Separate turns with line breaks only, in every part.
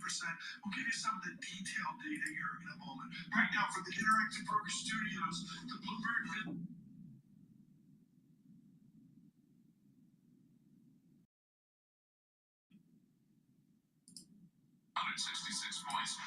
We'll give you some of the detailed data here in a moment. Right now, from the Interactive Broker Studios, the Bloomberg.
66 points.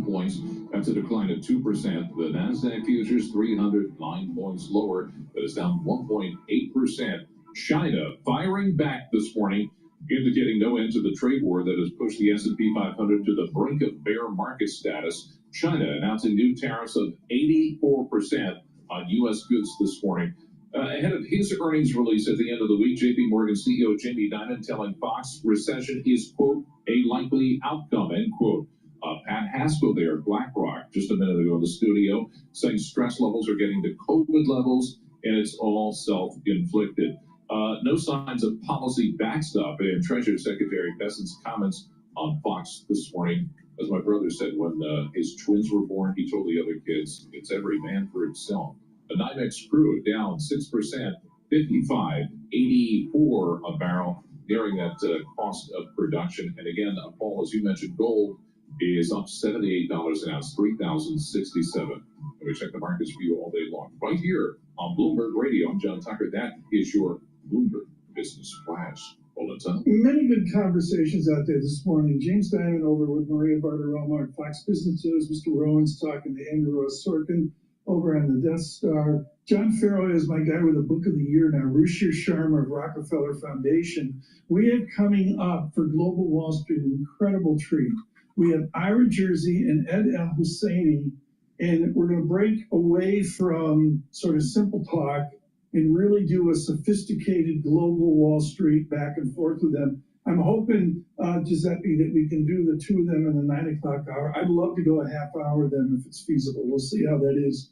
Points. That's a decline of 2%. The Nasdaq futures 309 points lower. That is down 1.8%. China firing back this morning, indicating no end to the trade war that has pushed the S&P 500 to the brink of bear market status. China announcing new tariffs of 84% on U.S. goods this morning. Ahead of his earnings release at the end of the week, J.P. Morgan CEO Jamie Dimon telling Fox recession is, quote, a likely outcome, end quote. Pat Haskell there at BlackRock just a minute ago in the studio saying stress levels are getting to COVID levels and it's all self-inflicted. No signs of policy backstop in Treasury Secretary Bessent's comments on Fox this morning. As my brother said when his twins were born, he told the other kids, it's every man for himself. The NYMEX crude down 6%, 55.84 a barrel, nearing that cost of production. And again, Paul, as you mentioned, gold is up $78 an ounce, $3,067. We check the markets for you all day long. Right here on Bloomberg Radio, I'm John Tucker. That is your Bloomberg Business Flash Bulletin.
Many good conversations out there this morning. James Dimon over with Maria Bartiromo at Fox Business News. Mr. Rowan's talking to Andrew Ross Sorkin over on the Death Star. John Farrell is my guy with the book of the year now. Ruchir Sharma of Rockefeller Foundation. We have coming up for Global Wall Street an incredible treat. We have Ira Jersey and Ed El Husseini, and we're going to break away from sort of simple talk and really do a sophisticated global Wall Street back and forth with them. I'm hoping, Giuseppe, that we can do the two of them in the 9 o'clock hour. I'd love to go a half hour with them if it's feasible. We'll see how that is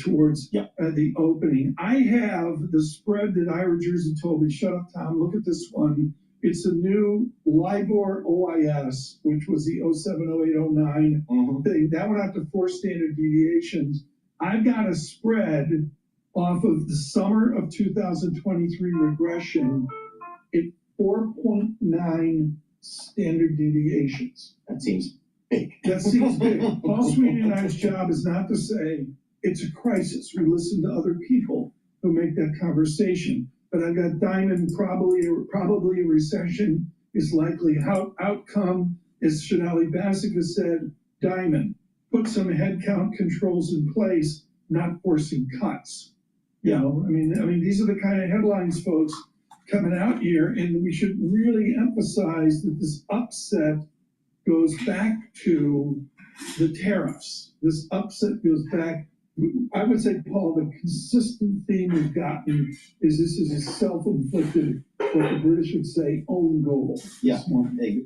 towards the opening. I have the spread that Ira Jersey told me. Shut up, Tom. Look at this one. It's a new LIBOR OIS, which was the 07, 08, 09 thing. That went out to 4 standard deviations. I've got a spread off of the summer of 2023 regression at 4.9 standard deviations.
That seems big.
That seems big. Paul Sweeney and I's job is not to say it's a crisis. We listen to other people who make that conversation. But I've got Dimon, probably a recession is likely. Outcome, as Shanali Bassik has said, Dimon, put some headcount controls in place, not forcing cuts. You know, I mean, these are the kind of headlines, folks, coming out here, and we should really emphasize that this upset goes back to the tariffs. This upset goes back. I would say, Paul, the consistent theme we've gotten is this is a self-inflicted, what the British would say, own goal.
Yeah,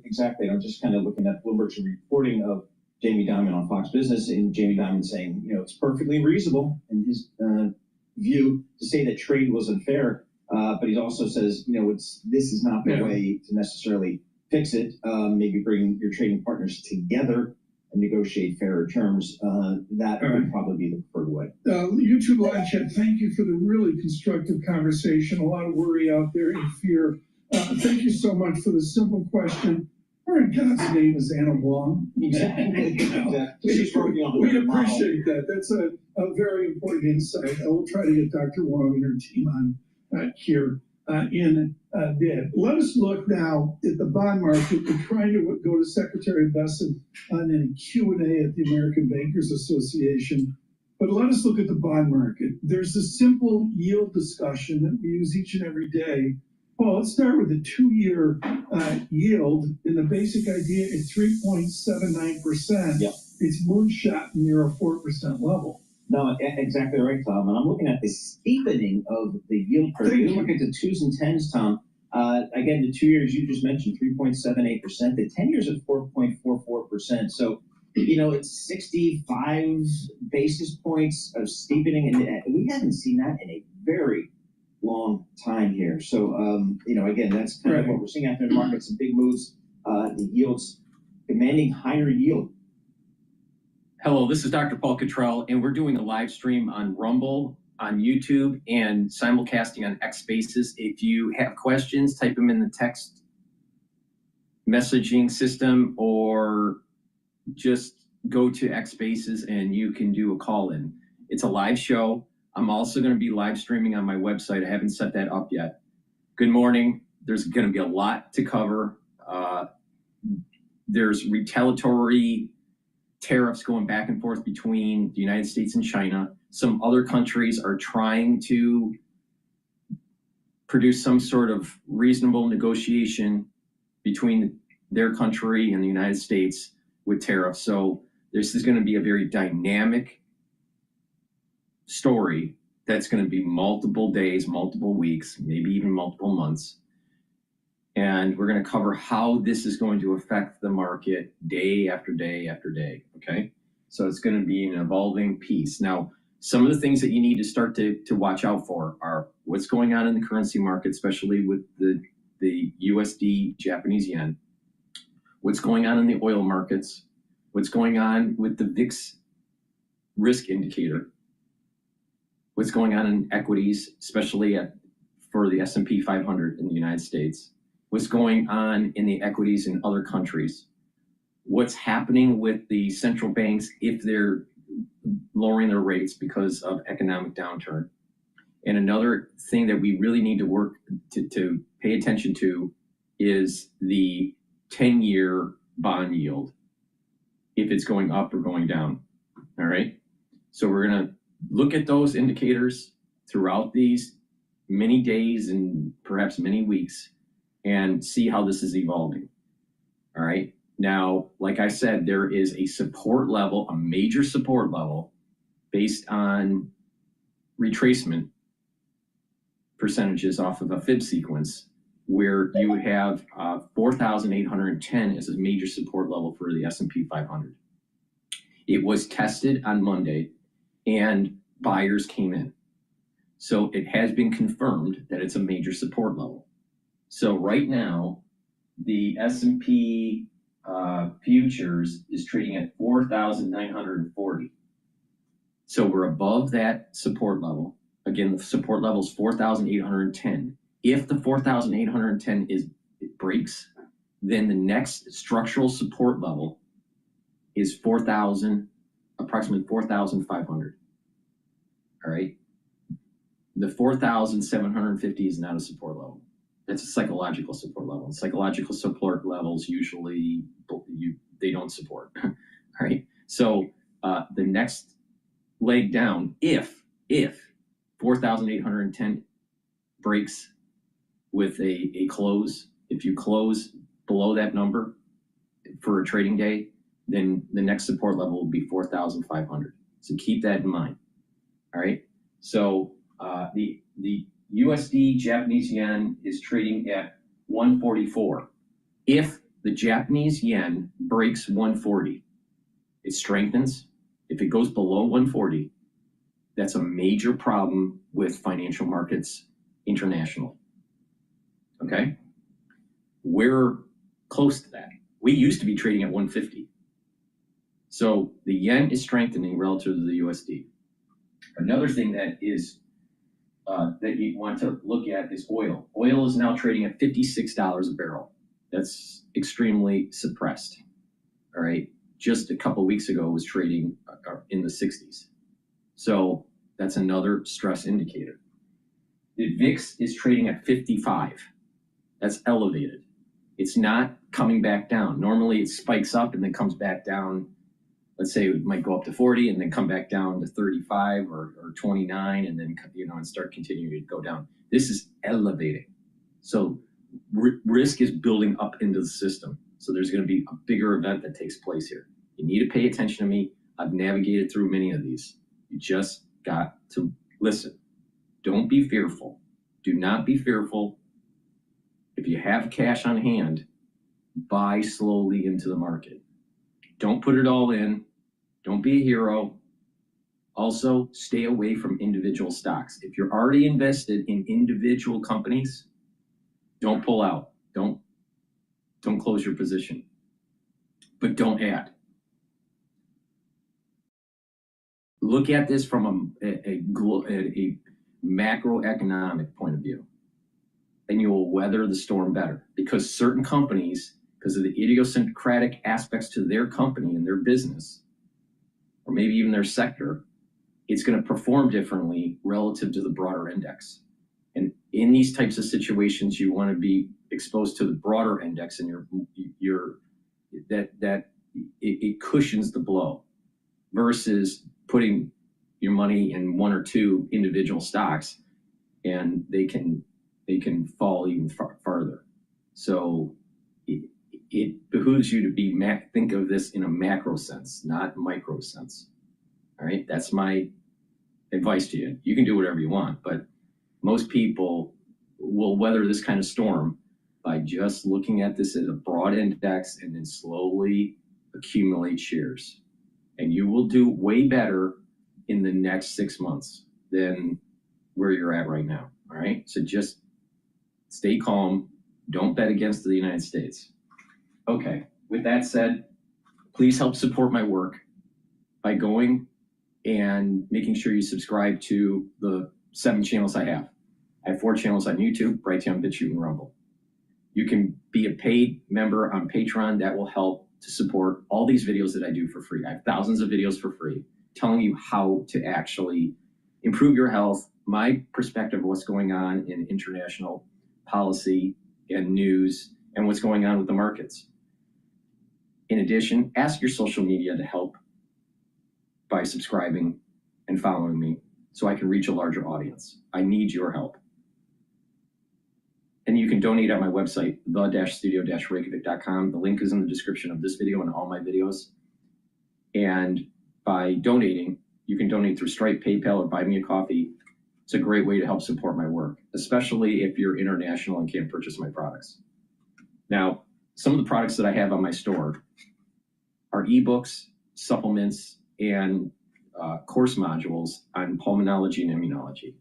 exactly. And I'm just kind of looking at Bloomberg's reporting of Jamie Dimon on Fox Business, and Jamie Dimon saying, you know, it's perfectly reasonable in his view to say that trade was unfair, but he also says, you know, this is not the way to necessarily fix it. Maybe bring your trading partners together and negotiate fairer terms. That would probably be the preferred way.
YouTube live chat, thank you for the really constructive conversation. A lot of worry out there and fear. Thank you so much for the simple question. Where in God's name is Anna Wong?
Exactly.
We appreciate that. That's a very important insight. I will try to get Dr. Wong and her team on here in bed. Let us look now at the bond market. We're trying to go to Secretary Bessent on a Q&A at the American Bankers Association. But let us look at the bond market. There's a simple yield discussion that we use each and every day. Well, let's start with the 2-year yield. And the basic idea is 3.79%.
Yep.
It's moonshot near a 4% level.
No, exactly right, Tom. And I'm looking at the steepening of the yield curve. You look at the 2s and 10s, Tom. Again, the 2 years you just mentioned, 3.78%. The 10 years at 4.44%. So, you know, it's 65 basis points of steepening. And we haven't seen that in a very long time here. So, you know, again, that's kind of what we're seeing out there in the market. Some big moves. The yields demanding higher yield.
Hello, this is DrPaulCottrell, and we're doing a live stream on Rumble on YouTube and simulcasting on X Spaces. If you have questions, type them in the text messaging system or just go to X Spaces and you can do a call in. It's a live show. I'm also going to be live streaming on my website. I haven't set that up yet. Good morning. There's going to be a lot to cover. There's retaliatory tariffs going back and forth between the United States and China. Some other countries are trying to produce some sort of reasonable negotiation between their country and the United States with tariffs. So this is going to be a very dynamic story that's going to be multiple days, multiple weeks, maybe even multiple months. And we're going to cover how this is going to affect the market day after day after day, okay? So it's going to be an evolving piece. Now, some of the things that you need to start to watch out for are what's going on in the currency market, especially with the USD, Japanese yen, what's going on in the oil markets, what's going on with the VIX risk indicator, what's going on in equities, especially for the S&P 500 in the United States, what's going on in the equities in other countries, what's happening with the central banks if they're lowering their rates because of economic downturn. And another thing that we really need to work to pay attention to is the 10-year bond yield, if it's going up or going down, all right? So we're gonna look at those indicators throughout these many days and perhaps many weeks and see how this is evolving, all right? Now, like I said, there is a support level, a major support level based on retracement percentages off of a fib sequence where you have 4,810 as a major support level for the S&P 500. It was tested on Monday and buyers came in. So it has been confirmed that it's a major support level. So right now, the S&P futures is trading at 4,940. So we're above that support level. Again, the support level is 4,810. If the 4,810 breaks, then the next structural support level is approximately 4,500. All right. The 4,750 is not a support level. That's a psychological support level. Psychological support levels usually they don't support. All right. So the next leg down, if 4,810 breaks with a close, if you close below that number for a trading day, then the next support level will be 4,500. So keep that in mind. All right. So the USD Japanese yen is trading at 144. If the Japanese yen breaks 140, it strengthens. If it goes below 140, that's a major problem with financial markets internationally. Okay? We're close to that. We used to be trading at 150. So the yen is strengthening relative to the USD. Another thing that is that you want to look at is oil. Oil is now trading at $56 a barrel. That's extremely suppressed. All right. Just a couple of weeks ago, it was trading in the 60s. So that's another stress indicator. The VIX is trading at 55. That's elevated. It's not coming back down. Normally it spikes up and then comes back down. Let's say it might go up to 40 and then come back down to 35 or 29 and then, and start continuing to go down. This is elevating. So risk is building up into the system. So there's going to be a bigger event that takes place here. You need to pay attention to me. I've navigated through many of these. You just got to listen. Don't be fearful. Do not be fearful. If you have cash on hand, buy slowly into the market. Don't put it all in. Don't be a hero. Also, stay away from individual stocks. If you're already invested in individual companies, don't pull out. Don't close your position. But don't add. look at this from a macroeconomic point of view, and you will weather the storm better, because certain companies, because of the idiosyncratic aspects to their company and their business, or maybe even their sector, it's going to perform differently relative to the broader index. And in these types of situations, you want to be exposed to the broader index, and it cushions the blow, versus putting your money in one or two individual stocks, and they can fall even farther. So it behooves you to be think of this in a macro sense, not micro sense. All right, that's my advice to you. You can do whatever you want, but most people will weather this kind of storm by just looking at this as a broad index and then slowly accumulate shares. And you will do way better in the next 6 months than where you're at right now. All right, so just stay calm. Don't bet against the United States. Okay, with that said, please help support my work by going and making sure you subscribe to the 7 channels I have. I have 4 channels on YouTube: Brighteon, Bitchute, and Rumble. You can be a paid member on Patreon. That will help to support all these videos that I do for free. I have thousands of videos for free telling you how to actually improve your health, my perspective of what's going on in international policy and news, and what's going on with the markets. In addition, ask your social media to help by subscribing and following me so I can reach a larger audience. I need your help. And you can donate at my website, the-studio-reykjavik.com. The link is in the description of this video and all my videos. And by donating, you can donate through Stripe, PayPal, or Buy Me a Coffee. It's a great way to help support my work, especially if you're international and can't purchase my products. Now, some of the products that I have on my store are ebooks, supplements, and course modules on pulmonology and immunology.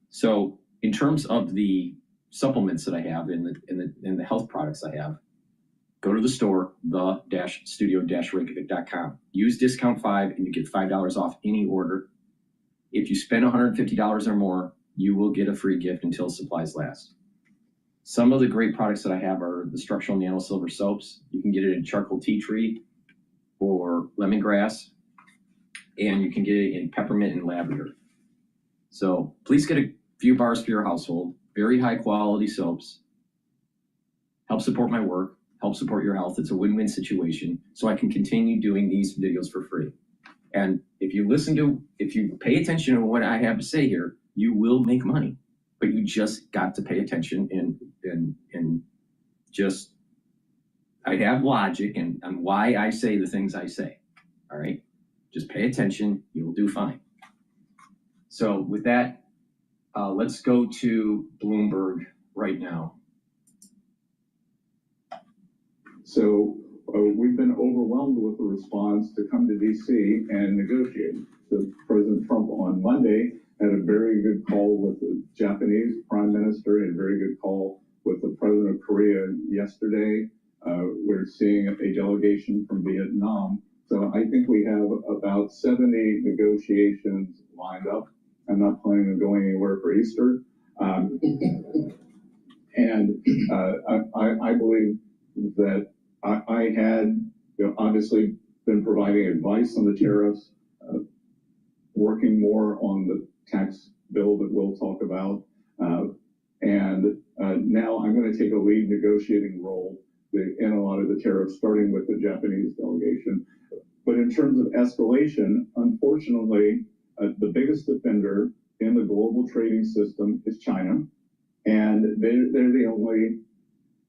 So in terms of the supplements that I have and the health products I have, go to the store, the-studio-reykjavik.com. Use discount 5 and you get $5 off any order. If you spend $150 or more, you will get a free gift until supplies last. Some of the great products that I have are the structural nano silver soaps. You can get it in charcoal tea tree or lemongrass, and you can get it in peppermint and lavender. So please get a few bars for your household. Very high quality soaps. Help support my work, help support your health. It's a win-win situation, so I can continue doing these videos for free. And if you pay attention to what I have to say here, you will make money. But you just got to pay attention and just, I have logic and on why I say the things I say. All right, just pay attention, you will do fine. So with that, let's go to Bloomberg right now.
So we've been overwhelmed with the response to come to DC and negotiate. So President Trump on Monday had a very good call with the Japanese Prime Minister and a very good call with the President of Korea yesterday. We're seeing a delegation from Vietnam. So I think we have about 70 negotiations lined up. I'm not planning on going anywhere for Easter. I believe that I had obviously been providing advice on the tariffs, working more on the tax bill that we'll talk about. Now I'm going to take a lead negotiating role in a lot of the tariffs, starting with the Japanese delegation. But in terms of escalation, unfortunately, the biggest offender in the global trading system is China. And they're the only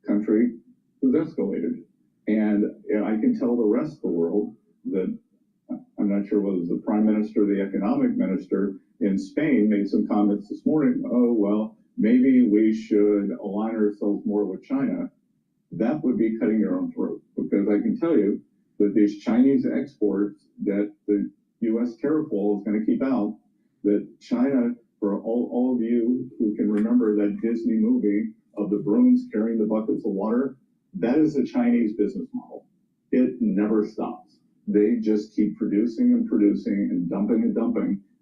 country who's escalated. And I can tell the rest of the world that I'm not sure whether it was the Prime Minister or the Economic Minister in Spain made some comments this morning. Oh, well, maybe we should align ourselves more with China. That would be cutting your own throat, because I can tell you that these Chinese exports that the U.S. tariff wall is going to keep out, that China, for all of you who can remember that Disney movie of the brooms carrying the buckets of water, that is a Chinese business model. It never stops. they just keep producing and producing and dumping,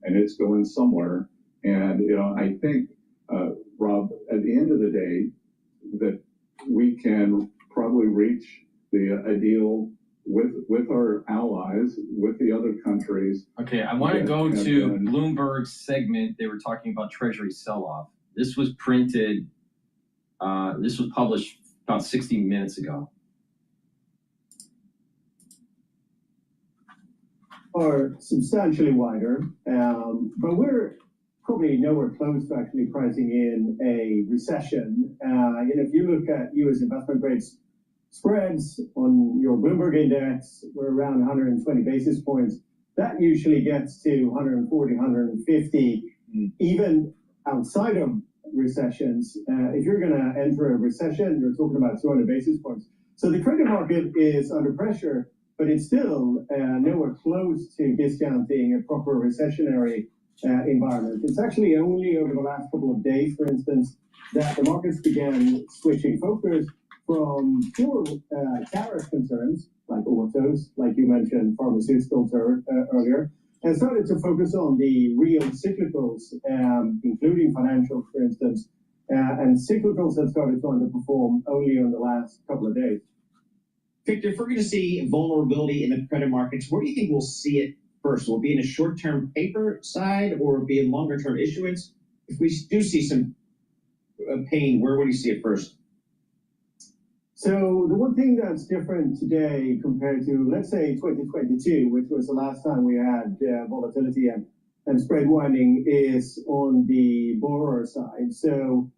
and it's going somewhere. And, I think, Rob, at the end of the day, that we can probably reach the ideal with our allies, with the other countries.
Okay, I want to
Yeah,
go
and
to
then-
Bloomberg's segment. They were talking about Treasury sell-off. This was printed, this was published about 60 minutes ago.
Are substantially wider, but we're probably nowhere close to actually pricing in a recession. If you look at U.S. investment grade spreads on your Bloomberg index, we're around 120 basis points. That usually gets to 140, 150, even outside of recessions. If you're going to enter a recession, you're talking about 200 basis points. So the credit market is under pressure, but it's still nowhere close to discounting a proper recessionary environment. It's actually only over the last couple of days, for instance, that the markets began switching focus from pure tariff concerns, like autos, like you mentioned, pharmaceuticals earlier, and started to focus on the real cyclicals, including financials, for instance, and cyclicals have started to underperform only in the last couple of days.
Victor, if we're going to see vulnerability in the credit markets, where do you think we'll see it first? Will it be in a short-term paper side, or will it be in longer-term issuance? If we do see some pain, where would you see it first?
So the one thing that's different today compared to, let's say, 2022, which was the last time we had volatility and spread widening, is on the borrower side. So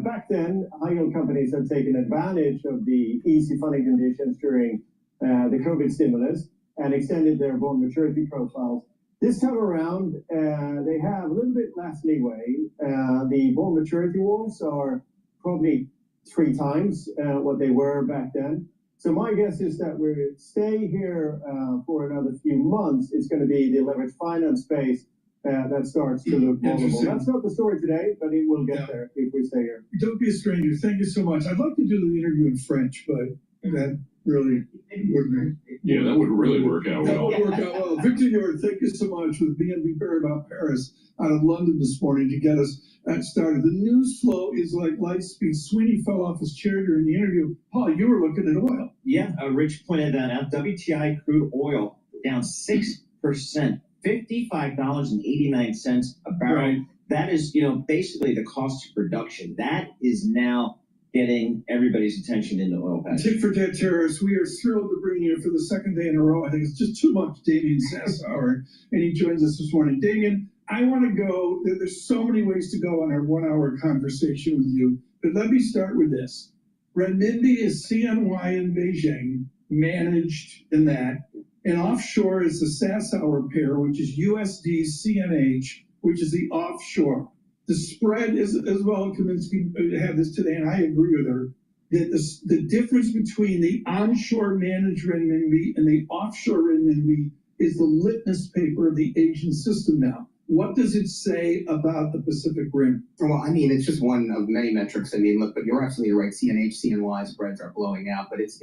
back then, high-yield companies had taken advantage of the easy funding conditions during the COVID stimulus and extended their bond maturity profiles. This time around, they have a little bit less leeway. The bond maturity walls are probably 3 times what they were back then. So my guess is that we stay here for another few months. It's going to be the leveraged finance space that starts to look vulnerable. That's not the story today, but it will get there if we stay here.
Don't be a stranger. Thank you so much. I'd love to do the interview in French, but that really wouldn't.
Yeah, that would really work out
That
well.
would work out well. Victor Yard, thank you so much with BNP Paribas Paris out of London this morning to get us started. The news flow is like light speed. Sweeney fell off his chair during the interview. Paul, you were looking at oil.
Yeah, Rich pointed that out. WTI crude oil down 6%, $55.89 a barrel.
Right.
That is, basically the cost of production. That is now getting everybody's attention in the oil patch.
Tit for tat tariffs. We are thrilled to bring you for the second day in a row. I think it's just too much. Damien Sassower, and he joins us this morning. Damien, I want to go. There's so many ways to go on our 1-hour conversation with you, but let me start with this. Renminbi is CNY in Beijing, managed in that, and offshore is the Sassower pair, which is USD CNH, which is the offshore. The spread is, as well, Kaminsky had this today, and I agree with her, that the difference between the onshore managed renminbi and the offshore renminbi is the litmus paper of the Asian system now. What does it say about the Pacific Rim?
Well, I mean, it's just one of many metrics. I mean, look, but you're absolutely right. CNH, CNY spreads are blowing out, but it's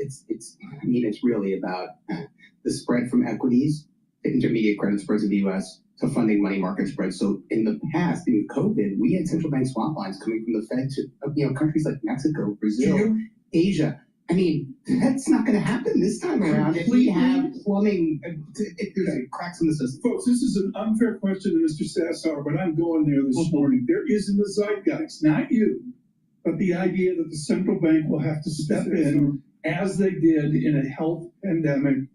really about the spread from equities to intermediate credit spreads in the U.S. to funding money market spreads. So in the past, in COVID, we had central bank swap lines coming from the Fed to countries like Mexico, Brazil, Asia. I mean, that's not going to happen this time around if we have plumbing, if there's cracks in the system.
Folks, this is an unfair question to Mr. Sassower, but I'm going there this morning. There is in the zeitgeist, not you, but the idea that the central bank will have to step in as they did in a health pandemic,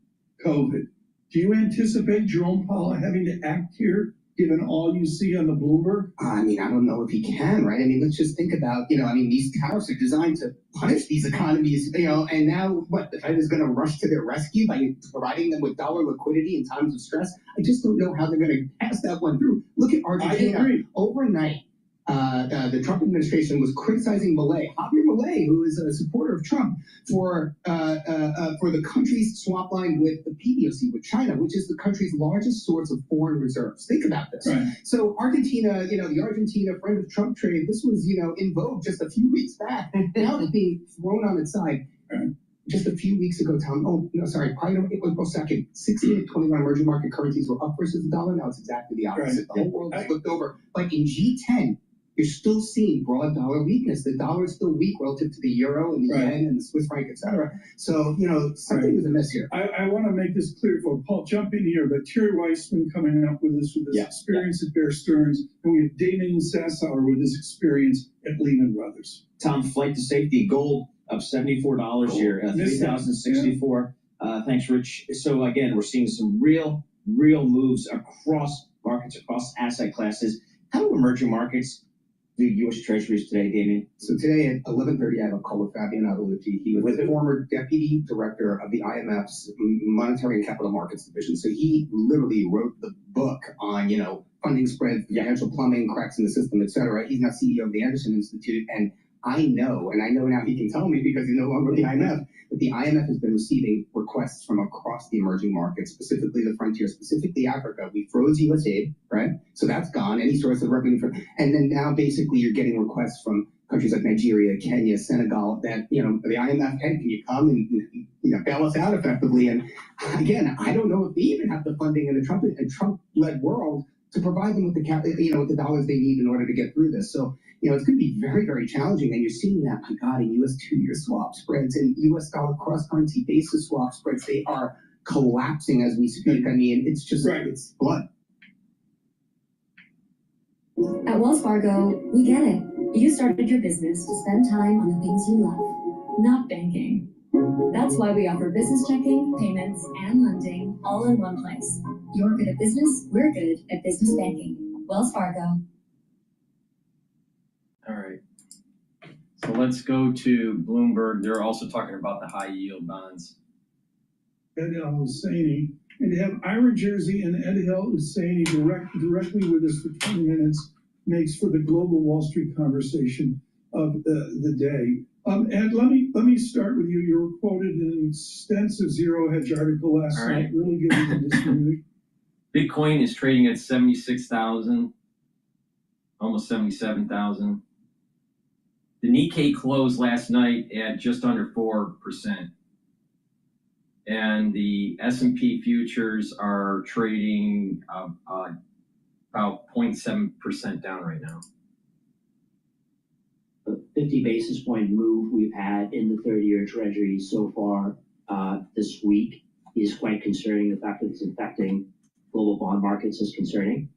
COVID. Do you anticipate Jerome Powell having to act here, given all you see on the Bloomberg?
I mean, I don't know if he can, right? I mean, let's just think about, these tariffs are designed to punish these economies, and now what? The Fed is going to rush to their rescue by providing them with dollar liquidity in times of stress? I just don't know how they're going to pass that one through. Look at Argentina. Overnight, the Trump administration was criticizing Javier Milei, who is a supporter of Trump, for the country's swap line with the PBOC, with China, which is the country's largest source of foreign reserves. Think about this.
Right.
So Argentina, the Argentina friend of Trump trade, this was, in vogue just a few weeks back. Now it's being thrown on its side.
Right.
just a few weeks ago, Tom, oh, no, sorry, prior to April 2nd, 16 to 21 emerging market currencies were up versus the dollar. Now it's exactly the opposite.
Right.
The whole world is flipped over. But in G10, you're still seeing broad dollar weakness. The dollar is still weak relative to the euro and the
Right.
yen and the Swiss franc, et cetera. So, something is amiss here.
I want to make this clear for Paul, jump in here, but Terry Weissman coming up with this experience at Bear Stearns, and we have Damien Sassower with his experience at Lehman Brothers.
Tom, flight to safety, gold up $74 here, 3,064. Thanks, Rich. So again, we're seeing some real moves across markets, across asset classes. How do emerging markets do U.S. Treasuries today, Damien?
So today at 11:30, I have a call with Fabian Adelucci. He was the former deputy director of the IMF's Monetary and Capital Markets Division. So he literally wrote the book on, funding spreads, financial plumbing, cracks in the system, et cetera. He's now CEO of the Anderson Institute. And I know now he can tell me because he's no longer with the IMF, but the IMF has been receiving requests from across the emerging markets, specifically the frontier, specifically Africa. We froze US aid, right? So that's gone, any source of revenue from, and then now basically you're getting requests from countries like Nigeria, Kenya, Senegal, that, the IMF, hey, can you come and bail us out effectively? And again, I don't know if they even have the funding in the Trump-led world to provide them with with the dollars they need in order to get through this. So, it's going to be very, very challenging. And you're seeing that, my God, in U.S. 2-year swap spreads and U.S. dollar cross-currency basis swap spreads, they are collapsing as we speak. I mean, it's just, it's blood.
At Wells Fargo, we get it. You started your business to spend time on the things you love, not banking. That's why we offer business checking, payments, and lending all in one place. You're good at business, we're good at business banking. Wells Fargo.
All right. So let's go to Bloomberg. They're also talking about the high yield bonds.
Ed El-Husseini, and to have Ira Jersey and Ed El-Husseini directly with us for 20 minutes makes for the global Wall Street conversation of the day. Ed, let me start with you. You were quoted in an extensive zero hedge article last night, really giving you this mood.
Bitcoin is trading at 76,000, almost 77,000. The Nikkei closed last night at just under 4%. And the S&P futures are trading about 0.7% down right now.
The 50 basis point move we've had in the 30-year Treasury so far this week is quite concerning. The fact that it's affecting global bond markets is concerning.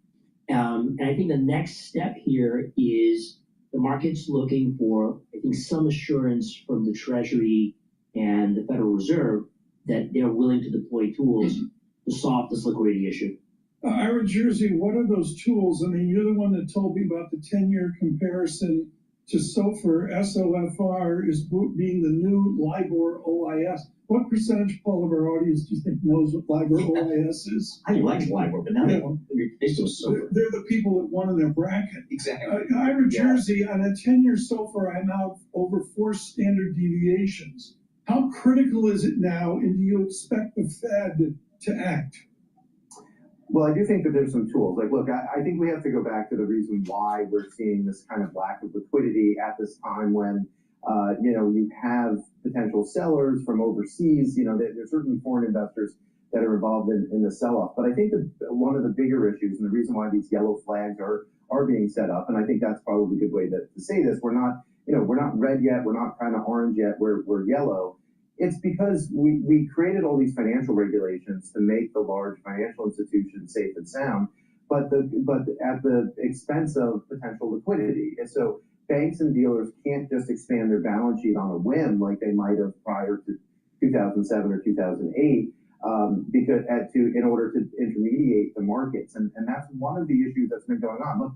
And I think the next step here is the market's looking for, I think, some assurance from the Treasury and the Federal Reserve that they're willing to deploy tools to solve this liquidity issue.
Ira Jersey, what are those tools? I mean, you're the one that told me about the 10-year comparison to SOFR. SOFR is being the new LIBOR OIS. What percentage, Paul, of our audience do you think knows what LIBOR OIS is?
I like LIBOR, but now
they're the people that won in their bracket.
Exactly.
Ira Jersey, on a 10-year SOFR, I'm out over 4 standard deviations. How critical is it now, and do you expect the Fed to act?
Well, I do think that there's some tools. Like, look, I think we have to go back to the reason why we're seeing this kind of lack of liquidity at this time when, you have potential sellers from overseas. There's certainly foreign investors that are involved in the sell-off. But I think that one of the bigger issues and the reason why these yellow flags are being set up, and I think that's probably a good way to say this, we're not red yet, we're not kind of orange yet, we're yellow. It's because we created all these financial regulations to make the large financial institutions safe and sound, but at the expense of potential liquidity. And so banks and dealers can't just expand their balance sheet on a whim like they might have prior to 2007 or 2008 in order to intermediate the markets. And that's one of the issues that's been going on. Look,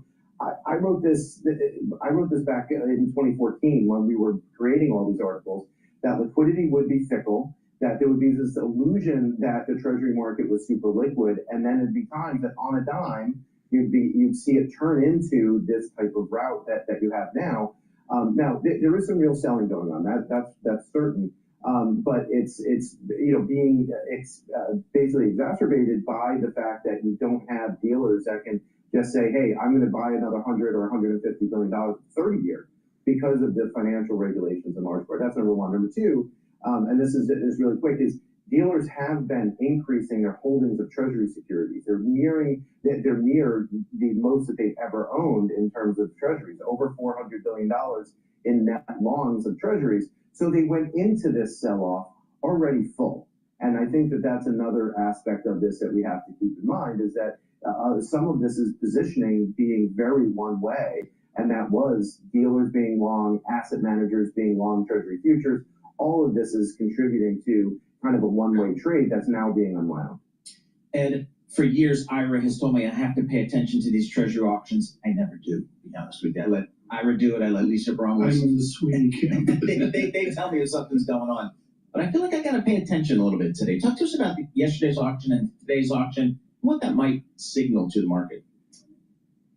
I wrote this back in 2014 when we were creating all these articles, that liquidity would be fickle, that there would be this illusion that the Treasury market was super liquid, and then it'd be times that on a dime, you'd see it turn into this type of route that you have now. Now there is some real selling going on, that's certain, but it's being basically exacerbated by the fact that you don't have dealers that can just say, hey, I'm going to buy another $100 or $150 billion 30 year. Because of the financial regulations in large part. That's number one. Number two,
and this is really quick, is dealers have been increasing their holdings of treasury securities. They're near the most that they've ever owned in terms of treasuries, over $400 billion in net longs of treasuries. So they went into this sell-off already full. And I think that that's another aspect of this that we have to keep in mind, is that some of this is positioning being very one way, and that was dealers being long, asset managers being long treasury futures. All of this is contributing to kind of a one-way trade that's now being unwound.
And for years, Ira has told me I have to pay attention to these treasury auctions. I never do, to be honest with you. I let Ira do it. I let Lisa Braun
I'm
listen.
in the Sweeney camp.
They tell me if something's going on. But I feel like I got to pay attention a little bit today. Talk to us about yesterday's auction and today's auction, what that might signal to the market.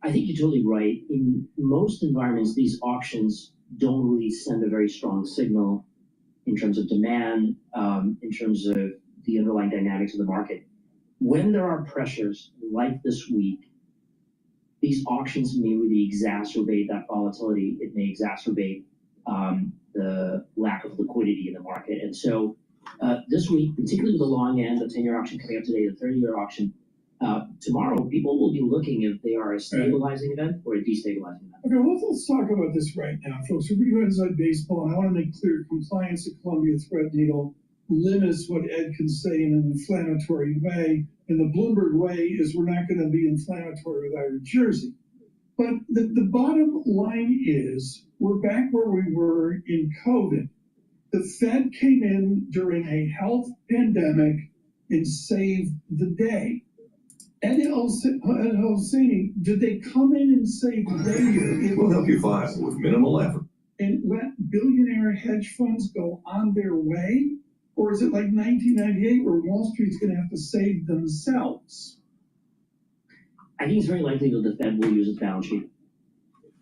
I think you're totally right. In most environments, these auctions don't really send a very strong signal in terms of demand, in terms of the underlying dynamics of the market. When there are pressures like this week, these auctions may really exacerbate that volatility. It may exacerbate the lack of liquidity in the market. And so this week, particularly with the long end, the 10-year auction coming up today, the 30-year auction, tomorrow people will be looking if they are a stabilizing event or a destabilizing event.
Okay, let's talk about this right now, folks. We're going to go inside baseball, and I want to make clear compliance at Columbia Threadneedle limits what Ed can say in an inflammatory way, and the Bloomberg way is we're not going to be inflammatory with Ira Jersey. But the bottom line is we're back where we were in COVID. The Fed came in during a health pandemic and saved the day. Ed Hosseini, did they come in and save the day here?
We'll help you file with minimal effort.
And let billionaire hedge funds go on their way? Or is it like 1998 where Wall Street's going to have to save themselves?
I think it's very likely that the Fed will use its balance sheet.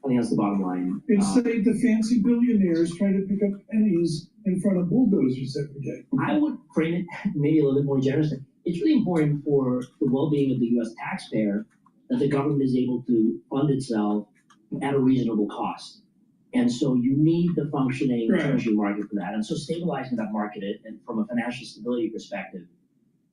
I think that's the bottom line.
And save the fancy billionaires trying to pick up pennies in front of bulldozers every day.
I would frame it maybe a little bit more generously. It's really important for the well-being of the U.S. taxpayer that the government is able to fund itself at a reasonable cost. And so you need the functioning treasury market for that. And so stabilizing that market and from a financial stability perspective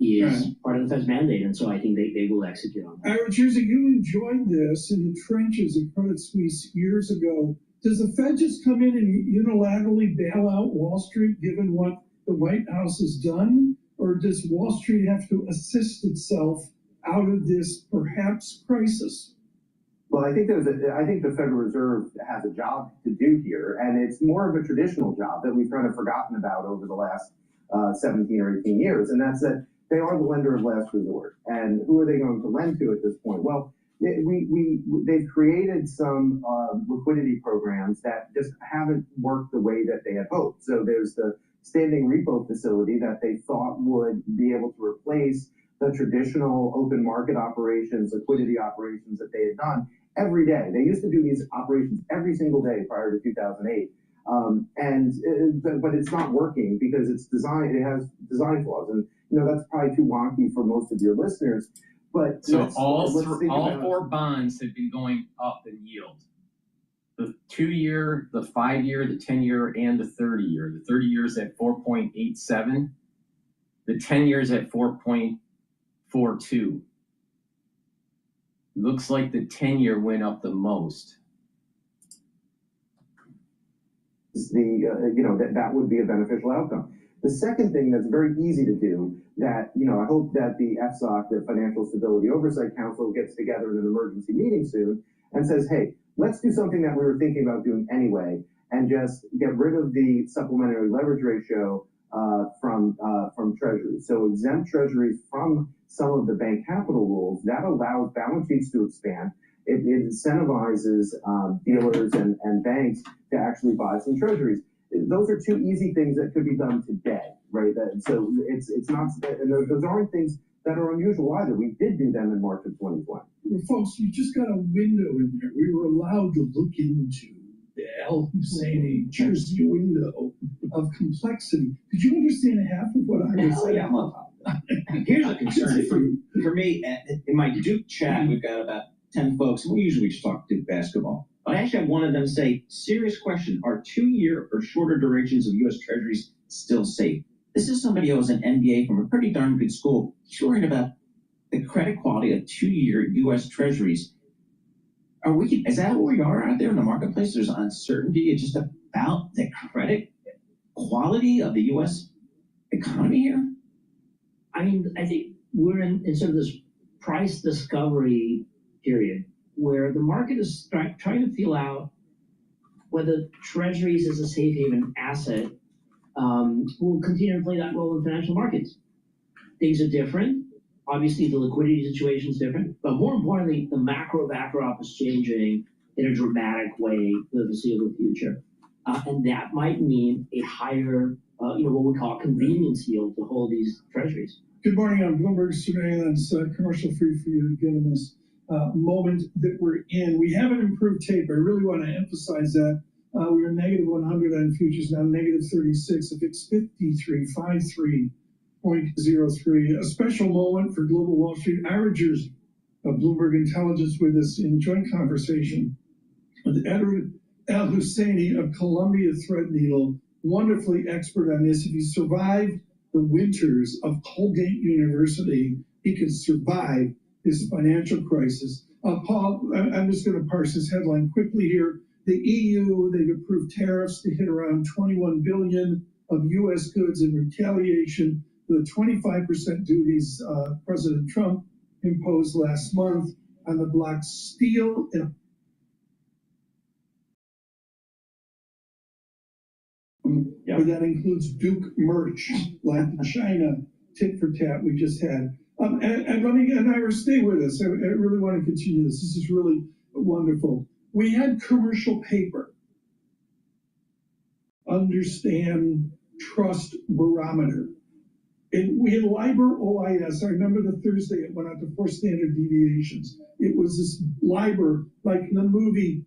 is part of the Fed's mandate. And so I think they will execute on that.
Ira Jersey, you enjoyed this in the trenches at Credit Suisse years ago. Does the Fed just come in and unilaterally bail out Wall Street given what the White House has done? Or does Wall Street have to assist itself out of this perhaps crisis?
Well, I think the Federal Reserve has a job to do here, and it's more of a traditional job that we've kind of forgotten about over the last 17 or 18 years, and that's that they are the lender of last resort. And who are they going to lend to at this point? Well, they've created some liquidity programs that just haven't worked the way that they had hoped. So there's the standing repo facility that they thought would be able to replace the traditional open market operations, liquidity operations that they had done every day. They used to do these operations every single day prior to 2008. But it's not working because it has design flaws. And, that's probably too wonky for most of your listeners. But
so all four bonds have been going up in yield. The 2-year, the 5-year, the 10-year, and the 30-year. The 30-year is at 4.87. The 10-year is at 4.42. Looks like the 10-year went up the most.
That would be a beneficial outcome. The second thing that's very easy to do that, I hope that the FSOC, the Financial Stability Oversight Council, gets together in an emergency meeting soon and says, hey, let's do something that we were thinking about doing anyway and just get rid of the supplementary leverage ratio from treasuries. So exempt treasuries from some of the bank capital rules. That allows balance sheets to expand. It incentivizes dealers and banks to actually buy some treasuries. Those are two easy things that could be done today, right? So it's not, and those aren't things that are unusual either. We did do them in March of 2020.
Well, folks, you just got a window in there. We were allowed to look into the El Husseini Jersey window of complexity. Did you understand half of what I was saying?
Yeah, here's a concern for me. In my Duke chat, we've got about 10 folks, and we usually just talk Duke basketball. I I actually had one of them say, serious question, are 2-year or shorter durations of U.S. Treasuries still safe? This is somebody who has an MBA from a pretty darn good school. He's worried about the credit quality of 2-year U.S. Treasuries. Is that where we are out there in the marketplace? There's uncertainty just about the credit quality of the U.S. economy here?
I mean, I think we're in sort of this price discovery period where the market is trying to feel out whether treasuries as a safe haven asset will continue to play that role in financial markets. Things are different. Obviously, the liquidity situation is different, but more importantly, the macro backdrop is changing in a dramatic way for the foreseeable future. And that might mean a higher, what we call convenience yield to hold these treasuries.
Good morning. On Bloomberg Surveillance, commercial free for you to get in this moment that we're in. We have an improved tape. I really want to emphasize that. We were negative 100 on futures, now negative 36. If it's 53.03. A special moment for Global Wall Street. Ira Jersey of Bloomberg Intelligence with us in joint conversation with Edward Al Husseini of Columbia Threadneedle, wonderfully expert on this. If he survived the winters of Colgate University, he could survive this financial crisis. Paul, I'm just going to parse this headline quickly here. The EU, they've approved tariffs to hit around 21 billion of U.S. goods in retaliation for the 25% duties President Trump imposed last month on the bloc steel and but that includes Duke merch, like the China tit for tat we just had. And Ira, stay with us. I really want to continue this. This is really wonderful. We had commercial paper. Understand trust barometer. And we had LIBOR OIS. I remember the Thursday it went out to 4 standard deviations. It was this LIBOR, like in the movie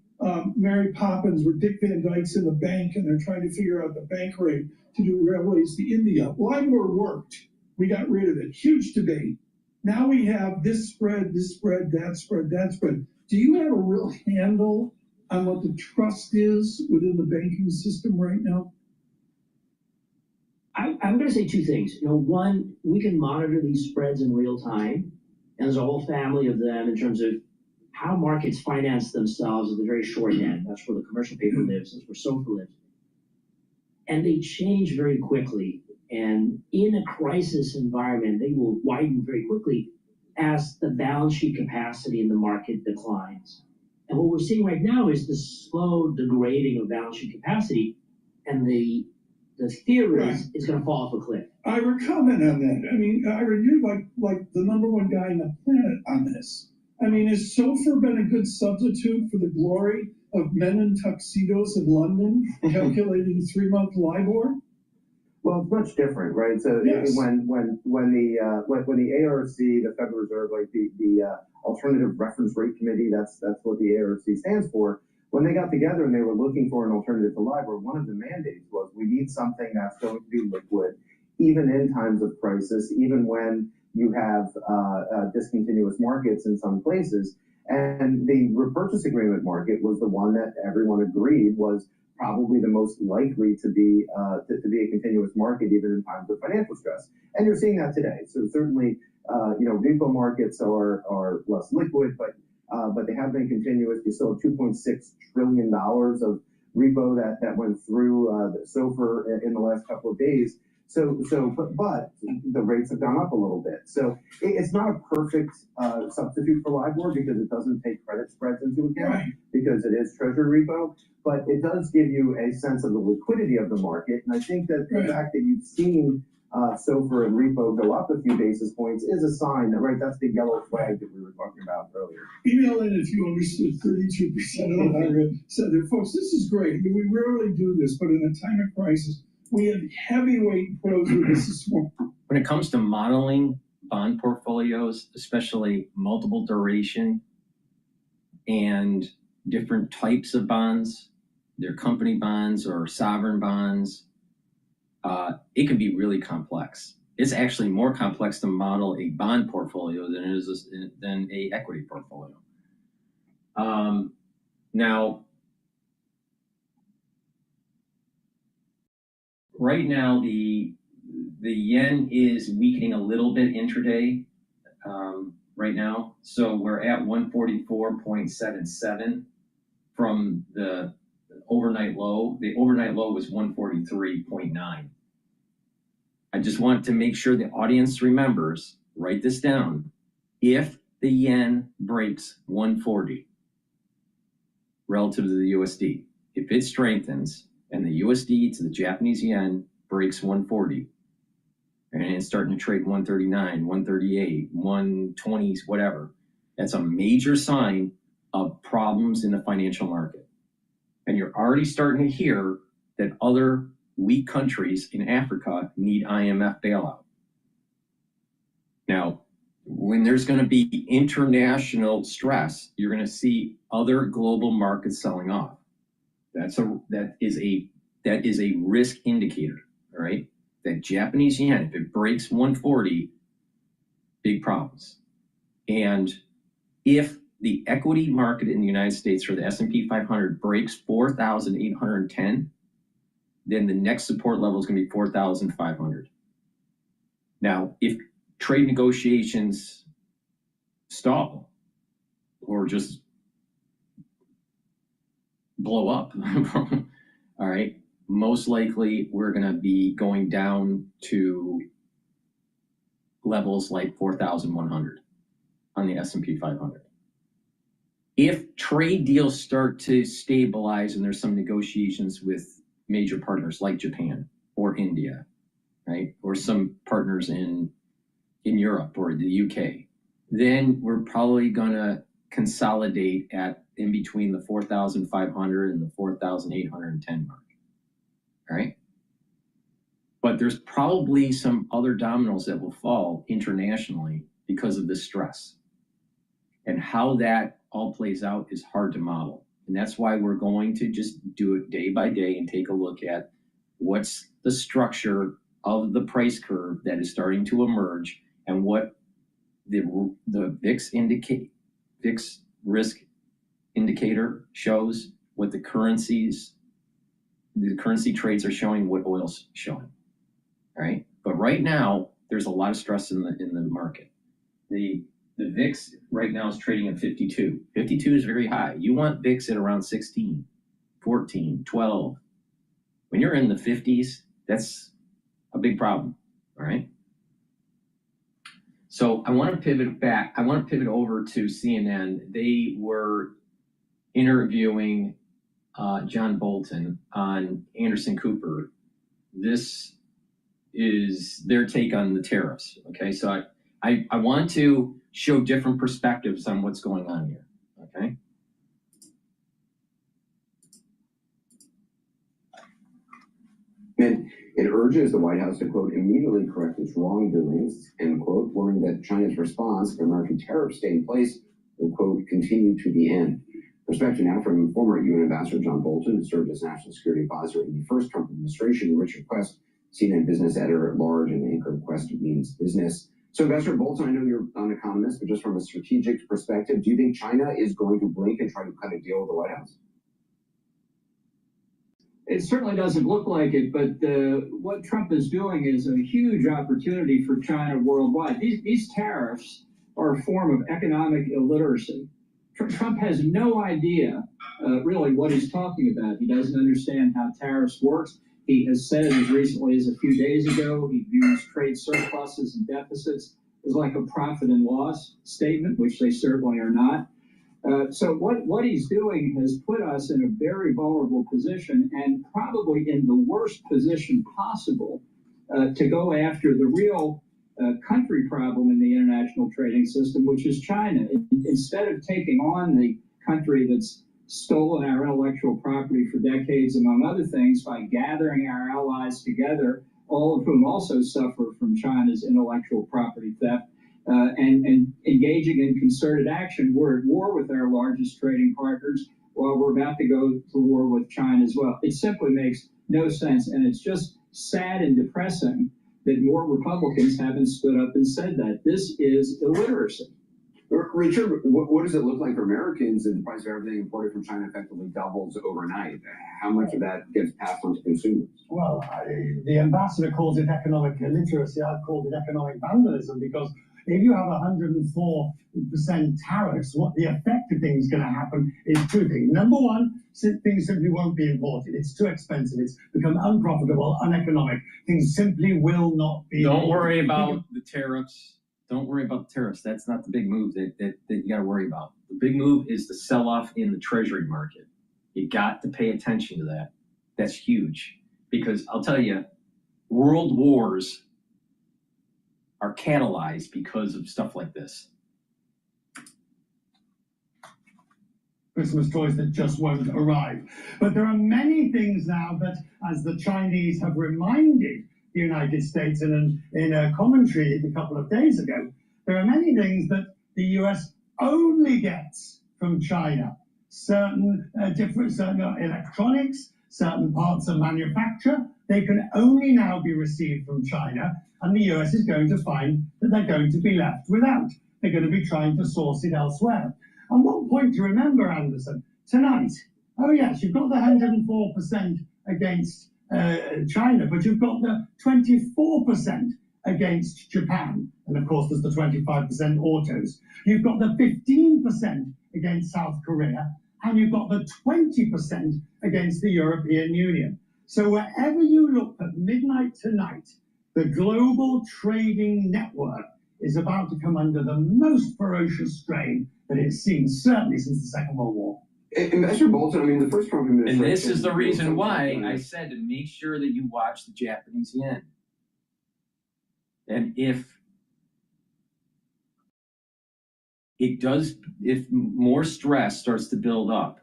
Mary Poppins, where Dick Van Dyke's in the bank and they're trying to figure out the bank rate to do railways to India. LIBOR worked. We got rid of it. Huge debate. Now we have this spread, that spread, that spread. Do you have a real handle on what the trust is within the banking system right now?
I'm going to say two things. One, we can monitor these spreads in real time, and there's a whole family of them in terms of how markets finance themselves at the very short end. That's where the commercial paper lives. That's where SOFR lives. And they change very quickly. And in a crisis environment, they will widen very quickly as the balance sheet capacity in the market declines. And what we're seeing right now is the slow degrading of balance sheet capacity, and the fear is it's going to fall off a cliff.
Ira, comment on that. I mean, Ira, you're like the number one guy on the planet on this. I mean, has SOFR been a good substitute for the glory of men in tuxedos in London calculating 3-month LIBOR?
Well, it's much different, right? So
yes.
when the ARC, the Federal Reserve, like the Alternative Reference Rate Committee, that's what the ARC stands for. When they got together and they were looking for an alternative to LIBOR, one of the mandates was we need something that's going to be liquid, even in times of crisis, even when you have discontinuous markets in some places. And the repurchase agreement market was the one that everyone agreed was probably the most likely to be a continuous market, even in times of financial stress. And you're seeing that today. So certainly, repo markets are less liquid, but they have been continuous. You still have $2.6 trillion of repo that went through the SOFR in the last couple of days. But the rates have gone up a little bit. So it's not a perfect substitute for LIBOR because it doesn't take credit spreads into account because it is treasury repo. But it does give you a sense of the liquidity of the market. And I think that the fact that you've seen SOFR and repo go up a few basis points is a sign that, that's the yellow flag that we were talking about earlier.
Email in if you understood 32% of what I said there. Folks, this is great. We rarely do this, but in a time of crisis, we have heavyweight pros with this morning.
When it comes to modeling bond portfolios, especially multiple duration and different types of bonds, they're company bonds or sovereign bonds, it can be really complex. It's actually more complex to model a bond portfolio than a equity portfolio. Now, right now the yen is weakening a little bit intraday right now. So we're at 144.77 from the overnight low. The overnight low was 143.9. I just want to make sure the audience remembers, write this down. If the yen breaks 140 relative to the USD, if it strengthens and the USD to the Japanese yen breaks 140, and it's starting to trade 139, 138, 120s, whatever, that's a major sign of problems in the financial market. And you're already starting to hear that other weak countries in Africa need IMF bailout. Now, when there's going to be international stress, you're going to see other global markets selling off. That is a risk indicator, all right? That Japanese yen, if it breaks 140, big problems. And if the equity market in the United States for the S&P 500 breaks 4,810, then the next support level is going to be 4,500. Now, if trade negotiations stall or just blow up, all right, most likely we're going to be going down to levels like 4,100 on the S&P 500. If trade deals start to stabilize and there's some negotiations with major partners like Japan or India, right, or some partners in Europe or the UK, then we're probably going to consolidate at in between the 4,500 and the 4,810 mark. All right. But there's probably some other dominoes that will fall internationally because of this stress. And how that all plays out is hard to model. And that's why we're going to just do it day by day and take a look at what's the structure of the price curve that is starting to emerge and what the VIX risk indicator shows, what the currency trades are showing, what oil's showing. All right. But right now, there's a lot of stress in the market. The VIX right now is trading at 52. 52 is very high. You want VIX at around 16, 14, 12. When you're in the 50s, that's a big problem. All right. So I want to pivot back. I want to pivot over to CNN. They were interviewing John Bolton on Anderson Cooper. This is their take on the tariffs. Okay, so I want to show different perspectives on what's going on here. Okay.
And it urges the White House to, quote, immediately correct its wrongdoings, end quote, warning that China's response to American tariffs stay in place will, quote, continue to the end. Perspective now from former UN Ambassador John Bolton, who served as National Security Advisor in the first Trump administration, Richard Quest, CNN business editor at large and anchor of Quest Means Business. So, Ambassador Bolton, I know you're an economist, but just from a strategic perspective, do you think China is going to blink and try to cut a deal with the White House?
It certainly doesn't look like it, but what Trump is doing is a huge opportunity for China worldwide. These tariffs are a form of economic illiteracy. Trump has no idea really what he's talking about. He doesn't understand how tariffs works. He has said as recently as a few days ago, he views trade surpluses and deficits as like a profit and loss statement, which they certainly are not. So what he's doing has put us in a very vulnerable position and probably in the worst position possible to go after the real country problem in the international trading system, which is China. Instead of taking on the country that's stolen our intellectual property for decades, among other things, by gathering our allies together, all of whom also suffer from China's intellectual property theft, and engaging in concerted action, we're at war with our largest trading partners while we're about to go to war with China as well. It simply makes no sense, and it's just sad and depressing that more Republicans haven't stood up and said that. This is illiteracy.
Richard, what does it look like for Americans if the price of everything imported from China effectively doubles overnight? How much of that gets passed on to consumers?
Well, the ambassador calls it economic illiteracy. I've called it economic vandalism, because if you have 104% tariffs, what the effective thing is going to happen is two things. Number one, things simply won't be imported. It's too expensive. It's become unprofitable, uneconomic. Things simply will not be
Don't
imported.
worry about the tariffs. Don't worry about the tariffs. That's not the big move that you got to worry about. The big move is the sell-off in the treasury market. You got to pay attention to that. That's huge, because I'll tell you, world wars are catalyzed because of stuff like this.
Christmas toys that just won't arrive. But there are many things now that, as the Chinese have reminded the United States in a commentary a couple of days ago, there are many things that the US only gets from China. Certain electronics, certain parts of manufacture, they can only now be received from China, and the US is going to find that they're going to be left without. They're going to be trying to source it elsewhere. And one point to remember, Anderson, tonight, oh yes, you've got the 104% against China, but you've got the 24% against Japan. And of course, there's the 25% autos. You've got the 15% against South Korea, and you've got the 20% against the European Union. So wherever you look at midnight tonight, the global trading network is about to come under the most ferocious strain that it's seen, certainly since the Second World War.
Ambassador Bolton, I mean, the first Trump administration...
And this is the reason why I said to make sure that you watch the Japanese yen. And if more stress starts to build up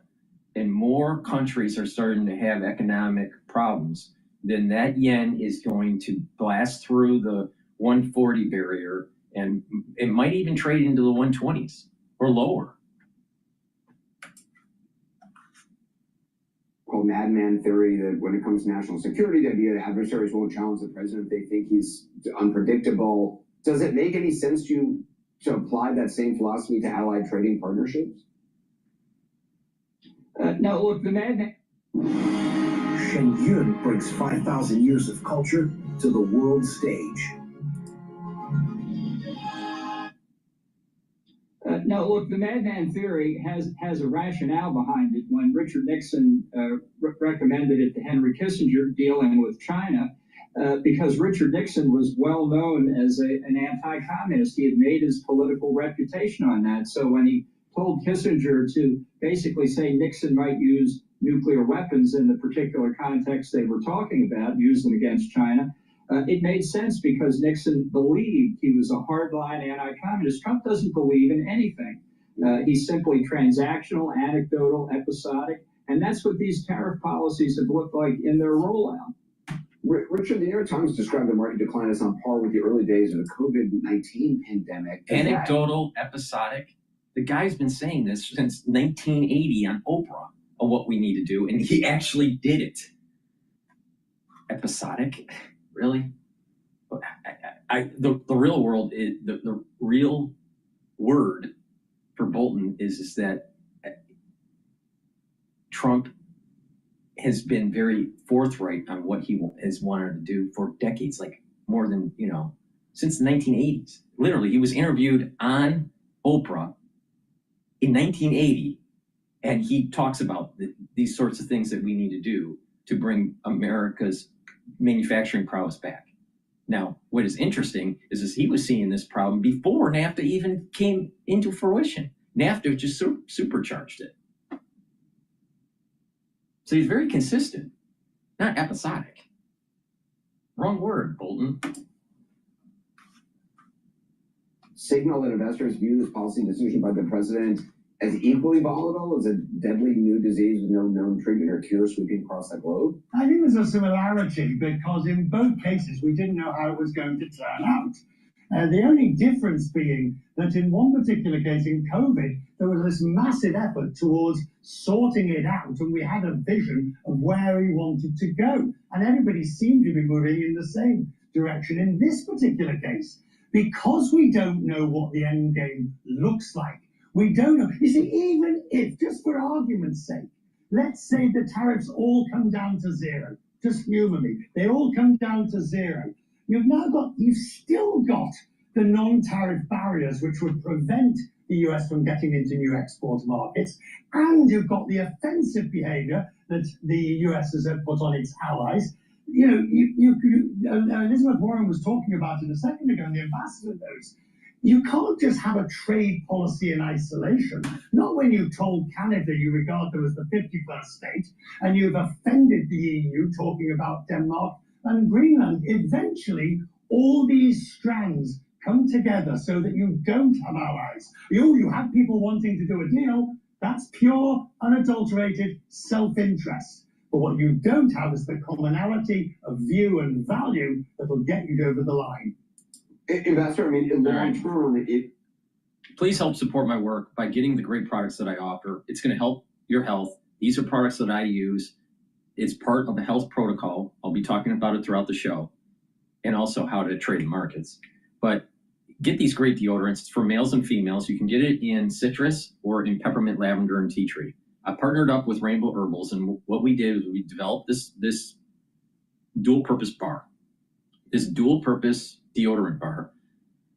and more countries are starting to have economic problems, then that yen is going to blast through the 140 barrier, and it might even trade into the 120s or lower.
Called madman theory, that when it comes to national security, the idea that adversaries won't challenge the president if they think he's unpredictable. Does it make any sense to you to apply that same philosophy to allied trading partnerships?
No, look, the madman...
Shenyun brings 5,000 years of culture to the world stage.
No, look, the madman theory has a rationale behind it. When Richard Nixon recommended it to Henry Kissinger dealing with China, because Richard Nixon was well known as an anti-communist. He had made his political reputation on that. So when he told Kissinger to basically say Nixon might use nuclear weapons in the particular context they were talking about, use them against China, it made sense because Nixon believed he was a hardline anti-communist. Trump doesn't believe in anything. He's simply transactional, anecdotal, episodic, and that's what these tariff policies have looked like in their rollout.
Richard, the New York Times described the market decline as on par with the early days of the COVID-19 pandemic.
Anecdotal, episodic. The guy's been saying this since 1980 on Oprah of what we need to do, and he actually did it. Episodic? Really? The real world is the real word for Bolton is that Trump has been very forthright on what he has wanted to do for decades, like more than, since the 1980s. Literally, he was interviewed on Oprah in 1980, and he talks about these sorts of things that we need to do to bring America's manufacturing prowess back. Now, what is interesting is he was seeing this problem before NAFTA even came into fruition. NAFTA just supercharged it. So he's very consistent, not episodic. Wrong word, Bolton.
Signal that investors view this policy decision by the president as equally volatile as a deadly new disease with no known treatment or cure sweeping across the globe?
I think there's a similarity because in both cases we didn't know how it was going to turn out. The only difference being that in one particular case, in COVID, there was this massive effort towards sorting it out, and we had a vision of where we wanted to go. And everybody seemed to be moving in the same direction. In this particular case,
because we don't know what the end game looks like. We don't know. You see, even if, just for argument's sake, let's say the tariffs all come down to zero. Just humor me. They all come down to zero. You've still got the non-tariff barriers which would prevent the US from getting into new export markets, and you've got the offensive behavior that the US has put on its allies. Elizabeth Warren was talking about it a second ago, and the ambassador knows. You can't just have a trade policy in isolation. Not when you've told Canada you regard them as the 51st state, and you've offended the EU talking about Denmark and Greenland. Eventually, all these strands come together so that you don't have allies. You have people wanting to do a deal. That's pure, unadulterated self-interest. But what you don't have is the commonality of view and value that will get you over the line.
Ambassador, I mean, in the long term,
Please help support my work by getting the great products that I offer. It's going to help your health. These are products that I use. It's part of the health protocol. I'll be talking about it throughout the show, and also how to trade in markets. But get these great deodorants. It's for males and females. You can get it in citrus or in peppermint, lavender, and tea tree. I partnered up with Rainbow Herbals, and what we did is we developed this dual-purpose bar. This dual-purpose deodorant bar.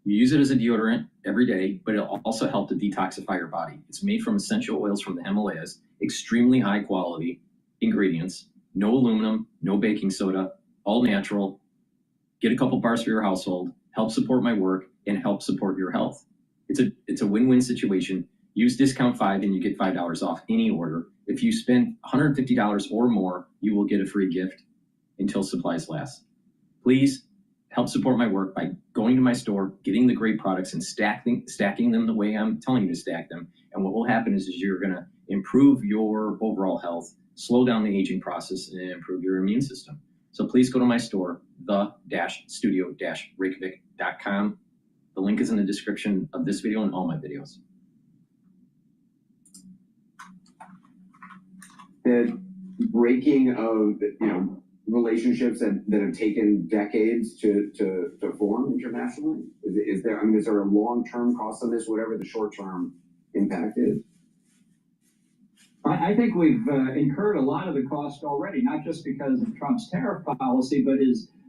You use it as a deodorant every day, but it'll also help to detoxify your body. It's made from essential oils from the Himalayas, extremely high quality ingredients, no aluminum, no baking soda, all natural. Get a couple bars for your household, help support my work, and help support your health. It's a win-win situation. Use discount 5 and you get $5 off any order. If you spend $150 or more, you will get a free gift until supplies last. Please help support my work by going to my store, getting the great products, and stacking them the way I'm telling you to stack them. And what will happen is you're going to improve your overall health, slow down the aging process, and improve your immune system. So please go to my store, the-studio-reykjavik.com. The link is in the description of this video and all my videos.
the breaking of relationships that have taken decades to form internationally? Is there a long-term cost on this, whatever the short-term impact is?
I think we've incurred a lot of the cost already, not just because of Trump's tariff policy, but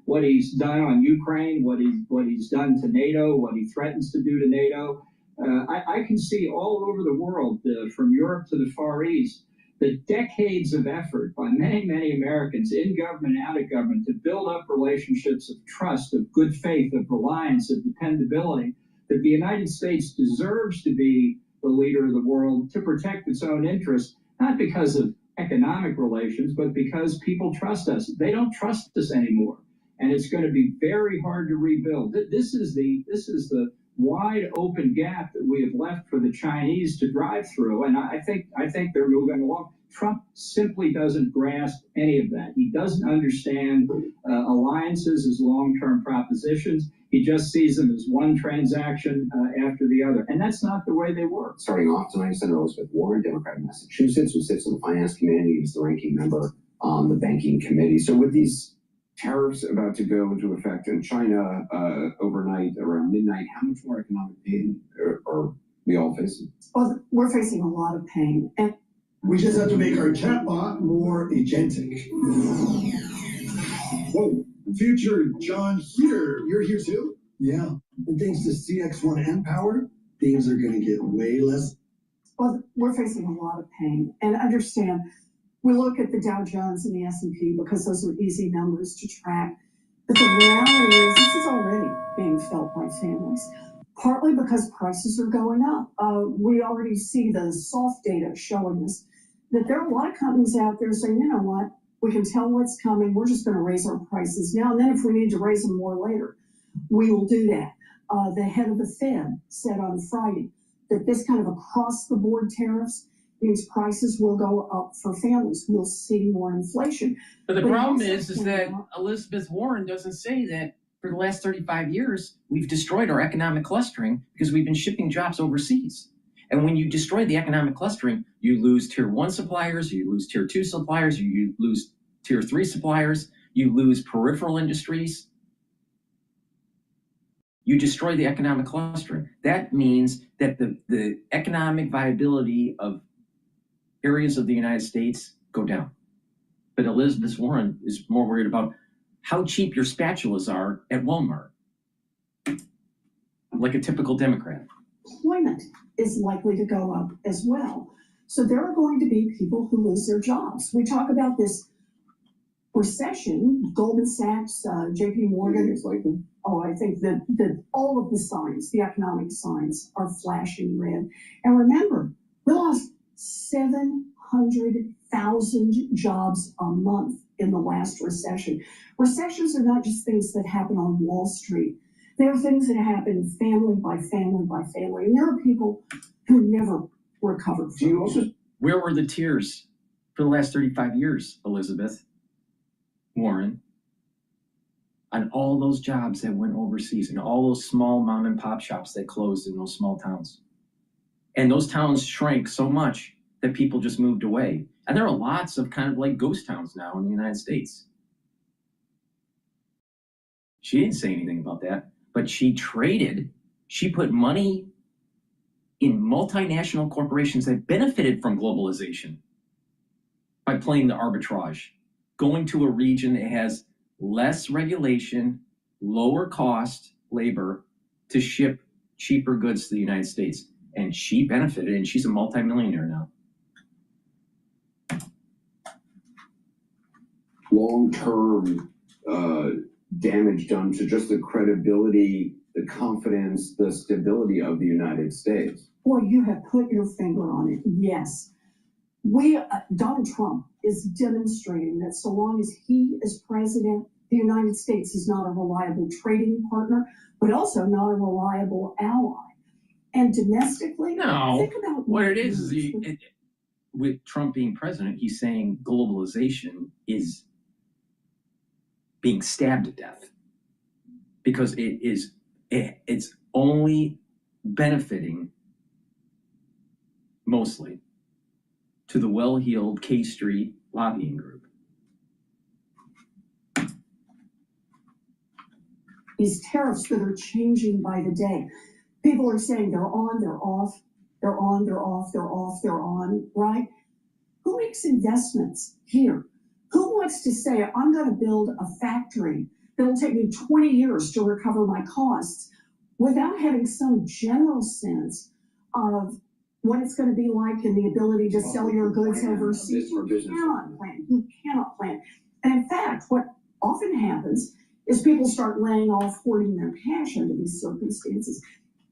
what he's done on Ukraine, what he's done to NATO, what he threatens to do to NATO. I can see all over the world, from Europe to the Far East, the decades of effort by many, many Americans in government and out of government to build up relationships of trust, of good faith, of reliance, of dependability, that the United States deserves to be the leader of the world to protect its own interests, not because of economic relations, but because people trust us. They don't trust us anymore, and it's going to be very hard to rebuild. This is the wide open gap that we have left for the Chinese to drive through, and I think they're moving along. Trump simply doesn't grasp any of that. He doesn't understand alliances as long-term propositions. He just sees them as one transaction after the other, and that's not the way they work.
Starting off tonight, Senator Elizabeth Warren, Democrat of Massachusetts, who sits on the Finance Committee, is the ranking member on the Banking Committee. So with these tariffs about to go into effect in China overnight, around midnight, how much more economic pain are we all facing?
Well, we're facing a lot of pain. And
we just have to make our chatbot more agentic. Whoa, future John here. You're here too? Yeah, and thanks to CX1 Empower, things are going to get way less.
Well, we're facing a lot of pain. And understand, we look at the Dow Jones and the S&P because those are easy numbers to track. But the reality is this is already being felt by families, partly because prices are going up. We already see the soft data showing us that there are a lot of companies out there saying, you know what, we can tell what's coming. We're just going to raise our prices now. And then if we need to raise them more later, we will do that. The head of the Fed said on Friday that this kind of across-the-board tariffs means prices will go up for families. We'll see more inflation.
But the problem is that Elizabeth Warren doesn't say that for the last 35 years, we've destroyed our economic clustering because we've been shipping jobs overseas. And when you destroy the economic clustering, you lose tier 1 suppliers, you lose tier 2 suppliers, you lose tier 3 suppliers, you lose peripheral industries. You destroy the economic clustering. That means that the economic viability of areas of the United States go down. But Elizabeth Warren is more worried about how cheap your spatulas are at Walmart, like a typical Democrat.
Employment is likely to go up as well. So there are going to be people who lose their jobs. We talk about this recession, Goldman Sachs, JP Morgan. Oh, I think that all of the signs, the economic signs, are flashing red. And remember, we lost 700,000 jobs a month in the last recession. Recessions are not just things that happen on Wall Street. There are things that happen family by family by family. And there are people who never recover from it.
Where were the tears for the last 35 years, Elizabeth Warren, on all those jobs that went overseas and all those small mom and pop shops that closed in those small towns? And those towns shrank so much that people just moved away. And there are lots of kind of like ghost towns now in the United States. She didn't say anything about that, but she put money in multinational corporations that benefited from globalization by playing the arbitrage, going to a region that has less regulation, lower cost labor to ship cheaper goods to the United States. And she benefited, and she's a multimillionaire now.
Long-term damage done to just the credibility, the confidence, the stability of the United States.
Boy, you have put your finger on it. Yes. Donald Trump is demonstrating that so long as he is president, the United States is not a reliable trading partner, but also not a reliable ally. And domestically, think about
what it is with Trump being president, he's saying globalization is being stabbed to death because it's only benefiting mostly to the well-heeled K Street lobbying group.
These tariffs that are changing by the day. People are saying they're on, they're off, they're on, they're off, they're off, they're on, right? Who makes investments here? Who wants to say, I'm going to build a factory that'll take me 20 years to recover my costs without having some general sense of what it's going to be like and the ability to sell your goods overseas? You cannot plan. You cannot plan. And in fact, what often happens is people start laying off, hoarding their cash under these circumstances.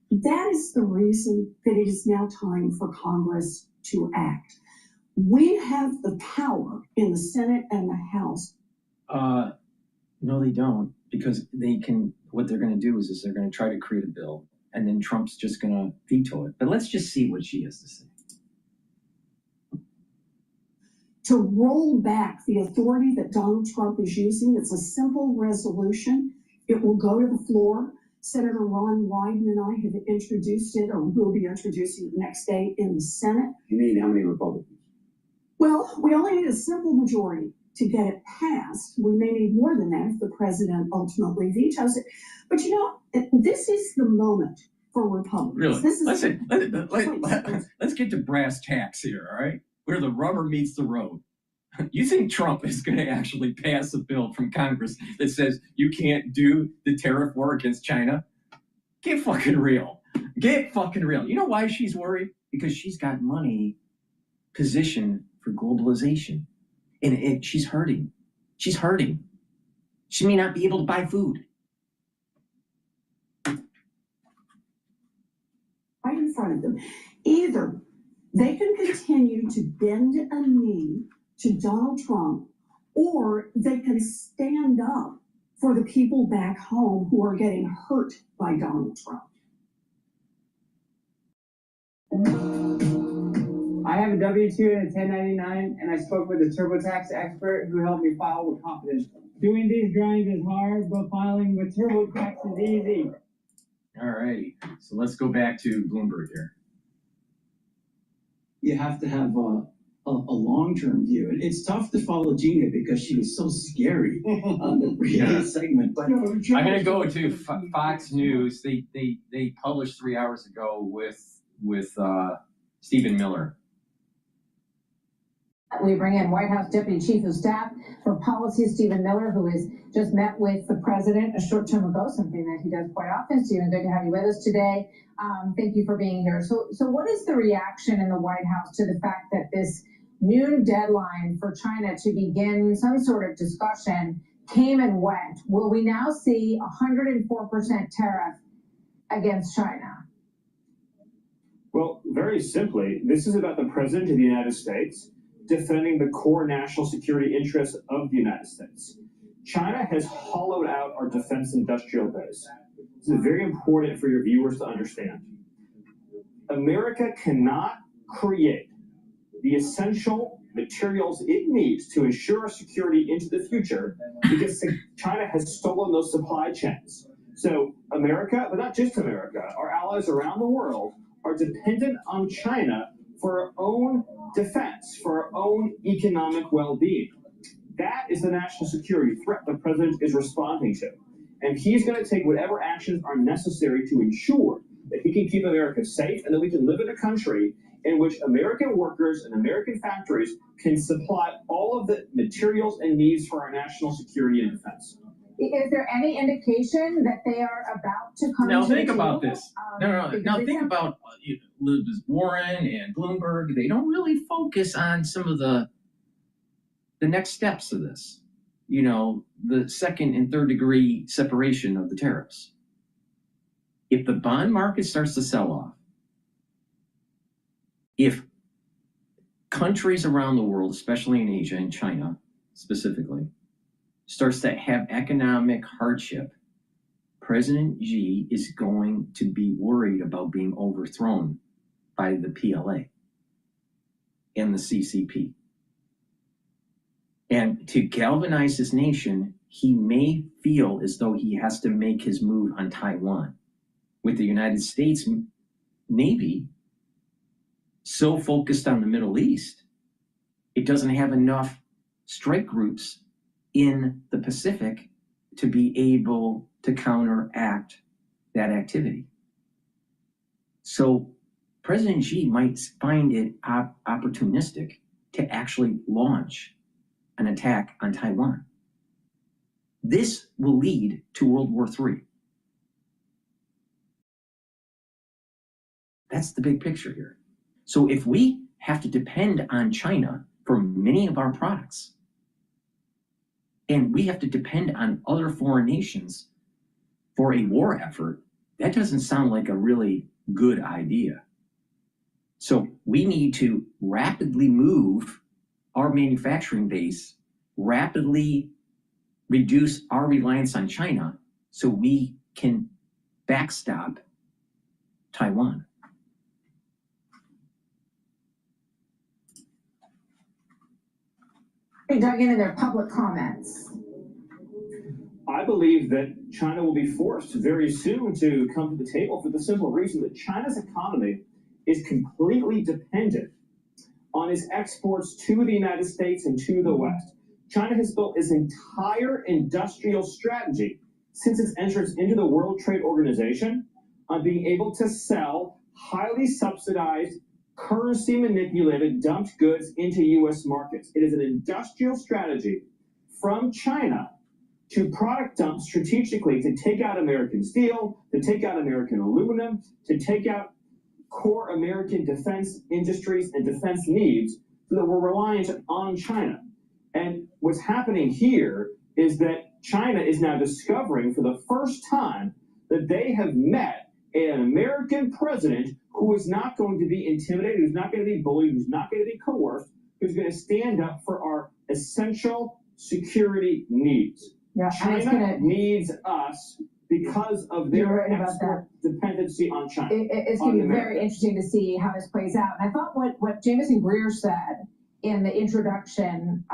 That is the reason that it is now time for Congress to act. We have the power in the Senate and the House.
No, they don't, because what they're going to do is they're going to try to create a bill, and then Trump's just going to veto it. But let's just see what she has to say.
To roll back the authority that Donald Trump is using, it's a simple resolution. It will go to the floor. Senator Ron Wyden and I have introduced it, or will be introducing it next day in the Senate.
You need how many Republicans?
Well, we only need a simple majority to get it passed. We may need more than that if the president ultimately vetoes it. But you know, this is the moment for Republicans.
Really?
This is
Let's get to brass tacks here, all right? Where the rubber meets the road. You think Trump is going to actually pass a bill from Congress that says you can't do the tariff war against China? Get fucking real. Get fucking real. You know why she's worried? Because she's got money positioned for globalization. And she's hurting. She's hurting. She may not be able to buy food.
Right in front of them. Either they can continue to bend a knee to Donald Trump, or they can stand up for the people back home who are getting hurt by Donald Trump.
I have a W-2 and a 1099, and I spoke with a TurboTax expert who helped me file with confidence. Doing these drawings is hard, but filing with TurboTax is easy.
All right, so let's go back to Bloomberg here.
You have to have a long-term view. It's tough to follow Gina because she was so scary on the previous segment. But
I'm going to go to Fox News. They published 3 hours ago with Stephen Miller.
We bring in White House Deputy Chief of Staff for Policy, Stephen Miller, who has just met with the president a short time ago, something that he does quite often. Stephen, good to have you with us today. Thank you for being here. So what is the reaction in the White House to the fact that this noon deadline for China to begin some sort of discussion came and went? Will we now see 104% tariff against China?
Well, very simply, this is about the President of the United States defending the core national security interests of the United States. China has hollowed out our defense industrial base. This is very important for your viewers to understand. America cannot create the essential materials it needs to ensure our security into the future because China has stolen those supply chains. So America, but not just America, our allies around the world are dependent on China for our own defense, for our own economic well-being. That is the national security threat the president is responding to. And he's going to take whatever actions are necessary to ensure that he can keep America safe and that we can live in a country in which American workers and American factories can supply all of the materials and needs for our national security and defense.
Is there any indication that they are about to come
Now
to
think
the
about
table?
this. Now think about Elizabeth Warren and Bloomberg. They don't really focus on some of the next steps of this. You know, the second and third degree separation of the tariffs. If the bond market starts to sell off, if countries around the world, especially in Asia and China specifically, starts to have economic hardship, President Xi is going to be worried about being overthrown by the PLA and the CCP. And to galvanize his nation, he may feel as though he has to make his move on Taiwan, with the United States Navy so focused on the Middle East, it doesn't have enough strike groups in the Pacific to be able to counteract that activity. So President Xi might find it opportunistic to actually launch an attack on Taiwan. This will lead to World War III. That's the big picture here. So if we have to depend on China for many of our products, and we have to depend on other foreign nations for a war effort, that doesn't sound like a really good idea. So we need to rapidly move our manufacturing base, rapidly reduce our reliance on China so we can backstop Taiwan.
They dug into their public comments.
I believe that China will be forced very soon to come to the table for the simple reason that China's economy is completely dependent on its exports to the United States and to the West. China has built its entire industrial strategy since its entrance into the World Trade Organization on being able to sell highly subsidized, currency manipulated, dumped goods into U.S. markets. It is an industrial strategy from China to product dump strategically to take out American steel, to take out American aluminum, to take out core American defense industries and defense needs so that we're reliant on China. And what's happening here is that China is now discovering for the first time that they have met an American president who is not going to be intimidated, who's not going to be bullied, who's not going to be coerced, who's going to stand up for our essential security needs.
Yeah,
China needs us because of their export dependency on China.
It's going to be very interesting to see how this plays out. And I thought what Jameson Greer said in the introduction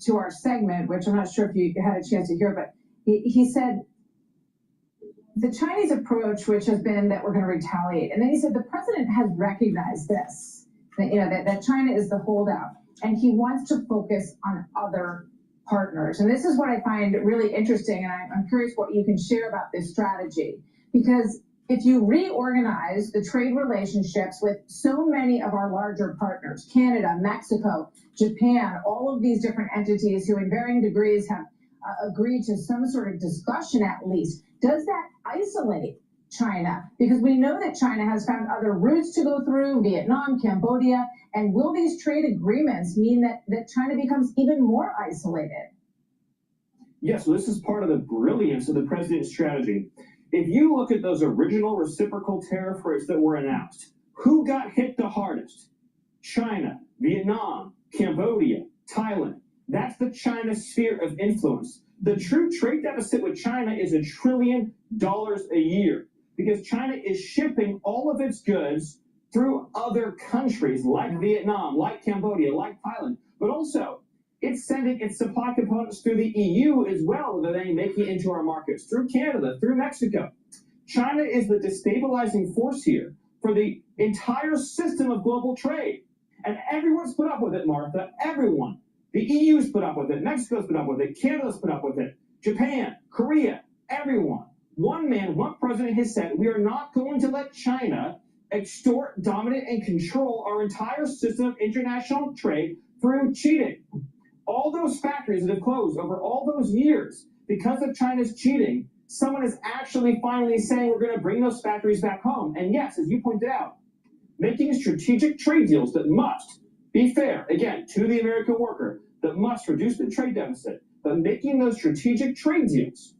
to our segment, which I'm not sure if you had a chance to hear, but he said, the Chinese approach, which has been that we're going to retaliate. And then he said, the president has recognized this, that China is the holdout. and he wants to focus on other partners. And this is what I find really interesting, and I'm curious what you can share about this strategy. Because if you reorganize the trade relationships with so many of our larger partners, Canada, Mexico, Japan, all of these different entities who in varying degrees have agreed to some sort of discussion at least, does that isolate China? Because we know that China has found other routes to go through, Vietnam, Cambodia, and will these trade agreements mean that China becomes even more isolated?
Yes, so this is part of the brilliance of the president's strategy. If you look at those original reciprocal tariff rates that were announced, who got hit the hardest? China, Vietnam, Cambodia, Thailand. That's the China sphere of influence. The true trade deficit with China is $1 trillion a year because China is shipping all of its goods through other countries like Vietnam, like Cambodia, like Thailand, but also it's sending its supply components through the EU as well, that they're making it into our markets, through Canada, through Mexico. China is the destabilizing force here for the entire system of global trade. And everyone's put up with it, Martha, everyone. The EU's put up with it, Mexico's put up with it, Canada's put up with it, Japan, Korea, everyone. One man, one president has said, we are not going to let China extort, dominate, and control our entire system of international trade through cheating. All those factories that have closed over all those years because of China's cheating, someone is actually finally saying we're going to bring those factories back home. And yes, as you pointed out, making strategic trade deals that must be fair, again, to the American worker, that must reduce the trade deficit, but making those strategic trade deals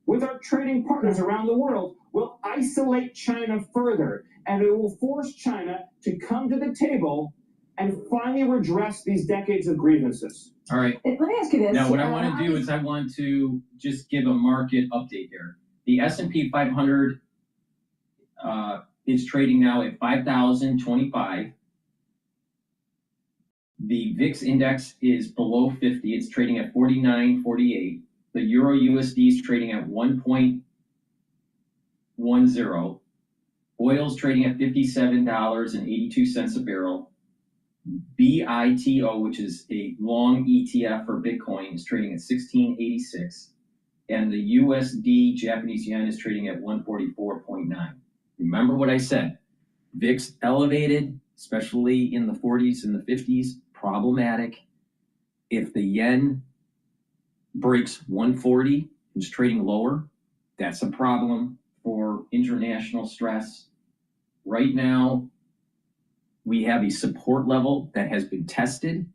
with our trading partners around the world will isolate China further, and it will force China to come to the table and finally redress these decades of grievances.
All right.
Let me ask you this.
Now, what I want to do is I want to just give a market update here. The S&P 500 is trading now at 5,025. The VIX index is below 50. It's trading at 49.48. The Euro USD is trading at 1.10. Oil's trading at $57.82 a barrel. BITO, which is a long ETF for Bitcoin, is trading at 1686. And the USD Japanese yen is trading at 144.9. Remember what I said. VIX elevated, especially in the 40s and the 50s, problematic. If the yen breaks 140 and is trading lower, that's a problem for international stress. Right now, we have a support level that has been tested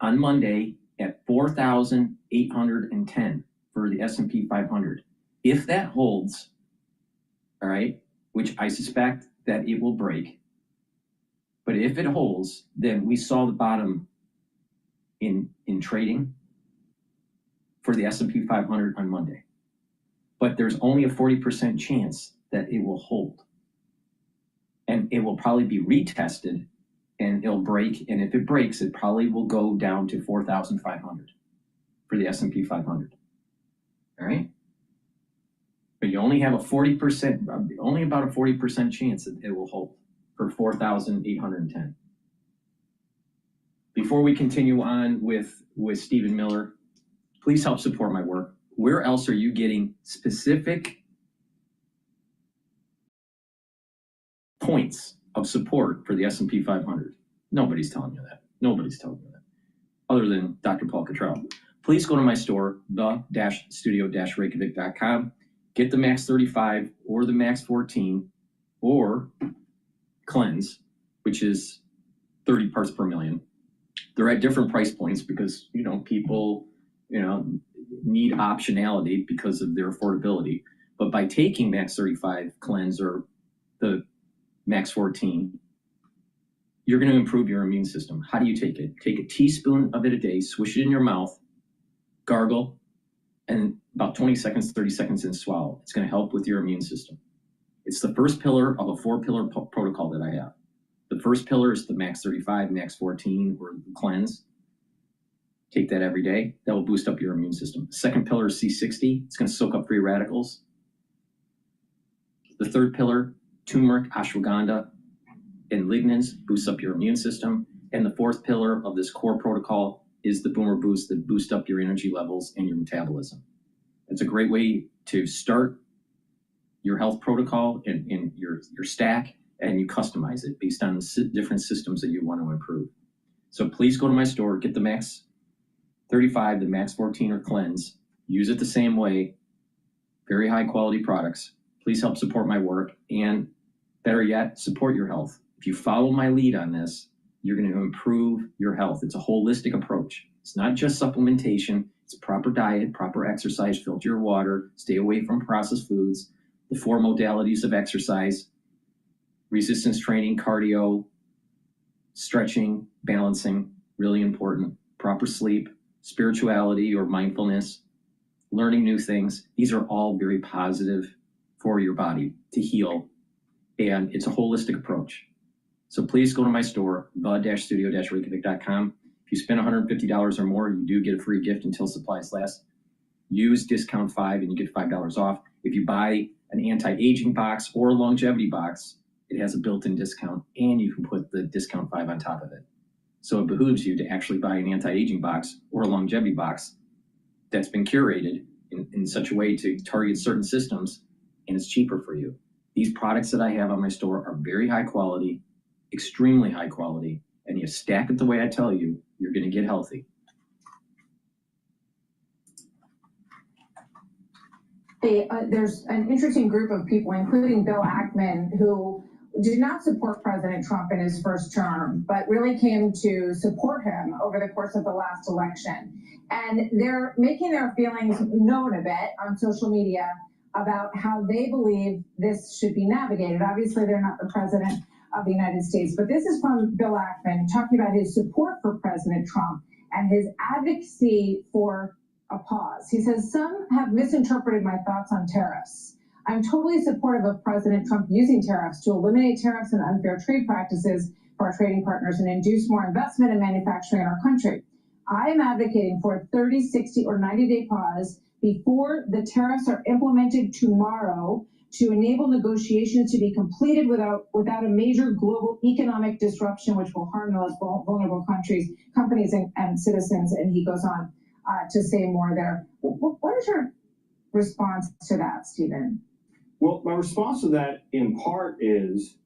on Monday at 4,810 for the S&P 500. If that holds, all right, which I suspect that it will break, but if it holds, then we saw the bottom in trading for the S&P 500 on Monday. But there's only a 40% chance that it will hold. And it will probably be retested and it'll break. And if it breaks, it probably will go down to 4,500 for the S&P 500. All right. But you only have a 40%, only about a 40% chance that it will hold for 4,810. Before we continue on with Stephen Miller, please help support my work. Where else are you getting specific points of support for the S&P 500? Nobody's telling you that. Nobody's telling you that. Other than Dr. Paul Cottrell. Please go to my store, the-studio-reykjavik.com. Get the Max 35 or the Max 14 or Cleanse, which is 30 parts per million. They're at different price points because, people, need optionality because of their affordability. But by taking Max 35 Cleanse or the Max 14, you're going to improve your immune system. How do you take it? Take a teaspoon of it a day, swish it in your mouth, gargle, and about 20 seconds, 30 seconds in, swallow. It's going to help with your immune system. It's the first pillar of a 4-pillar protocol that I have. The first pillar is the Max 35, Max 14, or the Cleanse. Take that every day. That will boost up your immune system. The second pillar is C60. It's going to soak up free radicals. The third pillar, turmeric, ashwagandha, and lignans, boosts up your immune system.
And the fourth pillar of this core protocol is the Boomer Boost that boosts up your energy levels and your metabolism. It's a great way to start your health protocol in your stack, and you customize it based on the different systems that you want to improve. So please go to my store, get the Max 35, the Max 14 or Cleanse, use it the same way, very high quality products. Please help support my work, and better yet, support your health. If you follow my lead on this, you're going to improve your health. It's a holistic approach. It's not just supplementation. It's proper diet, proper exercise, filter your water, stay away from processed foods, the 4 modalities of exercise, resistance training, cardio, stretching, balancing, really important, proper sleep, spirituality or mindfulness, learning new things. These are all very positive for your body to heal, and it's a holistic approach. So please go to my store, the-studio-reykjavik.com. If you spend $150 or more, you do get a free gift until supplies last. Use discount 5 and you get $5 off. If you buy an anti-aging box or a longevity box, it has a built-in discount, and you can put the discount 5 on top of it. So it behooves you to actually buy an anti-aging box or a longevity box that's been curated in such a way to target certain systems, and it's cheaper for you. These products that I have on my store are very high quality, extremely high quality, and you stack it the way I tell you, you're going to get healthy.
There's an interesting group of people, including Bill Ackman, who did not support President Trump in his first term, but really came to support him over the course of the last election. And they're making their feelings known a bit on social media about how they believe this should be navigated. Obviously, they're not the president of the United States, but this is from Bill Ackman talking about his support for President Trump and his advocacy for a pause. He says, "Some have misinterpreted my thoughts on tariffs. I'm totally supportive of President Trump using tariffs to eliminate tariffs and unfair trade practices for our trading partners and induce more investment and manufacturing in our country. I am advocating for a 30, 60, or 90-day pause before the tariffs are implemented tomorrow to enable negotiations to be completed without a major global economic disruption, which will harm those vulnerable countries, companies, and citizens." And he goes on to say more there. What is your response to that, Stephen?
Well, my response to that in part is,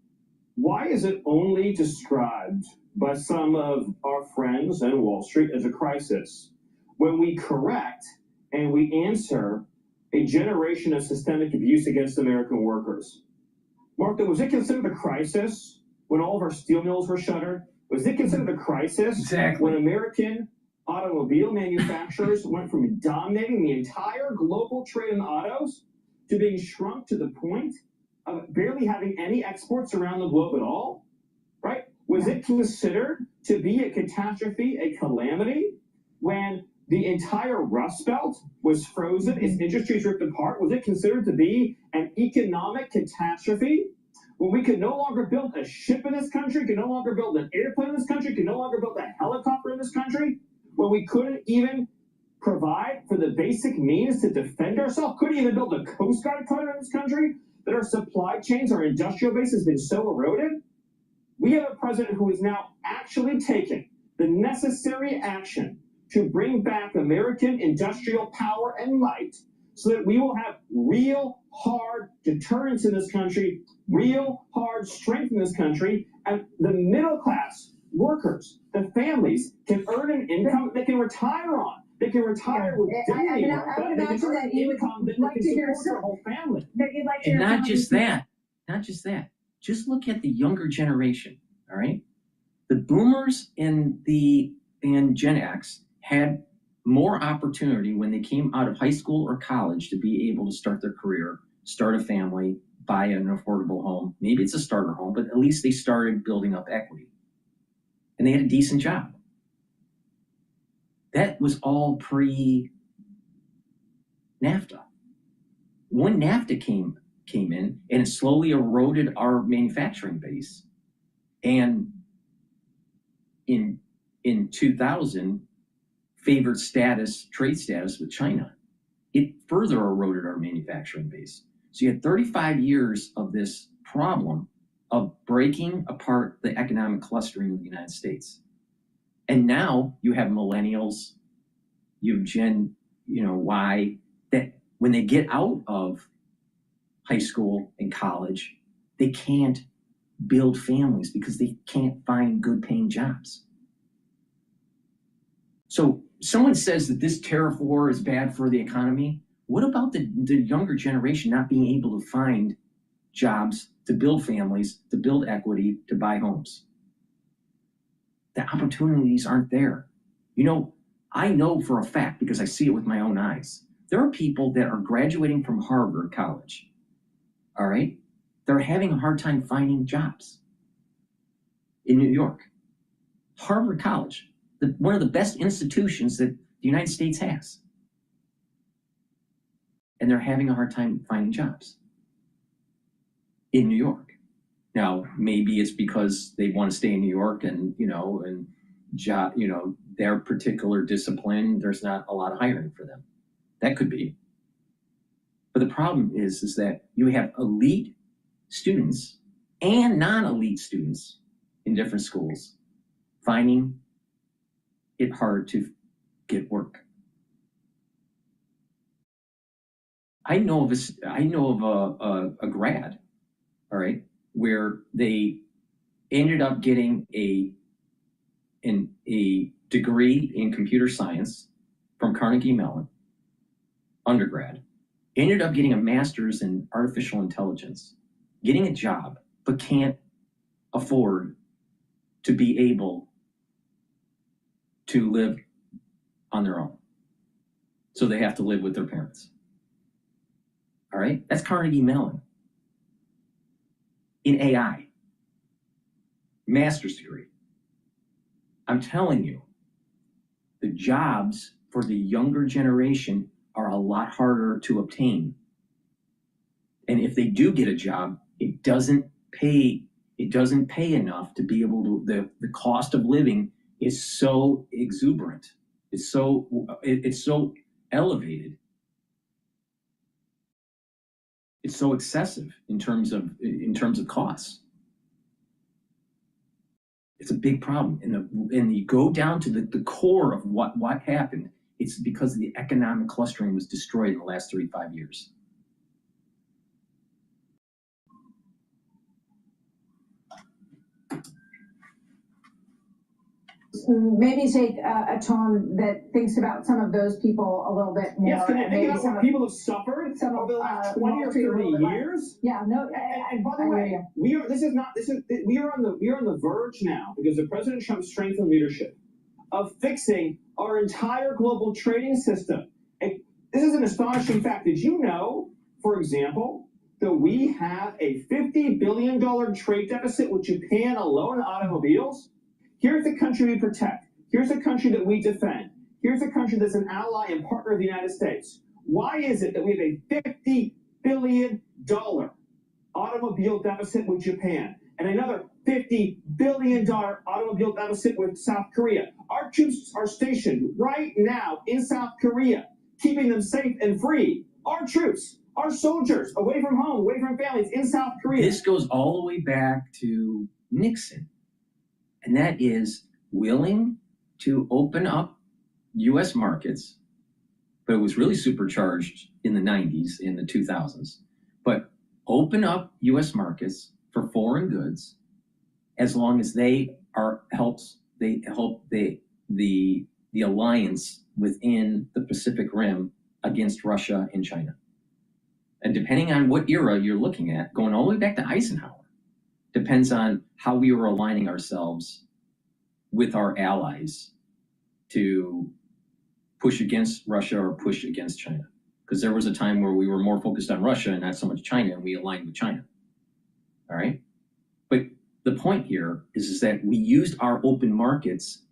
why is it only described by some of our friends and Wall Street as a crisis when we correct and we answer a generation of systemic abuse against American workers? Martha, was it considered a crisis when all of our steel mills were shuttered? Was it considered a crisis when American automobile manufacturers went from dominating the entire global trade in autos to being shrunk to the point of barely having any exports around the globe at all? Right? Was it considered to be a catastrophe, a calamity, when the entire Rust Belt was frozen, its industries ripped apart? Was it considered to be an economic catastrophe when we could no longer build a ship in this country, could no longer build an airplane in this country, could no longer build a helicopter in this country, when we couldn't even provide for the basic means to defend ourselves, couldn't even build a Coast Guard cutter in this country, that our supply chains, our industrial base has been so eroded? We have a president who is now actually taking the necessary action to bring back American industrial power and might so that we will have real hard deterrence in this country, real hard strength in this country, and the middle class workers, the families, can earn an income they can retire on. They can retire with dignity.
I would imagine that you would like to hear
their whole family.
And not just that. Just look at the younger generation, all right? The boomers and Gen X had more opportunity when they came out of high school or college to be able to start their career, start a family, buy an affordable home. Maybe it's a starter home, but at least they started building up equity. And they had a decent job. That was all pre-NAFTA. When NAFTA came in, and it slowly eroded our manufacturing base, and in 2000 favored trade status with China, it further eroded our manufacturing base. So you had 35 years of this problem of breaking apart the economic clustering of the United States.
And now you have millennials, you have Gen, Y, that when they get out of high school and college, they can't build families because they can't find good paying jobs. So someone says that this tariff war is bad for the economy. What about the younger generation not being able to find jobs, to build families, to build equity, to buy homes? The opportunities aren't there. I know for a fact, because I see it with my own eyes, there are people that are graduating from Harvard College, all right? They're having a hard time finding jobs in New York. Harvard College, one of the best institutions that the United States has. And they're having a hard time finding jobs in New York. Now, maybe it's because they want to stay in New York and, their particular discipline, there's not a lot of hiring for them. That could be. But the problem is that you have elite students and non-elite students in different schools finding it hard to get work. I know of a grad, all right, where they ended up getting a degree in computer science from Carnegie Mellon, undergrad, ended up getting a master's in artificial intelligence, getting a job, but can't afford to be able to live on their own. So they have to live with their parents. All right, that's Carnegie Mellon. In AI, master's degree. I'm telling you, the jobs for the younger generation are a lot harder to obtain. And if they do get a job, it doesn't pay enough to be able to, the cost of living is so exuberant. It's so elevated. It's so excessive in terms of costs. It's a big problem. And you go down to the core of what happened. It's because the economic clustering was destroyed in the last 35 years.
Maybe take a tone that thinks about some of those people a little bit more.
Yes, can you think about what people have suffered over the last 20 or 30 years?
Yeah, no.
And by the way, we are on the verge now, because of President Trump's strength and leadership, of fixing our entire global trading system. And this is an astonishing fact. Did you know, for example, that we have a $50 billion trade deficit with Japan alone in automobiles? Here's the country we protect. Here's the country that we defend. Here's the country that's an ally and partner of the United States. Why is it that we have a $50 billion automobile deficit with Japan and another $50 billion automobile deficit with South Korea? Our troops are stationed right now in South Korea, keeping them safe and free. Our troops, our soldiers, away from home, away from families in South Korea.
This goes all the way back to Nixon. And that is willing to open up U.S. markets, but it was really supercharged in the 90s, in the 2000s. But open up U.S. markets for foreign goods, as long as they help the alliance within the Pacific Rim against Russia and China. And depending on what era you're looking at, going all the way back to Eisenhower, depends on how we were aligning ourselves with our allies to push against Russia or push against China. Because there was a time where we were more focused on Russia and not so much China, and we aligned with China. All right? But the point here is that we used our open markets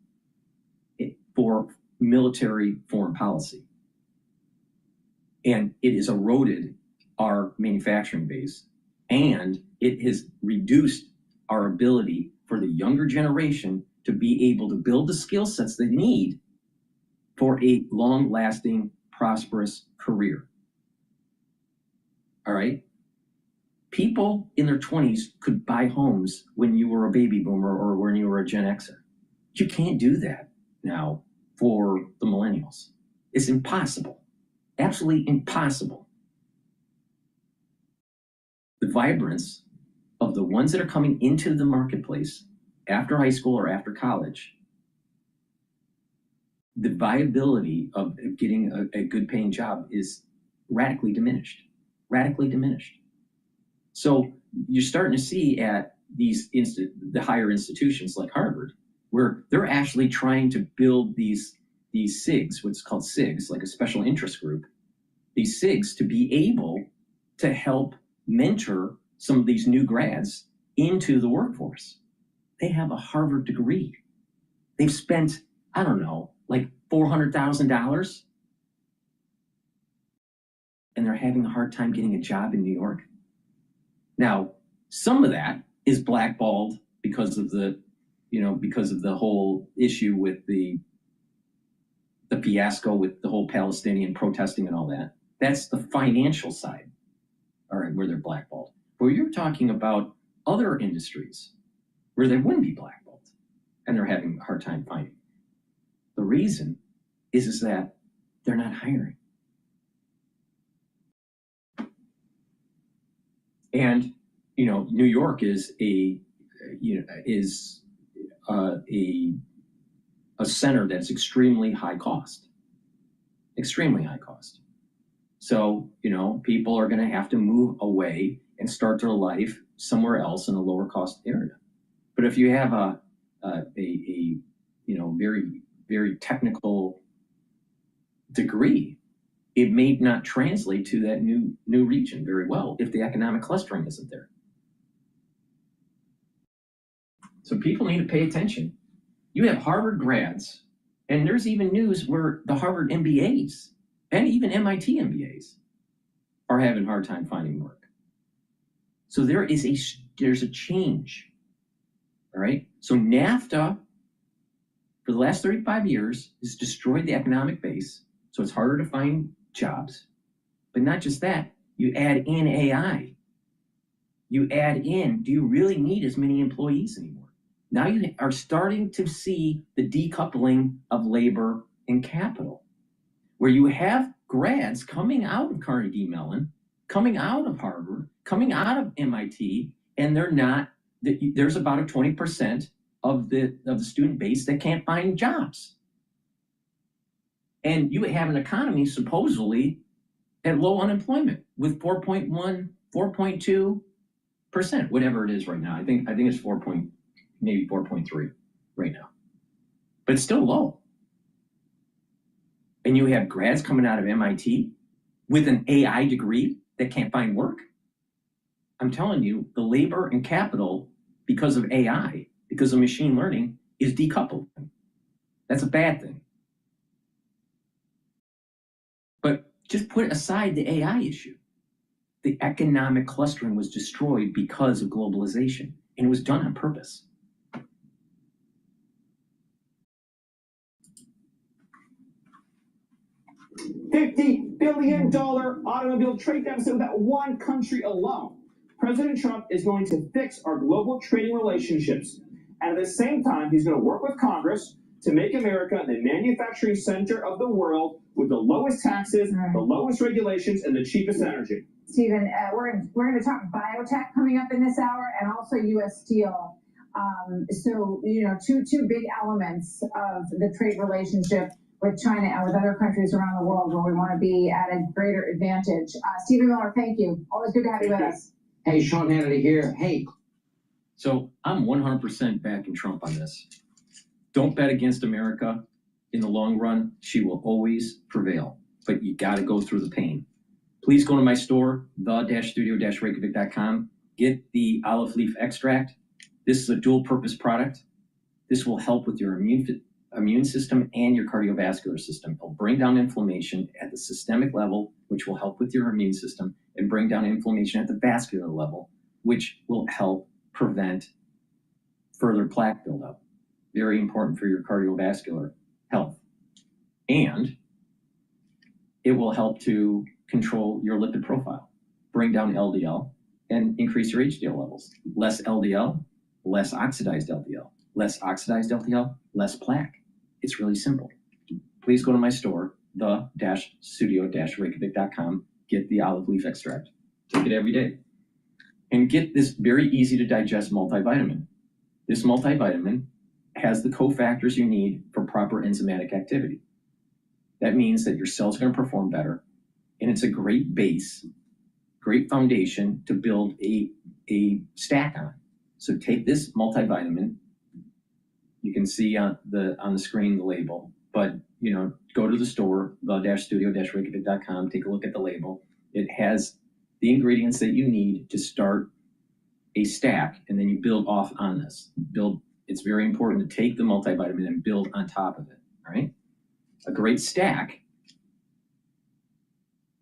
for military foreign policy. And it has eroded our manufacturing base, and it has reduced our ability for the younger generation to be able to build the skill sets they need for a long-lasting, prosperous career. All right? People in their 20s could buy homes when you were a baby boomer or when you were a Gen Xer. You can't do that now for the millennials. It's impossible, absolutely impossible. The vibrance of the ones that are coming into the marketplace after high school or after college, the viability of getting a good paying job is radically diminished, So you're starting to see at these the higher institutions like Harvard, where they're actually trying to build these SIGs, what's called SIGs, like a special interest group, these SIGs to be able to help mentor some of these new grads into the workforce. They have a Harvard degree. They've spent, I don't know, like $400,000, and they're having a hard time getting a job in New York. Now, some of that is blackballed because of the whole issue with the fiasco with the whole Palestinian protesting and all that. That's the financial side, all right, where they're blackballed. But you're talking about other industries where they wouldn't be blackballed, and they're having a hard time finding. The reason is that they're not hiring. And New York is a center that's extremely high cost. So, people are going to have to move away and start their life somewhere else in a lower cost area. But if you have a very, very technical degree, it may not translate to that new region very well if the economic clustering isn't there. So people need to pay attention. You have Harvard grads, and there's even news where the Harvard MBAs and even MIT MBAs are having a hard time finding work. So there's a change, all right? So NAFTA, for the last 35 years, has destroyed the economic base, so it's harder to find jobs. But not just that, you add in AI. You add in, do you really need as many employees anymore? Now you are starting to see the decoupling of labor and capital, where you have grads coming out of Carnegie Mellon, coming out of Harvard, coming out of MIT, and there's about a 20% of the student base that can't find jobs. And you have an economy supposedly at low unemployment with 4.1, 4.2%, whatever it is right now. I think it's maybe 4.3 right now, but it's still low. And you have grads coming out of MIT with an AI degree that can't find work. I'm telling you, the labor and capital, because of AI, because of machine learning, is decoupled. That's a bad thing. But just put aside the AI issue. The economic clustering was destroyed because of globalization, and it was done on purpose.
$50 billion automobile trade deficit with that one country alone. President Trump is going to fix our global trading relationships. And at the same time, he's going to work with Congress to make America the manufacturing center of the world with the lowest taxes, the lowest regulations, and the cheapest energy.
Stephen, we're going to talk biotech coming up in this hour, and also U.S. Steel. So, two big elements of the trade relationship with China and with other countries around the world where we want to be at a greater advantage. Stephen Miller, thank you. Always good to have you with us.
Hey, Sean Hannity here. Hey.
So I'm 100% backing Trump on this. Don't bet against America. In the long run, she will always prevail, but you got to go through the pain. Please go to my store, the-studio-reykjavik.com. Get the olive leaf extract. This is a dual purpose product. This will help with your immune system and your cardiovascular system. It'll bring down inflammation at the systemic level, which will help with your immune system, and bring down inflammation at the vascular level, which will help prevent further plaque buildup. Very important for your cardiovascular health. And it will help to control your lipid profile, bring down LDL, and increase your HDL levels. Less LDL, less oxidized LDL. Less oxidized LDL, less plaque.
It's really simple. Please go to my store, the-studio-reykjavik.com, get the olive leaf extract. Take it every day. And get this very easy to digest multivitamin. This multivitamin has the cofactors you need for proper enzymatic activity. That means that your cells are going to perform better, and it's a great base, great foundation to build a stack on. So take this multivitamin. You can see on the screen the label, but go to the store, the-studio-reykjavik.com, take a look at the label. It has the ingredients that you need to start a stack, and then you build off on this. It's very important to take the multivitamin and build on top of it, all right? A great stack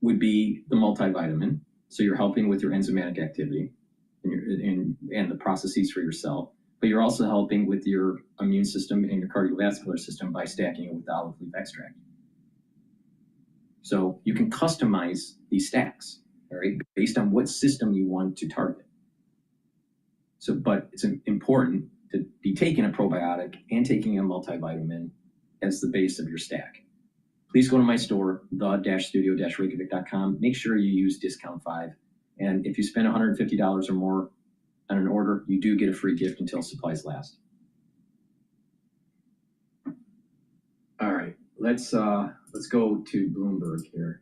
would be the multivitamin, so you're helping with your enzymatic activity and the processes for your cell, but you're also helping with your immune system and your cardiovascular system by stacking it with the olive leaf extract. So you can customize these stacks, all right, based on what system you want to target. So, but it's important to be taking a probiotic and taking a multivitamin as the base of your stack. Please go to my store, the-studio-reykjavik.com. Make sure you use discount 5. And if you spend $150 or more on an order, you do get a free gift until supplies last. All right, let's go to Bloomberg here.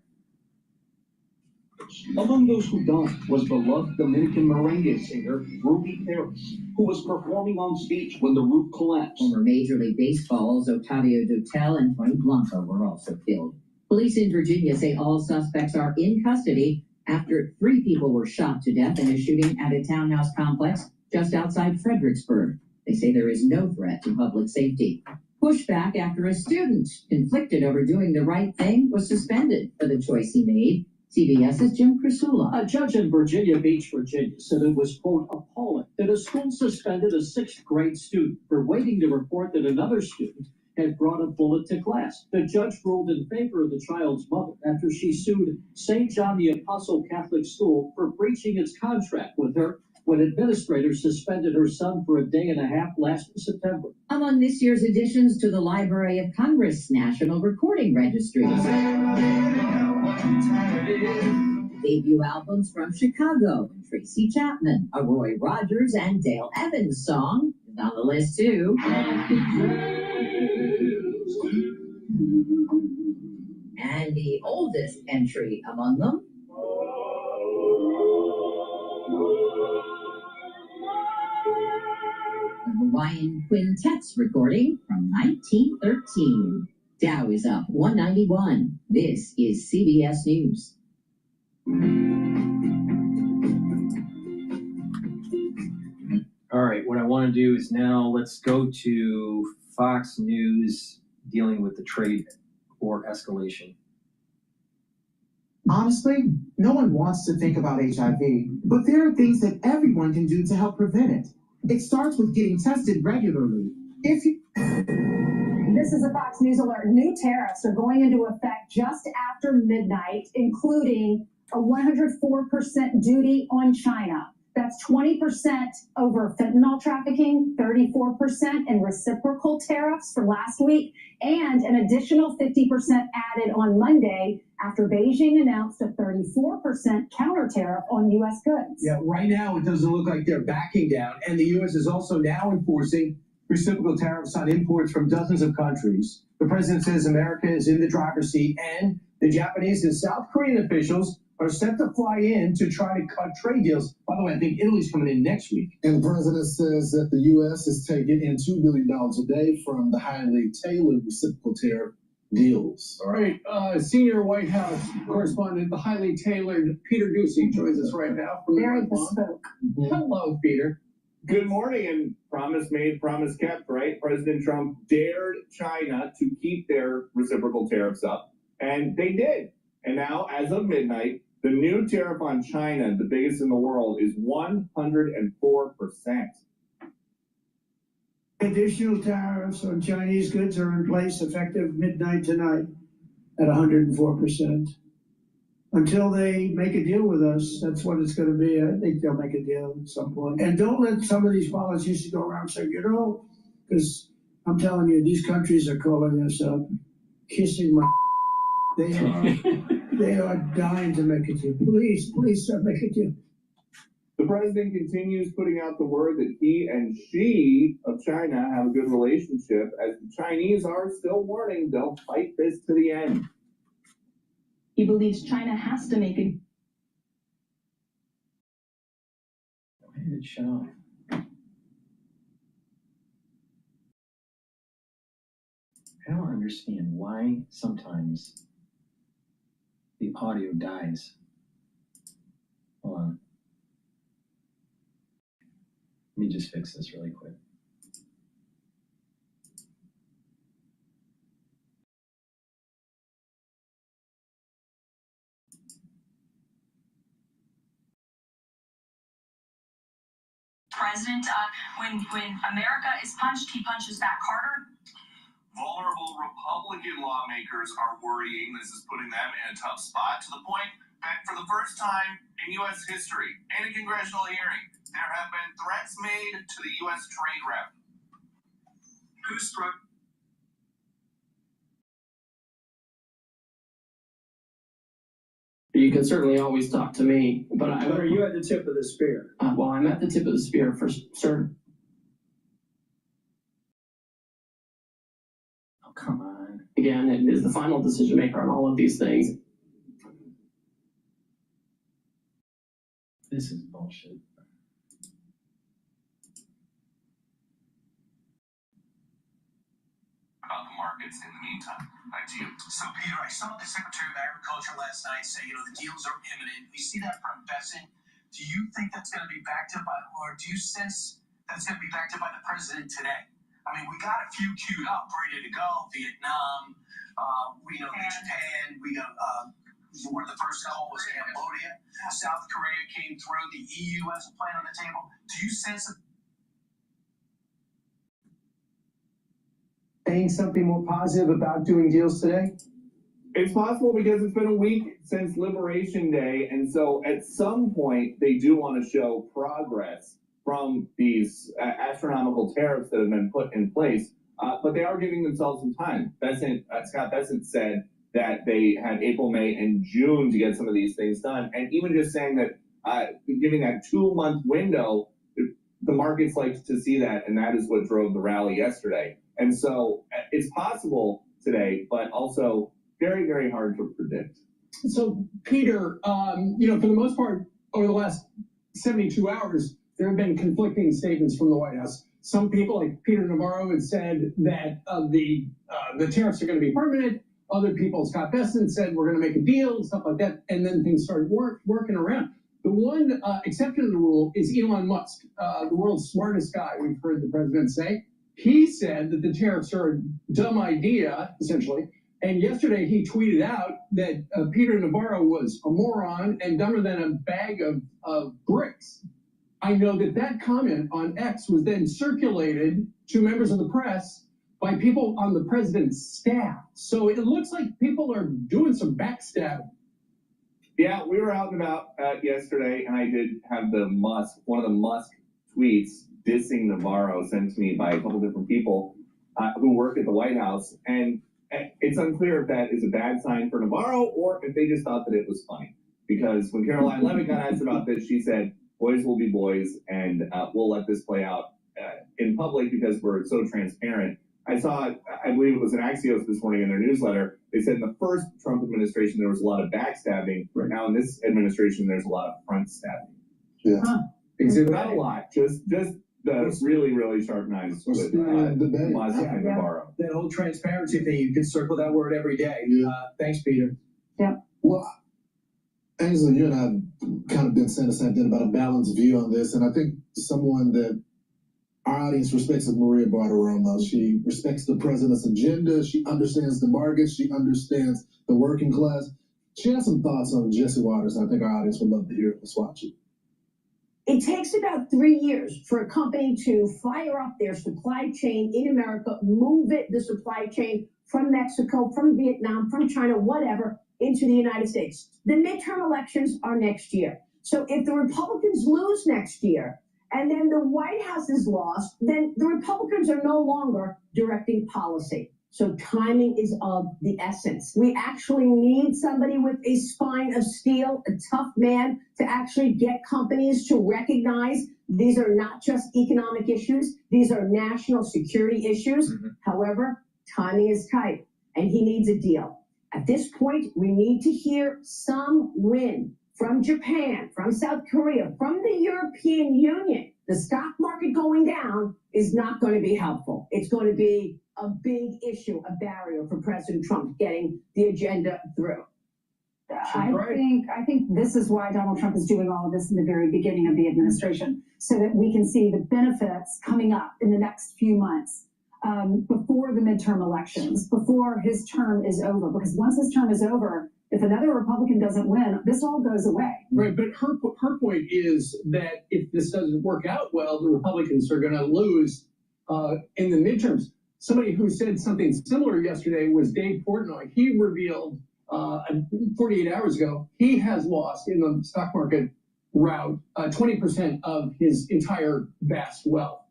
Among those who died was beloved Dominican merengue singer Ruby Tariffs, who was performing on stage when the roof collapsed.
Former Major League Baseball's Octavio Dutel and Tony Blanco were also killed. Police in Virginia say all suspects are in custody after 3 people were shot to death in a shooting at a townhouse complex just outside Fredericksburg. They say there is no threat to public safety. Pushback after a student conflicted over doing the right thing was suspended for the choice he made. CBS's Jim Crisula.
A judge in Virginia Beach, Virginia, said it was, quote, appalling that a school suspended a 6th grade student for waiting to report that another student had brought a bullet to class. The judge ruled in favor of the child's mother after she sued St. John the Apostle Catholic School for breaching its contract with her when administrators suspended her son for a day and a half last September.
Among this year's additions to the Library of Congress National Recording Registry. Debut albums from Chicago, Tracy Chapman, a Roy Rogers and Dale Evans song is on the list too. And the oldest entry among them, the Hawaiian Quintet's recording from 1913. Dow is up 191. This is CBS News.
All right, what I want to do is now let's go to Fox News dealing with the trade war escalation.
Honestly, no one wants to think about HIV, but there are things that everyone can do to help prevent it. It starts with getting tested regularly.
This is a Fox News alert. New tariffs are going into effect just after midnight, including a 104% duty on China. That's 20% over fentanyl trafficking, 34% in reciprocal tariffs for last week, and an additional 50% added on Monday after Beijing announced a 34% counter tariff on U.S. goods.
Yeah, right now it doesn't look like they're backing down, and the U.S. is also now enforcing reciprocal tariffs on imports from dozens of countries. The president says America is in the driver's seat, and the Japanese and South Korean officials are set to fly in to try to cut trade deals. By the way, I think Italy's coming in next week.
And the president says that the U.S. is taking in $2 billion a day from the highly tailored reciprocal tariff deals.
All right, senior White House correspondent, the highly tailored Peter Ducey joins us right now. From
Very bespoke.
Hello, Peter.
Good morning, and promise made, promise kept, right? President Trump dared China to keep their reciprocal tariffs up, and they did. And now, as of midnight, the new tariff on China, the biggest in the world, is 104%.
Additional tariffs on Chinese goods are in place effective midnight tonight at 104%. Until they make a deal with us, that's what it's going to be. I think they'll make a deal at some point. And don't let some of these politicians go around saying, because I'm telling you, these countries are calling us up, kissing my. They are dying to make a deal. Please, sir, make a deal.
The president continues putting out the word that he and Xi of China have a good relationship, as the Chinese are still warning they'll fight this to the end.
He believes China has to make a.
Why did it shut off? I don't understand why sometimes the audio dies. Hold on. Let me just fix this really quick.
President, when America is punched, he punches back harder.
Vulnerable Republican lawmakers are worrying this is putting them in a tough spot, to the point that for the first time in U.S. history, in a congressional hearing, there have been threats made to the U.S. trade rep. Who's threat?
You can certainly always talk to me, but
Are you at the tip of the spear?
Well, I'm at the tip of the spear for sir.
Oh, come on.
Again, it is the final decision maker on all of these things.
This is bullshit.
About the markets in the meantime. Back to you.
So, Peter, I saw the Secretary of Agriculture last night say, the deals are imminent. We see that from Besson. Do you think that's going to be backed up by, or do you sense that's going to be backed up by the president today? I mean, we got a few queued up, ready to go. Vietnam, we know Japan, we got one of the first to call was Cambodia. South Korea came through. The EU has a plan on the table. Do you sense that?
Saying something more positive about doing deals today?
It's possible because it's been a week since Liberation Day, and so at some point they do want to show progress from these astronomical tariffs that have been put in place, but they are giving themselves some time. Scott Bessent said that they had April, May, and June to get some of these things done, and even just saying that giving that 2-month window, the markets like to see that, and that is what drove the rally yesterday. And so it's possible today, but also very, very hard to predict.
So, Peter, for the most part, over the last 72 hours, there have been conflicting statements from the White House. Some people, like Peter Navarro, had said that the tariffs are going to be permanent. Other people, Scott Bessent, said we're going to make a deal and stuff like that. And then things started working around. The one exception to the rule is Elon Musk, the world's smartest guy, we've heard the president say. He said that the tariffs are a dumb idea, essentially. And yesterday he tweeted out that Peter Navarro was a moron and dumber than a bag of bricks. I know that comment on X was then circulated to members of the press by people on the president's staff. So it looks like people are doing some backstabbing.
Yeah, we were out and about yesterday, and I did have one of the Musk tweets dissing Navarro sent to me by a couple different people who work at the White House. And it's unclear if that is a bad sign for Navarro or if they just thought that it was funny. Because when Caroline Levitt got asked about this, she said, boys will be boys, and we'll let this play out in public because we're so transparent. I believe it was in Axios this morning in their newsletter, they said in the first Trump administration there was a lot of backstabbing. Right now in this administration there's a lot of front stabbing.
Yeah.
Not a lot, just the really, really sharp knives with Musk and Navarro.
That whole transparency thing, you can circle that word every day.
Yeah.
Thanks, Peter.
Yeah.
Well, Angela, you and I have kind of been saying the same thing about a balanced view on this, and I think someone that our audience respects is Maria Bartiromo. She respects the president's agenda. She understands the market. She understands the working class. She has some thoughts on Jesse Waters. I think our audience would love to hear it. Let's watch it.
It takes about 3 years for a company to fire up their supply chain in America, move the supply chain from Mexico, from Vietnam, from China, whatever, into the United States. The midterm elections are next year. So if the Republicans lose next year and then the White House is lost, then the Republicans are no longer directing policy. So timing is of the essence. We actually need somebody with a spine of steel, a tough man, to actually get companies to recognize these are not just economic issues, these are national security issues. However, timing is tight, and he needs a deal. At this point, we need to hear some win from Japan, from South Korea, from the European Union. The stock market going down is not going to be helpful. It's going to be a big issue, a barrier for President Trump getting the agenda through.
I think this is why Donald Trump is doing all of this in the very beginning of the administration, so that we can see the benefits coming up in the next few months, before the midterm elections, before his term is over. Because once his term is over, if another Republican doesn't win, this all goes away.
Right, but her point is that if this doesn't work out well, the Republicans are going to lose in the midterms. Somebody who said something similar yesterday was Dave Portnoy. He revealed 48 hours ago, he has lost in the stock market rout 20% of his entire vast wealth.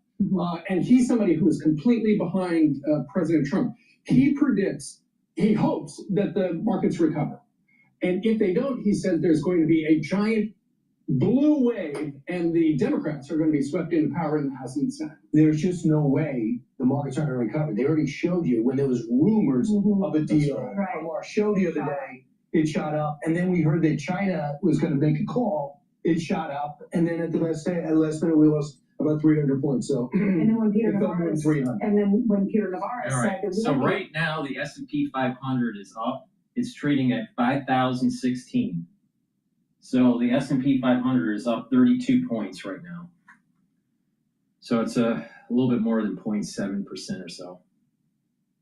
And he's somebody who is completely behind President Trump. He predicts, he hopes that the markets recover. And if they don't, he says there's going to be a giant blue wave and the Democrats are going to be swept into power in the House and the Senate.
There's just no way the markets are going to recover. They already showed you when there was rumors of a deal. From our show the other day, it shot up. And then we heard that China was going to make a call. It shot up. And then at the last minute, we lost about 300 points. So
And then when Peter
it fell more than 300.
Navarro said that
So right now, the S&P 500 is up. It's trading at 5,016. So the S&P 500 is up 32 points right now. So it's a little bit more than 0.7% or so.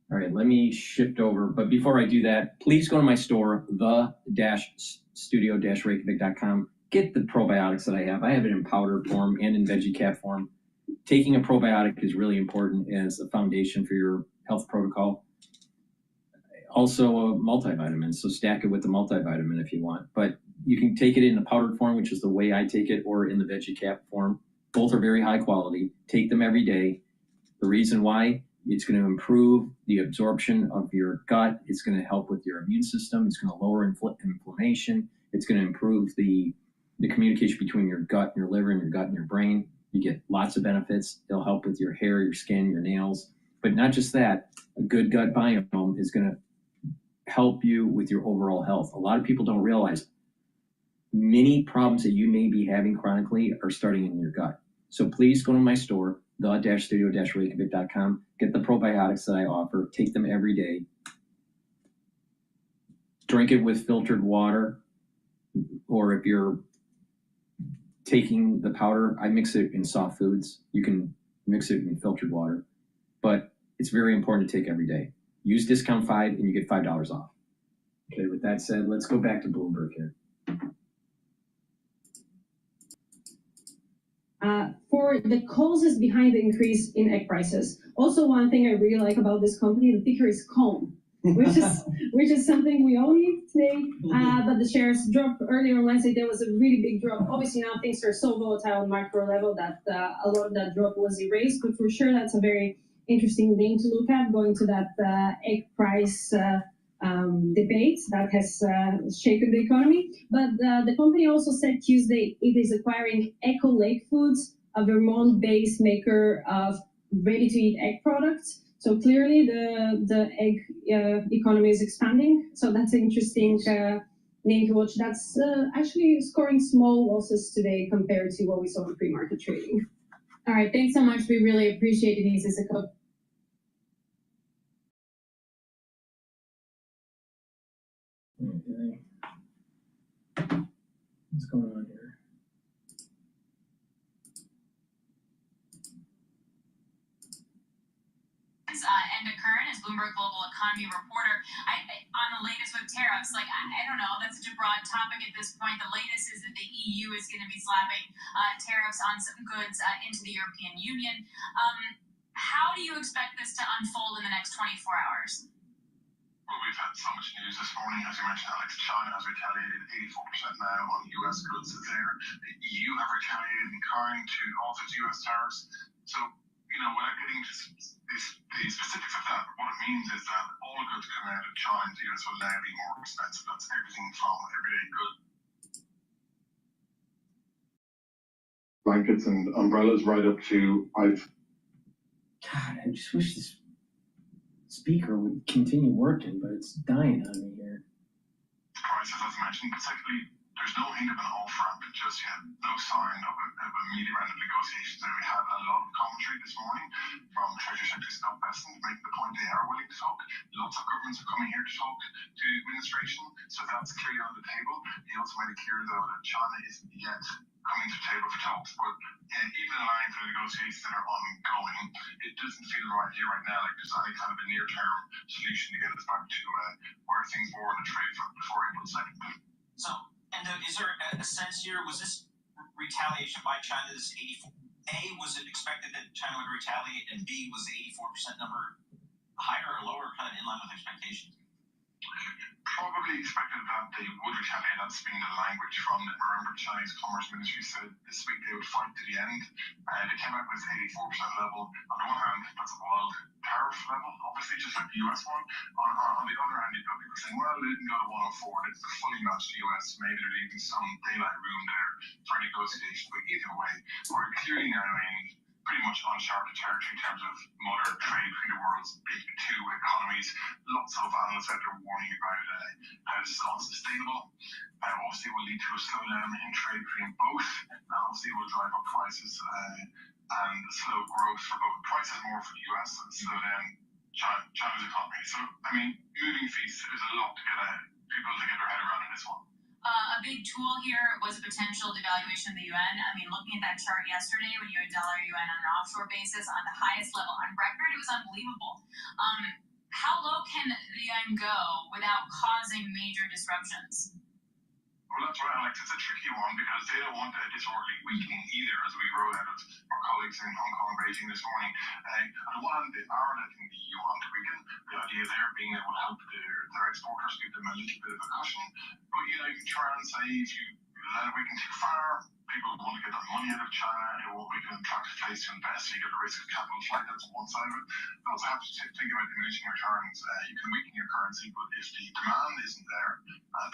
All right, let me shift over. But before I do that, please go to my store, the-studio-reykjavik.com. Get the probiotics that I have. I have it in powder form and in veggie cap form. Taking a probiotic is really important as a foundation for your health protocol. Also a multivitamin, so stack it with the multivitamin if you want. But you can take it in the powdered form, which is the way I take it, or in the veggie cap form. Both are very high quality. Take them every day. The reason why, it's going to improve the absorption of your gut. It's going to help with your immune system. It's going to lower inflammation. It's going to improve the communication between your gut and your liver and your gut and your brain. You get lots of benefits. It'll help with your hair, your skin, your nails. But not just that, a good gut biome is going to help you with your overall health. A lot of people don't realize many problems that you may be having chronically are starting in your gut. So please go to my store, the-studio-reykjavik.com. Get the probiotics that I offer. Take them every day. Drink it with filtered water. Or if you're taking the powder, I mix it in soft foods. You can mix it in filtered water. But it's very important to take every day. Use discount 5 and you get $5 off. Okay, with that said, let's go back to Bloomberg here.
For the causes behind the increase in egg prices. Also, one thing I really like about this company, the ticker is COM, which is something we all need today. But the shares dropped earlier on Wednesday. There was a really big drop. Obviously, now things are so volatile on macro level that a lot of that drop was erased. But for sure, that's a very interesting thing to look at, going to that egg price debate that has shaken the economy. But the company also said Tuesday it is acquiring Echo Lake Foods, a Vermont-based maker of ready-to-eat egg products. So clearly the egg economy is expanding. So that's an interesting name to watch. That's actually scoring small losses today compared to what we saw in pre-market trading. All right, thanks so much. We really appreciate it, Isisiko.
Okay. What's going on here?
Enda Curran is Bloomberg Global Economy reporter. On the latest with tariffs, I don't know, that's such a broad topic at this point. The latest is that the EU is going to be slapping tariffs on some goods into the European Union. How do you expect this to unfold in the next 24 hours?
Well, we've had so much news this morning. As you mentioned, Alex, China has retaliated 84% now on US goods there. The EU have retaliated and kind to all the US tariffs. So, without getting into the specifics of that, what it means is that all goods coming out of China to the US will now be more expensive. That's everything from everyday goods. Blankets and umbrellas right up to
God, I just wish this speaker would continue working, but it's dying on me here.
Prices, as mentioned, but secondly, there's no hint of an offer just yet, no sign of a immediate round of negotiations. And we had a lot of commentary this morning from Treasury Secretary Scott Bessent making the point they are willing to talk. Lots of governments are coming here to talk to the administration, so that's clearly on the table. He also made it clear, though, that China isn't yet coming to the table for talks, but even allowing for the negotiations that are ongoing, it doesn't feel right here right now like there's any kind of a near-term solution to get us back to where things were in the trade front before April 2nd.
So, and is there a sense here, was this retaliation by China, this 84? A, was it expected that China would retaliate, and B, was the 84% number higher or lower, kind of in line with expectations?
Probably expected that they would retaliate. That's been the language from them. Remember, Chinese Commerce Ministry said this week they would fight to the end. They came out with 84% level. On the one hand, that's a wild tariff level, obviously, just like the US one. On the other hand, you've got people saying, well, they didn't go to 104. It's fully matched the US. Maybe they're leaving some daylight room there for negotiation. But either way, we're clearly now in pretty much uncharted territory in terms of modern trade between the world's big two economies. Lots of analysts out there warning about how this is unsustainable. Obviously, it will lead to a slowdown in trade between both. Obviously, it will drive up prices and slow growth for both. Prices more for the US and slow down China's economy. So, I mean, moving feasts, there's a lot to get people to get their head around in this one.
A big tool here was a potential devaluation of the yuan. I mean, looking at that chart yesterday when you had dollar yuan on an offshore basis on the highest level on record, it was unbelievable. How low can the yuan go without causing major disruptions?
Well, that's right, Alex. It's a tricky one because they don't want a disorderly weakening either, as we wrote out of our colleagues in Hong Kong and Beijing this morning. On the one hand, they are letting the yuan to weaken. The idea there being that it will help their exporters, give them a little bit of a cushion. But, you can try and say if you let it weaken too far, people want to get their money out of China, it won't make an attractive place to invest, so you get the risk of capital flight. That's one side of it. You also have to think about diminishing returns. You can weaken your currency, but if the demand isn't there,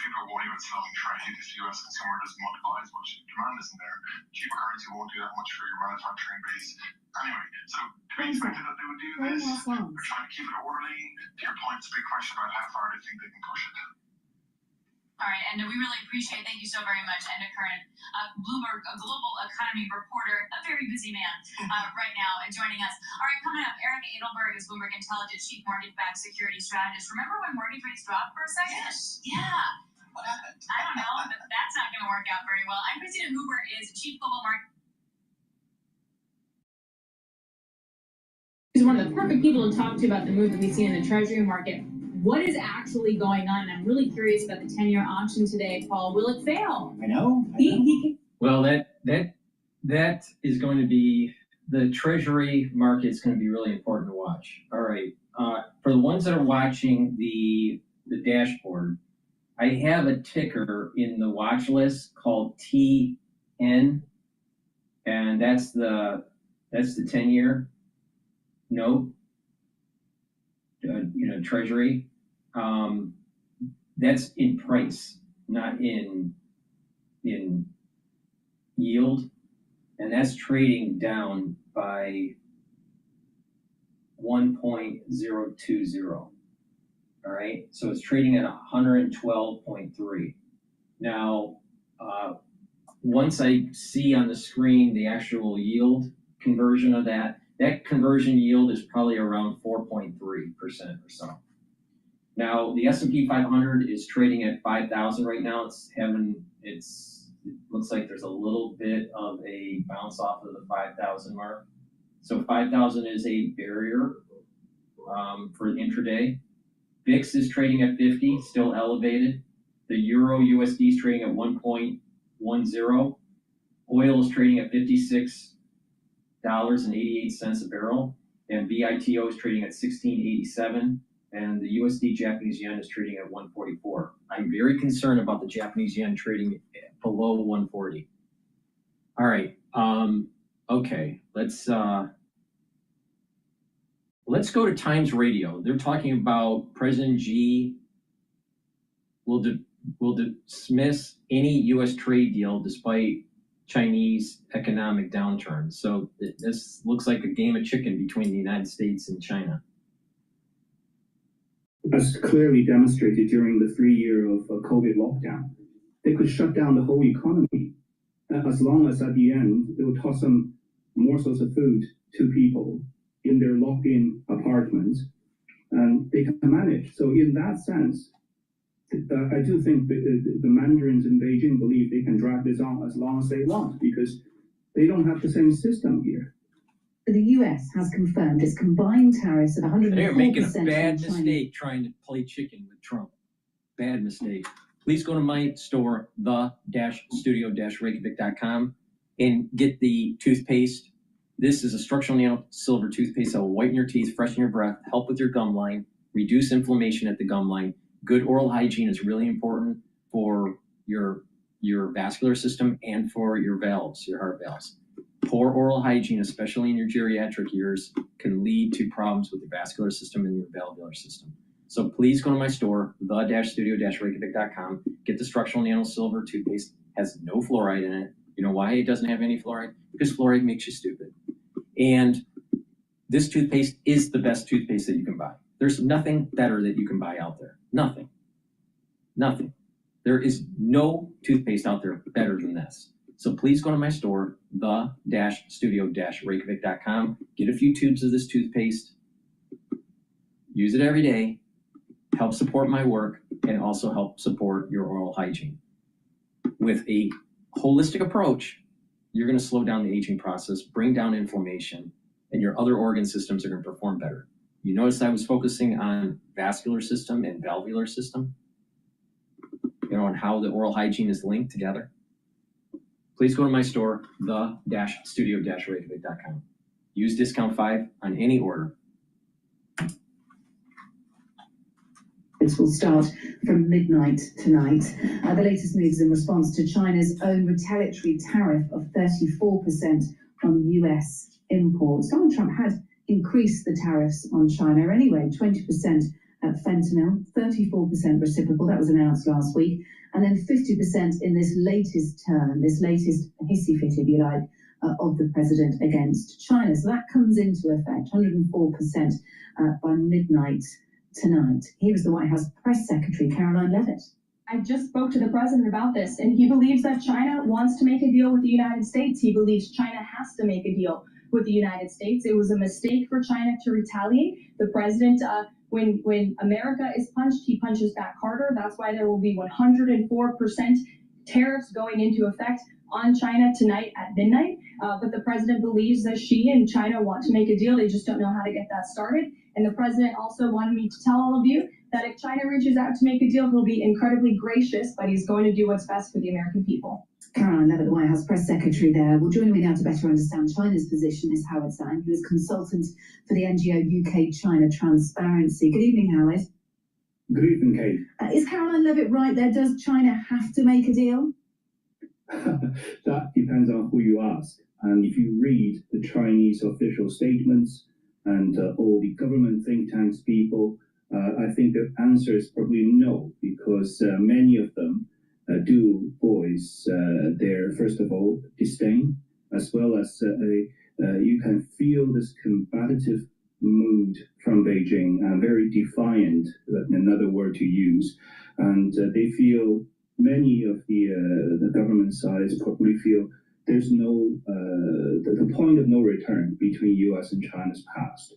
people are worried about slowing trade. If the US consumer doesn't multiply as much, demand isn't there, cheaper currency won't do that much for your manufacturing base. Anyway, so to be expected that they would do this. They're trying to keep it orderly. To your point, it's a big question about how far they think they can push it.
All right, and we really appreciate, thank you so very much, Enda Curran, Bloomberg, a global economy reporter, a very busy man right now, joining us. All right, coming up, Eric Edelberg is Bloomberg Intelligence Chief Mortgage-Backed Security Strategist. Remember when mortgage rates dropped for a second?
Yes.
Yeah.
What happened?
I don't know, but that's not going to work out very well. I'm Christina Huber, is Chief Global Market.
He's one of the perfect people to talk to about the move that we see in the Treasury market. What is actually going on? And I'm really curious about the 10-year auction today, Paul. Will it fail?
I know.
Well, that is going to be, the Treasury market is going to be really important to watch. All right. For the ones that are watching the dashboard, I have a ticker in the watch list called TN, and that's the 10-year note. Treasury. That's in price, not in yield, and that's trading down by 1.020. All right, so it's trading at 112.3. Now, once I see on the screen the actual yield conversion of that conversion yield is probably around 4.3% or so. Now, the S&P 500 is trading at 5,000 right now. It looks like there's a little bit of a bounce off of the 5,000 mark. So 5,000 is a barrier for intraday. VIX is trading at 50, still elevated. The Euro USD is trading at 1.10. Oil is trading at $56.88 a barrel, and VITO is trading at 16.87, and the USD Japanese yen is trading at 144. I'm very concerned about the Japanese yen trading below 140. All right, Okay, let's go to Times Radio. They're talking about President Xi will dismiss any U.S. trade deal despite Chinese economic downturn. So this looks like a game of chicken between the United States and China.
As clearly demonstrated during the 3 year of COVID lockdown, they could shut down the whole economy as long as at the end they would toss some morsels of food to people in their locked-in apartments, and they can manage. So in that sense, I do think the Mandarins in Beijing believe they can drag this on as long as they want because they don't have the same system here.
The US has confirmed its combined tariffs of 104%.
They're making a bad mistake trying to play chicken with Trump. Bad mistake. Please go to my store, the-studio-reykjavik.com, and get the toothpaste. This is a structural nano silver toothpaste that will whiten your teeth, freshen your breath, help with your gum line, reduce inflammation at the gum line. Good oral hygiene is really important for your vascular system and for your valves, your heart valves. Poor oral hygiene, especially in your geriatric years, can lead to problems with the vascular system and your valvular system. So please go to my store, the-studio-reykjavik.com, get the structural nano silver toothpaste. Has no fluoride in it. You know why it doesn't have any fluoride? Because fluoride makes you stupid. And this toothpaste is the best toothpaste that you can buy. There's nothing better that you can buy out there. Nothing. Nothing. There is no toothpaste out there better than this. So please go to my store, the-studio-reykjavik.com, get a few tubes of this toothpaste, use it every day, help support my work, and also help support your oral hygiene. With a holistic approach, you're going to slow down the aging process, bring down inflammation, and your other organ systems are going to perform better. You notice I was focusing on vascular system and valvular system, and how the oral hygiene is linked together. Please go to my store, the-studio-reykjavik.com. Use discount 5 on any order.
This will start from midnight tonight. The latest moves in response to China's own retaliatory tariff of 34% on US imports. Donald Trump had increased the tariffs on China anyway, 20% at fentanyl, 34% reciprocal, that was announced last week, and then 50% in this latest turn, this latest hissy fit, if you like, of the president against China. So that comes into effect, 104% by midnight tonight. Here is the White House Press Secretary, Caroline Leavitt.
I just spoke to the president about this, and he believes that China wants to make a deal with the United States. He believes China has to make a deal with the United States. It was a mistake for China to retaliate. The president, when America is punched, he punches back harder. That's why there will be 104% tariffs going into effect on China tonight at midnight. But the president believes that Xi and China want to make a deal. They just don't know how to get that started. And the president also wanted me to tell all of you that if China reaches out to make a deal, he'll be incredibly gracious, but he's going to do what's best for the American people.
Caroline Leavitt, the White House Press Secretary there. Well, joining me now to better understand China's position is Howard Zhang, who is consultant for the NGO UK China Transparency. Good evening, Howard.
Good evening, Kate.
Is Caroline Leavitt right there? Does China have to make a deal?
That depends on who you ask. And if you read the Chinese official statements and all the government think tanks people, I think the answer is probably no, because many of them do voice their, first of all, disdain, as well as you can feel this combative mood from Beijing, very defiant, another word to use. And they feel, many of the government sides probably feel there's no, the point of no return between U.S. and China's past.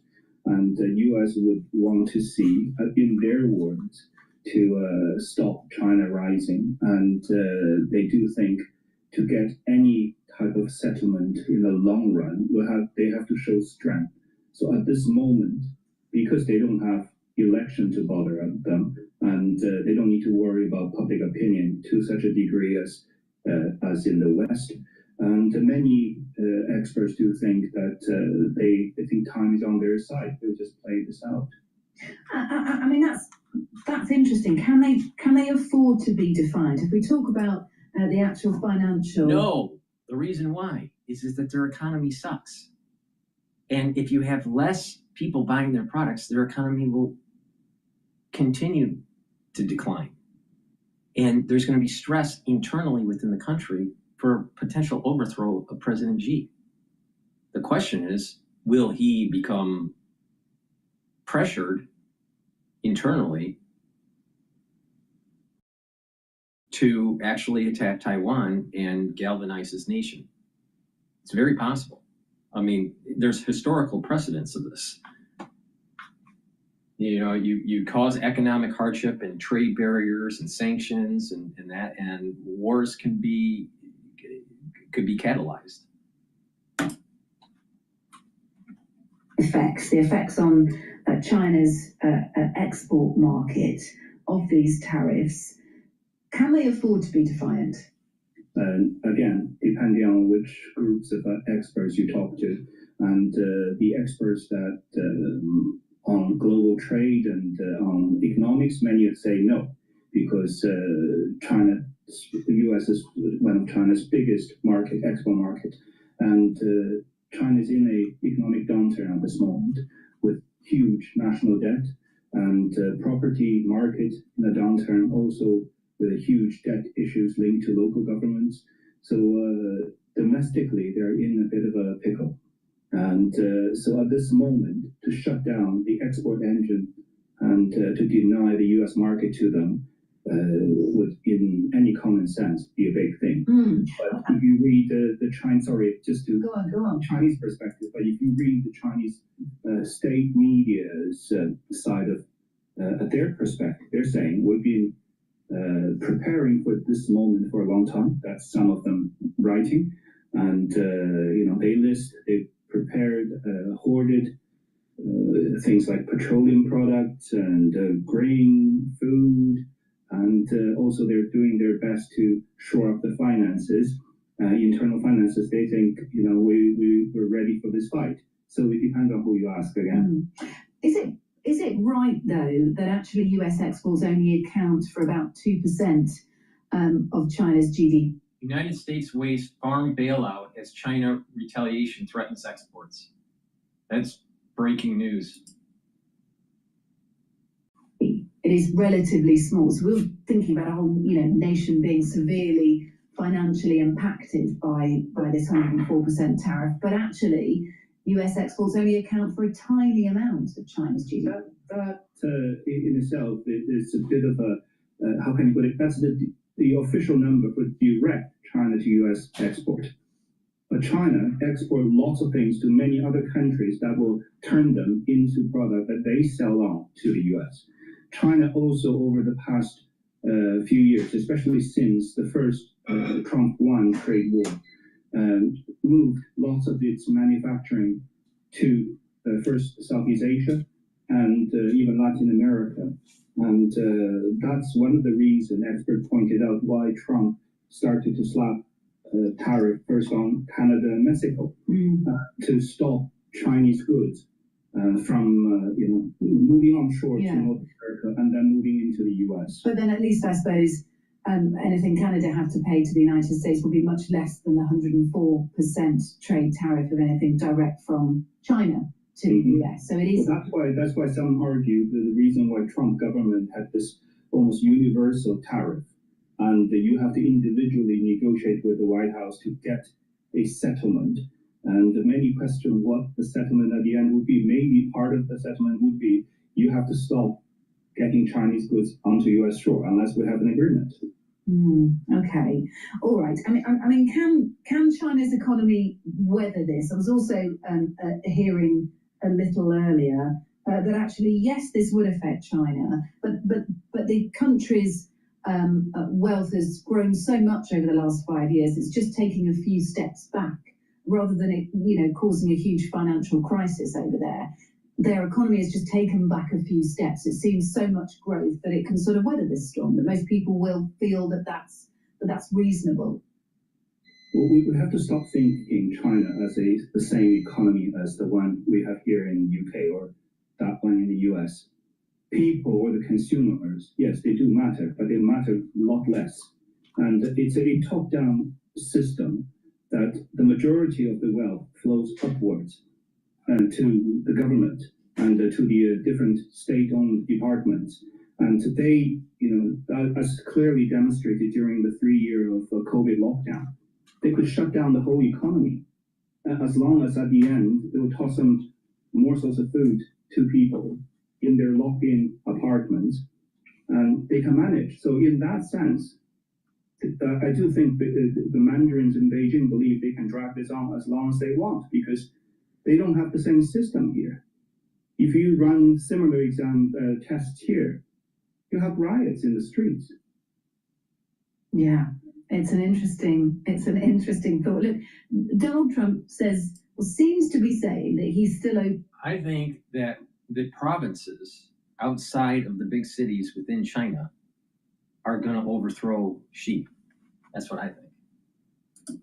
And the U.S. would want to see, in their words, to stop China rising. And they do think to get any type of settlement in the long run, they have to show strength. So at this moment, because they don't have election to bother them, and they don't need to worry about public opinion to such a degree as in the West, and many experts do think that they think time is on their side. They'll just play this out.
I mean, that's interesting. Can they afford to be defiant? If we talk about the actual financial...
No. The reason why
is that their economy sucks. And if you have less people buying their products, their economy will continue to decline. And there's going to be stress internally within the country for potential overthrow of President Xi. The question is, will he become pressured internally to actually attack Taiwan and galvanize his nation? It's very possible. I mean, there's historical precedents of this. You know, you cause economic hardship and trade barriers and sanctions and that, and wars could be catalyzed.
The effects on China's export market of these tariffs, can they afford to be defiant?
Again, depending on which groups of experts you talk to, and the experts that on global trade and on economics, many would say no, because the U.S. is one of China's biggest export market, and China is in a economic downturn at this moment with huge national debt and property market in a downturn, also with huge debt issues linked to local governments. So domestically, they're in a bit of a pickle. And so at this moment, to shut down the export engine and to deny the U.S. market to them would, in any common sense, be a big thing. But if you read the Chinese,
go on.
Chinese perspective, but if you read the Chinese state media's side of their perspective, they're saying we've been preparing for this moment for a long time. That's some of them writing, and they've prepared, hoarded things like petroleum products and grain, food, and also they're doing their best to shore up the finances, internal finances. They think, we're ready for this fight. So it depends on who you ask again.
Is it right, though, that actually US exports only account for about 2% of China's GDP?
United States weighs farm bailout as China retaliation threatens exports. That's breaking news.
It is relatively small. So we're thinking about a whole, nation being severely financially impacted by this 104% tariff, but actually, US exports only account for a tiny amount of China's GDP.
That in itself is a bit of a, how can you put it? That's the official number for direct China to US export. But China export lots of things to many other countries that will turn them into product that they sell on to the US. China also, over the past few years, especially since the first Trump won trade war, moved lots of its manufacturing to first Southeast Asia and even Latin America. And that's one of the reasons experts pointed out why Trump started to slap tariff first on Canada and Mexico to stop Chinese goods from moving onshore to North America and then moving into the US.
But then at least I suppose anything Canada have to pay to the United States will be much less than the 104% trade tariff of anything direct from China to the US. So it is.
Well, that's why some argue the reason why Trump government had this almost universal tariff, and you have to individually negotiate with the White House to get a settlement. And many question what the settlement at the end would be. Maybe part of the settlement would be you have to stop getting Chinese goods onto U.S. shore unless we have an agreement.
Okay, all right. I mean, can China's economy weather this? I was also hearing a little earlier that actually, yes, this would affect China, but the country's wealth has grown so much over the last 5 years. It's just taking a few steps back rather than it, causing a huge financial crisis over there. Their economy has just taken back a few steps. It seems so much growth that it can sort of weather this storm, that most people will feel that that's reasonable.
Well, we have to stop thinking China as the same economy as the one we have here in the UK or that one in the US. People or the consumers, yes, they do matter, but they matter a lot less. And it's a top-down system that the majority of the wealth flows upwards to the government and to the different state-owned departments. And today, as clearly demonstrated during the 3 year of COVID lockdown, they could shut down the whole economy as long as at the end they would toss some morsels of food to people in their locked-in apartments, and they can manage. So in that sense, I do think the mandarins in Beijing believe they can drag this on as long as they want, because they don't have the same system here. If you run similar exam tests here, you have riots in the streets.
Yeah, it's an interesting thought. Look, Donald Trump seems to be saying that he's still open.
I think that the provinces outside of the big cities within China are going to overthrow Xi. That's what I think.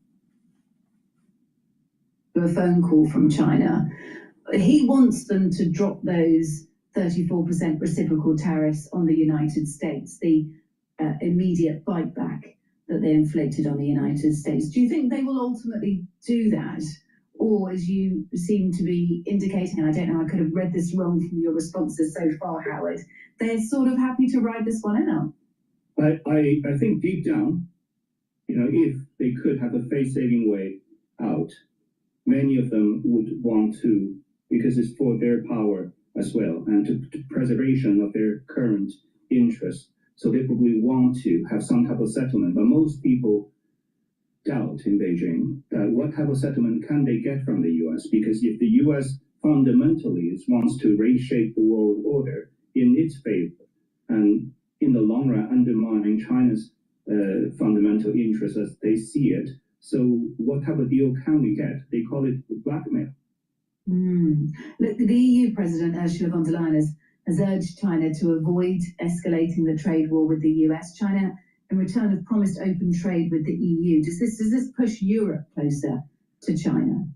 A phone call from China. He wants them to drop those 34% reciprocal tariffs on the United States, the immediate bite back that they inflicted on the United States. Do you think they will ultimately do that? Or, as you seem to be indicating, and I don't know, I could have read this wrong from your responses so far, Howard, they're sort of happy to ride this one out?
I think deep down, if they could have a face-saving way out, many of them would want to, because it's for their power as well, and to preservation of their current interests. So they probably want to have some type of settlement. But most people doubt in Beijing that what type of settlement can they get from the US? Because if the US fundamentally wants to reshape the world order in its favor, and in the long run undermine China's fundamental interests as they see it, so what type of deal can we get? They call it blackmail.
Look, the EU President Ursula von der Leyen has urged China to avoid escalating the trade war with the US. China, in return, have promised open trade with the EU. Does this push Europe closer to China?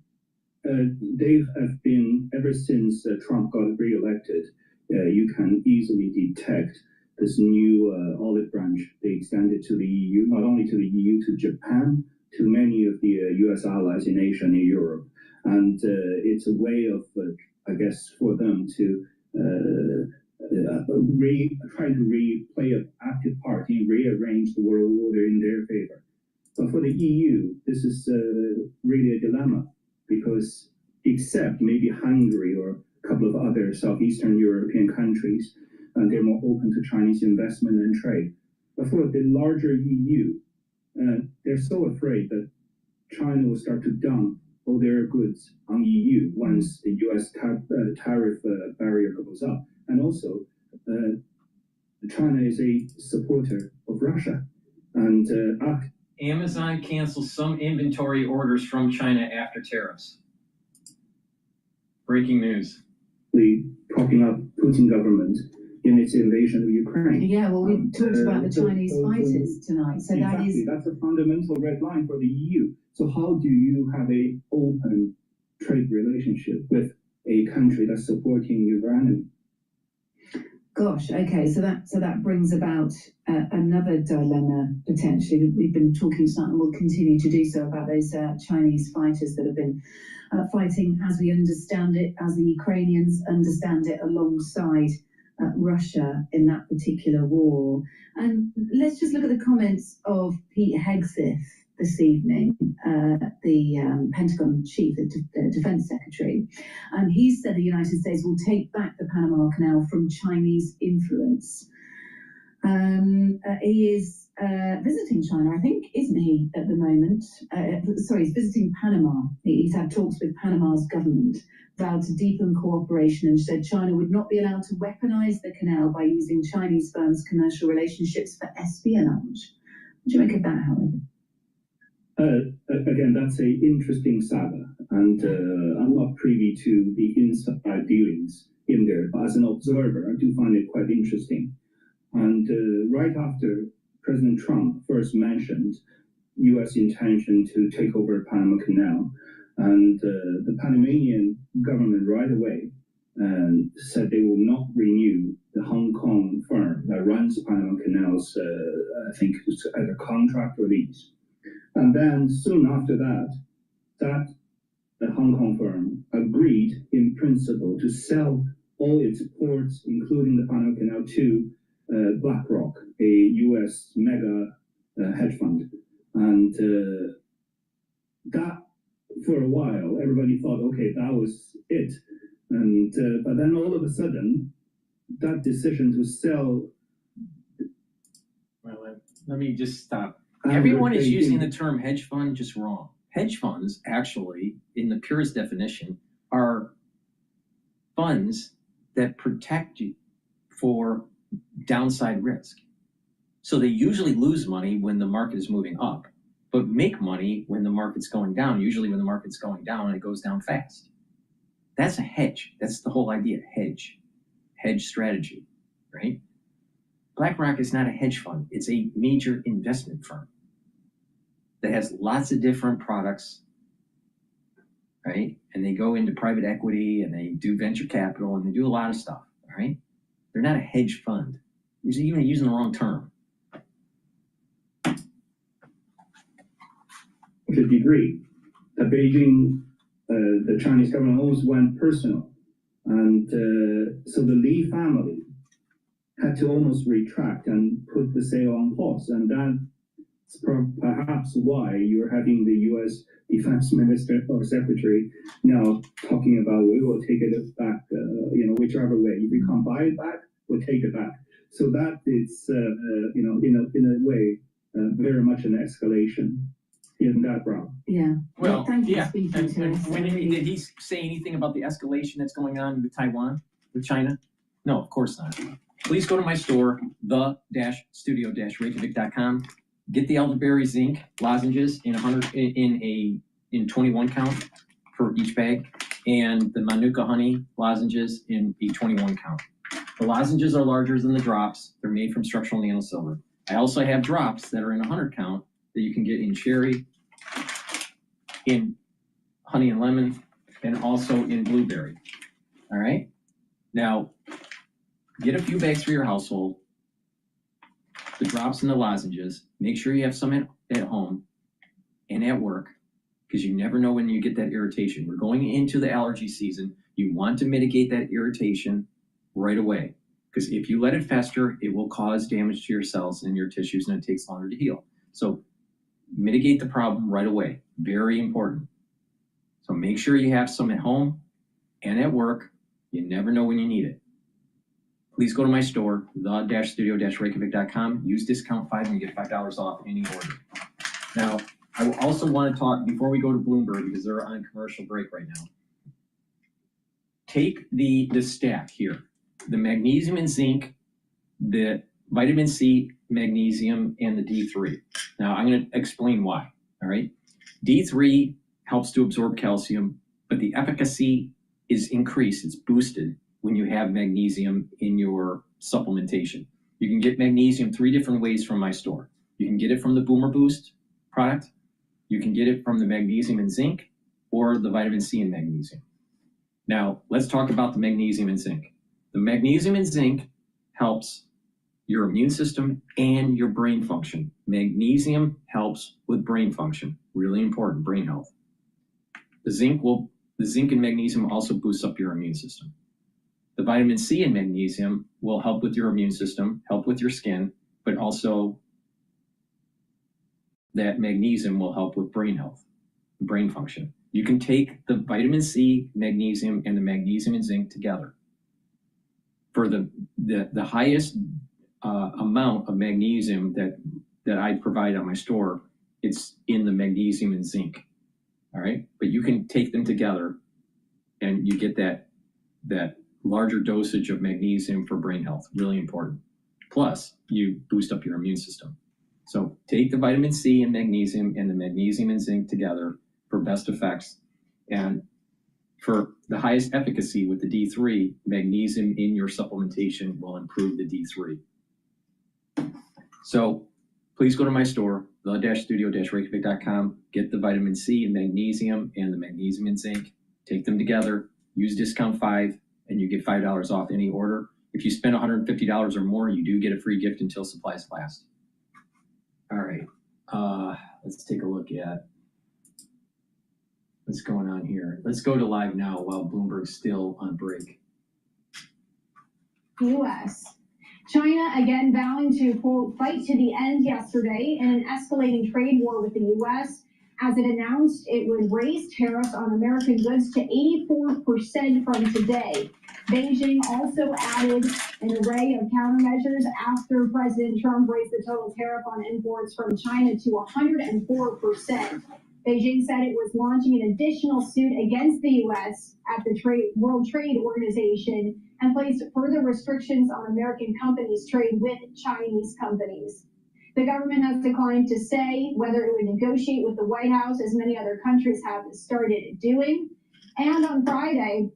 They have been, ever since Trump got re-elected, you can easily detect this new olive branch they extended to the EU, not only to the EU, to Japan, to many of the US allies in Asia and in Europe. And it's a way of, I guess, for them to try to play an active part in rearrange the world order in their favor. But for the EU, this is really a dilemma, because except maybe Hungary or a couple of other Southeastern European countries, they're more open to Chinese investment and trade. But for the larger EU, they're so afraid that China will start to dump all their goods on EU once the US tariff barrier goes up. And also, China is a supporter of Russia. And
Amazon cancels some inventory orders from China after tariffs. Breaking news.
Propping up Putin government in its invasion of Ukraine.
Yeah, well, we talked about the Chinese fighters tonight, so
exactly, that's a fundamental red line for the EU. So how do you have an open trade relationship with a country that's supporting your enemy?
Gosh, okay, so that brings about another dilemma potentially. We've been talking tonight, and we'll continue to do so, about those Chinese fighters that have been fighting, as we understand it, as the Ukrainians understand it, alongside Russia in that particular war. And let's just look at the comments of Pete Hegseth this evening, the Pentagon chief, the defense secretary. He said the United States will take back the Panama Canal from Chinese influence. He is visiting China, I think, isn't he, at the moment? He's visiting Panama. He's had talks with Panama's government, vowed to deepen cooperation, and said China would not be allowed to weaponize the canal by using Chinese firms' commercial relationships for espionage. What do you make of that, Howard?
Again, that's an interesting saga, and I'm not privy to the inside dealings in there, but as an observer, I do find it quite interesting. And right after President Trump first mentioned U.S. intention to take over Panama Canal, and the Panamanian government right away said they will not renew the Hong Kong firm that runs Panama Canals, I think it's either contract or lease. And then soon after that, the Hong Kong firm agreed in principle to sell all its ports, including the Panama Canal, to BlackRock, a US mega hedge fund. And that, for a while, everybody thought, okay, that was it. And but then all of a sudden, that decision to sell.
Well, let me just stop. Everyone is using the term hedge fund just wrong. Hedge funds, actually, in the purest definition, are funds that protect you for downside risk. So they usually lose money when the market is moving up, but make money when the market's going down. Usually when the market's going down, it goes down fast. That's a hedge. That's the whole idea, hedge strategy, right? BlackRock is not a hedge fund. It's a major investment firm that has lots of different products, right? And they go into private equity and they do venture capital and they do a lot of stuff, all right? They're not a hedge fund. You're even using the wrong term.
To a degree, the Beijing, the Chinese government almost went personal. And so the Li family had to almost retract and put the sale on pause. And that's perhaps why you're having the US Defense Minister or Secretary now talking about we will take it back, whichever way. If we can't buy it back, we'll take it back. So that is, in a way, very much an escalation in that route.
Yeah.
Well,
thank you
yeah.
for speaking to us.
Did he say anything about the escalation that's going on with Taiwan, with China? No, of course not. Please go to my store, the-studio-reykjavik.com. Get the elderberry zinc lozenges in 21 count for each bag, and the Manuka honey lozenges in a 21 count. The lozenges are larger than the drops. They're made from structural nanosilver. I also have drops that are in 100 count that you can get in cherry, in honey and lemon, and also in blueberry. All right? Now, get a few bags for your household, the drops and the lozenges. Make sure you have some at home and at work, because you never know when you get that irritation. We're going into the allergy season. You want to mitigate that irritation right away, because if you let it fester, it will cause damage to your cells and your tissues, and it takes longer to heal. So mitigate the problem right away. Very important. So make sure you have some at home and at work. You never know when you need it. Please go to my store, the-studio-reykjavik.com. Use discount 5 and you get $5 off any order. Now, I also want to talk, before we go to Bloomberg, because they're on commercial break right now, take the stack here, the magnesium and zinc, the vitamin C, magnesium, and the D3. Now, I'm going to explain why, all right? D3 helps to absorb calcium, but the efficacy is increased, it's boosted when you have magnesium in your supplementation. You can get magnesium 3 different ways from my store. You can get it from the Boomer Boost product, you can get it from the magnesium and zinc, or the vitamin C and magnesium. Now, let's talk about the magnesium and zinc. The magnesium and zinc helps your immune system and your brain function. Magnesium helps with brain function, really important, brain health. The zinc and magnesium also boosts up your immune system. The vitamin C and magnesium will help with your immune system, help with your skin, but also that magnesium will help with brain health, brain function. You can take the vitamin C, magnesium, and the magnesium and zinc together. For the highest amount of magnesium that I provide on my store, it's in the magnesium and zinc. All right, but you can take them together, and you get that larger dosage of magnesium for brain health. Really important. Plus, you boost up your immune system. So take the vitamin C and magnesium and the magnesium and zinc together for best effects. And for the highest efficacy with the D3, magnesium in your supplementation will improve the D3. So please go to my store, the-studio-reykjavik.com, get the vitamin C and magnesium and the magnesium and zinc, take them together, use discount 5, and you get $5 off any order. If you spend $150 or more, you do get a free gift until supplies last. All right. let's take a look at what's going on here. Let's go to live now while Bloomberg's still on break.
U.S. China again vowing to, quote, fight to the end yesterday in an escalating trade war with the U.S. as it announced it would raise tariffs on American goods to 84% from today. Beijing also added an array of countermeasures after President Trump raised the total tariff on imports from China to 104%. Beijing said it was launching an additional suit against the U.S. at the World Trade Organization and placed further restrictions on American companies' trade with Chinese companies. The government has declined to say whether it would negotiate with the White House, as many other countries have started doing. And on Friday,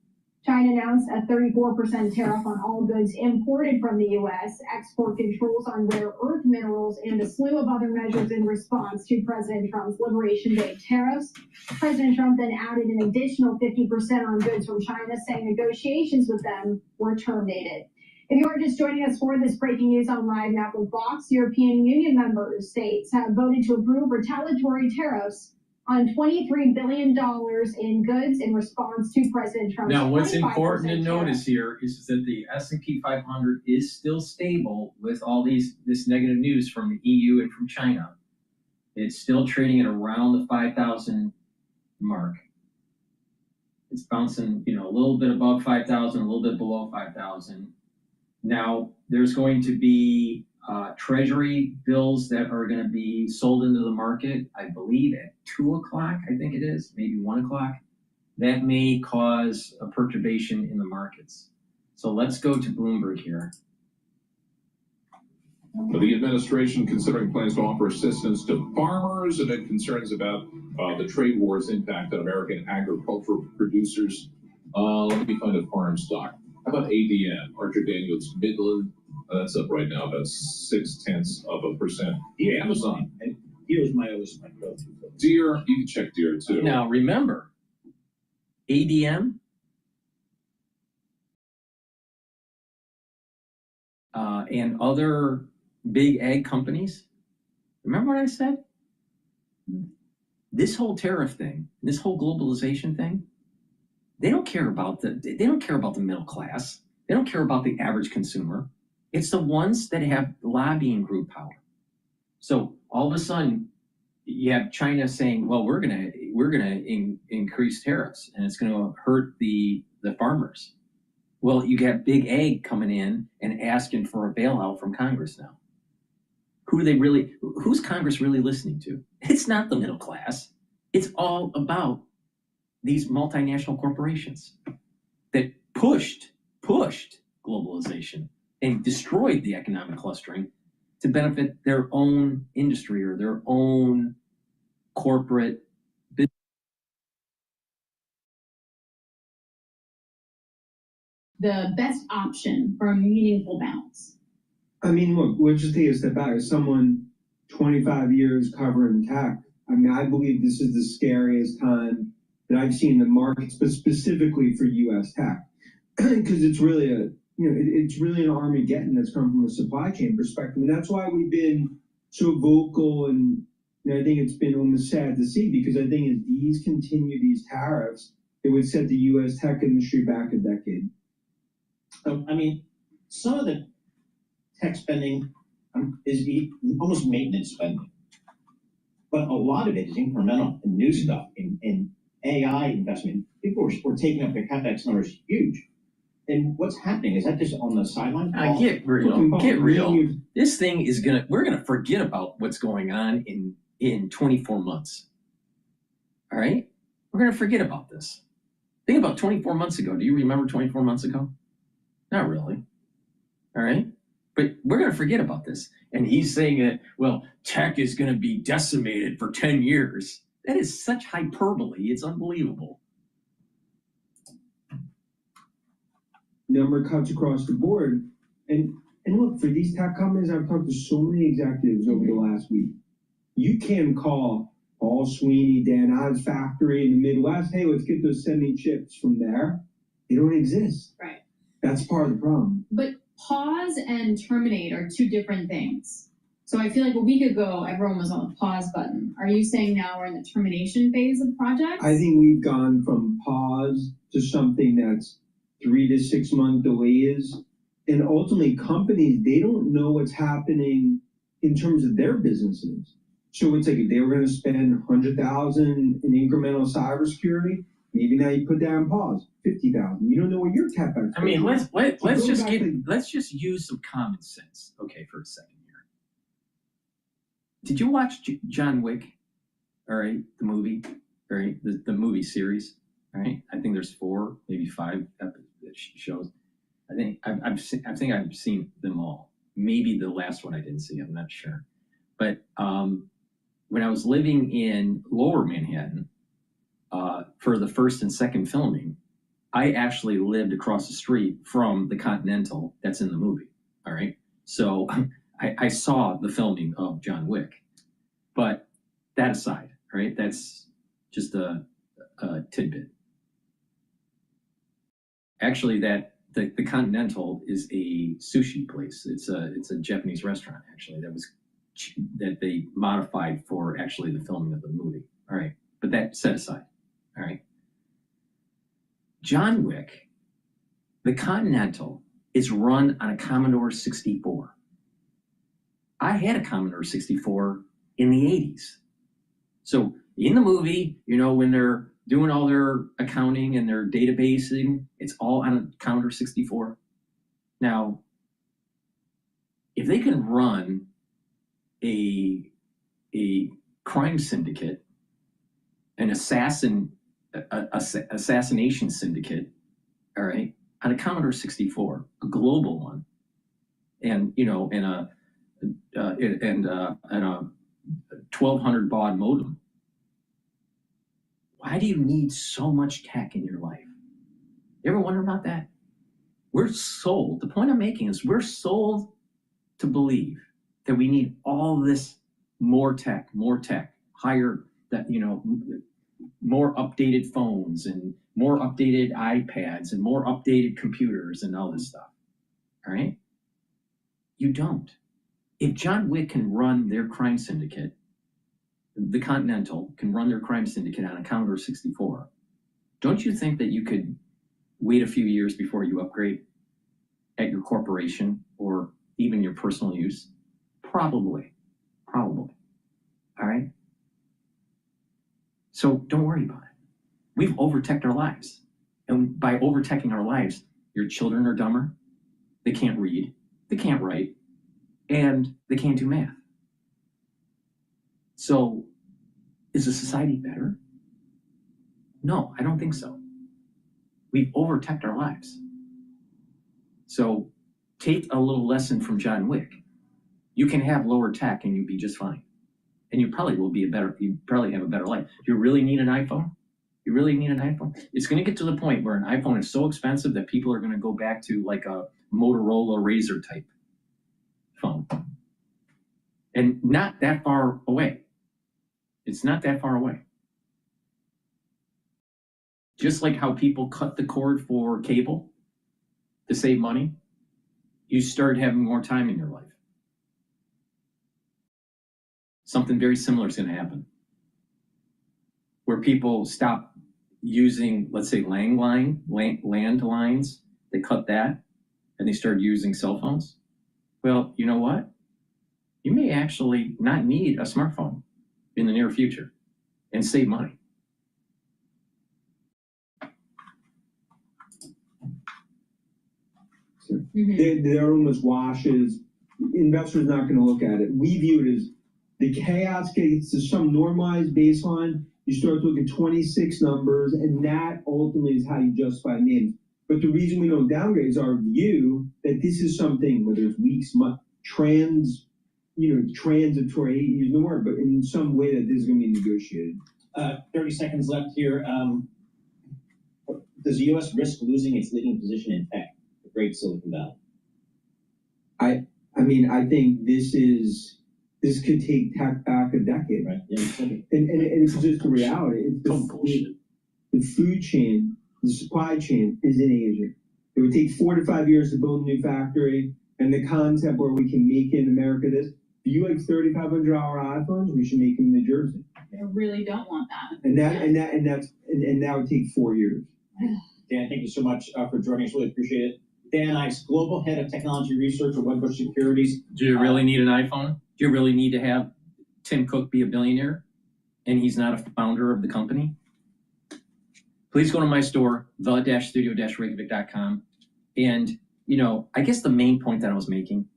China announced a 34% tariff on all goods imported from the U.S., export controls on rare earth minerals, and a slew of other measures in response to President Trump's Liberation Day tariffs. President Trump then added an additional 50% on goods from China, saying negotiations with them were terminated. If you are just joining us for this breaking news on Live Now with Fox, European Union member states have voted to approve retaliatory tariffs on $23 billion in goods in response to President Trump's.
Now, what's important to
tariff.
notice here is that the S&P 500 is still stable with all this negative news from the EU and from China. It's still trading at around the 5,000 mark. It's bouncing, a little bit above 5,000, a little bit below 5,000. Now, there's going to be treasury bills that are going to be sold into the market, I believe at 2 o'clock, I think it is, maybe 1 o'clock. That may cause a perturbation in the markets. So let's go to Bloomberg here.
The administration considering plans to offer assistance to farmers amid concerns about the trade war's impact on American agricultural producers. Let me find a farm stock. How about ADM, Archer Daniels Midland? That's up right now about 0.6%. Yeah, Amazon. And here's my go-to. Deere, you can check Deere too.
Now remember, ADM and other big ag companies. Remember what I said? This whole tariff thing, this whole globalization thing, they don't care about the middle class. They don't care about the average consumer. It's the ones that have lobbying group power. So all of a sudden, you have China saying, "Well, we're gonna increase tariffs, and it's gonna hurt the farmers." Well, you got big ag coming in and asking for a bailout from Congress now. Who's Congress really listening to? It's not the middle class. It's all about these multinational corporations that pushed globalization and destroyed the economic clustering to benefit their own industry or their own corporate business.
The best option for a meaningful balance.
I mean, look, we'll just take a step back. As someone 25 years covering tech, I believe this is the scariest time that I've seen the markets, but specifically for U.S. tech, because it's really it's really an Armageddon that's come from a supply chain perspective, and that's why we've been so vocal. And I think it's been almost sad to see, because I think as these continue, these tariffs, it would set the U.S. tech industry back a decade.
Some of the tech spending is almost maintenance spending, but a lot of it is incremental and new stuff in AI investment. People were taking up their capex numbers huge. And what's happening? Is that just on the sideline?
Get real. This thing we're gonna forget about what's going on in 24 months. All right? We're gonna forget about this. Think about 24 months ago. Do you remember 24 months ago? Not really. All right? But we're gonna forget about this. And he's saying that, well, tech is gonna be decimated for 10 years. That is such hyperbole. It's unbelievable.
Number cuts across the board. And look, for these tech companies, I've talked to so many executives over the last week. You can call Paul Sweeney, Dan Odd's factory in the Midwest. Hey, let's get those semi chips from there. They don't exist.
Right.
That's part of the problem.
But pause and terminate are two different things.
So I feel like a week ago, everyone was on the pause button. Are you saying now we're in the termination phase of projects?
I think we've gone from pause to something that's 3 to 6 month delays. And ultimately companies, they don't know what's happening in terms of their businesses. So it's like if they were gonna spend 100,000 in incremental cybersecurity, maybe now you put that on pause, 50,000. You don't know what your CapEx.
I mean, let's just use some common sense, okay, for a second here. Did you watch John Wick? All right, the movie, all right, the movie series, all right. I think there's 4, maybe 5 shows. I think I've seen them all. Maybe the last one I didn't see. I'm not sure. But when I was living in Lower Manhattan for the first and second filming, I actually lived across the street from the Continental that's in the movie. All right, so I saw the filming of John Wick. But that aside, right? That's just a tidbit. Actually, the Continental is a sushi place. It's a Japanese restaurant actually that they modified for actually the filming of the movie. All right, but that set aside. All right, John Wick, the Continental is run on a Commodore 64. I had a Commodore 64 in the 80s. So in the movie, you know, when they're doing all their accounting and their databasing, it's all on a Commodore 64. Now, if they can run a crime syndicate, an assassination syndicate, all right, on a Commodore 64, a global one, and you know, and a 1200 baud modem. Why do you need so much tech in your life? You ever wonder about that? We're sold. The point I'm making is we're sold to believe that we need all this more tech, higher, that, you know, more updated phones and more updated iPads and more updated computers and all this stuff. All right? You don't. If John Wick can run their crime syndicate, the Continental can run their crime syndicate on a Commodore 64, don't you think that you could wait a few years before you upgrade at your corporation or even your personal use? Probably. All right? So don't worry about it. We've overteched our lives. And by overteching our lives, your children are dumber. They can't read. They can't write. And they can't do math. So is the society better? No, I don't think so. We've overteched our lives. So take a little lesson from John Wick. You can have lower tech and you'll be just fine. And you probably will be you probably have a better life. Do you really need an iPhone? You really need an iPhone? It's going to get to the point where an iPhone is so expensive that people are going to go back to like a Motorola Razr type phone. And not that far away. It's not that far away. Just like how people cut the cord for cable to save money, you start having more time in your life. Something very similar is going to happen. Where people stop using, let's say, landlines, they cut that, and they start using cell phones. Well, you know what? You may actually not need a smartphone in the near future and save money.
They're almost washes. Investors not going to look at it. We view it as the chaos gets to some normalized baseline. You start to look at 26 numbers, and that ultimately is how you justify names. But the reason we don't downgrade is our view that this is something, whether it's weeks, months, transitory, I hate using the word, but in some way that this is going to be negotiated.
30 seconds left here. Does the U.S. risk losing its leading position in tech, the great Silicon Valley?
I mean, I think this could take tech back a decade.
Right. Yeah,
and it's just a reality. It's the food chain, the supply chain is in Asia. It would take 4 to 5 years to build a new factory, and the concept where we can make in America this, Do you like $3,500 iPhones? We should make them in New Jersey.
I really don't want that.
And now it takes 4 years.
Dan, thank you so much for joining us. Really appreciate it. Dan Ice, Global Head of Technology Research at Wedbush Securities.
Do you really need an iPhone? Do you really need to have Tim Cook be a billionaire and he's not a founder of the company? Please go to my store, the-studio-reykjavik.com. And, you know, I guess the main point that I was making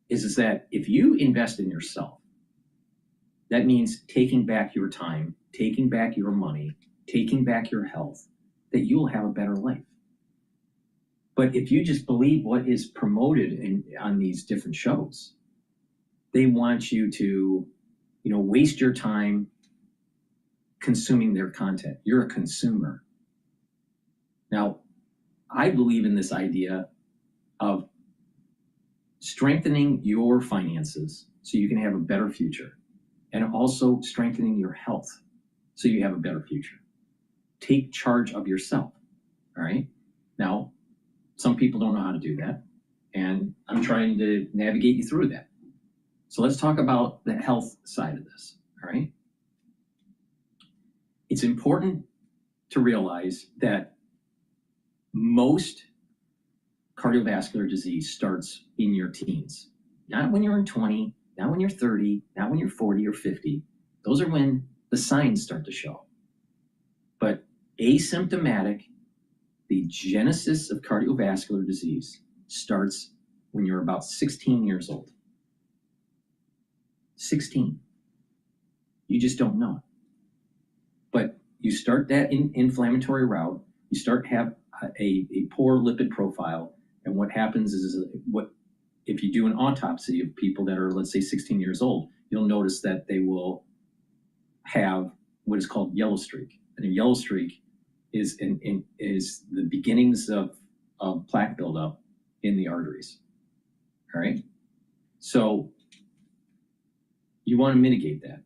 is that if you invest in yourself, that means taking back your time, taking back your money, taking back your health, that you'll have a better life. But if you just believe what is promoted on these different shows, they want you to, you know, waste your time consuming their content. You're a consumer. Now, I believe in this idea of strengthening your finances so you can have a better future, and also strengthening your health so you have a better future. Take charge of yourself, all right? Now, some people don't know how to do that, and I'm trying to navigate you through that. So let's talk about the health side of this, all right? It's important to realize that most cardiovascular disease starts in your teens. Not when you're in 20, not when you're 30, not when you're 40 or 50. Those are when the signs start to show. But asymptomatic, the genesis of cardiovascular disease starts when you're about 16 years old. 16. You just don't know it. But you start that inflammatory route, you start have a poor lipid profile, and what happens is if you do an autopsy of people that are, let's say, 16 years old, you'll notice that they will have what is called yellow streak. And a yellow streak is the beginnings of plaque buildup in the arteries. All right? So you want to mitigate that.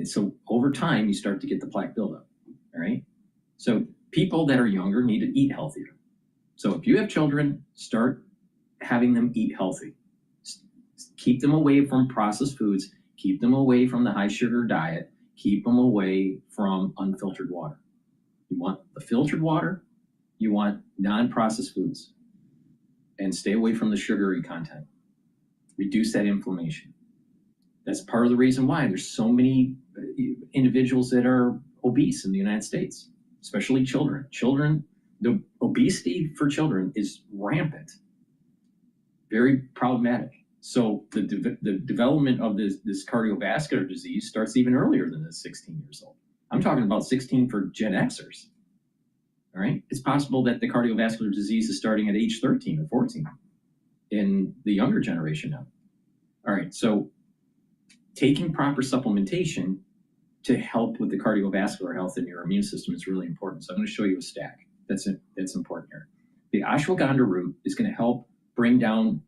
So over time, you start to get the plaque buildup. All right? So people that are younger need to eat healthier. So if you have children, start having them eat healthy. Keep them away from processed foods. Keep them away from the high sugar diet. Keep them away from unfiltered water. You want the filtered water. You want non-processed foods. And stay away from the sugary content. Reduce that inflammation. That's part of the reason why there's so many individuals that are obese in the United States, especially children. The obesity for children is rampant, very problematic. So the development of this cardiovascular disease starts even earlier than the 16 years old. I'm talking about 16 for Gen Xers. All right, it's possible that the cardiovascular disease is starting at age 13 or 14 in the younger generation now. All right, so taking proper supplementation to help with the cardiovascular health in your immune system is really important. So I'm going to show you a stack that's important here. The ashwagandha root is going to help bring down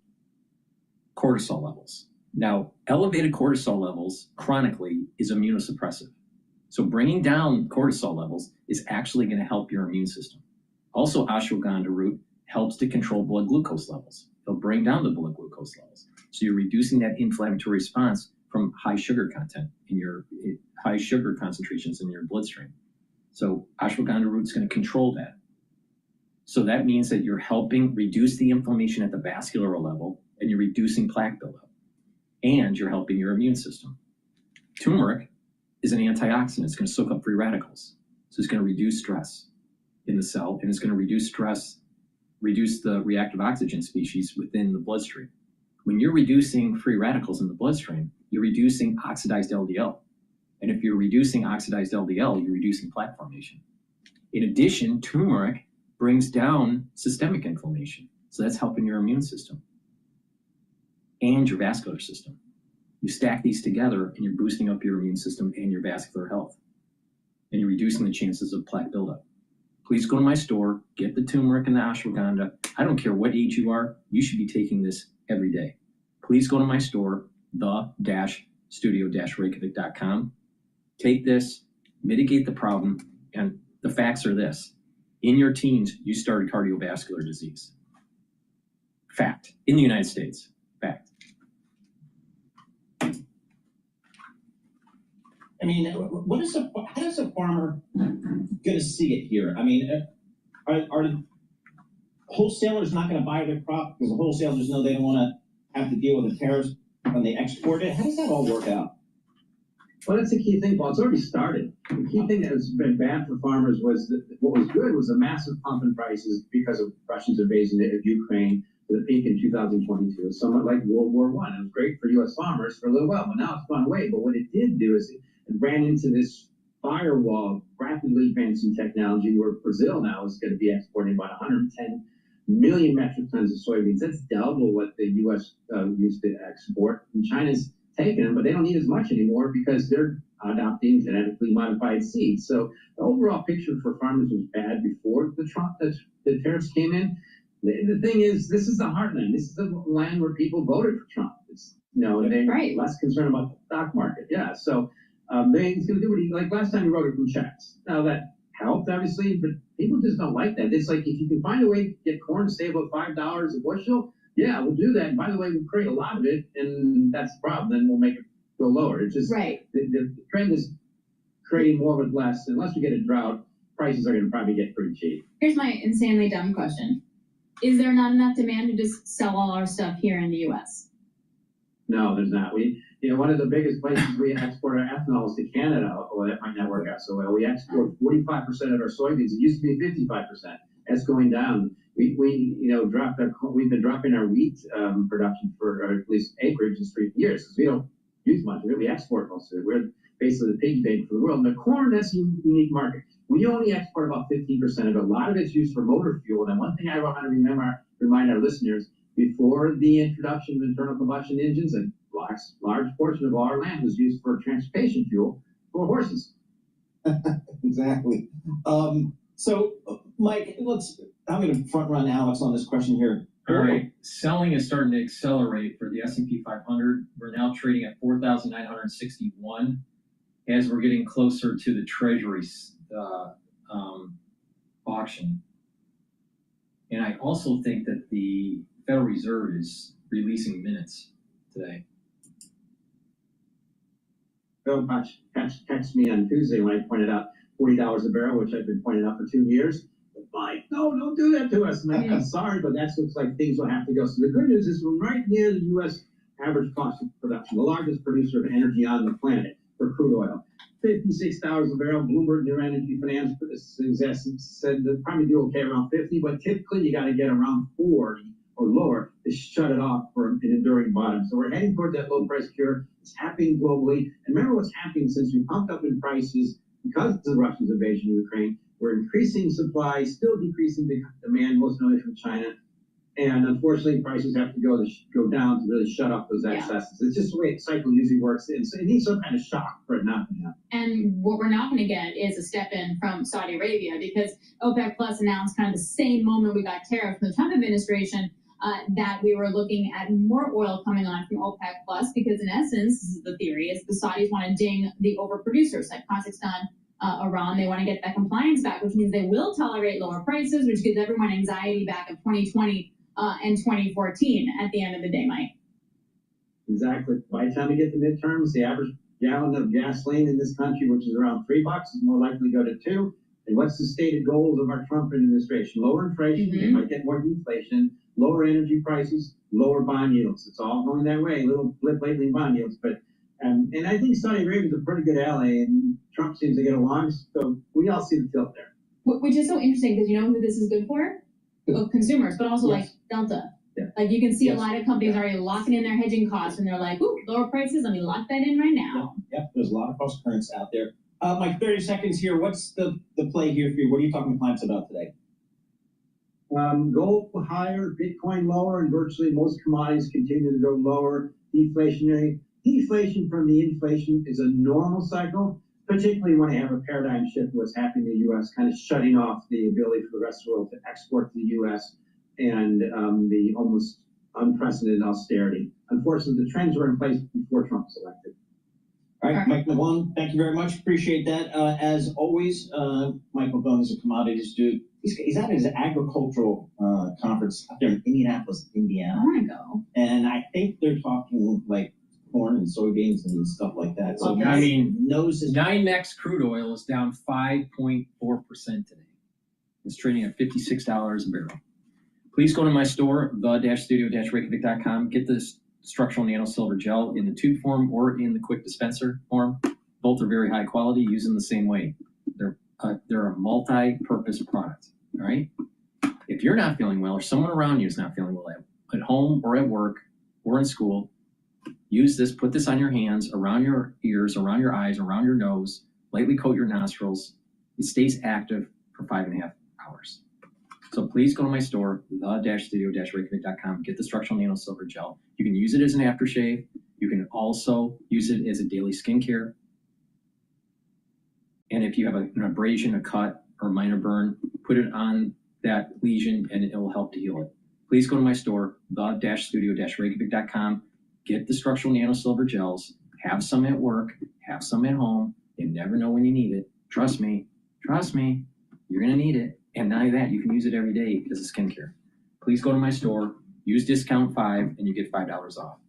cortisol levels. Now, elevated cortisol levels chronically is immunosuppressive. So bringing down cortisol levels is actually going to help your immune system. Also, ashwagandha root helps to control blood glucose levels. It'll bring down the blood glucose levels. So you're reducing that inflammatory response from high sugar content in your high sugar concentrations in your bloodstream. So ashwagandha root is going to control that. So that means that you're helping reduce the inflammation at the vascular level, and you're reducing plaque buildup, and you're helping your immune system. Turmeric is an antioxidant. It's going to soak up free radicals. So it's going to reduce stress in the cell, and it's going to reduce the reactive oxygen species within the bloodstream. When you're reducing free radicals in the bloodstream, you're reducing oxidized LDL. And if you're reducing oxidized LDL, you're reducing plaque formation. In addition, turmeric brings down systemic inflammation. So that's helping your immune system and your vascular system. You stack these together and you're boosting up your immune system and your vascular health. And you're reducing the chances of plaque buildup. Please go to my store, get the turmeric and the ashwagandha. I don't care what age you are, you should be taking this every day. Please go to my store, the-studio-reykjavik.com. Take this, mitigate the problem, and the facts are this. In your teens, you started cardiovascular disease. Fact. In the United States. Fact.
mean, how does a farmer gonna see it here? I mean, are wholesalers not gonna buy their crop because the wholesalers know they don't wanna have to deal with the tariffs when they export it? How does that all work out?
Well, that's the key thing, Paul. It's already started. The key thing that has been bad for farmers was that what was good was a massive pump in prices because of Russia's invasion of Ukraine to the peak in 2022. It's somewhat like World War I. It was great for U.S. farmers for a little while, but now it's gone away. But what it did do is it ran into this firewall of rapidly advancing technology where Brazil now is going to be exporting about 110 million metric tons of soybeans. That's double what the U.S. Used to export. And China's taking them, but they don't need as much anymore because they're adopting genetically modified seeds. So the overall picture for farmers was bad before the tariffs came in. The thing is, this is the heartland. This is the land where people voted for Trump. It's, they're less concerned about the stock market. Yeah, so he's going to do what he, like last time he wrote a blue checks. Now that helped, obviously, but people just don't like that. It's like if you can find a way to get corn to stay above $5 a bushel, yeah, we'll do that. And by the way, we'll create a lot of it, and that's the problem. Then we'll make it go lower. It's just the trend is creating more with less. Unless we get a drought, prices are going to probably get pretty cheap.
Here's my insanely dumb question. Is there not enough demand to just sell all our stuff here in the U.S.?
No, there's not. One of the biggest places we export our ethanol is to Canada. Well, that might not work out so well. We export 45% of our soybeans. It used to be 55%. That's going down. We've been dropping our wheat production for, or at least acreage, in 3 years because we don't use much. We really export most of it. We're basically the piggy bank for the world. And the corn, that's a unique market. We only export about 15% of it. A lot of it's used for motor fuel. And one thing I want to remind our listeners, before the introduction of internal combustion engines, a large portion of our land was used for transportation fuel for horses.
Exactly. So, Mike, I'm going to front run Alex on this question here.
All right, selling is starting to accelerate for the S&P 500. We're now trading at 4,961 as we're getting closer to the Treasury's auction. And I also think that the Federal Reserve is releasing minutes today.
Bill texted me on Tuesday when I pointed out $40 a barrel, which I've been pointing out for 2 years. Mike, no, don't do that to us. And I'm sorry, but that looks like things will have to go. So the good news is we're right near the U.S. average cost of production, the largest producer of energy on the planet for crude oil. $56 a barrel. Bloomberg New Energy Finance said they'll probably do okay around 50, but typically you got to get around 40 or lower to shut it off for an enduring bottom. So we're heading toward that low price cure. It's happening globally. And remember what's happening since we pumped up in prices because of the Russian invasion of Ukraine. We're increasing supply, still decreasing the demand, most notably from China. And unfortunately, prices have to go down to really shut off those excesses. It's just the way the cycle usually works. And so it needs some kind of shock for it not to happen.
And what we're not going to get is a step in from Saudi Arabia because OPEC Plus announced kind of the same moment we got tariffs from the Trump administration that we were looking at more oil coming on from OPEC Plus because in essence, this is the theory, is the Saudis want to ding the overproducers like Kazakhstan, Iran. They want to get that compliance back, which means they will tolerate lower prices, which gives everyone anxiety back of 2020 and 2014 at the end of the day, Mike.
Exactly. By the time we get to midterms, the average gallon of gasoline in this country, which is around $3, is more likely to go to $2. And what's the stated goals of our Trump administration? Lower inflation, they might get more deflation, lower energy prices, lower bond yields. It's all going that way. A little blip lately in bond yields, but and I think Saudi Arabia is a pretty good ally, and Trump seems to get along. So we all see the tilt there.
Which is so interesting because you know who this is good for? Well, consumers, but also like Delta.
Yeah.
Like you can see a lot of companies already locking in their hedging costs, and they're like, "Ooh, lower prices. Let me lock that in right now."
Yep, there's a lot of cross currents out there. Mike, 30 seconds here. What's the play here for you? What are you talking to clients about today?
Gold higher, Bitcoin lower, and virtually most commodities continue to go lower. Deflation from the inflation is a normal cycle, particularly when you have a paradigm shift of what's happening in the U.S., kind of shutting off the ability for the rest of the world to export to the U.S. and the almost unprecedented austerity. Unfortunately, the trends were in place before Trump was elected.
All right, Mike McGlone, thank you very much. Appreciate that. As always, Mike McGlone is a commodities dude. He's at his agricultural conference up there in Indianapolis, Indiana.
I want to go.
And I think they're talking like corn and soybeans and stuff like that. So
I mean,
noses.
NYMEX crude oil is down 5.4% today. It's trading at $56 a barrel. Please go to my store, the-studio-reykjavik.com. Get this structural nano silver gel in the tube form or in the quick dispenser form. Both are very high quality, used in the same way. They're a multi-purpose product, all right? If you're not feeling well or someone around you is not feeling well at home or at work or in school, use this, put this on your hands, around your ears, around your eyes, around your nose, lightly coat your nostrils. It stays active for 5.5 hours. So please go to my store, the-studio-reykjavik.com, get the structural nano silver gel. You can use it as an aftershave. You can also use it as a daily skincare. And if you have an abrasion, a cut, or a minor burn, put it on that lesion and it will help to heal it. Please go to my store, the-studio-reykjavik.com, get the structural nano silver gels, have some at work, have some at home. You never know when you need it. Trust me, you're gonna need it. And not only that, you can use it every day as a skincare. Please go to my store, use discount 5, and you get $5 off.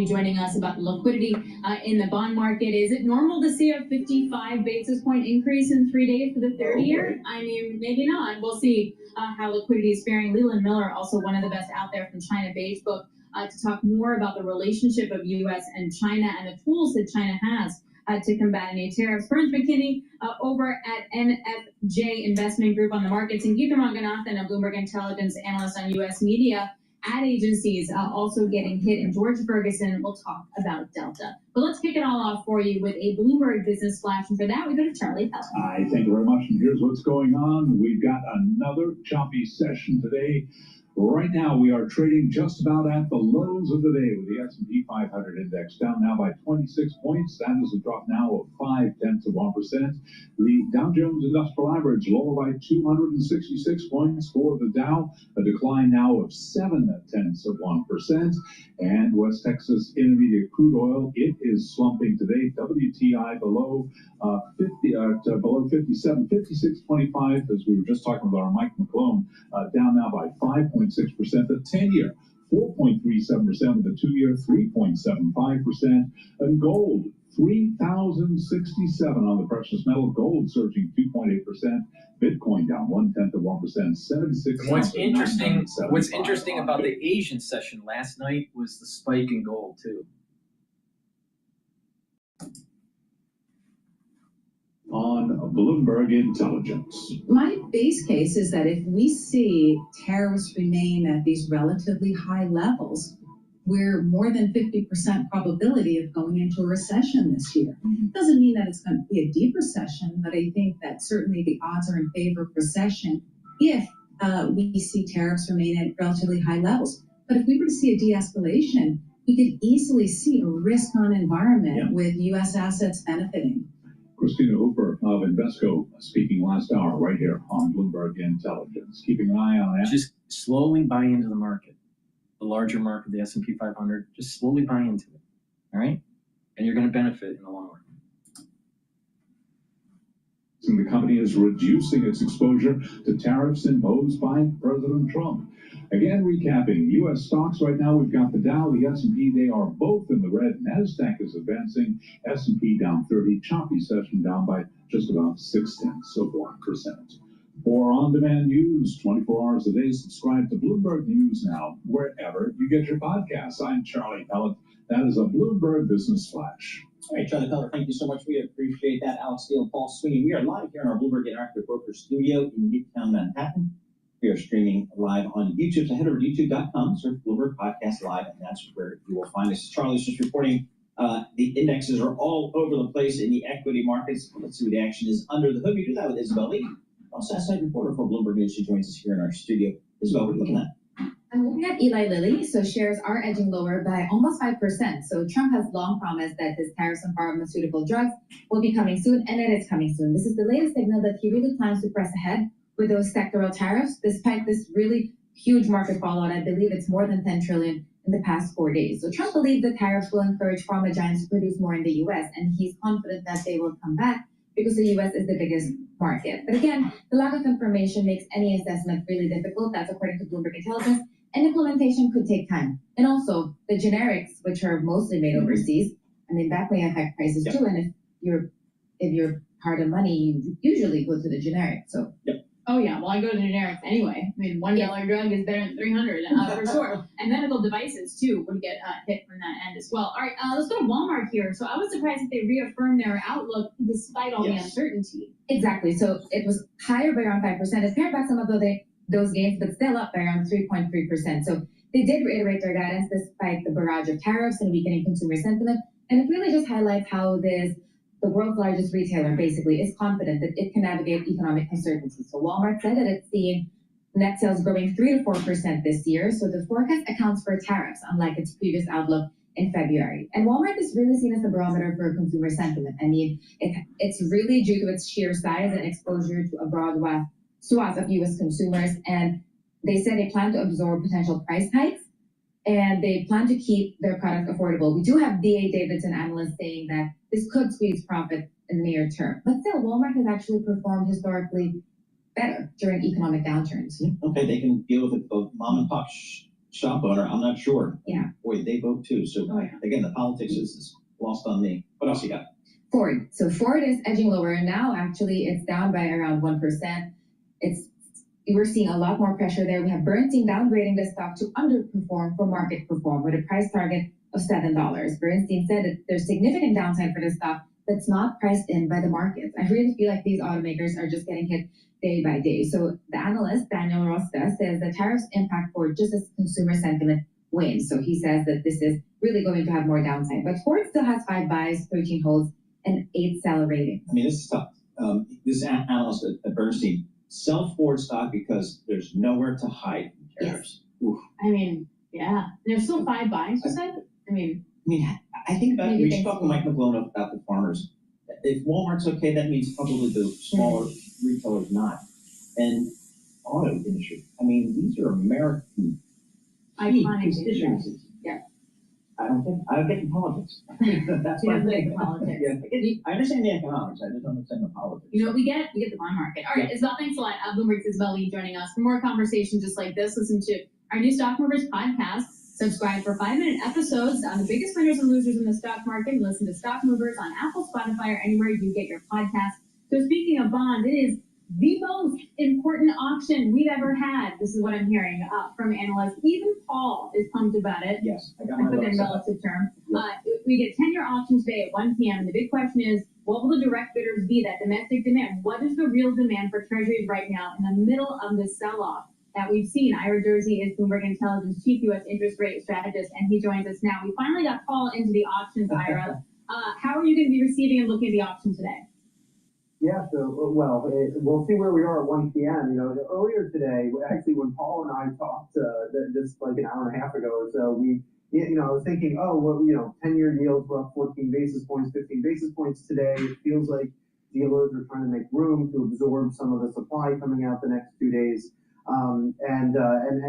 Joining us about liquidity in the bond market. Is it normal to see a 55 basis point increase in 3 days for the 30-year? I mean, maybe not. We'll see how liquidity is faring. Leland Miller, also one of the best out there from China Base Book, to talk more about the relationship of U.S. and China and the tools that China has to combat any tariffs. Burns McKinney over at NFJ Investment Group on the markets, and Geetha Ranganathan, a Bloomberg Intelligence analyst on U.S. media. Ad agencies also getting hit, and George Ferguson will talk about Delta. But let's kick it all off for you with a Bloomberg Business Flash, and for that we go to Charlie Pell.
Hi, thank you very much, and here's what's going on. We've got another choppy session today. Right now, we are trading just about at the lows of the day, with the S&P 500 index down now by 26 points. That is a drop now of 0.5%. The Dow Jones Industrial Average lower by 266 points for the Dow, a decline now of 0.7%. And West Texas Intermediate Crude Oil, it is slumping today. WTI below 57, 56.25, as we were just talking with our Mike McClone, down now by 5.6%. The 10-year, 4.37%, with the 2-year, 3.75%. And gold, 3,067 on the precious metal. Gold surging 2.8%. Bitcoin down 0.1%, 76.
What's interesting about the Asian session last night was the spike in gold too.
On Bloomberg Intelligence.
My base case is that if we see tariffs remain at these relatively high levels, we're more than 50% probability of going into a recession this year. Doesn't mean that it's going to be a deep recession, but I think that certainly the odds are in favor of recession if we see tariffs remain at relatively high levels. But if we were to see a de-escalation, we could easily see a risk-on environment with U.S. assets benefiting.
Christina Hooper of Invesco speaking last hour right here on Bloomberg Intelligence. Keeping an eye on that.
Just slowly buy into the market, the larger market, the S&P 500. Just slowly buy into it, all right? And you're going to benefit in the long run.
And the company is reducing its exposure to tariffs imposed by President Trump. Again, recapping U.S. stocks right now, we've got the Dow, the S&P, they are both in the red. NASDAQ is advancing, S&P down 30, choppy session down by just about 0.6%. For on-demand news, 24 hours a day, subscribe to Bloomberg News now, wherever you get your podcasts. I'm Charlie Pellet. That is a Bloomberg Business Flash.
All right, Charlie Pellet, thank you so much. We appreciate that. Alex Steele, Paul Sweeney. We are live here in our Bloomberg Interactive Broker studio in Midtown Manhattan. We are streaming live on YouTube. So head over to youtube.com, search Bloomberg Podcast Live, and that's where you will find us. Charlie's just reporting the indexes are all over the place in the equity markets. Let's see what the action is under the hood. We do that with Isabel Lee, also outside reporter for Bloomberg News. She joins us here in our studio. Isabel, what are you looking at?
I'm looking at Eli Lilly, so shares are edging lower by almost 5%. So Trump has long promised that his tariffs on pharmaceutical drugs will be coming soon, and it is coming soon. This is the latest signal that he really plans to press ahead with those sectoral tariffs, despite this really huge market fallout. I believe it's more than 10 trillion in the past 4 days. So Trump believes the tariffs will encourage pharma giants to produce more in the U.S., and he's confident that they will come back because the U.S. is the biggest market. But again, the lack of information makes any assessment really difficult. That's according to Bloomberg Intelligence. and implementation could take time. And also the generics, which are mostly made overseas, I mean, that may affect prices too. And if you're hard on money, you usually go to the generic. So.
Oh yeah, well I go to the generics anyway. I mean, $1 drug is better than 300 for sure. And medical devices too would get hit from that end as well. All right, let's go to Walmart here. So I was surprised that they reaffirmed their outlook despite all the uncertainty.
Exactly. So it was higher by around 5%. It's pared back some of those gains, but still up by around 3.3%. So they did reiterate their guidance despite the barrage of tariffs and weakening consumer sentiment. And it really just highlights how the world's largest retailer basically is confident that it can navigate economic uncertainty. So Walmart said that it's seeing net sales growing 3 to 4% this year. So the forecast accounts for tariffs, unlike its previous outlook in February. And Walmart is really seen as the barometer for consumer sentiment. I mean, it's really due to its sheer size and exposure to a broad swath of U.S. consumers. And they said they plan to absorb potential price hikes, and they plan to keep their product affordable. We do have D.A. Davidson analysts saying that this could squeeze profit in the near term. But still, Walmart has actually performed historically better during economic downturns.
Okay, they can deal with it, the mom and pop shop owner, I'm not sure.
Yeah.
Boy, they vote too. So again, the politics is lost on me. What else you got?
Ford. So Ford is edging lower, and now actually it's down by around 1%. We're seeing a lot more pressure there. We have Bernstein downgrading the stock to underperform for market perform with a price target of $7. Bernstein said that there's significant downside for the stock that's not priced in by the markets. I really feel like these automakers are just getting hit day by day. So the analyst, Daniel Rosta, says the tariffs impact Ford just as consumer sentiment wanes. So he says that this is really going to have more downside. But Ford still has 5 buys, 13 holds, and 8 seller ratings.
I mean, this is tough. This analyst at Bernstein, sell Ford stock because there's nowhere to hide from tariffs.
Yes. I mean, yeah. There's still 5 buys, you said? I mean,
I think about it. We just talked to Mike McGlone about the farmers. If Walmart's okay, that means probably the smaller retailers not. And auto industry. I mean, these are American constituencies.
Yeah.
I don't get the politics. That's my thing.
Politics.
I understand the economics. I just don't understand the politics.
You know what we get? We get the bond market. All right, Isabel, thanks a lot. Bloomberg's Isabel Lee joining us. For more conversations just like this, listen to our new Stock Movers podcast. Subscribe for 5-minute episodes on the biggest winners and losers in the stock market. And listen to Stock Movers on Apple, Spotify, or anywhere you get your podcast. So speaking of bonds, it is the most important auction we've ever had. This is what I'm hearing from analysts. Even Paul is pumped about it.
Yes, I got
I
my
put that in
votes.
relative term. We get 10-year auction today at 1 p.m. And the big question is, what will the direct bidders be? That domestic demand. What is the real demand for treasuries right now in the middle of the sell-off that we've seen? Ira Jersey is Bloomberg Intelligence chief U.S. interest rate strategist, and he joins us now. We finally got Paul into the auctions, Ira. How are you going to be receiving and looking at the auction today?
Yeah, so, well, we'll see where we are at 1 p.m. You know, earlier today, actually, when Paul and I talked this like an hour and a half ago or so, I was thinking, 10-year yields were up 14 basis points, 15 basis points today. It feels like dealers are trying to make room to absorb some of the supply coming out the next 2 days. And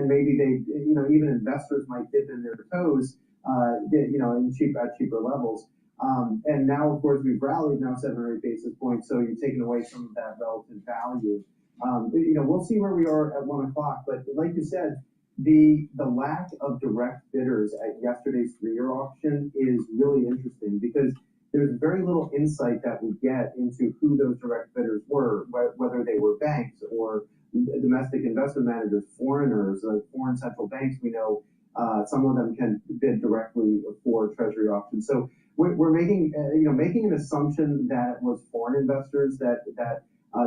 maybe they, even investors might dip in their toes, at cheaper levels. And now, of course, we've rallied now 7 or 8 basis points, so you've taken away some of that relative value. We'll see where we are at 1 o'clock. But like you said, the lack of direct bidders at yesterday's 3-year auction is really interesting because there's very little insight that we get into who those direct bidders were, whether they were banks or domestic investment managers, foreigners, like foreign central banks. We know some of them can bid directly for treasury auctions. So we're making an assumption that it was foreign investors that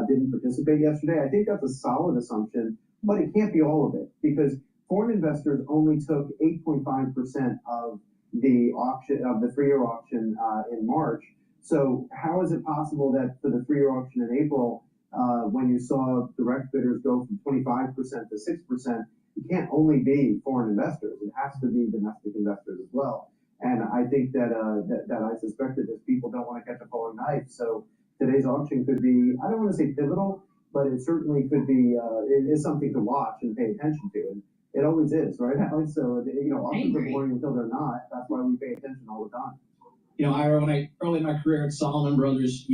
didn't participate yesterday. I think that's a solid assumption, but it can't be all of it because foreign investors only took 8.5% of the auction of the 3-year auction in March. So how is it possible that for the 3-year auction in April, when you saw direct bidders go from 25% to 6%, it can't only be foreign investors. It has to be domestic investors as well. And I think that I suspect that people don't want to catch a falling knife. So today's auction could be, I don't want to say pivotal, but it certainly could be, it is something to watch and pay attention to. And it always is, right, Alex? So, auctions are boring until they're not. That's why we pay attention all the time.
Ira, early in my career at Solomon Brothers,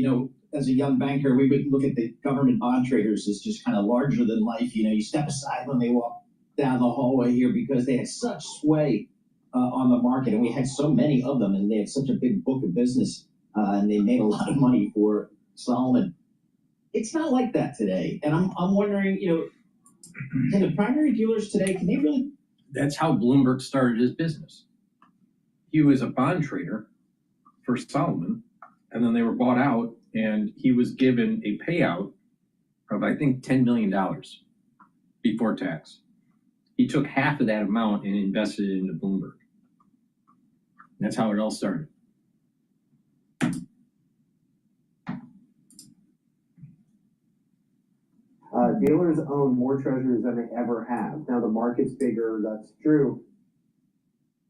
as a young banker, we would look at the government bond traders as just kind of larger than life. You step aside when they walk down the hallway here because they had such sway on the market, and we had so many of them, and they had such a big book of business, and they made a lot of money for Solomon. It's not like that today, and I'm wondering, can the primary dealers today, can they really?
That's how Bloomberg started his business. He was a bond trader for Solomon, and then they were bought out, and he was given a payout of, I think, $10 million before tax. He took half of that amount and invested it into Bloomberg. That's how it all started.
Dealers own more treasuries than they ever have. Now the market's bigger, that's true.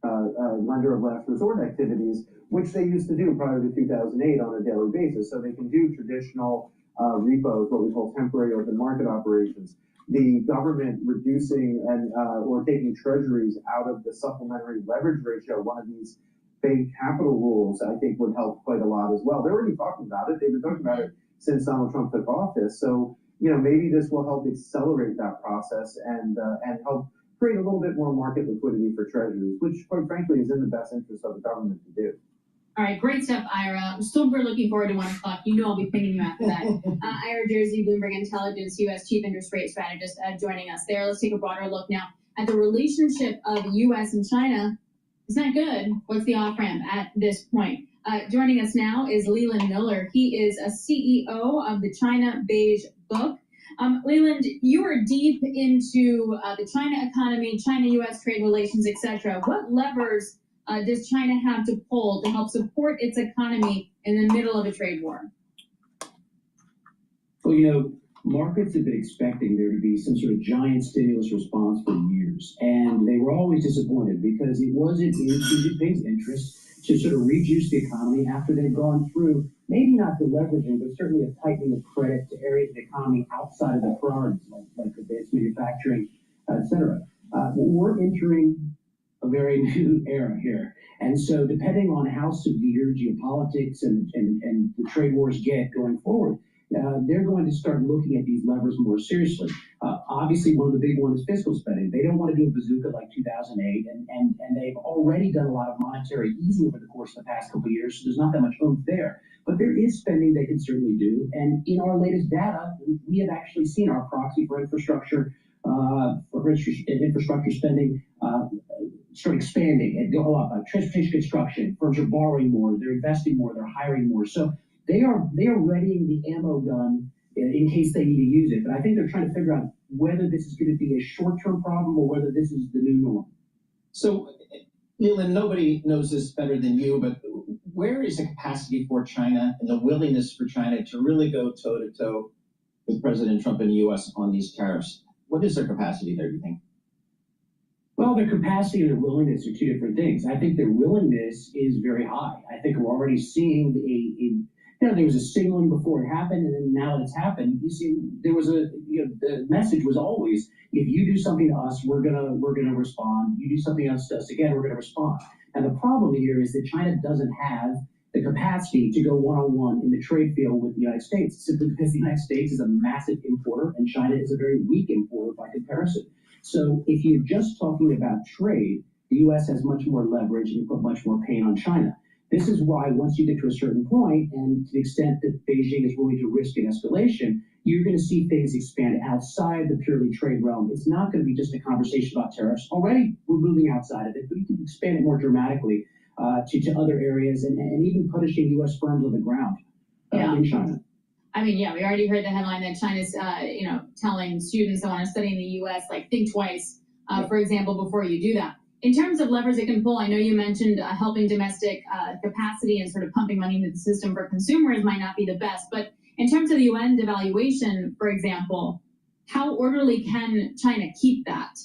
Lender of last resort activities, which they used to do prior to 2008 on a daily basis. So they can do traditional repos, what we call temporary open market operations. The government reducing and or taking treasuries out of the supplementary leverage ratio, one of these big capital rules, I think would help quite a lot as well. They're already talking about it. They've been talking about it since Donald Trump took office. So, maybe this will help accelerate that process and help create a little bit more market liquidity for treasuries, which quite frankly is in the best interest of the government to do.
All right, great stuff, Ira. I'm still looking forward to 1 o'clock. I'll be pinging you after that. Ira Jersey, Bloomberg Intelligence, U.S. Chief Interest Rate Strategist, joining us there. Let's take a broader look now at the relationship of U.S. and China. It's not good. What's the off-ramp at this point? Joining us now is Leland Miller. He is a CEO of the China Beige Book. Leland, you are deep into the China economy, China-U.S. trade relations, etc. What levers does China have to pull to help support its economy in the middle of a trade war?
Well, markets have been expecting there to be some sort of giant stimulus response for years, and they were always disappointed because it wasn't in Xi Jinping's interest to sort of rejuice the economy after they'd gone through maybe not the leveraging, but certainly a tightening of credit to areas of the economy outside of the priorities, like advanced manufacturing, et cetera. We're entering a very new era here. And so depending on how severe geopolitics and the trade wars get going forward, they're going to start looking at these levers more seriously. Obviously, one of the big ones is fiscal spending. They don't want to do a bazooka like 2008, and they've already done a lot of monetary easing over the course of the past couple of years, so there's not that much oomph there. But there is spending they can certainly do, and in our latest data, we have actually seen our proxy for infrastructure spending start expanding and go up. Transportation construction, firms are borrowing more, they're investing more, they're hiring more. So they are readying the ammo gun in case they need to use it. But I think they're trying to figure out whether this is going to be a short-term problem or whether this is the new norm.
So, Leland, nobody knows this better than you, but where is the capacity for China and the willingness for China to really go toe-to-toe with President Trump and the U.S. on these tariffs? What is their capacity there, do you think?
Well, their capacity and their willingness are two different things. I think their willingness is very high. I think we're already seeing there was a signaling before it happened, and then now that it's happened, you see, there was the message was always, if you do something to us, we're gonna respond. You do something else to us again, we're gonna respond. And the problem here is that China doesn't have the capacity to go one-on-one in the trade field with the United States, simply because the United States is a massive importer and China is a very weak importer by comparison. So if you're just talking about trade, the U.S. has much more leverage and put much more pain on China. This is why once you get to a certain point, and to the extent that Beijing is willing to risk an escalation, you're going to see things expand outside the purely trade realm. It's not going to be just a conversation about tariffs. Already, we're moving outside of it, but you can expand it more dramatically to other areas and even punishing U.S. firms on the ground in China.
I mean, yeah, we already heard the headline that China's, telling students that want to study in the U.S., think twice, for example, before you do that. In terms of levers it can pull, I know you mentioned helping domestic capacity and sort of pumping money into the system for consumers might not be the best. But in terms of the UN devaluation, for example, how orderly can China keep that?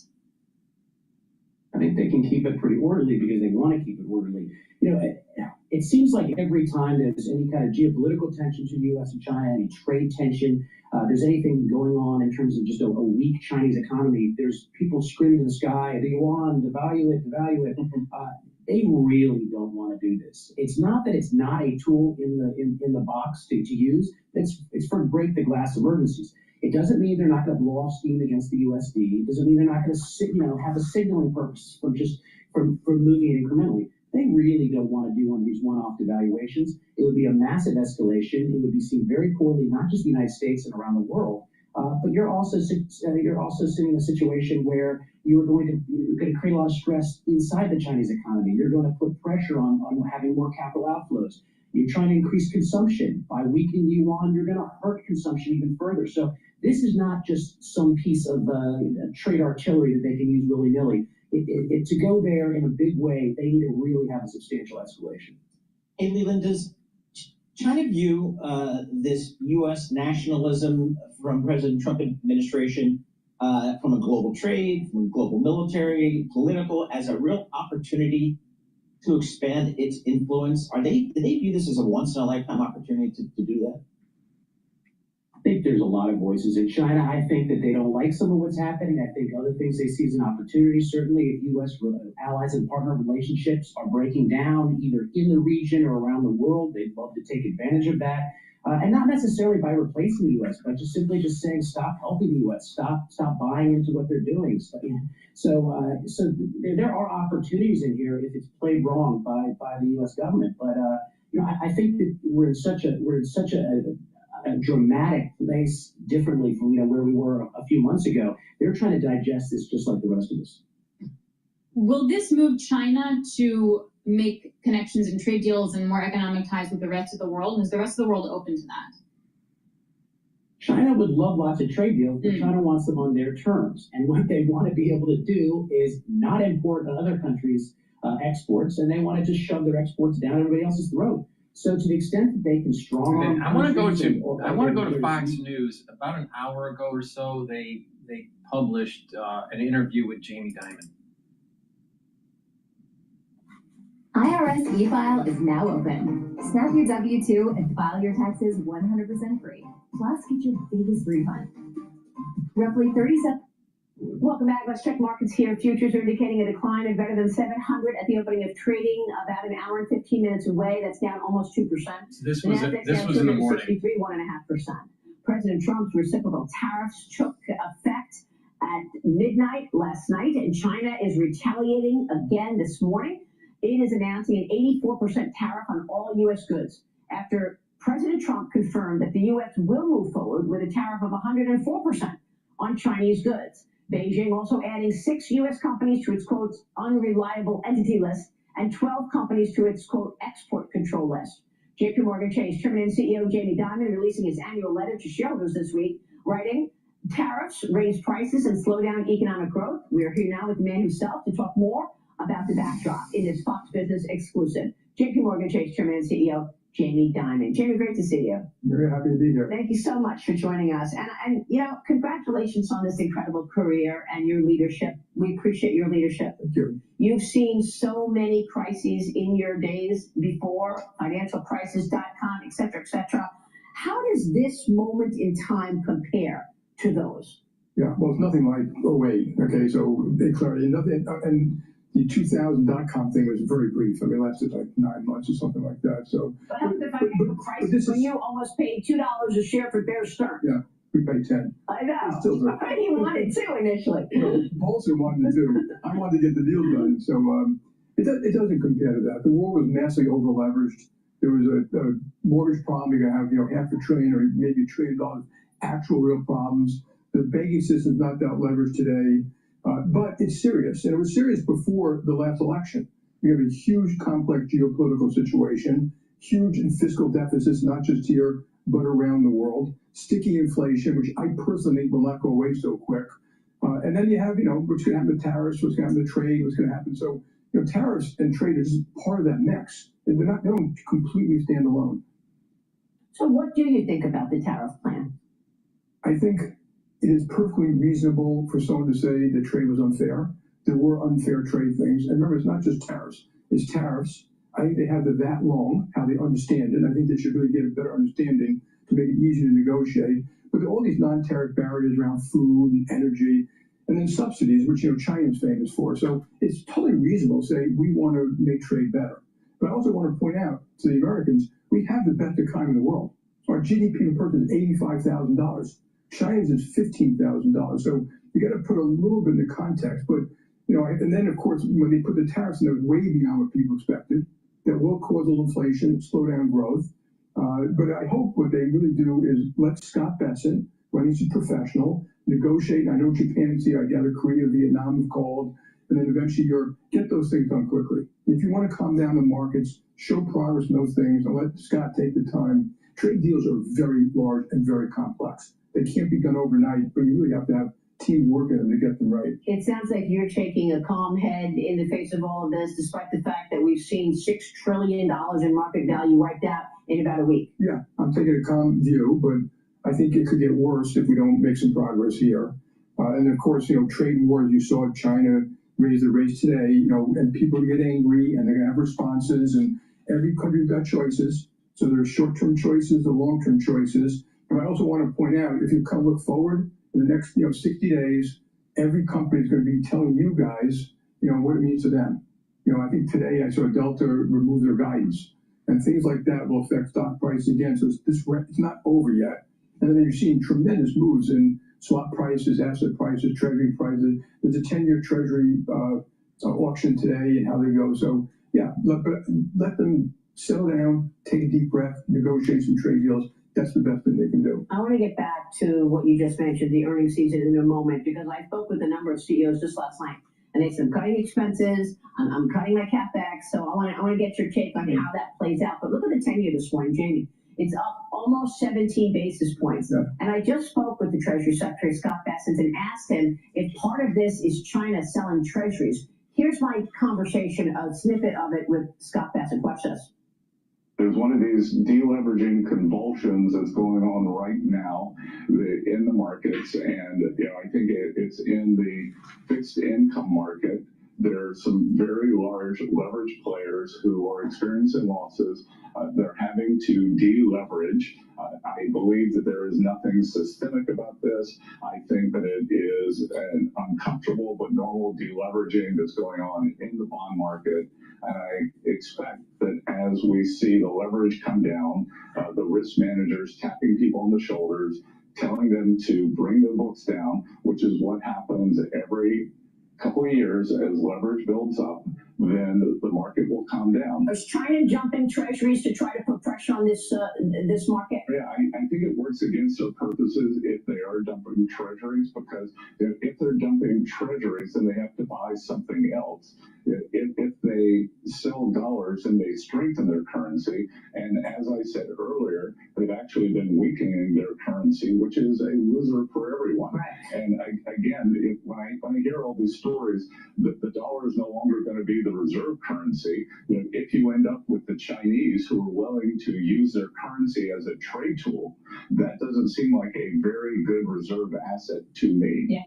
I think they can keep it pretty orderly because they want to keep it orderly. It seems like every time there's any kind of geopolitical tension to the U.S. and China, any trade tension, there's anything going on in terms of just a weak Chinese economy, there's people screaming to the sky, the yuan, devalue it. They really don't want to do this. It's not that it's not a tool in the box to use. It's for break the glass emergencies. It doesn't mean they're not going to blow off steam against the USD. It doesn't mean they're not going to, have a signaling purpose from moving it incrementally. They really don't want to do one of these one-off devaluations. It would be a massive escalation. It would be seen very poorly, not just the United States and around the world, but you're also sitting in a situation where you're going to create a lot of stress inside the Chinese economy. You're going to put pressure on having more capital outflows. You're trying to increase consumption. By weakening the yuan, you're going to hurt consumption even further. So this is not just some piece of trade artillery that they can use willy-nilly. To go there in a big way, they need to really have a substantial escalation.
Hey, Leland, does China view this U.S. nationalism from President Trump administration, from a global trade, from a global military, political, as a real opportunity to expand its influence? Do they view this as a once-in-a-lifetime opportunity to do that?
I think there's a lot of voices in China. I think that they don't like some of what's happening. I think other things they see as an opportunity. Certainly, if U.S. allies and partner relationships are breaking down, either in the region or around the world, they'd love to take advantage of that. And not necessarily by replacing the U.S., but just simply saying, stop helping the U.S., stop buying into what they're doing. So there are opportunities in here if it's played wrong by the U.S. government. But I think that we're in such a dramatic place differently from where we were a few months ago. They're trying to digest this just like the rest of us.
Will this move China to make connections and trade deals and more economic ties with the rest of the world? Is the rest of the world open to that?
China would love lots of trade deals, but China wants them on their terms. And what they want to be able to do is not import other countries' exports, and they want to just shove their exports down everybody else's throat. So to the extent that they can strong arm,
I want to go to Fox News. About an hour ago or so, they published an interview with Jamie Dimon.
IRS e-file is now open. Snap your W-2 and file your taxes 100% free. Plus, get your biggest refund. Roughly 37.
Welcome back. Let's check markets here. Futures are indicating a decline of better than 700 at the opening of trading, about an hour and 15 minutes away. That's down almost 2%.
This was in the morning.
1.5%. President Trump's reciprocal tariffs took effect at midnight last night, and China is retaliating again this morning. It is announcing an 84% tariff on all U.S. goods after President Trump confirmed that the U.S. will move forward with a tariff of 104% on Chinese goods. Beijing also adding 6 U.S. companies to its, quote, unreliable entity list and 12 companies to its, quote, export control list. JPMorgan Chase Chairman and CEO Jamie Dimon releasing his annual letter to shareholders this week, writing, tariffs raise prices and slow down economic growth. We are here now with the man himself to talk more about the backdrop in this Fox Business exclusive. JPMorgan Chase Chairman and CEO Jamie Dimon. Jamie, great to see you.
Very happy to be here.
Thank you so much for joining us. And congratulations on this incredible career and your leadership. We appreciate your leadership.
Thank you.
You've seen so many crises in your days before, financialcrisis.com, et cetera, et cetera. How does this moment in time compare to those?
Yeah, well, it's nothing like 08. Okay, so big clarity. Nothing, and the 2000 .com thing was very brief. I mean, it lasted like 9 months or something like that. So,
but how the financial crisis when you almost paid $2 a share for Bear Stearns?
Yeah, we paid 10.
I know.
I
he wanted 2 initially.
Paulson wanted 2. I wanted to get the deal done. So it doesn't compare to that. The world was massively over leveraged. There was a mortgage problem. You're gonna have $500 billion or maybe $1 trillion actual real problems. The banking system's not that leveraged today. But it's serious, and it was serious before the last election. We have a huge, complex geopolitical situation, huge fiscal deficits, not just here, but around the world, sticky inflation, which I personally think will not go away so quick. And then you have, what's going to happen to tariffs, what's going to happen to trade, what's going to happen. So, tariffs and trade are just part of that mix. They don't completely stand alone.
So what do you think about the tariff plan?
I think it is perfectly reasonable for someone to say that trade was unfair. There were unfair trade things. And remember, it's not just tariffs. It's tariffs. I think they have the VAT wrong, how they understand it. I think they should really get a better understanding to make it easier to negotiate. But there are all these non-tariff barriers around food and energy, and then subsidies, which China's famous for. So it's totally reasonable to say we want to make trade better. But I also want to point out to the Americans, we have the best economy in the world. Our GDP per person is $85,000. China's at $15,000. So you got to put a little bit into context. But, you know, and then, of course, when they put the tariffs in, it was way beyond what people expected. That will cause a little inflation, slow down growth. But I hope what they really do is let Scott Bessent, when he's a professional, negotiate. I know Japan, I gather Korea, Vietnam have called, and then eventually Europe, get those things done quickly. If you want to calm down the markets, show progress in those things, and let Scott take the time. Trade deals are very large and very complex. They can't be done overnight, but you really have to have teams working them to get them right.
It sounds like you're taking a calm head in the face of all of this, despite the fact that we've seen $6 trillion in market value wiped out in about a week.
Yeah, I'm taking a calm view, but I think it could get worse if we don't make some progress here. And of course, you know, trade wars, you saw China raise the rates today, you know, and people get angry and they're going to have responses, and every country's got choices. So there's short-term choices, the long-term choices. But I also want to point out, if you kind of look forward in the next, 60 days, every company is going to be telling you guys, what it means to them. I think today I saw Delta remove their guidance, and things like that will affect stock price again. So it's not over yet. And then you're seeing tremendous moves in swap prices, asset prices, treasury prices. There's a 10-year treasury auction today and how they go. So yeah, let them settle down, take a deep breath, negotiate some trade deals. That's the best thing they can do.
I want to get back to what you just mentioned, the earnings season, in a moment, because I spoke with a number of CEOs just last night, and they said, I'm cutting expenses, I'm cutting my CapEx, so I want to get your take on how that plays out. But look at the 10-year this morning, Jamie. It's up almost 17 basis points. Yeah. And I just spoke with the Treasury Secretary, Scott Bessent, and asked him if part of this is China selling treasuries. Here's my conversation, a snippet of it with Scott Bessent. Watch this.
There's one of these deleveraging convulsions that's going on right now in the markets, and I think it's in the fixed income market. There's some very large leverage players who are experiencing losses. They're having to deleverage. I believe that there is nothing systemic about this. I think that it is an uncomfortable but normal deleveraging that's going on in the bond market. And I expect that as we see the leverage come down, the risk managers tapping people on the shoulders, telling them to bring their books down, which is what happens every couple of years as leverage builds up, then the market will calm down.
Is China jumping treasuries to try to put pressure on this market?
Yeah, I think it works against their purposes if they are dumping treasuries, because if they're dumping treasuries, then they have to buy something else. If they sell dollars, then they strengthen their currency. And as I said earlier, they've actually been weakening their currency, which is a loser for everyone. Right. And again, when I hear all these stories, the dollar is no longer going to be the reserve currency. If you end up with the Chinese who are willing to use their currency as a trade tool, that doesn't seem like a very good reserve asset to me.
Yeah.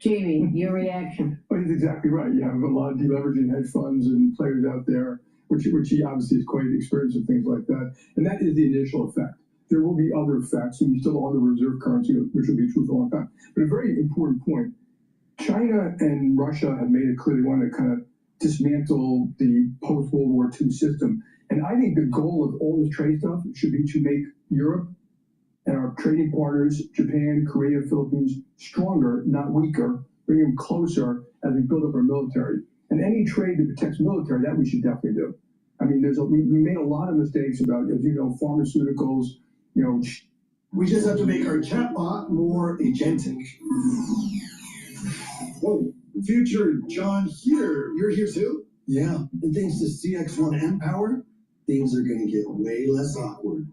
Jamie, your reaction?
Well, he's exactly right. You have a lot of deleveraging hedge funds and players out there, which he obviously is quite experienced in things like that. And that is the initial effect. There will be other effects, and we still own the reserve currency, which will be true for a long time. But a very important point, China and Russia have made it clear they want to kind of dismantle the post-World War II system. And I think the goal of all this trade stuff should be to make Europe and our trading partners, Japan, Korea, Philippines, stronger, not weaker, bring them closer as we build up our military. And any trade that protects military, that we should definitely do. I mean, we made a lot of mistakes about, as you know, pharmaceuticals,
We just have to make our chatbot more agentic. Whoa, future John here. You're here too? Yeah, and thanks to CX1 Empower, things are going to get way less awkward.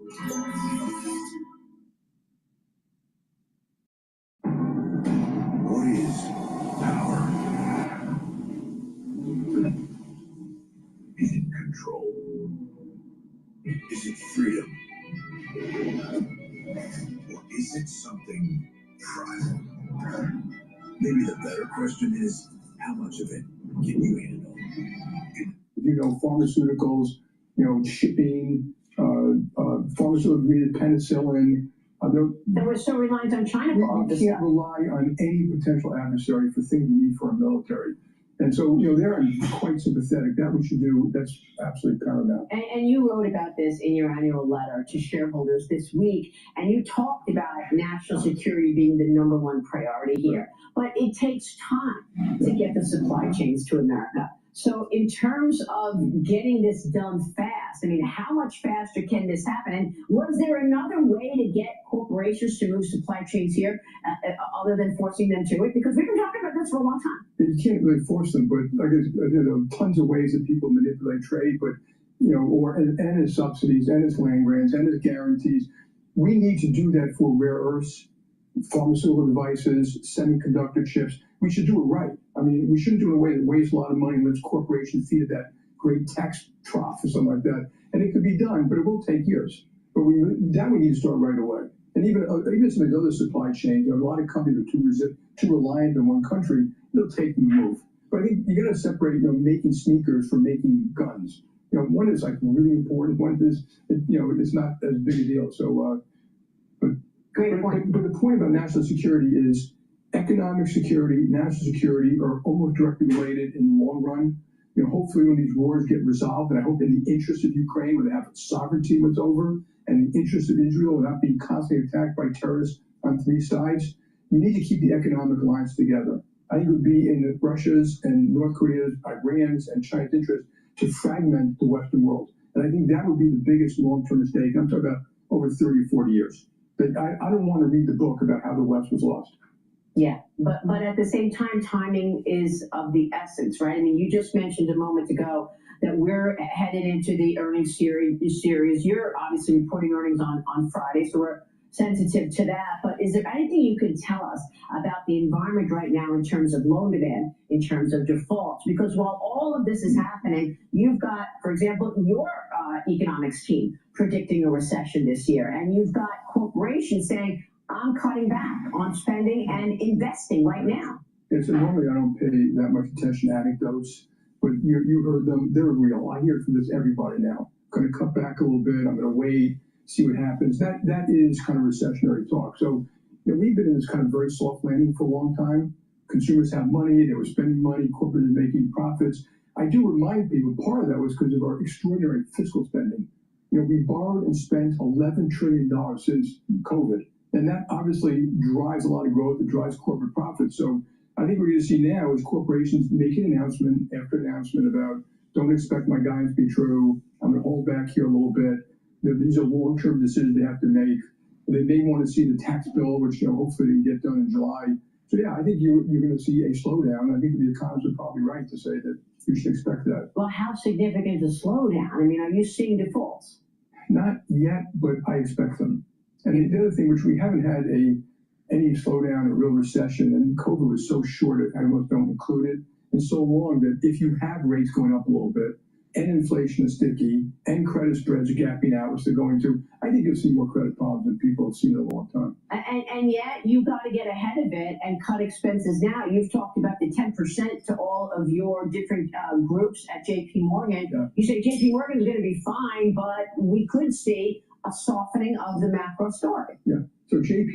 What is power? Is it control? Is it freedom? Or is it something primal? Maybe the better question is, how much of it can you handle?
Pharmaceuticals, shipping, pharmaceutical-grade penicillin.
That we're so reliant on China for all this
stuff. We can't rely on any potential adversary for things we need for our military. And so, there I'm quite sympathetic. That we should do, that's absolutely paramount.
And you wrote about this in your annual letter to shareholders this week, and you talked about national security being the #1 priority here. But it takes time to get the supply chains to America. So in terms of getting this done fast, I mean, how much faster can this happen? And was there another way to get corporations to move supply chains here other than forcing them to it? Because we've been talking about this for a long time.
You can't really force them, but I guess there are tons of ways that people manipulate trade, but and as subsidies, and as land grants, and as guarantees. We need to do that for rare earths, pharmaceutical devices, semiconductor chips. We should do it right. I mean, we shouldn't do it in a way that wastes a lot of money and lets corporations feed that great tax trough or something like that. And it could be done, but it will take years. But we need to start right away. And even some of the other supply chains, a lot of companies are too reliant on one country. It'll take them to move. But I think you got to separate, making sneakers from making guns. One is like really important. One is, it's not as big a deal. So,
Great point.
But the point about national security is economic security, national security are almost directly related in the long run. Hopefully when these wars get resolved, and I hope in the interest of Ukraine, where they have sovereignty when it's over, and the interest of Israel without being constantly attacked by terrorists on 3 sides, you need to keep the economic alliance together. I think it would be in Russia's and North Korea's, Iran's, and China's interest to fragment the Western world. And I think that would be the biggest long-term mistake. I'm talking about over 30 or 40 years. But I don't want to read the book about how the West was lost.
Yeah, but at the same time, timing is of the essence, right? I mean, you just mentioned a moment ago that we're headed into the earnings series. You're obviously reporting earnings on Friday, so we're sensitive to that. But is there anything you can tell us about the environment right now in terms of loan demand, in terms of defaults? Because while all of this is happening, you've got, for example, your economics team predicting a recession this year, and you've got corporations saying, I'm cutting back on spending and investing right now.
So normally I don't pay that much attention to anecdotes, but you heard them, they're real. I hear from everybody now. Going to cut back a little bit, I'm going to wait, see what happens. That is kind of recessionary talk. So we've been in this kind of very soft landing for a long time. Consumers have money, they were spending money, corporate is making profits. I do remind people, part of that was because of our extraordinary fiscal spending. We borrowed and spent $11 trillion since COVID. And that obviously drives a lot of growth. It drives corporate profits. So I think what we're going to see now is corporations making announcement after announcement about, don't expect my guidance to be true. I'm going to hold back here a little bit. These are long-term decisions they have to make. They may want to see the tax bill, which hopefully they get done in July. So yeah, I think you're going to see a slowdown. I think the economists are probably right to say that you should expect that.
Well, how significant is a slowdown? I mean, are you seeing defaults?
Not yet, but I expect them. And the other thing, which we haven't had any slowdown or real recession, and COVID was so short, I almost don't include it, and so long that if you have rates going up a little bit, and inflation is sticky, and credit spreads are gapping out, which they're going to, I think you'll see more credit problems than people have seen in a long time.
And yet, you've got to get ahead of it and cut expenses now. You've talked about the 10% to all of your different groups at J.P. Morgan. Yeah. You say J.P. Morgan is going to be fine, but we could see a softening of the macro story.
Yeah. So JP,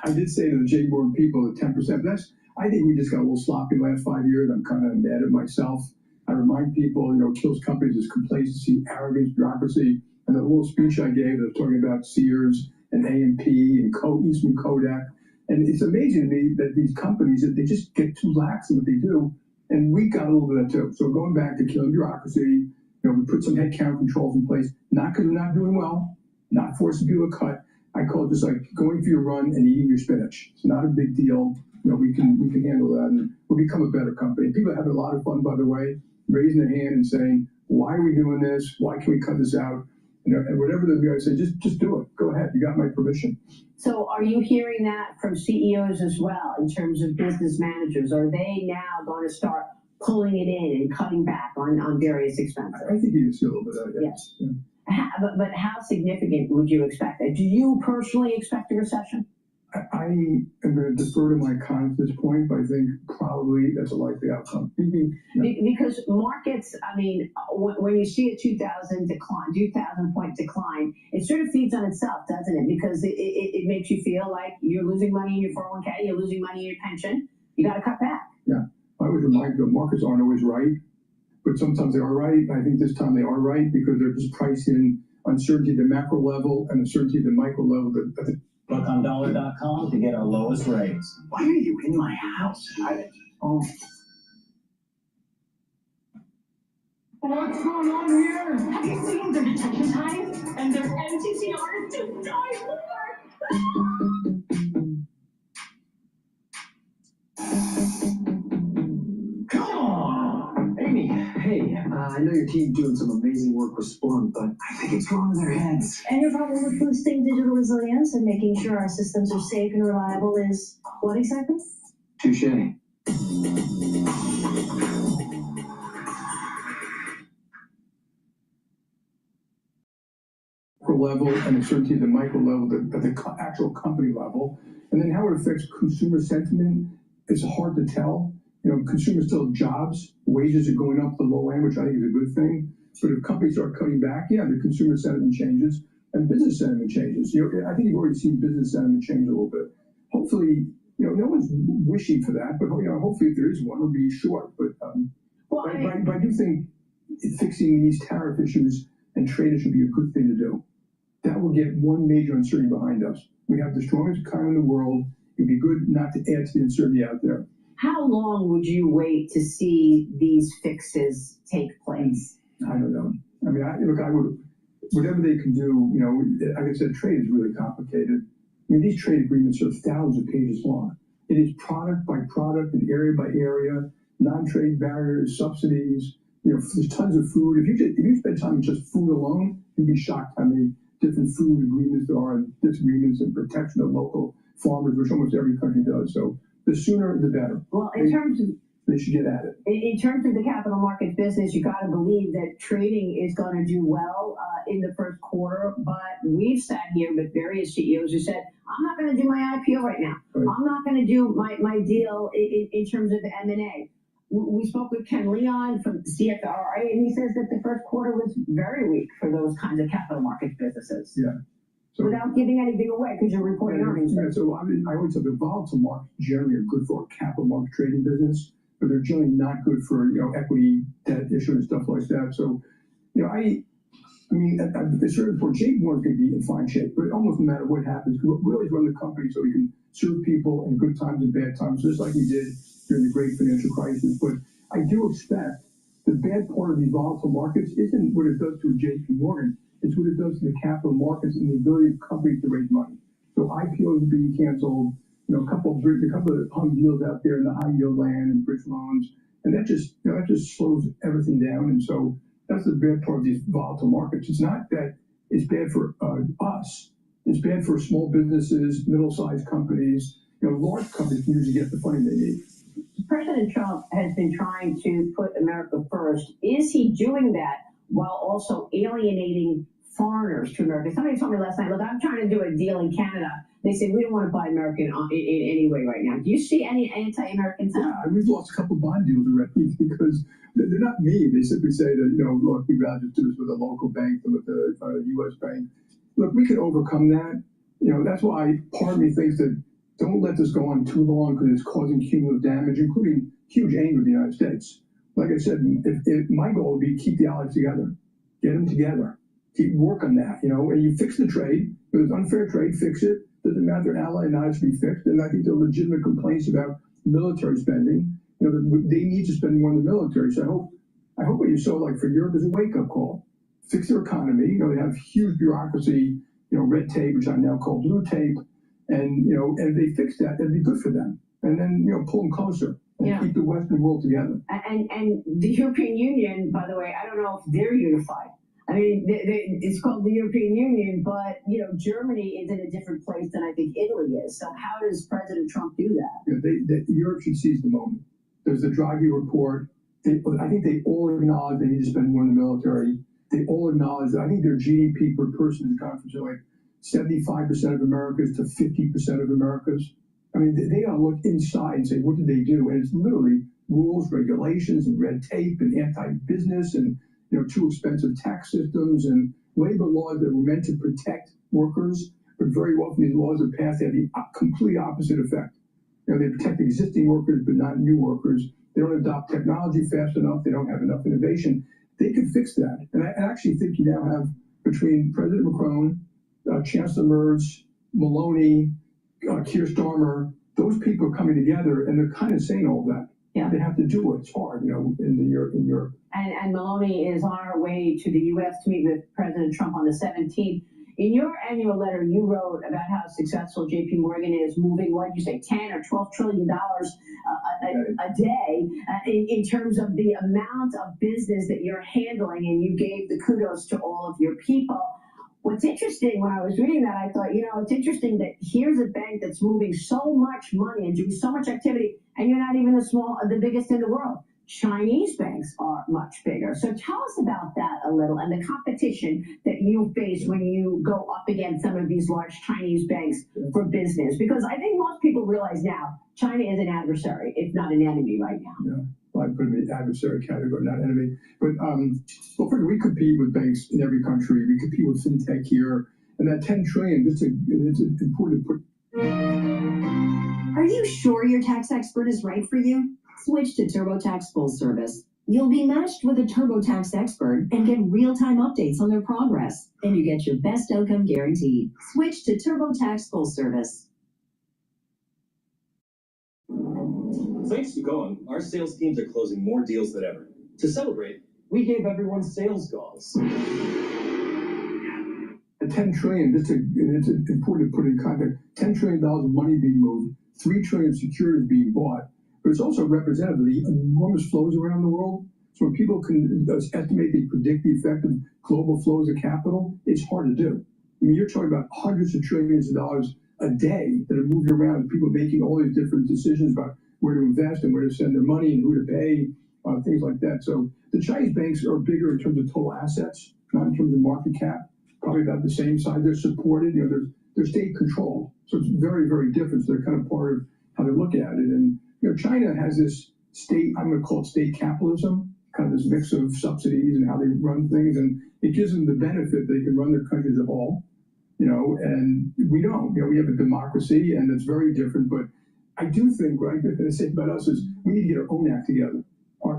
I did say to the JP Morgan people that 10%. I think we just got a little sloppy the last 5 years. I'm kind of mad at myself. I remind people, kills companies is complacency, arrogance, bureaucracy. And the little speech I gave, I was talking about Sears and AMP and Eastman Kodak. And it's amazing to me that these companies, they just get too lax in what they do. And we got a little bit of that too. So going back to killing bureaucracy, we put some headcount controls in place, not because we're not doing well, not forcing people to cut. I call it just like going for your run and eating your spinach. It's not a big deal. We can handle that, and we'll become a better company. People are having a lot of fun, by the way, raising their hand and saying, why are we doing this? Why can we cut this out? And whatever the guys say, just do it. Go ahead. You got my permission.
So are you hearing that from CEOs as well in terms of business managers? Are they now going to start pulling it in and cutting back on various expenses?
I think you can see a little bit of that.
Yes. Yeah. But how significant would you expect that? Do you personally expect a recession?
I am going to defer to my economist at this point, but I think probably that's a likely outcome.
Because markets, I mean, when you see a 2,000 point decline, it sort of feeds on itself, doesn't it? Because it makes you feel like you're losing money in your 401k, you're losing money in your pension. You got to cut back.
Yeah. I always remind you, markets aren't always right, but sometimes they are right. I think this time they are right because they're just pricing uncertainty at the macro level and uncertainty at the micro level.
Look on dollar.com to get our lowest rates.
Why are you in my house?
What's going on here?
Have you seen their detection time and their MTTR is to die for?
Come on! Amy, hey, I know your team's doing some amazing work with Splunk, but I think it's wrong with their heads.
And your problem with boosting digital resilience and making sure our systems are safe and reliable is what exactly?
Touche.
Level and uncertainty at the micro level, at the actual company level, and then how it affects consumer sentiment. It's hard to tell. Consumers still have jobs, wages are going up the low end, which I think is a good thing. But if companies start cutting back, the consumer sentiment changes and business sentiment changes. I think you've already seen business sentiment change a little bit. Hopefully, no one's wishing for that, but hopefully if there is one, it'll be short. But I do think fixing these tariff issues and trade should be a good thing to do. That will get one major uncertainty behind us. We have the strongest economy in the world. It'd be good not to add to the uncertainty out there.
How long would you wait to see these fixes take place?
I don't know. I mean, I would, whatever they can do, like I said, trade is really complicated. I mean, these trade agreements are thousands of pages long. It is product by product and area by area, non-trade barriers, subsidies. There's tons of food. If you spend time on just food alone, you'd be shocked how many different food agreements there are, and disagreements and protection of local farmers, which almost every country does. So the sooner, the better.
Well, in terms of
they should get at it.
In terms of the capital markets business, you got to believe that trading is going to do well in the first quarter. But we've sat here with various CEOs who said, "I'm not going to do my IPO right now. Right. I'm not going to do my deal in terms of M&A." We spoke with Ken Leon from CFRA, and he says that the first quarter was very weak for those kinds of capital markets businesses.
Yeah. So,
without giving anything away, because you're reporting earnings.
Yeah, so I always say the volatile markets generally are good for a capital market trading business, but they're generally not good for equity, debt issuance, stuff like that. So, I mean, at a certain point, JP Morgan's going to be in fine shape, but almost no matter what happens, we always run the company so we can serve people in good times and bad times, just like we did during the great financial crisis. But I do expect the bad part of these volatile markets isn't what it does to a JP Morgan, it's what it does to the capital markets and the ability of companies to raise money. So IPOs are being canceled, a couple of hung deals out there in the high yield land and bridge loans, and that just slows everything down. And so that's the bad part of these volatile markets. It's not that it's bad for us. It's bad for small businesses, middle-sized companies. Large companies can usually get the funding they need.
President Trump has been trying to put America first. Is he doing that while also alienating foreigners to America? Somebody told me last night, look, I'm trying to do a deal in Canada. They said, we don't want to buy American in any way right now. Do you see any anti-American sentiment?
Yeah, we've lost a couple of bond deals already because they're not mean. They simply say that, look, we'd rather do this with a local bank than with a U.S. bank. Look, we could overcome that. That's why part of me thinks that don't let this go on too long because it's causing cumulative damage, including huge anger in the United States. Like I said, if my goal would be keep the allies together, get them together, keep work on that, and you fix the trade. If there's unfair trade, fix it. Doesn't matter, ally or not, it should be fixed. And I think there are legitimate complaints about military spending. They need to spend more in the military. So I hope what you saw, like for Europe, is a wake-up call. Fix their economy. They have huge bureaucracy, red tape, which I now call blue tape. And, and if they fix that, that'd be good for them. And then, pull them closer and keep the Western world together.
And the European Union, by the way, I don't know if they're unified. I mean, it's called the European Union, but, Germany is in a different place than I think Italy is. So how does President Trump do that?
Europe should seize the moment. There's the Draghi report. I think they all acknowledge they need to spend more in the military. They all acknowledge that I think their GDP per person has gone from like 75% of America's to 50% of America's. I mean, they gotta look inside and say, what did they do? And it's literally rules, regulations, and red tape, and anti-business, and too expensive tax systems, and labor laws that were meant to protect workers, but very often these laws are passed, they have the complete opposite effect. They protect existing workers, but not new workers. they don't adopt technology fast enough, they don't have enough innovation. They could fix that. And I actually think you now have, between President Macron, Chancellor Merz, Maloney, Keir Starmer, those people are coming together and they're kind of saying all that.
Yeah.
They have to do it. It's hard, in Europe.
And Maloney is on our way to the U.S. to meet with President Trump on the 17th. In your annual letter, you wrote about how successful J.P. Morgan is moving, what did you say, 10 or 12 trillion dollars a day in terms of the amount of business that you're handling, and you gave the kudos to all of your people. What's interesting, when I was reading that, I thought, it's interesting that here's a bank that's moving so much money and doing so much activity, and you're not even the biggest in the world. Chinese banks are much bigger. So tell us about that a little, and the competition that you face when you go up against some of these large Chinese banks for business. Because I think most people realize now China is an adversary, if not an enemy right now.
Yeah, well, I put them in the adversary category, not enemy. But well, first, we compete with banks in every country. We compete with fintech here, and that 10 trillion. It's important to put.
Are you sure your tax expert is right for you? Switch to TurboTax Full Service. You'll be matched with a TurboTax expert and get real-time updates on their progress, and you get your best outcome guaranteed. Switch to TurboTax Full Service.
Thanks to Gong, our sales teams are closing more deals than ever. To celebrate, we gave everyone sales goals.
At 10 trillion, it's important to put in context, $10 trillion of money being moved, 3 trillion securities being bought, but it's also representative of the enormous flows around the world. So when people can estimate, they predict the effect of global flows of capital, it's hard to do. I mean, you're talking about hundreds of trillions of dollars a day that are moving around, people making all these different decisions about where to invest and where to send their money and who to pay, things like that. So the Chinese banks are bigger in terms of total assets, not in terms of market cap, probably about the same size. They're supported, they're state controlled. So it's very, very different. So they're kind of part of how they look at it. And China has this state, I'm going to call it state capitalism, kind of this mix of subsidies and how they run things. And it gives them the benefit they can run their country as a whole, and we don't. We have a democracy, and it's very different. But I do think what I'm going to say about us is we need to get our own act together.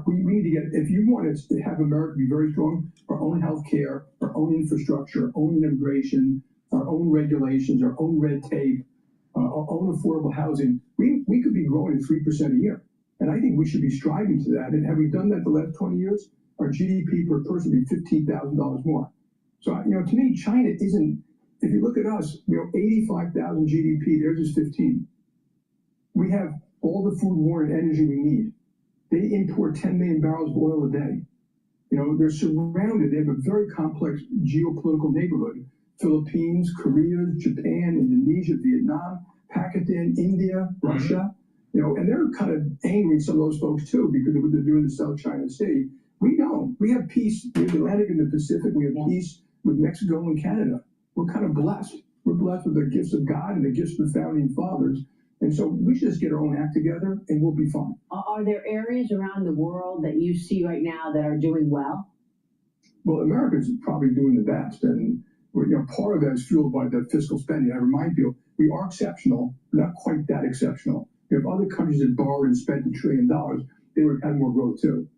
We need to get, if you want to have America be very strong, our own health care, our own infrastructure, our own immigration, our own regulations, our own red tape, our own affordable housing, we could be growing at 3% a year. And I think we should be striving to that. And have we done that the last 20 years? Our GDP per person would be $15,000 more. So, to me, China isn't, if you look at us, 85,000 GDP, theirs is 15. We have all the food, water, and energy we need. They import 10 million barrels of oil a day. They're surrounded. They have a very complex geopolitical neighborhood. Philippines, Korea, Japan, Indonesia, Vietnam, Pakistan, India, Russia. And they're kind of angry, some of those folks too, because of what they're doing in the South China Sea. We don't. We have peace in the Atlantic and the Pacific. We have peace with Mexico and Canada. We're kind of blessed. We're blessed with the gifts of God and the gifts of the founding fathers. And so we should just get our own act together and we'll be fine.
Are there areas around the world that you see right now that are doing well?
Well, America's probably doing the best. And part of that is fueled by the fiscal spending. I remind you, we are exceptional, but not quite that exceptional. If other countries had borrowed and spent $1 trillion, they would have had more growth too.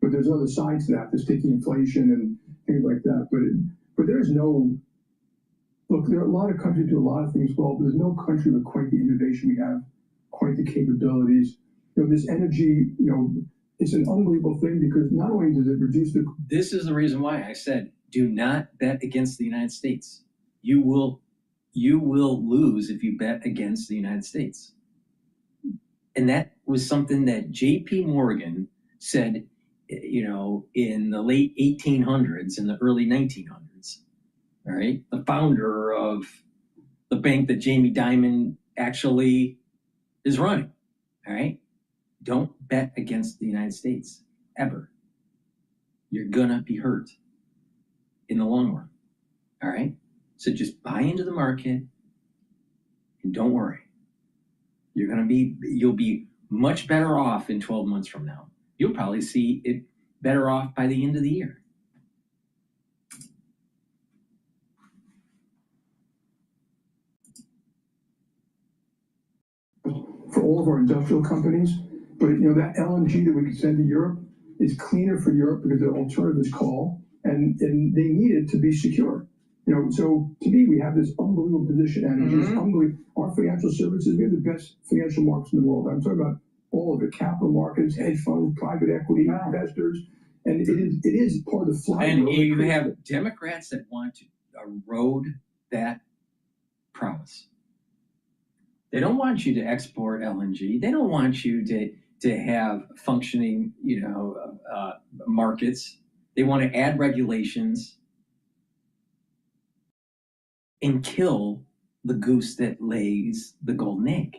But there's other sides to that, the sticky inflation and things like that. But there's no, look, there are a lot of countries do a lot of things well, but there's no country with quite the innovation we have, quite the capabilities. This energy, it's an unbelievable thing because not only does it reduce the...
This is the reason why I said, do not bet against the United States. You will lose if you bet against the United States. And that was something that J.P. Morgan said, in the late 1800s and the early 1900s. All right, the founder of the bank that Jamie Dimon actually is running. All right, don't bet against the United States ever. You're gonna be hurt in the long run. All right, so just buy into the market and don't worry. You'll be much better off in 12 months from now. You'll probably see it better off by the end of the year.
For all of our industrial companies, But, that LNG that we could send to Europe is cleaner for Europe because the alternative is coal, and they need it to be secure. So to me, we have this unbelievable position, and it's unbelievable. Our financial services, we have the best financial markets in the world. I'm talking about all of it: capital markets, hedge funds, private equity, investors, and it is part of the flywheel.
And you have Democrats that want to erode that promise. They don't want you to export LNG. They don't want you to have functioning, markets. They want to add regulations and kill the goose that lays the golden egg.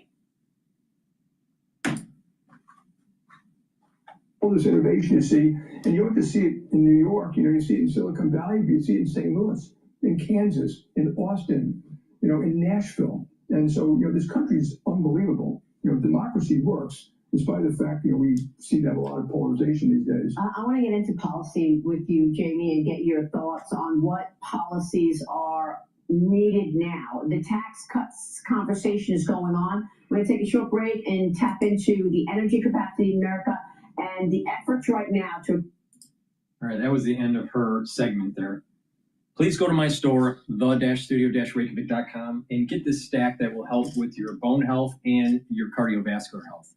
All this innovation you see, and you don't just see it in New York, you see it in Silicon Valley, you see it in St. Louis, in Kansas, in Austin, in Nashville. And so, this country is unbelievable. Democracy works, despite the fact, we seem to have a lot of polarization these days.
I want to get into policy with you, Jamie, and get your thoughts on what policies are needed now. The tax cuts conversation is going on. We're going to take a short break and tap into the energy capacity in America and the efforts right now to...
All right, that was the end of her segment there. Please go to my store, the-studio-reykjavik.com, and get this stack that will help with your bone health and your cardiovascular health.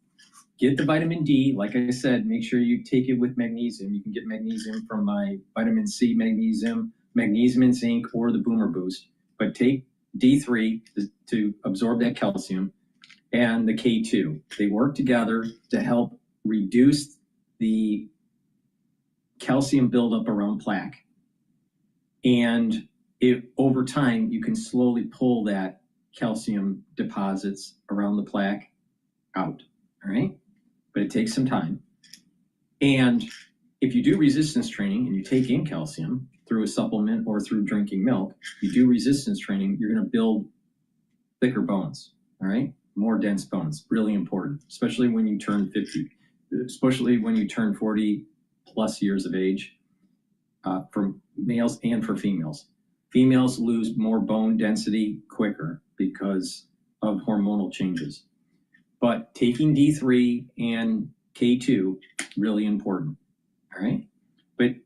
Get the vitamin D. Like I said, make sure you take it with magnesium. You can get magnesium from my vitamin C magnesium, magnesium and zinc, or the Boomer Boost. But take D3 to absorb that calcium, and the K2. They work together to help reduce the calcium buildup around plaque. And over time, you can slowly pull that calcium deposits around the plaque out, all right? But it takes some time. And if you do resistance training and you take in calcium through a supplement or through drinking milk, you do resistance training, you're gonna build thicker bones, all right? More dense bones, really important, especially when you turn 50, especially when you turn 40 plus years of age, for males and for females. Females lose more bone density quicker because of hormonal changes. But taking D3 and K2, really important, all right? But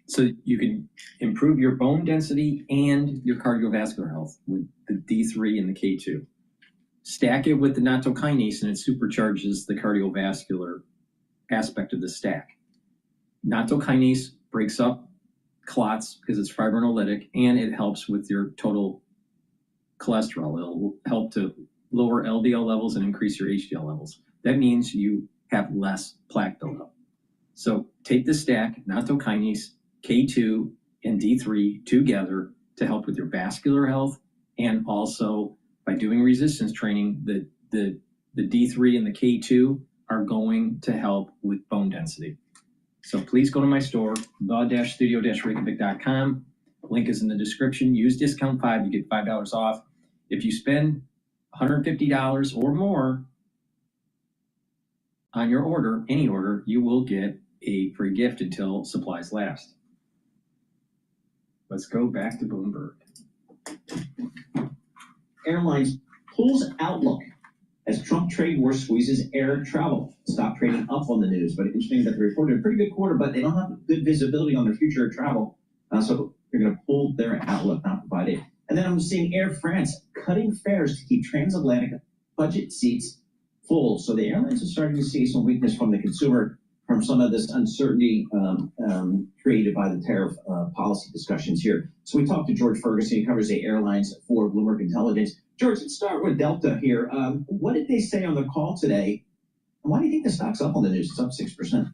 so you can improve your bone density and your cardiovascular health with the D3 and the K2. Stack it with the nattokinase and it supercharges the cardiovascular aspect of the stack. Nattokinase breaks up clots because it's fibrinolytic, and it helps with your total cholesterol. It'll help to lower LDL levels and increase your HDL levels. That means you have less plaque buildup. So take the stack, nattokinase, K2, and D3 together to help with your vascular health, and also by doing resistance training, the D3 and the K2 are going to help with bone density. So please go to my store, the-studio-reykjavik.com. Link is in the description. Use discount 5, you get $5 off. If you spend $150 or more on your order, any order, you will get a free gift until supplies last. Let's go back to Bloomberg.
Airlines pulls outlook as Trump trade war squeezes air travel. Stop trading up on the news, but interesting that they reported a pretty good quarter, but they don't have good visibility on their future travel. So they're going to pull their outlook, not provide it. And then I'm seeing Air France cutting fares to keep transatlantic budget seats full. So the airlines are starting to see some weakness from the consumer from some of this uncertainty created by the tariff policy discussions here. So we talked to George Ferguson, he covers the airlines for Bloomberg Intelligence. George, let's start with Delta here. What did they say on the call today? And why do you think the stock's up on the news? It's up 6%.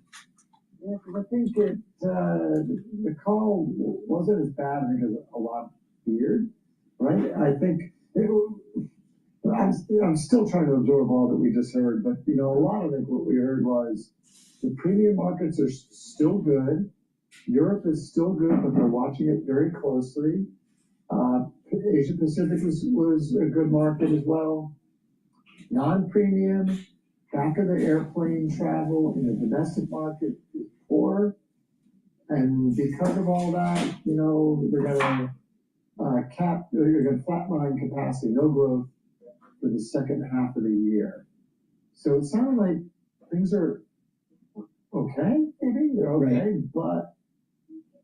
Yeah, because I think the call wasn't as bad, I think, as a lot feared, right? I think I'm still trying to absorb all that we just heard, but a lot of what we heard was the premium markets are still good. Europe is still good, but they're watching it very closely. Asia Pacific was a good market as well. Non-premium, back of the airplane travel in the domestic market is poor. And because of all that, they're going to flatline capacity, no growth for the second half of the year. So it sounded like things are okay, maybe they're okay, but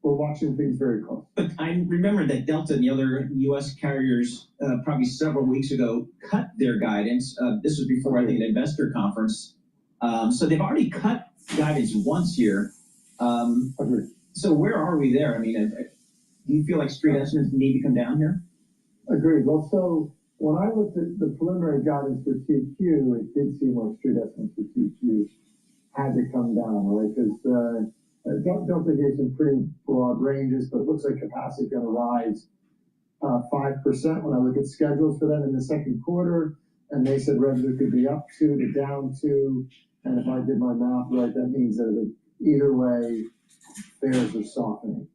we're watching things very close.
But I remember that Delta and the other U.S. carriers probably several weeks ago cut their guidance. This was before, I think, an investor conference. So they've already cut guidance once here.
Agreed.
So where are we there? I mean, do you feel like street estimates need to come down here?
Agreed. Well, so when I looked at the preliminary guidance for 2Q, it did seem like street estimates for 2Q had to come down, right? Because Delta gave some pretty broad ranges, but it looks like capacity is going to rise 5% when I look at schedules for them in the second quarter. And they said revenue could be up 2 to down 2. And if I did my math right, that means that either way, fares are softening.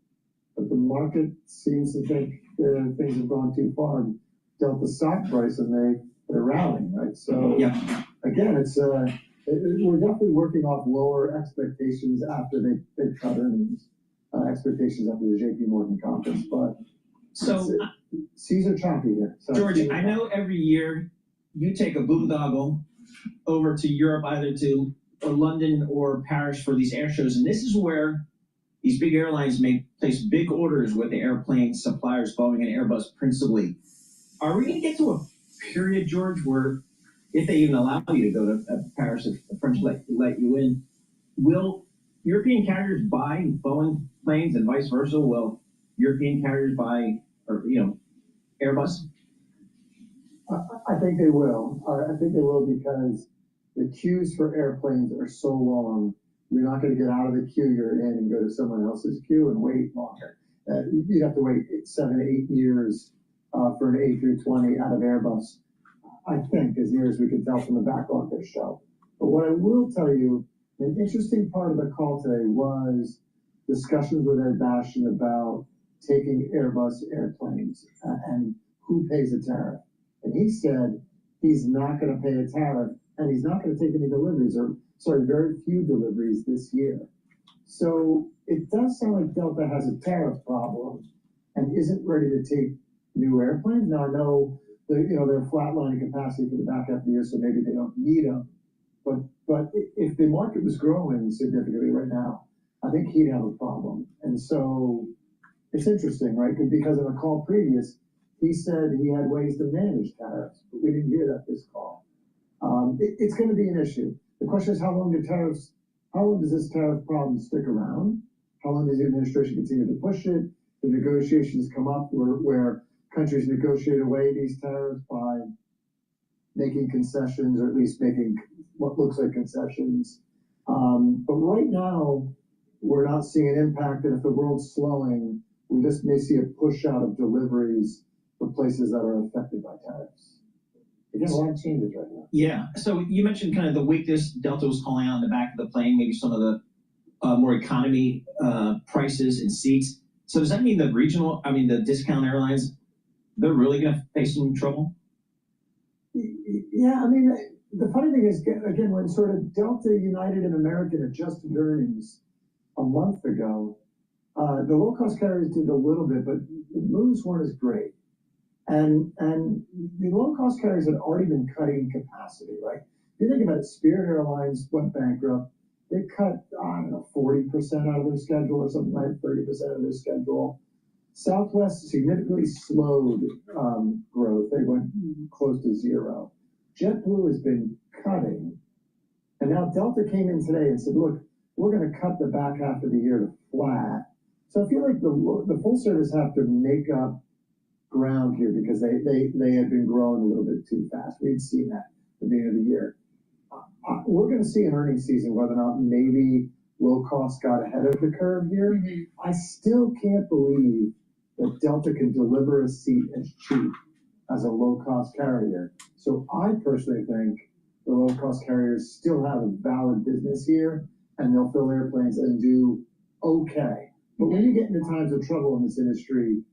But the market seems to think things have gone too far. And Delta stock price, and they're rallying, right? So again, it's we're definitely working off lower expectations after they cut earnings, expectations after the JP Morgan conference. But
so
seas are choppy here. So
George, I know every year you take a boondoggle over to Europe, either to London or Paris for these air shows, and this is where these big airlines place big orders with the airplane suppliers, Boeing and Airbus principally. Are we going to get to a period, George, where if they even allow you to go to Paris, if the French let you in, will European carriers buy Boeing planes and vice versa? Will European carriers buy, or Airbus?
I think they will. I think they will because the queues for airplanes are so long. You're not going to get out of the queue you're in and go to someone else's queue and wait longer. You'd have to wait 7 to 8 years for an A320 out of Airbus, I think, as near as we can tell from the backlog they show. But what I will tell you, an interesting part of the call today was discussions with Ed Bastian about taking Airbus airplanes and who pays a tariff. And he said he's not going to pay a tariff and he's not going to take any deliveries, very few deliveries this year. So it does sound like Delta has a tariff problem and isn't ready to take new airplanes. Now I know they're flatlining capacity for the back half of the year, so maybe they don't need them. But if the market was growing significantly right now, I think he'd have a problem. And so it's interesting, right? Because in a call previous, he said he had ways to manage tariffs, but we didn't hear that this call. It's going to be an issue. The question is how long does this tariff problem stick around? How long does the administration continue to push it? The negotiations come up where countries negotiate away these tariffs by making concessions, or at least making what looks like concessions. But right now, we're not seeing an impact, and if the world's slowing, we just may see a push out of deliveries for places that are affected by tariffs. Again, a lot of changes right now.
Yeah. So you mentioned kind of the weakness Delta was calling out in the back of the plane, maybe some of the more economy prices and seats. So does that mean the discount airlines, they're really going to face some trouble?
Yeah, I mean, the funny thing is, again, when sort of Delta, United, and American adjusted earnings a month ago, the low-cost carriers did a little bit, but the moves weren't as great. And the low-cost carriers had already been cutting capacity, right? If you think about it, Spirit Airlines went bankrupt. They cut, 40% out of their schedule or something like 30% of their schedule. Southwest significantly slowed growth. They went close to zero. JetBlue has been cutting. And now Delta came in today and said, look, we're going to cut the back half of the year to flat. So I feel like the full service have to make up ground here because they had been growing a little bit too fast. We'd seen that at the end of the year. We're going to see an earnings season whether or not maybe low cost got ahead of the curve here. Mm-hmm. I still can't believe that Delta can deliver a seat as cheap as a low cost carrier. So I personally think the low cost carriers still have a valid business here and they'll fill airplanes and do okay. But when you get into times of trouble in this industry,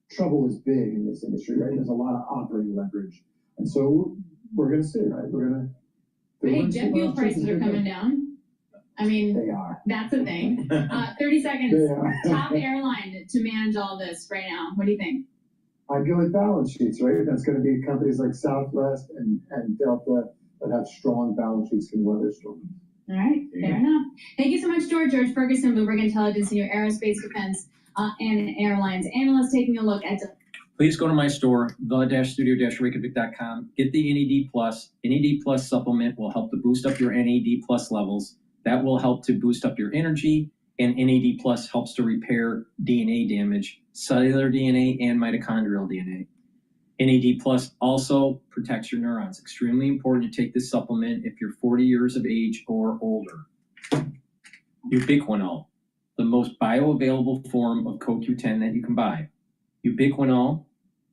trouble is big in this industry, right? There's a lot of operating leverage. And so we're going to see, right?
Hey, jet fuel prices are coming down. I mean,
they are.
That's a thing. 30 seconds. Top airline to manage all this right now. What do you think?
I'd go with balance sheets, right? That's going to be companies like Southwest and Delta that have strong balance sheets can weather storms.
All right, fair enough. Thank you so much, George. George Ferguson, Bloomberg Intelligence, Senior Aerospace Defense and Airlines Analyst, taking a look at.
Please go to my store, the-studio-reykjavik.com. Get the NAD+. NAD+ supplement will help to boost up your NAD+ levels. That will help to boost up your energy, and NAD+ helps to repair DNA damage, cellular DNA and mitochondrial DNA. NAD+ also protects your neurons. Extremely important to take this supplement if you're 40 years of age or older. Ubiquinol, the most bioavailable form of CoQ10 that you can buy. Ubiquinol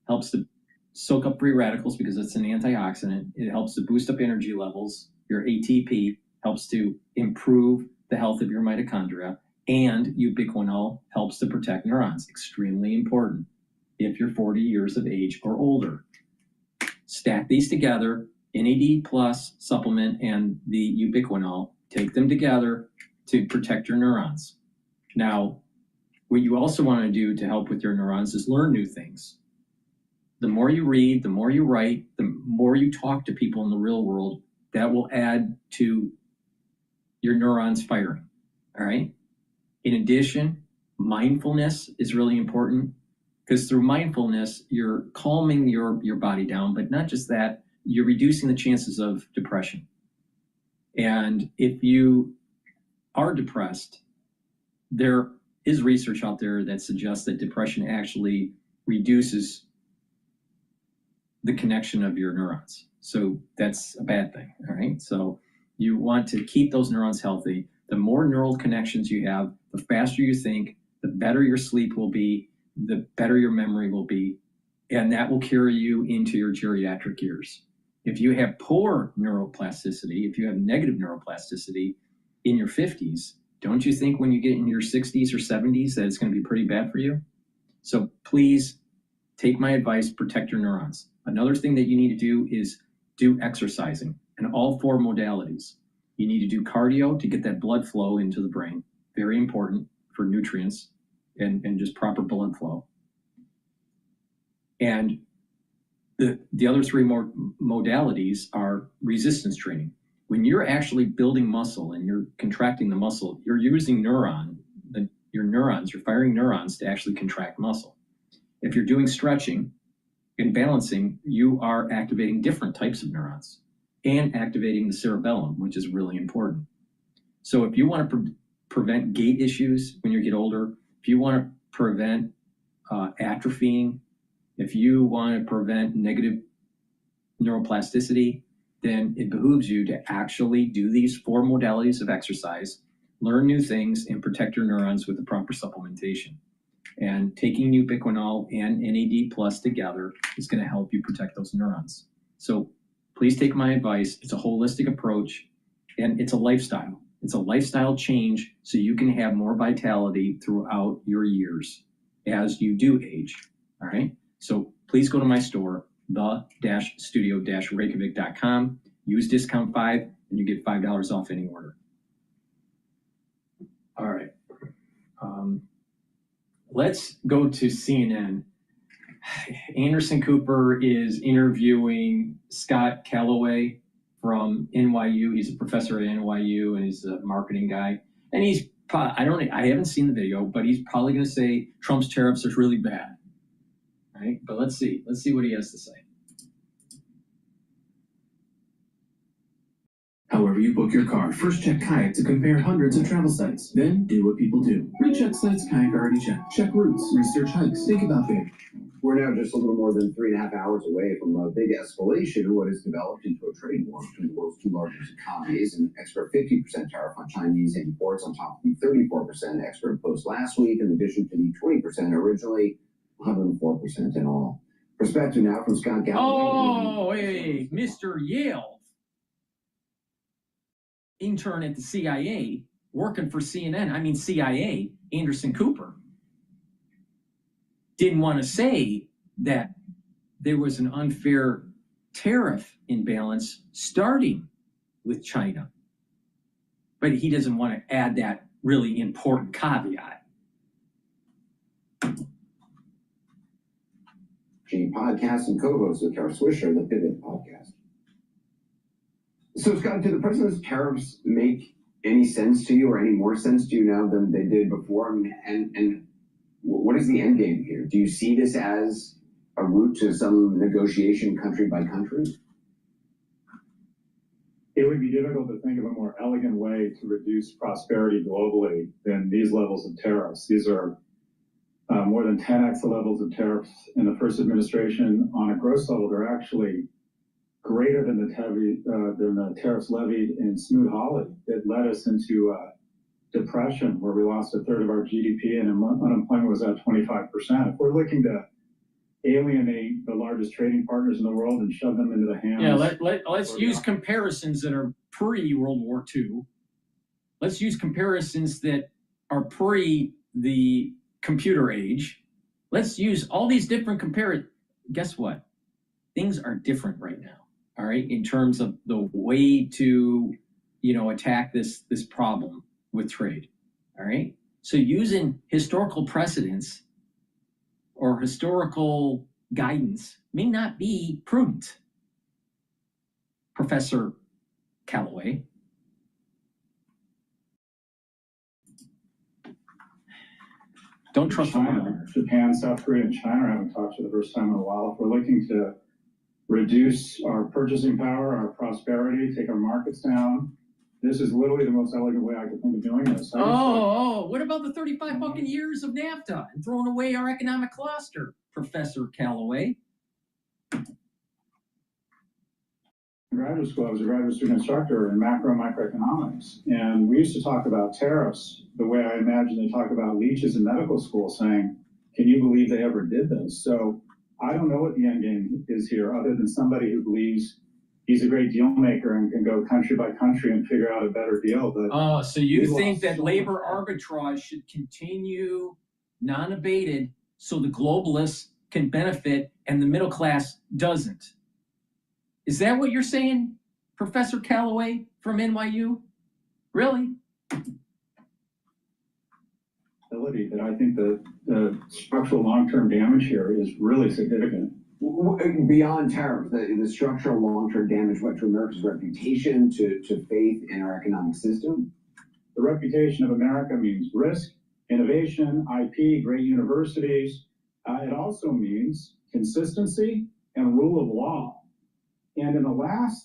helps to soak up free radicals because it's an antioxidant. It helps to boost up energy levels. Your ATP helps to improve the health of your mitochondria, and ubiquinol helps to protect neurons. Extremely important if you're 40 years of age or older. Stack these together, NAD+ supplement and the ubiquinol, take them together to protect your neurons. Now, what you also want to do to help with your neurons is learn new things. The more you read, the more you write, the more you talk to people in the real world, that will add to your neurons firing, all right? In addition, mindfulness is really important because through mindfulness, you're calming your body down, but not just that, you're reducing the chances of depression. And if you are depressed, there is research out there that suggests that depression actually reduces the connection of your neurons. So that's a bad thing, all right? So you want to keep those neurons healthy. The more neural connections you have, the faster you think, the better your sleep will be, the better your memory will be, and that will carry you into your geriatric years. If you have poor neuroplasticity, if you have negative neuroplasticity in your 50s, don't you think when you get in your 60s or 70s that it's going to be pretty bad for you? So please take my advice, protect your neurons. Another thing that you need to do is do exercising in all 4 modalities. You need to do cardio to get that blood flow into the brain. Very important for nutrients and just proper blood flow. And the other 3 more modalities are resistance training. When you're actually building muscle and you're contracting the muscle, you're using your neurons, you're firing neurons to actually contract muscle. If you're doing stretching and balancing, you are activating different types of neurons and activating the cerebellum, which is really important. So if you want to prevent gait issues when you get older, if you want to prevent atrophying, if you want to prevent negative neuroplasticity, then it behooves you to actually do these 4 modalities of exercise, learn new things, and protect your neurons with the proper supplementation. And taking ubiquinol and NAD+ together is going to help you protect those neurons. So please take my advice. It's a holistic approach, and it's a lifestyle. It's a lifestyle change so you can have more vitality throughout your years as you do age, all right? So please go to my store, the-studio-reykjavik.com. Use discount 5, and you get $5 off any order. All right. Let's go to CNN. Anderson Cooper is interviewing Scott Calloway from NYU. He's a professor at NYU, and he's a marketing guy. And he's, I haven't seen the video, but he's probably going to say Trump's tariffs are really bad. Right? But let's see what he has to say.
However you book your car, first check Kayak to compare hundreds of travel sites. Then do what people do. Recheck sites Kayak already checked. Check routes, research hikes, think about big.
We're now just a little more than 3.5 hours away from a big escalation of what has developed into a trade war between the world's 2 largest economies. An extra 50% tariff on Chinese imports on top of the 34% extra imposed last week, in addition to the 20% originally, 104% in all. Perspective now from Scott Galloway.
Oh, hey, Mr. Yale. Intern at the CIA, working for CIA, Anderson Cooper, didn't want to say that there was an unfair tariff imbalance starting with China. But he doesn't want to add that really important caveat.
Podcast and co-host with Tara Swisher, the Pivot podcast. So, Scott, do the president's tariffs make any sense to you or any more sense to you now than they did before? I mean, and what is the end game here? Do you see this as a route to some negotiation country by country?
It would be difficult to think of a more elegant way to reduce prosperity globally than these levels of tariffs. These are more than 10x the levels of tariffs in the first administration. On a gross level, they're actually greater than the tariffs levied in Smoot-Hawley. It led us into depression, where we lost a third of our GDP and unemployment was at 25%. If we're looking to alienate the largest trading partners in the world and shove them into the hands.
Yeah, let's use comparisons that are pre-World War II. Let's use comparisons that are pre the computer age. Let's use all these different Guess what? Things are different right now, all right, in terms of the way to, attack this problem with trade, all right? So using historical precedents or historical guidance may not be prudent, Professor Callaway. Don't trust
China. Japan, South Korea, and China are having talks for the first time in a while. If we're looking to reduce our purchasing power, our prosperity, take our markets down, this is literally the most elegant way I could think of doing this.
What about the 35 fucking years of NAFTA and throwing away our economic cluster, Professor Callaway?
In graduate school, I was a graduate student instructor in macro and microeconomics, and we used to talk about tariffs the way I imagine they talk about leeches in medical school, saying, can you believe they ever did this? So I don't know what the end game is here, other than somebody who believes he's a great deal maker and can go country by country and figure out a better deal. But
so you think that labor arbitrage should continue non-abated so the globalists can benefit and the middle class doesn't? Is that what you're saying, Professor Callaway from NYU? Really?
That I think the structural long-term damage here is really significant.
Beyond tariffs, the structural long-term damage, what, to America's reputation, to faith in our economic system?
The reputation of America means risk, innovation, IP, great universities. It also means consistency and rule of law. And in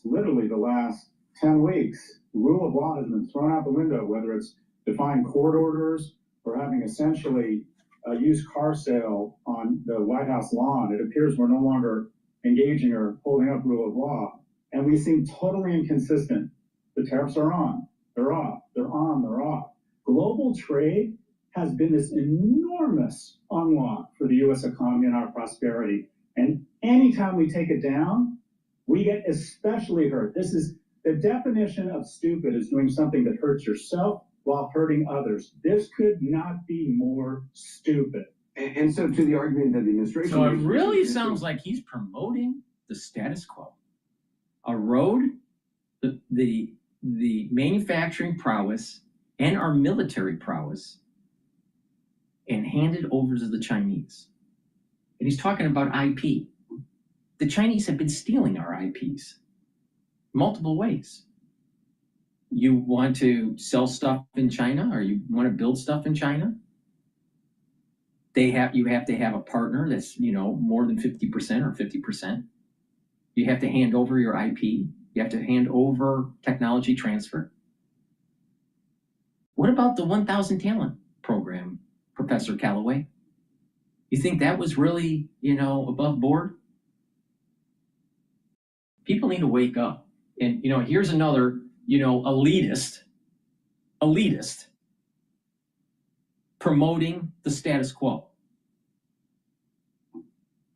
literally the last 10 weeks, rule of law has been thrown out the window, whether it's defying court orders or having essentially a used car sale on the White House lawn. It appears we're no longer engaging or holding up rule of law. And we seem totally inconsistent. The tariffs are on, they're off, they're on, they're off. Global trade has been this enormous unlock for the US economy and our prosperity. And anytime we take it down, we get especially hurt. This is the definition of stupid, is doing something that hurts yourself while hurting others. This could not be more stupid.
And so to the argument that the administration...
So it really sounds like he's promoting the status quo. Erode the manufacturing prowess and our military prowess and hand it over to the Chinese. And he's talking about IP. The Chinese have been stealing our IPs multiple ways. You want to sell stuff in China, or you want to build stuff in China? You have to have a partner that's, more than 50% or 50%. You have to hand over your IP. You have to hand over technology transfer. What about the 1,000 talent program, Professor Callaway? You think that was really, above board? People need to wake up. And, here's another, elitist promoting the status quo.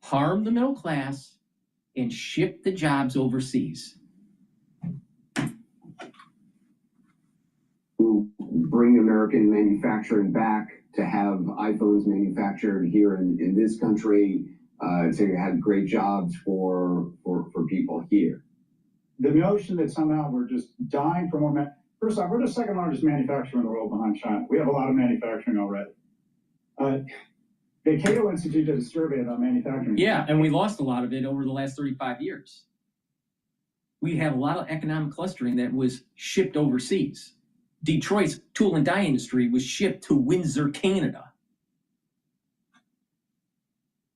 Harm the middle class and ship the jobs overseas.
Who bring American manufacturing back to have iPhones manufactured here in this country, to have great jobs for people here.
The notion that somehow we're just dying for more first off, we're the second largest manufacturer in the world behind China. We have a lot of manufacturing already. The Cato Institute did a survey about manufacturing.
Yeah, and we lost a lot of it over the last 35 years. We have a lot of economic clustering that was shipped overseas. Detroit's tool and die industry was shipped to Windsor, Canada.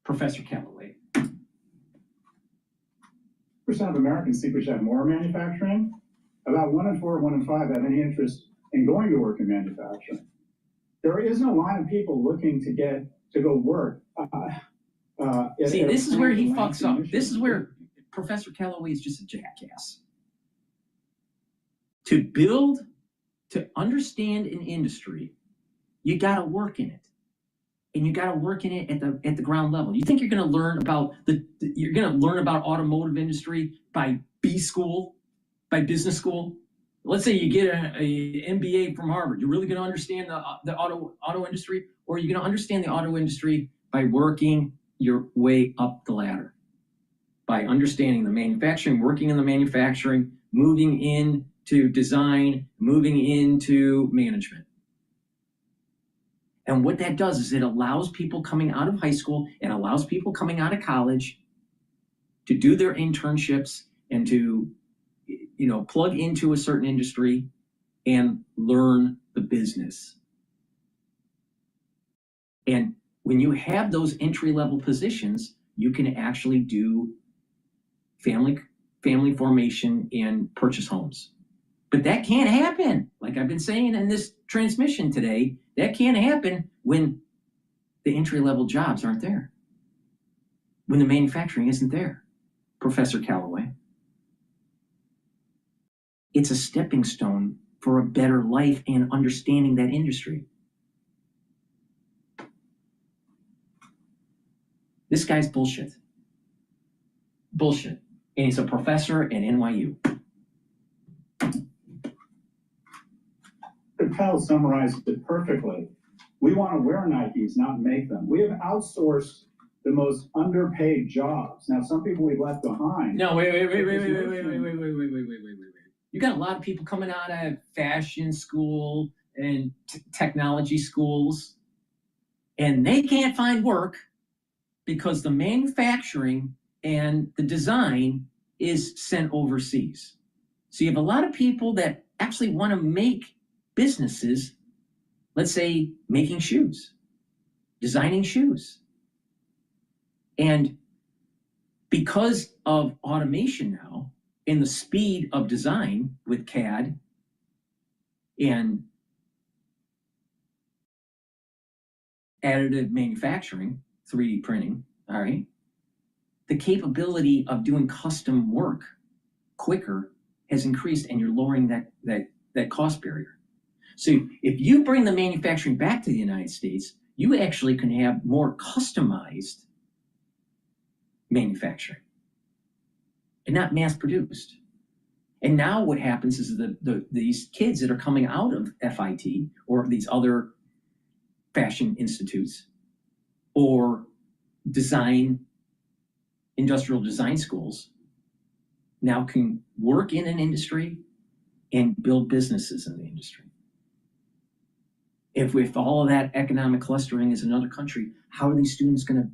Professor Callaway.
Percent of Americans think we should have more manufacturing. About 1 in 4, 1 in 5 have any interest in going to work in manufacturing. There isn't a lot of people looking to go work.
See, this is where he fucks up. This is where Professor Callaway is just a jackass. To understand an industry, you got to work in it, and you got to work in it at the ground level. You think you're going to learn about automotive industry by business school? Let's say you get an MBA from Harvard. You're really going to understand the auto industry, or are you going to understand the auto industry by working your way up the ladder, by understanding the manufacturing, working in the manufacturing, moving into design, moving into management. And what that does is it allows people coming out of high school and allows people coming out of college to do their internships and to, plug into a certain industry and learn the business. And when you have those entry-level positions, you can actually do family formation and purchase homes. But that can't happen. Like I've been saying in this transmission today, that can't happen when the entry-level jobs aren't there, when the manufacturing isn't there, Professor Callaway. It's a stepping stone for a better life and understanding that industry. This guy's bullshit. Bullshit. And he's a professor at NYU.
Cottrell summarized it perfectly. We want to wear Nikes, not make them. We have outsourced the most underpaid jobs. Now, some people we've left behind.
No, wait. You got a lot of people coming out of fashion school and technology schools, and they can't find work because the manufacturing and the design is sent overseas. So you have a lot of people that actually want to make businesses, let's say making shoes, designing shoes. And because of automation now and the speed of design with CAD and additive manufacturing, 3D printing, all right, the capability of doing custom work quicker has increased, and you're lowering that cost barrier. So if you bring the manufacturing back to the United States, you actually can have more customized manufacturing and not mass produced. And now what happens is these kids that are coming out of FIT or these other fashion institutes or industrial design schools now can work in an industry and build businesses in the industry. If all of that economic clustering is another country, how are these students going to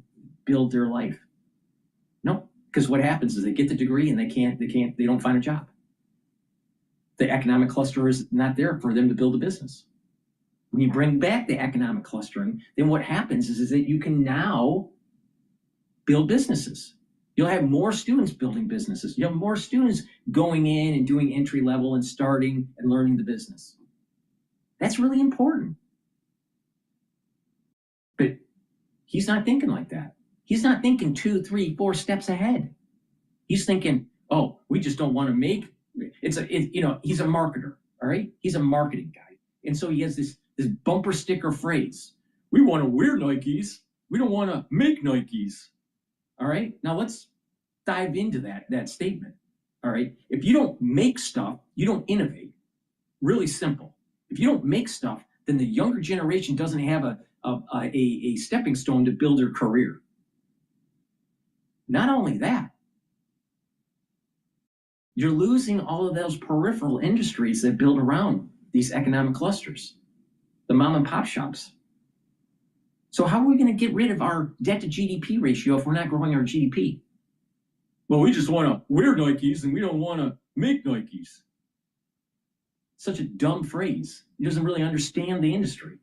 build their life? No, because what happens is they get the degree and they don't find a job. The economic cluster is not there for them to build a business. When you bring back the economic clustering, then what happens is that you can now build businesses. You'll have more students building businesses. You'll have more students going in and doing entry level and starting and learning the business. That's really important. But he's not thinking like that. He's not thinking 2, 3, 4 steps ahead. He's thinking, oh, we just don't want to make he's a marketer, all right? He's a marketing guy. And so he has this bumper sticker phrase. We want to wear Nikes. We don't want to make Nikes. All right? Now let's dive into that statement. All right? If you don't make stuff, you don't innovate. Really simple. If you don't make stuff, then the younger generation doesn't have a stepping stone to build their career. Not only that, you're losing all of those peripheral industries that build around these economic clusters, the mom and pop shops. So how are we going to get rid of our debt to GDP ratio if we're not growing our GDP? Well, we just want to wear Nikes and we don't want to make Nikes. such a dumb phrase. He doesn't really understand the industry.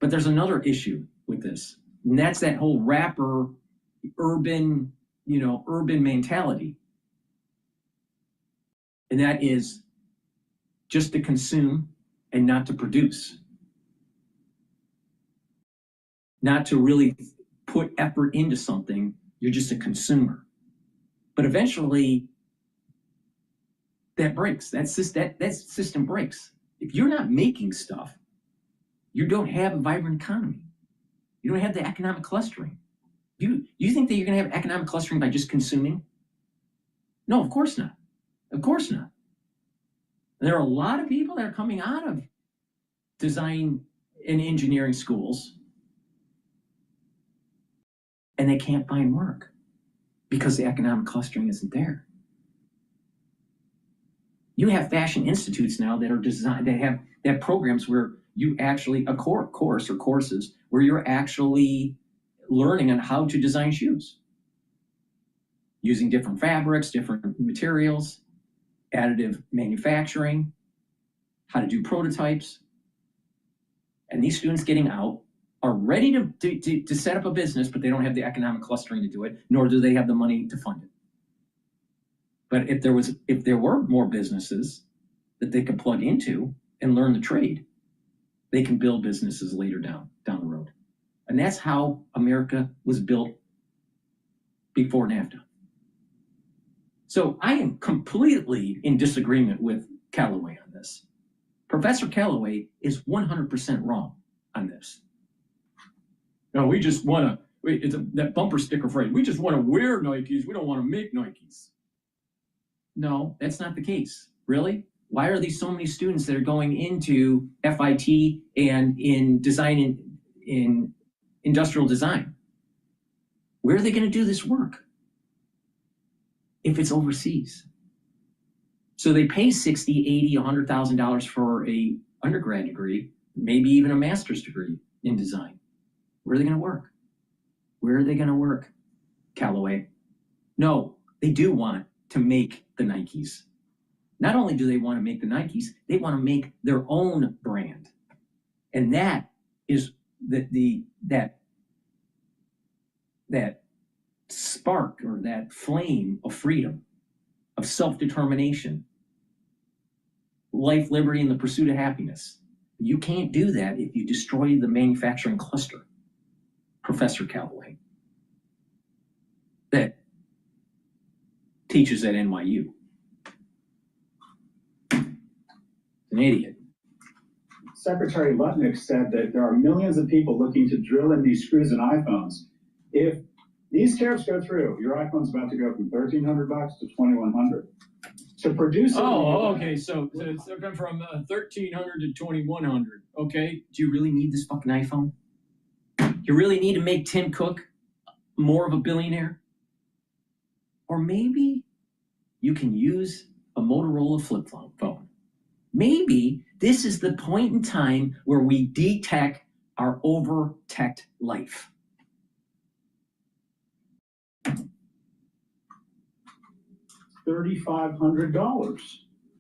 But there's another issue with this, and that's that whole rapper, urban mentality. And that is just to consume and not to produce. Not to really put effort into something, you're just a consumer. But eventually, that breaks. That system breaks. If you're not making stuff, you don't have a vibrant economy. You don't have the economic clustering. You think that you're going to have economic clustering by just consuming? No, of course not. Of course not. And there are a lot of people that are coming out of design and engineering schools, and they can't find work because the economic clustering isn't there. You have fashion institutes now that are designed, that have programs where you actually, a course or courses where you're actually learning on how to design shoes using different fabrics, different materials, additive manufacturing, how to do prototypes. And these students getting out are ready to set up a business, but they don't have the economic clustering to do it, nor do they have the money to fund it. But if there were more businesses that they could plug into and learn the trade, they can build businesses later down the road. And that's how America was built before NAFTA. So I am completely in disagreement with Callaway on this. Professor Callaway is 100% wrong on this. No, we just want to, it's that bumper sticker phrase, we just want to wear Nikes, we don't want to make Nikes. No, that's not the case. Really? Why are these so many students that are going into FIT and in design in industrial design? Where are they going to do this work if it's overseas? So they pay $60,000, $80,000, $100,000 for a undergrad degree, maybe even a master's degree in design. Where are they going to work? Where are they going to work, Callaway? No, they do want to make the Nikes. Not only do they want to make the Nikes, they want to make their own brand. And that is that spark or that flame of freedom, of self-determination, life, liberty, and the pursuit of happiness. You can't do that if you destroy the manufacturing cluster. Professor Callaway, that teaches at NYU. An idiot.
Secretary Lutnick said that there are millions of people looking to drill in these screws in iPhones. If these tariffs go through, your iPhone's about to go from $1,300 to $2,100. To produce.
Okay. So it's going from $1,300 to $2,100. Okay. Do you really need this fucking iPhone? You really need to make Tim Cook more of a billionaire? Or maybe you can use a Motorola flip phone. Maybe this is the point in time where we de-tech our over-teched life.
$3,500.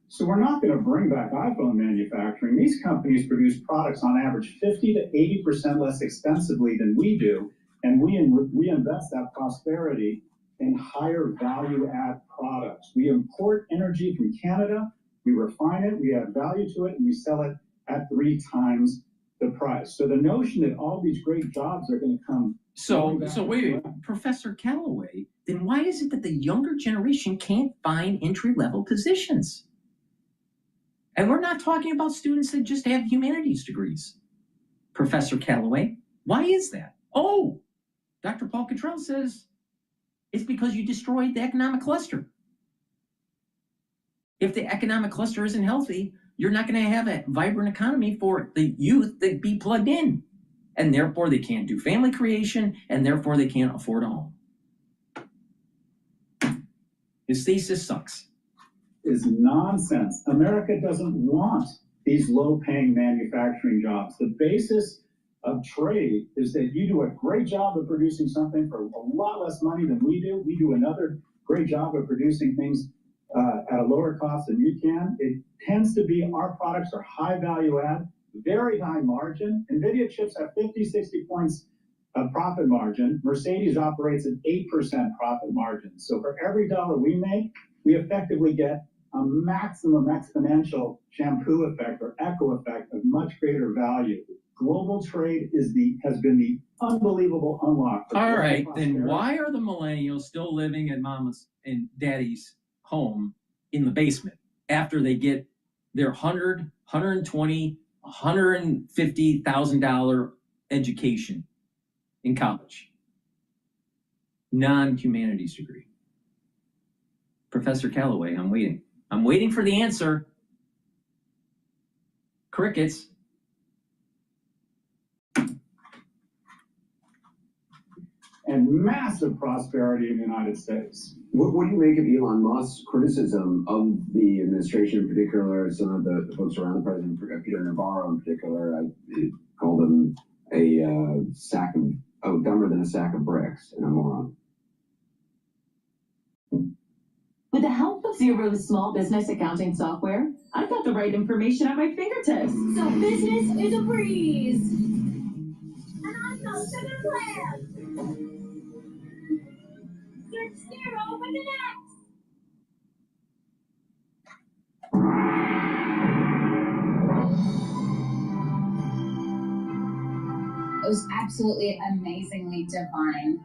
So we're not going to bring back iPhone manufacturing. These companies produce products on average 50 to 80% less expensively than we do, and we invest that prosperity in higher value add products. We import energy from Canada, we refine it, we add value to it, and we sell it at 3 times the price. So the notion that all these great jobs are going to come.
So wait, Professor Callaway, then why is it that the younger generation can't find entry-level positions? And we're not talking about students that just have humanities degrees. Professor Callaway, why is that? Oh, Dr. Paul Cottrell says it's because you destroyed the economic cluster. If the economic cluster isn't healthy, you're not going to have a vibrant economy for the youth that be plugged in. And therefore, they can't do family creation, and therefore, they can't afford a home. His thesis sucks.
Is nonsense. America doesn't want these low-paying manufacturing jobs. The basis of trade is that you do a great job of producing something for a lot less money than we do. We do another great job of producing things at a lower cost than you can. It tends to be our products are high value add, very high margin. NVIDIA chips have 50, 60 points of profit margin. Mercedes operates at 8% profit margin. So for every dollar we make, we effectively get a maximum exponential shampoo effect or echo effect of much greater value. Global trade has been the unbelievable unlock.
All right, then why are the millennials still living at mama's and daddy's home in the basement after they get their $100, $120, $150,000 education in college? Non-humanities degree. Professor Calloway, I'm waiting. I'm waiting for the answer. Crickets.
And massive prosperity in the United States.
What do you make of Elon Musk's criticism of the administration, in particular, some of the folks around the president, Peter Navarro in particular? I called him a dumber than a sack of bricks and a moron.
With the help of Xero's small business accounting software, I've got the right information at my fingertips.
So business is a breeze. And I know second plan. Search Xero with an X.
It was absolutely amazingly divine.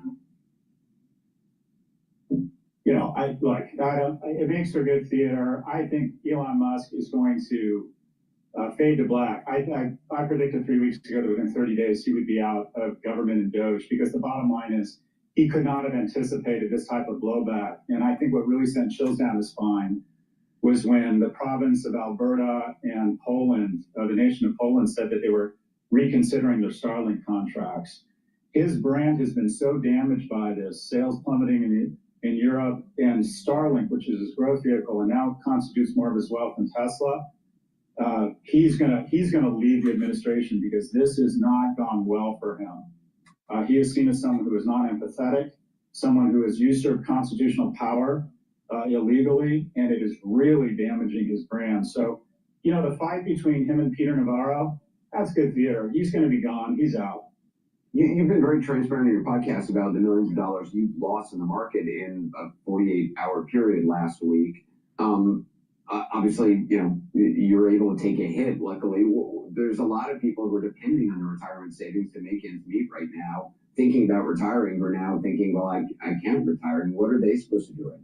You know, it makes for good theater. I think Elon Musk is going to fade to black. I predicted 3 weeks ago that within 30 days he would be out of government and Doge, because the bottom line is he could not have anticipated this type of blowback. And I think what really sent chills down his spine was when the province of Alberta and Poland, the nation of Poland, said that they were reconsidering their Starlink contracts. His brand has been so damaged by this, sales plummeting in Europe, and Starlink, which is his growth vehicle and now constitutes more of his wealth than Tesla. He's gonna leave the administration because this has not gone well for him. He is seen as someone who is not empathetic, someone who has usurped constitutional power illegally, and it is really damaging his brand. So, you know, the fight between him and Peter Navarro, that's good theater. He's going to be gone. He's out.
You've been very transparent in your podcast about the millions of dollars you've lost in the market in a 48-hour period last week. Obviously, you know, you're able to take a hit. Luckily, there's a lot of people who are depending on the retirement savings to make ends meet right now, thinking about retiring, or now thinking, well, I can't retire. And what are they supposed to do right now?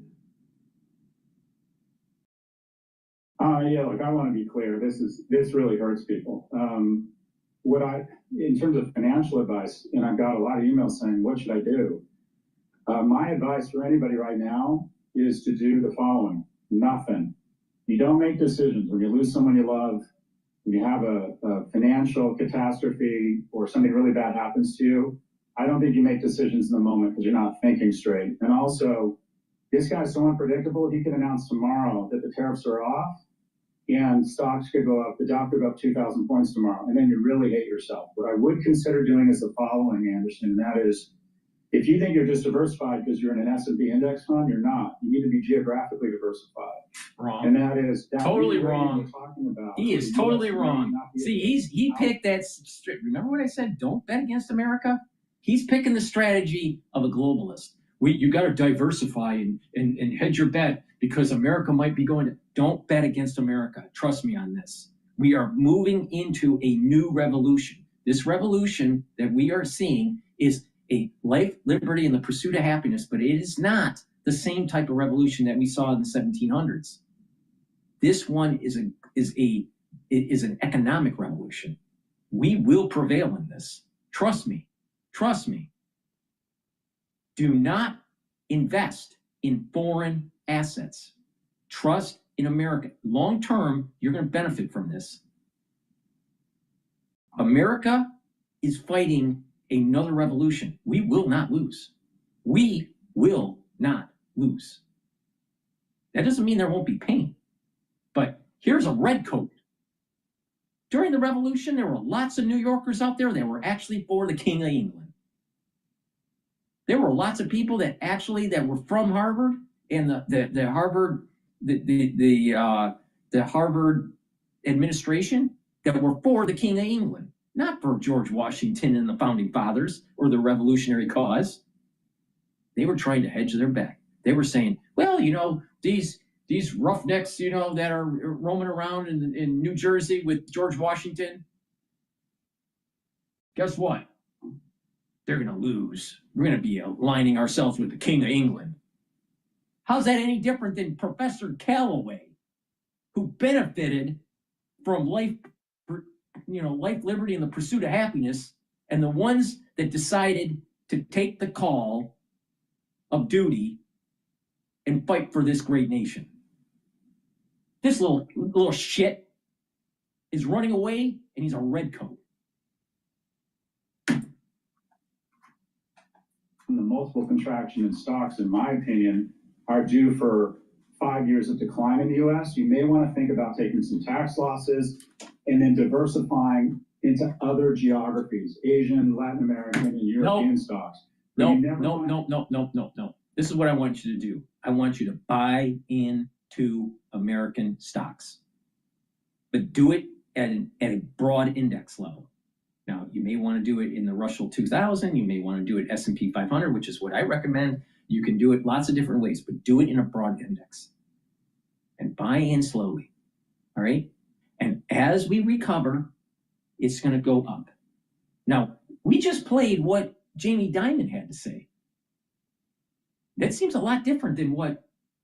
Yeah, look, I want to be clear. This really hurts people. In terms of financial advice, and I've got a lot of emails saying, what should I do? My advice for anybody right now is to do the following: nothing. You don't make decisions when you lose someone you love, when you have a financial catastrophe or something really bad happens to you. I don't think you make decisions in the moment because you're not thinking straight. And also, this guy's so unpredictable, he could announce tomorrow that the tariffs are off and stocks could go up, the Dow could go up 2,000 points tomorrow, and then you really hate yourself. What I would consider doing is the following, Anderson, and that is, if you think you're just diversified because you're in an S&P index fund, you're not. You need to be geographically diversified.
Wrong.
And that is
totally wrong.
Talking about.
He is totally wrong. See, he picked that. Remember what I said? Don't bet against America. He's picking the strategy of a globalist. You got to diversify and hedge your bet because America might be going to. Don't bet against America. Trust me on this. We are moving into a new revolution. This revolution that we are seeing is a life, liberty, and the pursuit of happiness, but it is not the same type of revolution that we saw in the 1700s. This one is an economic revolution. We will prevail in this. Trust me. Trust me. Do not invest in foreign assets. Trust in America. Long term, you're going to benefit from this. America is fighting another revolution. We will not lose. We will not lose. That doesn't mean there won't be pain. But here's a red coat. During the revolution, there were lots of New Yorkers out there that were actually for the King of England. There were lots of people that were from Harvard, and the Harvard the Harvard administration that were for the King of England, not for George Washington and the founding fathers or the revolutionary cause. They were trying to hedge their bet. They were saying, well, you know, these roughnecks, you know, that are roaming around in New Jersey with George Washington, guess what? They're going to lose. We're going to be aligning ourselves with the King of England. How's that any different than Professor Calloway, who benefited from life, liberty, and the pursuit of happiness, and the ones that decided to take the call of duty and fight for this great nation? This little shit is running away, and he's a redcoat.
The multiple contraction in stocks, in my opinion, are due for 5 years of decline in the U.S. You may want to think about taking some tax losses and then diversifying into other geographies, Asian, Latin American, and European stocks.
No. This is what I want you to do. I want you to buy into American stocks, but do it at a broad index level. Now, you may want to do it in the Russell 2000. You may want to do it S&P 500, which is what I recommend. You can do it lots of different ways, but do it in a broad index and buy in slowly. All right. And as we recover, it's going to go up. Now, we just played what Jamie Dimon had to say. That seems a lot different than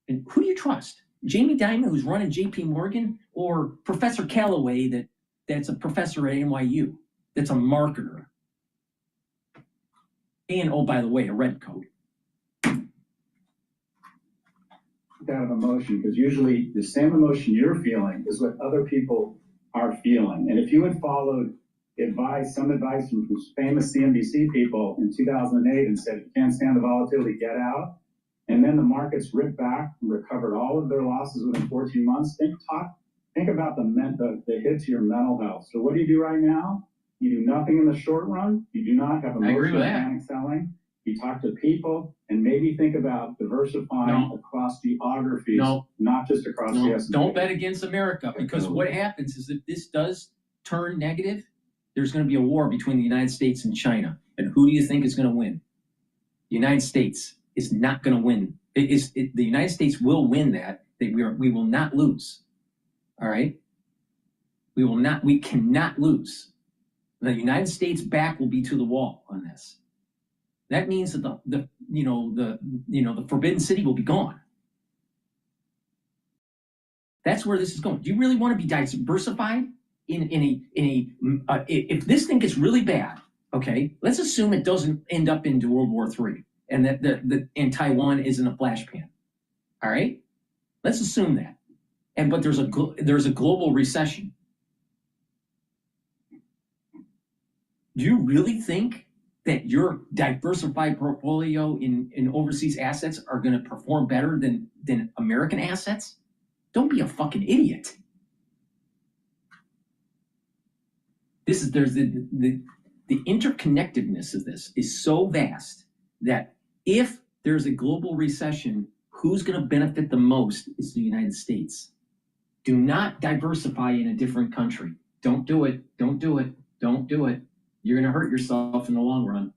and who do you trust? Jamie Dimon, who's running JP Morgan, or Professor Calloway, that's a professor at NYU, that's a marketer? And, oh, by the way, a redcoat.
Out of emotion, because usually the same emotion you're feeling is what other people are feeling. And if you had followed some advice from famous CNBC people in 2008 and said, if you can't stand the volatility, get out, and then the markets ripped back and recovered all of their losses within 14 months, think about the hit to your mental health. So what do you do right now? You do nothing in the short run. You do not have emotional panic selling. You talk to people and maybe think about diversifying across geographies, not just across the S&P.
Don't bet against America, because what happens is if this does turn negative, there's going to be a war between the United States and China. And who do you think is going to win? The United States is not going to win. The United States will win that. We will not lose. All right? We cannot lose. The United States' back will be to the wall on this. That means that the Forbidden City will be gone. That's where this is going. Do you really want to be diversified if this thing gets really bad? Okay, let's assume it doesn't end up into World War III, and that and Taiwan isn't a flashpan. All right, let's assume that. But there's a global recession. Do you really think that your diversified portfolio in overseas assets are going to perform better than American assets? Don't be a fucking idiot. There's the interconnectedness of this is so vast that if there's a global recession, who's going to benefit the most is the United States. Do not diversify in a different country. Don't do it. Don't do it. Don't do it. You're going to hurt yourself in the long run.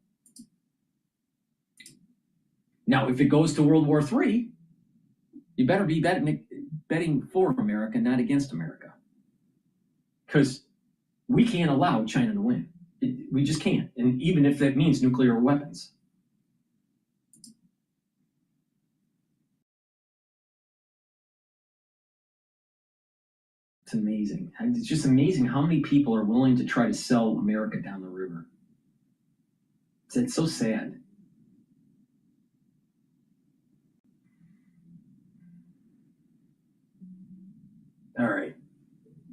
Now, if it goes to World War III, you better be betting for America, not against America. Because we can't allow China to win. We just can't. And even if that means nuclear weapons. It's amazing. It's just amazing how many people are willing to try to sell America down the river. It's so sad. All right.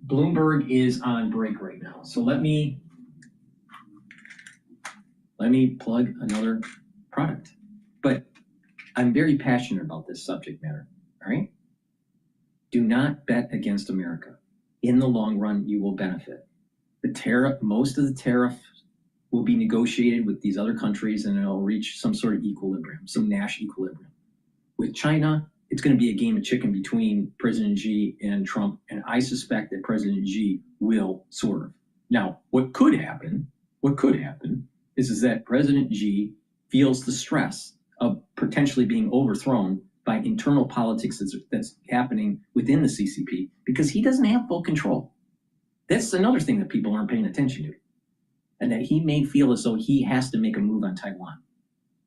Bloomberg is on break right now. So let me plug another product. But I'm very passionate about this subject matter. All right? Do not bet against America. In the long run, you will benefit. Most of the tariff will be negotiated with these other countries, and it'll reach some sort of equilibrium, some Nash equilibrium. With China,
it's going to be a game of chicken between President Xi and Trump, and I suspect that President Xi will swerve. Now, what could happen is that President Xi feels the stress of potentially being overthrown by internal politics that's happening within the CCP because he doesn't have full control. That's another thing that people aren't paying attention to, and that he may feel as though he has to make a move on Taiwan.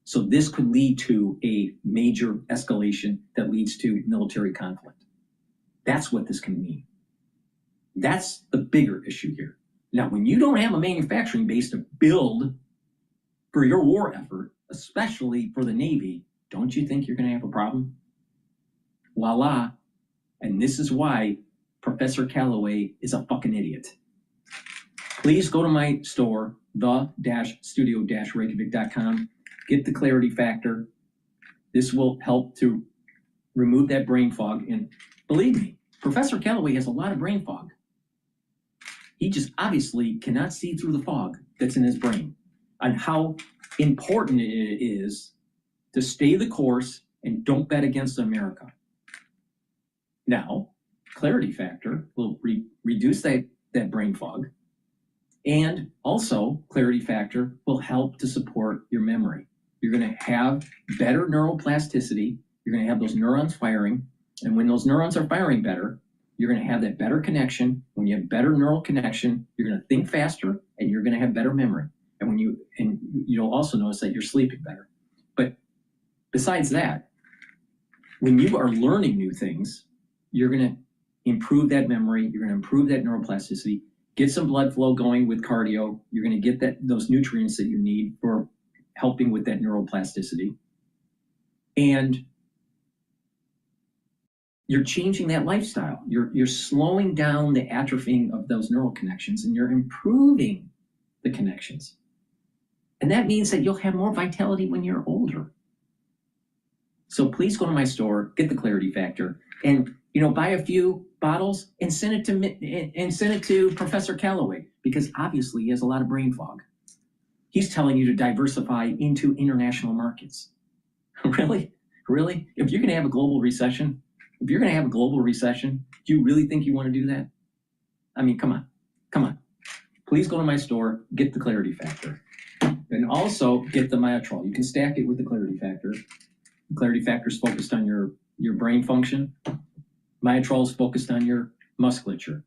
So this could lead to a major escalation that leads to military conflict. That's what this can mean. That's the bigger issue here. Now, when you don't have a manufacturing base to build for your war effort, especially for the Navy, don't you think you're going to have a problem? Voila. And this is why Professor Callaway is a fucking idiot. Please go to my store, the-studio-reykjavik.com. Get the clarity factor. This will help to remove that brain fog. And believe me, Professor Callaway has a lot of brain fog. He just obviously cannot see through the fog that's in his brain on how important it is to stay the course and don't bet against America. Now, clarity factor will reduce that brain fog. And also, clarity factor will help to support your memory. You're going to have better neuroplasticity. You're going to have those neurons firing. And when those neurons are firing better, you're going to have that better connection. When you have better neural connection, you're going to think faster and you're going to have better memory. And you'll also notice that you're sleeping better. But besides that, when you are learning new things, you're going to improve that memory. You're going to improve that neuroplasticity. Get some blood flow going with cardio. You're going to get those nutrients that you need for helping with that neuroplasticity. And you're changing that lifestyle. You're slowing down the atrophying of those neural connections, and you're improving the connections. And that means that you'll have more vitality when you're older. So please go to my store, get the clarity factor, and buy a few bottles and send it to Professor Callaway, because obviously he has a lot of brain fog. He's telling you to diversify into international markets. Really? If you're going to have a global recession, do you really think you want to do that? I mean, come on. Please go to my store, get the clarity factor, and also get the Myotrol. You can stack it with the clarity factor. The clarity factor is focused on your brain function. Myotrol is focused on your musculature.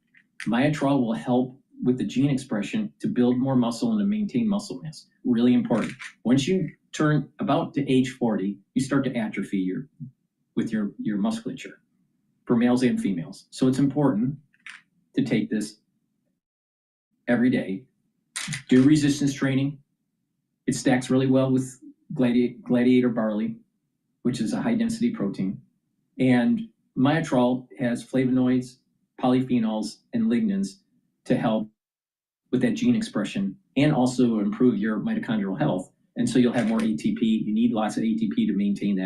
Myotrol will help with the gene expression to build more muscle and to maintain muscle mass. Really important. Once you turn about to age 40, you start to atrophy with your musculature for males and females. So it's important to take this every day. Do resistance training. It stacks really well with gladiator barley, which is a high density protein. And Myotrol has flavonoids, polyphenols, and lignans to help with that gene expression and also improve your mitochondrial health. And so you'll have more ATP. You need lots of ATP to maintain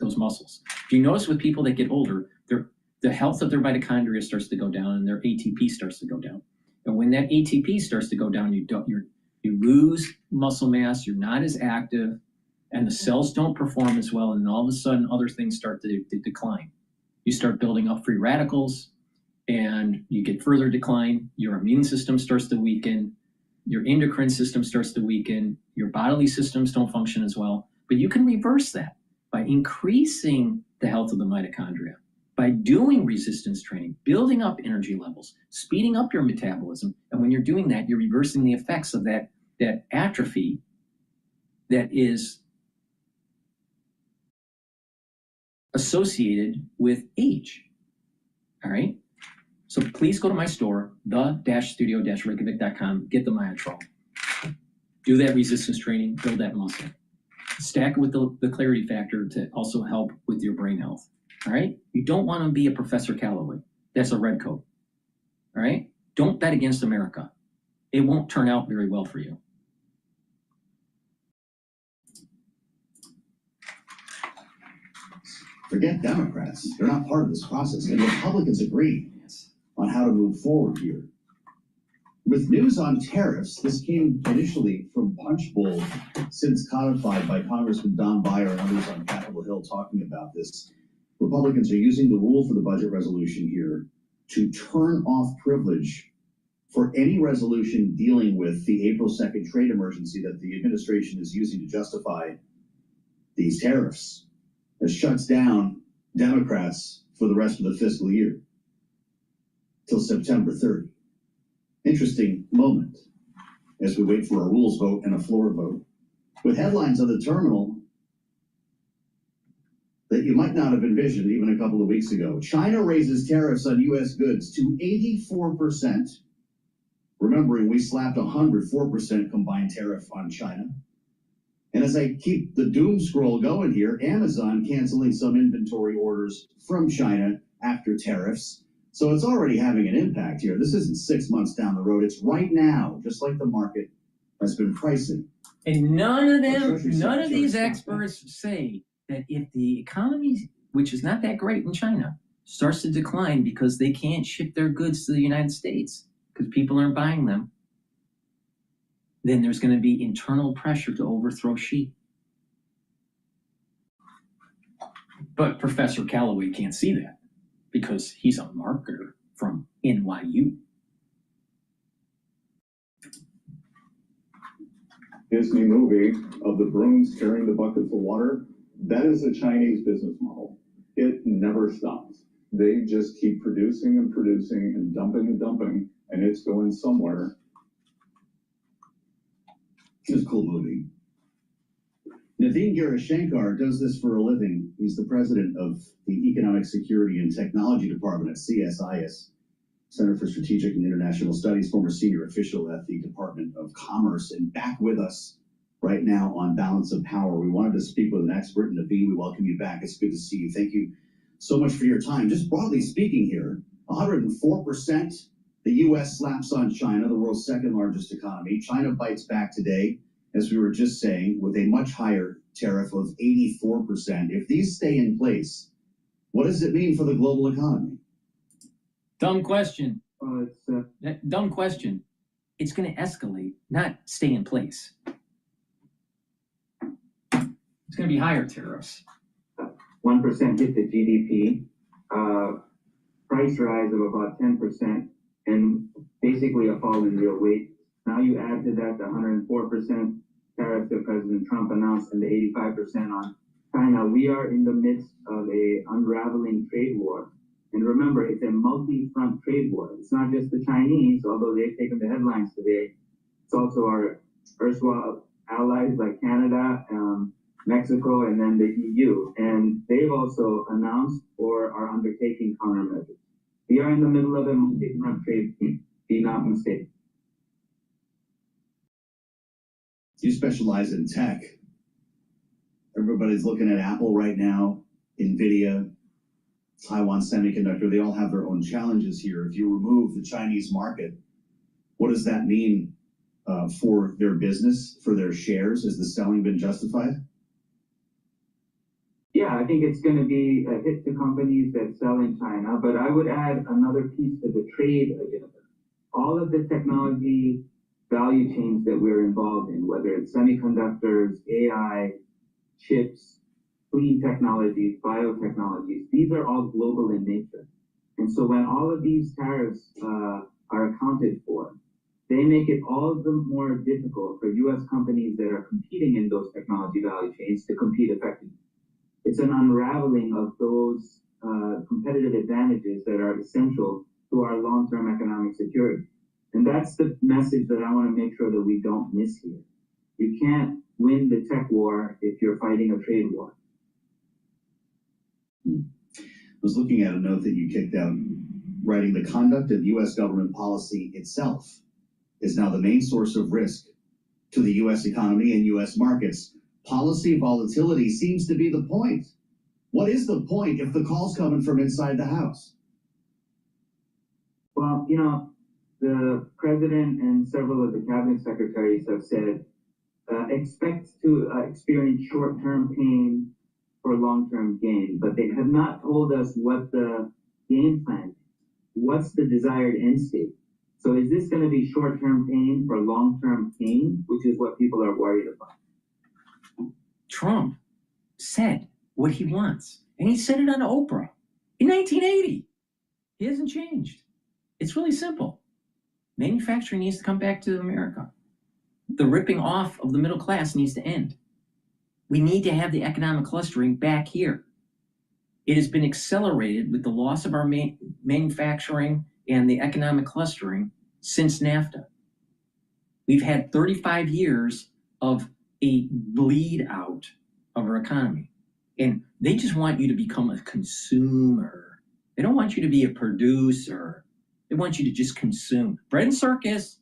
those muscles. If you notice with people that get older, the health of their mitochondria starts to go down and their ATP starts to go down. And when that ATP starts to go down, you lose muscle mass, you're not as active, and the cells don't perform as well, and then all of a sudden other things start to decline. You start building up free radicals, and you get further decline. Your immune system starts to weaken. Your endocrine system starts to weaken. Your bodily systems don't function as well. But you can reverse that by increasing the health of the mitochondria, by doing resistance training, building up energy levels, speeding up your metabolism. And when you're doing that, you're reversing the effects of that atrophy that is associated with age. All right? So please go to my store, the-studio-reykjavik.com, get the Myotrol. Do that resistance training, build that muscle. Stack it with the clarity factor to also help with your brain health. All right? You don't want to be a Professor Callaway. That's a red coat. All right? Don't bet against America. It won't turn out very well for you.
Forget Democrats. They're not part of this process. And Republicans agree on how to move forward here. With news on tariffs, this came initially from Punchbowl, since codified by Congressman Don Beyer and others on Capitol Hill talking about this. Republicans are using the rule for the budget resolution here to turn off privilege for any resolution dealing with the April 2nd trade emergency that the administration is using to justify these tariffs. It shuts down Democrats for the rest of the fiscal year till September 30. Interesting moment as we wait for a rules vote and a floor vote, with headlines on the terminal that you might not have envisioned even a couple of weeks ago. China raises tariffs on U.S. goods to 84%. Remembering we slapped 104% combined tariff on China. And as I keep the doom scroll going here, Amazon canceling some inventory orders from China after tariffs. So it's already having an impact here. This isn't 6 months down the road. It's right now, just like the market has been pricing.
And none of these experts say that if the economy, which is not that great in China, starts to decline because they can't ship their goods to the United States because people aren't buying them, then there's going to be internal pressure to overthrow Xi. But Professor Calloway can't see that because he's a marketer from NYU.
Disney movie of the brooms carrying the buckets of water, that is a Chinese business model. It never stops. They just keep producing and producing and dumping, and it's going somewhere.
It's a cool movie. Naveen Girishankar does this for a living. He's the president of the Economic Security and Technology Department at CSIS, Center for Strategic and International Studies, former senior official at the Department of Commerce, and back with us right now on Balance of Power. We wanted to speak with an expert, and Naveen, we welcome you back. It's good to see you. Thank you so much for your time. Just broadly speaking here, 104% the U.S. slaps on China, the world's second largest economy. China bites back today, as we were just saying, with a much higher tariff of 84%. If these stay in place, what does it mean for the global economy?
Dumb question. Dumb question. It's going to escalate, not stay in place. It's going to be higher tariffs.
1% hit the GDP, price rise of about 10%, and basically a fall in real wage. Now you add to that the 104% tariff that President Trump announced and the 85% on China. We are in the midst of a unraveling trade war. And remember, it's a multi-front trade war. It's not just the Chinese, although they've taken the headlines today. It's also our erstwhile allies like Canada, Mexico, and then the EU. And they've also announced or are undertaking countermeasures. We are in the middle of a multi-front trade. Be not mistaken.
You specialize in tech. Everybody's looking at Apple right now, NVIDIA, Taiwan Semiconductor. They all have their own challenges here. If you remove the Chinese market, what does that mean for their business, for their shares? Has the selling been justified?
Yeah, I think it's going to be a hit to companies that sell in China, but I would add another piece to the trade agenda. All of the technology value chains that we're involved in, whether it's semiconductors, AI, chips, clean technologies, biotechnologies, these are all global in nature. And so when all of these tariffs are accounted for, they make it all the more difficult for U.S. companies that are competing in those technology value chains to compete effectively. It's an unraveling of those competitive advantages that are essential to our long-term economic security. And that's the message that I want to make sure that we don't miss here. You can't win the tech war if you're fighting a trade war.
I was looking at a note that you kicked out, writing the conduct of U.S. government policy itself is now the main source of risk to the U.S. economy and U.S. markets. Policy volatility seems to be the point. What is the point if the call's coming from inside the House?
Well, you know, the president and several of the cabinet secretaries have said, expect to experience short-term pain for long-term gain, but they have not told us what the game plan is. What's the desired end state? So is this going to be short-term pain for long-term gain, which is what people are worried about?
Trump said what he wants. And he said it on Oprah in 1980. He hasn't changed. It's really simple. Manufacturing needs to come back to America. The ripping off of the middle class needs to end. We need to have the economic clustering back here. It has been accelerated with the loss of our manufacturing and the economic clustering since NAFTA. We've had 35 years of a bleed out of our economy. And they just want you to become a consumer. They don't want you to be a producer. They want you to just consume. Bread and circus.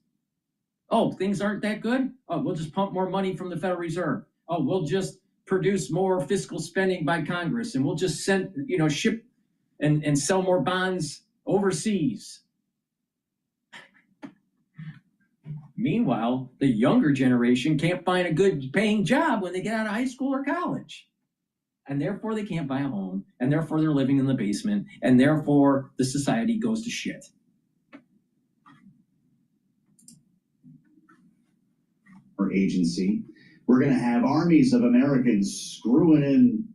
Oh, things aren't that good? Oh, we'll just pump more money from the Federal Reserve. Oh, we'll just produce more fiscal spending by Congress, and we'll just send, ship and sell more bonds overseas. Meanwhile, the younger generation can't find a good paying job when they get out of high school or college. And therefore they can't buy a home, and therefore they're living in the basement, and therefore the society goes to shit.
Our agency, we're going to have armies of Americans screwing in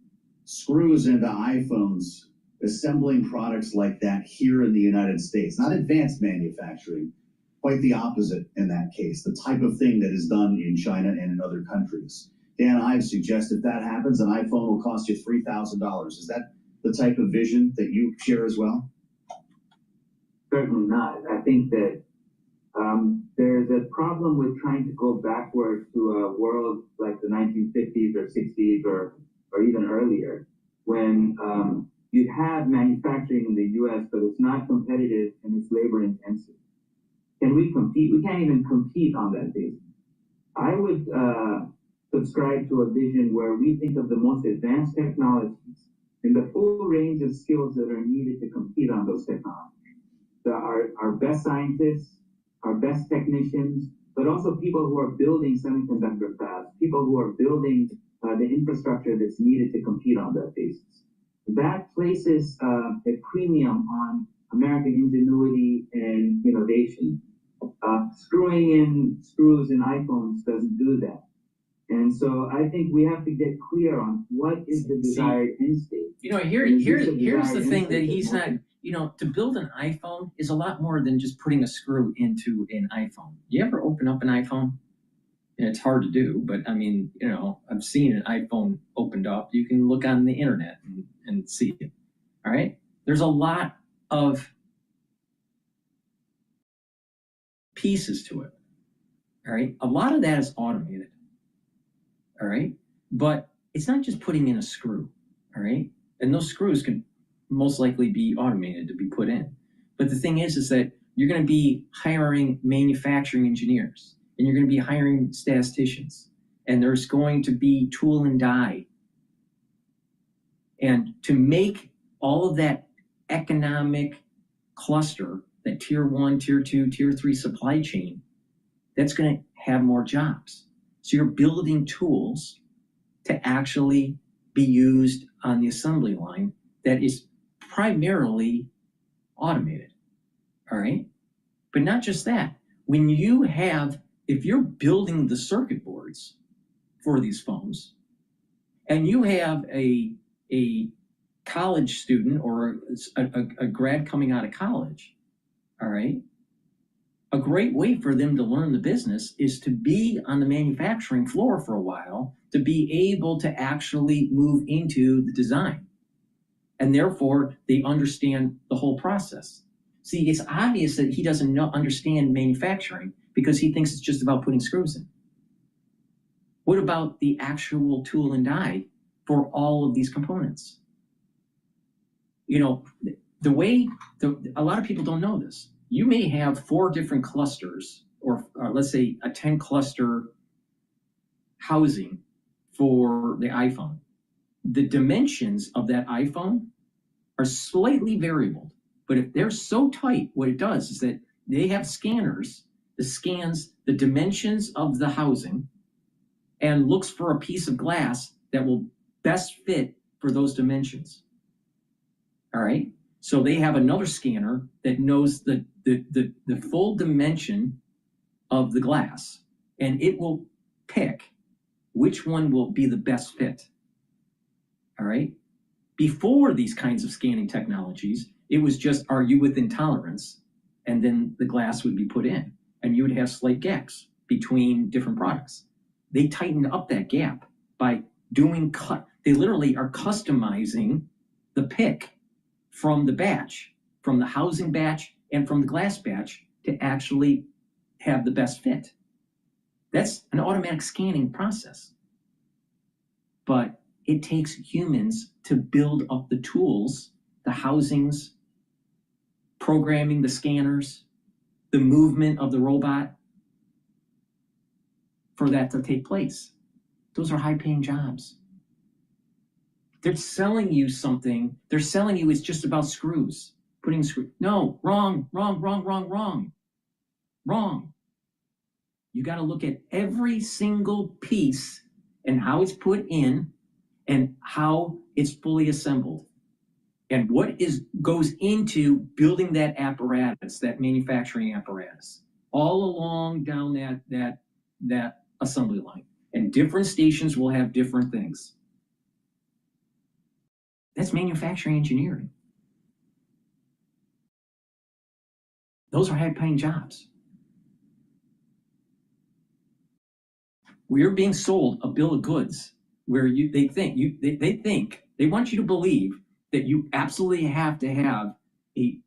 screws into iPhones, assembling products like that here in the United States. Not advanced manufacturing, quite the opposite in that case, the type of thing that is done in China and in other countries. Dan Ives suggests if that happens, an iPhone will cost you $3,000. Is that the type of vision that you share as well?
Certainly not. I think that there's a problem with trying to go backwards to a world like the 1950s or 60s or even earlier, when you have manufacturing in the U.S., but it's not competitive and it's labor intensive. Can we compete? We can't even compete on that basis. I would subscribe to a vision where we think of the most advanced technologies and the full range of skills that are needed to compete on those technologies. Our best scientists, our best technicians, but also people who are building semiconductor fabs, people who are building the infrastructure that's needed to compete on that basis. That places a premium on American ingenuity and innovation. Screwing in screws in iPhones doesn't do that. And so I think we have to get clear on what is the desired end state.
Here's the thing that he's not, to build an iPhone is a lot more than just putting a screw into an iPhone. You ever open up an iPhone? And it's hard to do, but I mean, I've seen an iPhone opened up. You can look on the internet and see it. All right. There's a lot of pieces to it. All right. A lot of that is automated. All right. But it's not just putting in a screw. All right. And those screws can most likely be automated to be put in. But the thing is that you're going to be hiring manufacturing engineers, and you're going to be hiring statisticians, and there's going to be tool and die. And to make all of that economic cluster, that tier 1, tier 2, tier 3 supply chain, that's going to have more jobs. So you're building tools to actually be used on the assembly line that is primarily automated. All right. But not just that. When you have, if you're building the circuit boards for these phones, and you have a college student or a grad coming out of college, all right, a great way for them to learn the business is to be on the manufacturing floor for a while, to be able to actually move into the design. And therefore, they understand the whole process. See, it's obvious that he doesn't understand manufacturing because he thinks it's just about putting screws in. What about the actual tool and die for all of these components? A lot of people don't know this. You may have 4 different clusters, or let's say a 10 cluster housing for the iPhone. The dimensions of that iPhone are slightly variable, but if they're so tight, what it does is that they have scanners that scans the dimensions of the housing and looks for a piece of glass that will best fit for those dimensions. All right. So they have another scanner that knows the full dimension of the glass, and it will pick which one will be the best fit. All right.
Before these kinds of scanning technologies, it was just, are you within tolerance? And then the glass would be put in, and you would have slight gaps between different products. They tightened up that gap by doing they literally are customizing the pick from the batch, from the housing batch and from the glass batch to actually have the best fit. That's an automatic scanning process. But it takes humans to build up the tools, the housings, programming the scanners, the movement of the robot for that to take place. Those are high-paying jobs. They're selling you something. They're selling you it's just about screws, putting screws. No, wrong. You got to look at every single piece and how it's put in and how it's fully assembled. And what goes into building that apparatus, that manufacturing apparatus, all along down that assembly line. And different stations will have different things. That's manufacturing engineering. Those are high-paying jobs. We're being sold a bill of goods where they want you to believe that you absolutely have to have a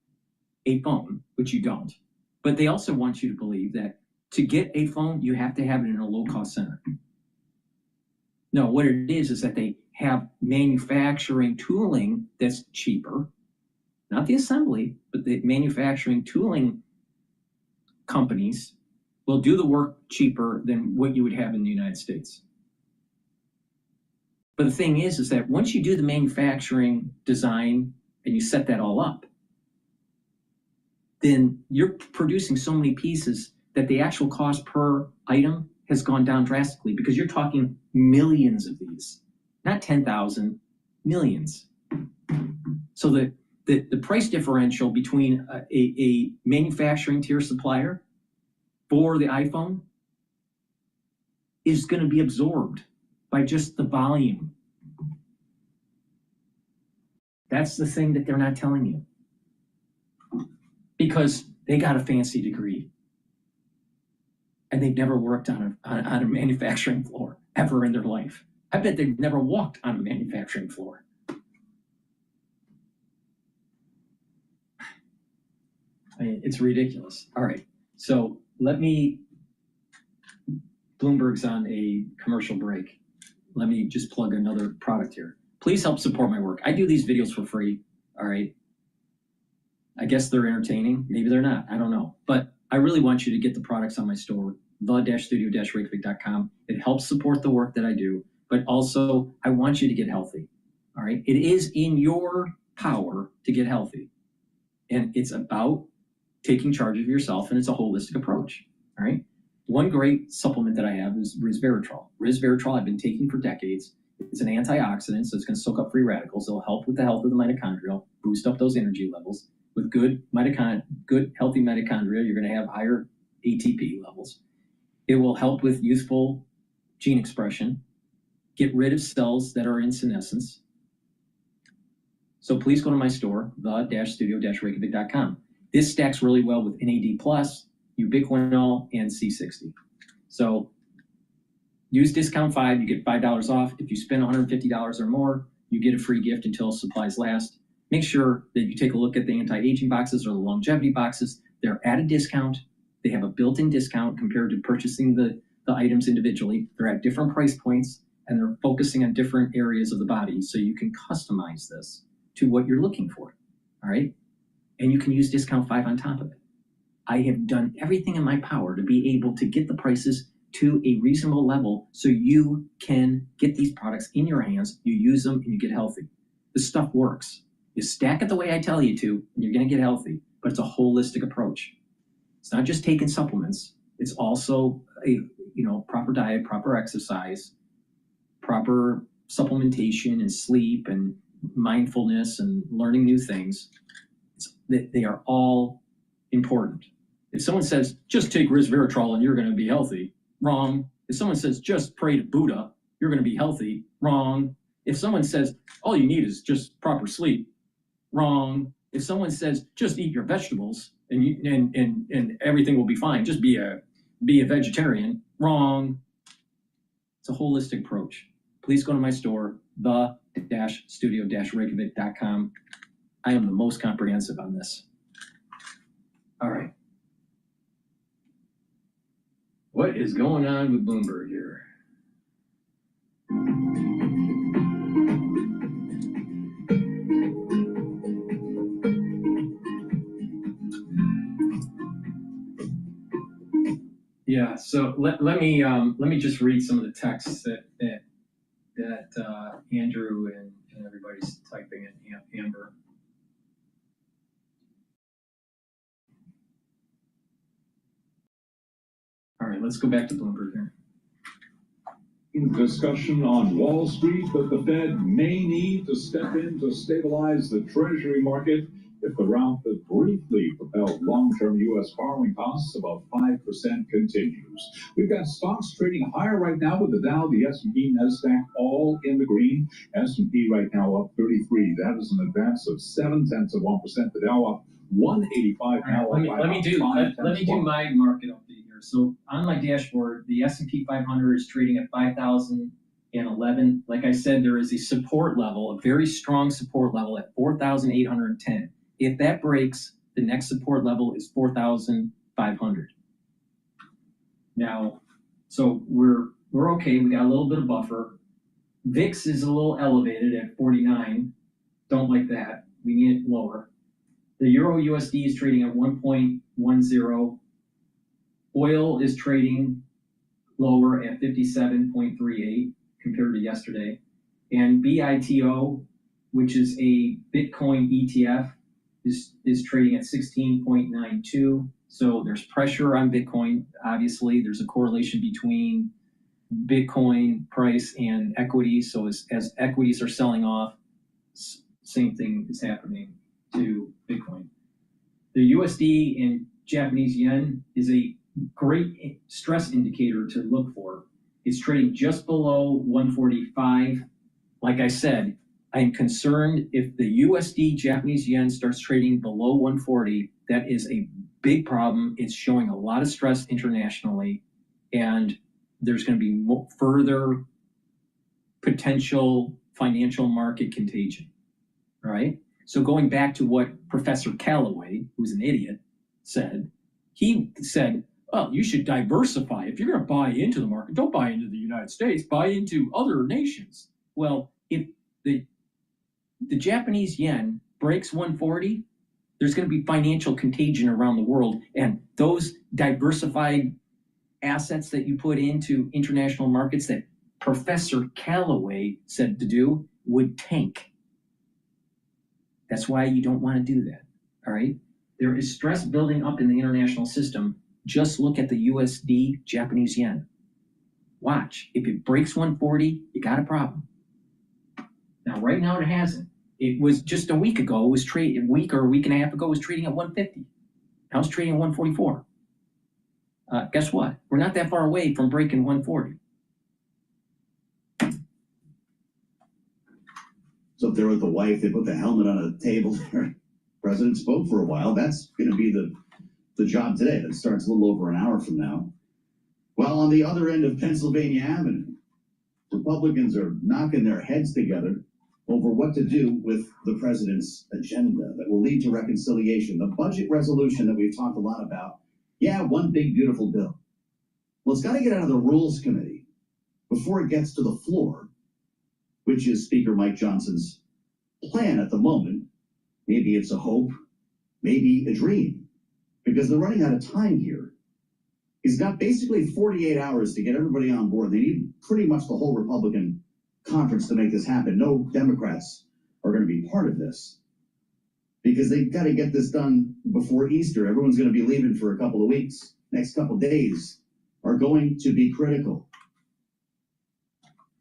phone, which you don't. But they also want you to believe that to get a phone, you have to have it in a low-cost center. No, what it is that they have manufacturing tooling that's cheaper, not the assembly, but the manufacturing tooling companies will do the work cheaper than what you would have in the United States. But the thing is that once you do the manufacturing design and you set that all up, then you're producing so many pieces that the actual cost per item has gone down drastically because you're talking millions of these, not 10,000, millions. So the price differential between a manufacturing tier supplier for the iPhone is going to be absorbed by just the volume. That's the thing that they're not telling you. Because they got a fancy degree. And they've never worked on a manufacturing floor ever in their life. I bet they've never walked on a manufacturing floor. I mean, it's ridiculous. All right, so Bloomberg's on a commercial break. Let me just plug another product here. Please help support my work. I do these videos for free, all right? I guess they're entertaining. Maybe they're not. I don't know. But I really want you to get the products on my store, the-studio-reykjavik.com. It helps support the work that I do, but also I want you to get healthy, all right? It is in your power to get healthy. And it's about taking charge of yourself, and it's a holistic approach, all right? One great supplement that I have is resveratrol. Resveratrol I've been taking for decades. It's an antioxidant, so it's going to soak up free radicals. It'll help with the health of the mitochondria, boost up those energy levels. With good healthy mitochondria, you're going to have higher ATP levels. It will help with youthful gene expression, get rid of cells that are in senescence. So please go to my store, the-studio-reykjavik.com. This stacks really well with NAD+, ubiquinol, and C60. So use discount 5, you get $5 off. If you spend $150 or more, you get a free gift until supplies last. Make sure that you take a look at the anti-aging boxes or the longevity boxes. They're at a discount. They have a built-in discount compared to purchasing the items individually. They're at different price points, and they're focusing on different areas of the body, so you can customize this to what you're looking for, all right? And you can use discount 5 on top of it. I have done everything in my power to be able to get the prices to a reasonable level so you can get these products in your hands, you use them, and you get healthy. This stuff works. You stack it the way I tell you to, and you're going to get healthy, but it's a holistic approach. It's not just taking supplements. It's also a proper diet, proper exercise, proper supplementation and sleep and mindfulness and learning new things. They are all important. If someone says, just take resveratrol and you're going to be healthy, wrong. If someone says, just pray to Buddha, you're going to be healthy, wrong. If someone says, all you need is just proper sleep, wrong. If someone says, just eat your vegetables and everything will be fine, just be a vegetarian, wrong. It's a holistic approach. Please go to my store, the-studio-reykjavik.com. I am the most comprehensive on this. All right. What is going on with Bloomberg here? Yeah, so let me just read some of the texts that Andrew and everybody's typing in, Amber. All right, let's go back to Bloomberg here.
Discussion on Wall Street that the Fed may need to step in to stabilize the Treasury market if the rout that briefly propelled long-term U.S. borrowing costs above 5% continues. We've got stocks trading higher right now with the Dow, the S&P, NASDAQ all in the green. S&P right now up 33. That is an advance of 0.7%. The Dow up 185 now.
Let me do my market update here. So on my dashboard, the S&P 500 is trading at 5,011. Like I said, there is a support level, a very strong support level at 4,810. If that breaks, the next support level is 4,500. Now, so we're okay. We got a little bit of buffer. VIX is a little elevated at 49. Don't like that. We need it lower. The Euro USD is trading at 1.10. Oil is trading lower at 57.38 compared to yesterday. And BITO, which is a Bitcoin ETF, is trading at 16.92. So there's pressure on Bitcoin. Obviously, there's a correlation between Bitcoin price and equities. So as equities are selling off, same thing is happening to Bitcoin. The USD and Japanese yen is a great stress indicator to look for. It's trading just below 145. Like I said, I'm concerned if the USD Japanese yen starts trading below 140, that is a big problem. It's showing a lot of stress internationally, and there's going to be further potential financial market contagion, right? So going back to what Professor Callaway, who's an idiot, said, he said, well, you should diversify. If you're going to buy into the market, don't buy into the United States, buy into other nations. Well, if the Japanese yen breaks 140, there's going to be financial contagion around the world. And those diversified assets that you put into international markets that Professor Callaway said to do would tank. That's why you don't want to do that, all right? There is stress building up in the international system. Just look at the USD Japanese yen. Watch. If it breaks 140, you got a problem. Now, right now it hasn't. It was just a week ago, a week or a week and a half ago, it was trading at 150. Now it's trading at 144. Guess what? We're not that far away from breaking 140.
So up there with the wife, they put the helmet on a table there. President spoke for a while. That's going to be the job today. That starts a little over an hour from now. While on the other end of Pennsylvania Avenue, Republicans are knocking their heads together over what to do with the president's agenda that will lead to reconciliation. The budget resolution that we've talked a lot about. Yeah, one big, beautiful bill. Well, it's got to get out of the Rules Committee before it gets to the floor, which is Speaker Mike Johnson's plan at the moment. Maybe it's a hope, maybe a dream, because they're running out of time here. He's got basically 48 hours to get everybody on board. They need pretty much the whole Republican conference to make this happen. No Democrats are going to be part of this because they've got to get this done before Easter. Everyone's going to be leaving for a couple of weeks. Next couple of days are going to be critical.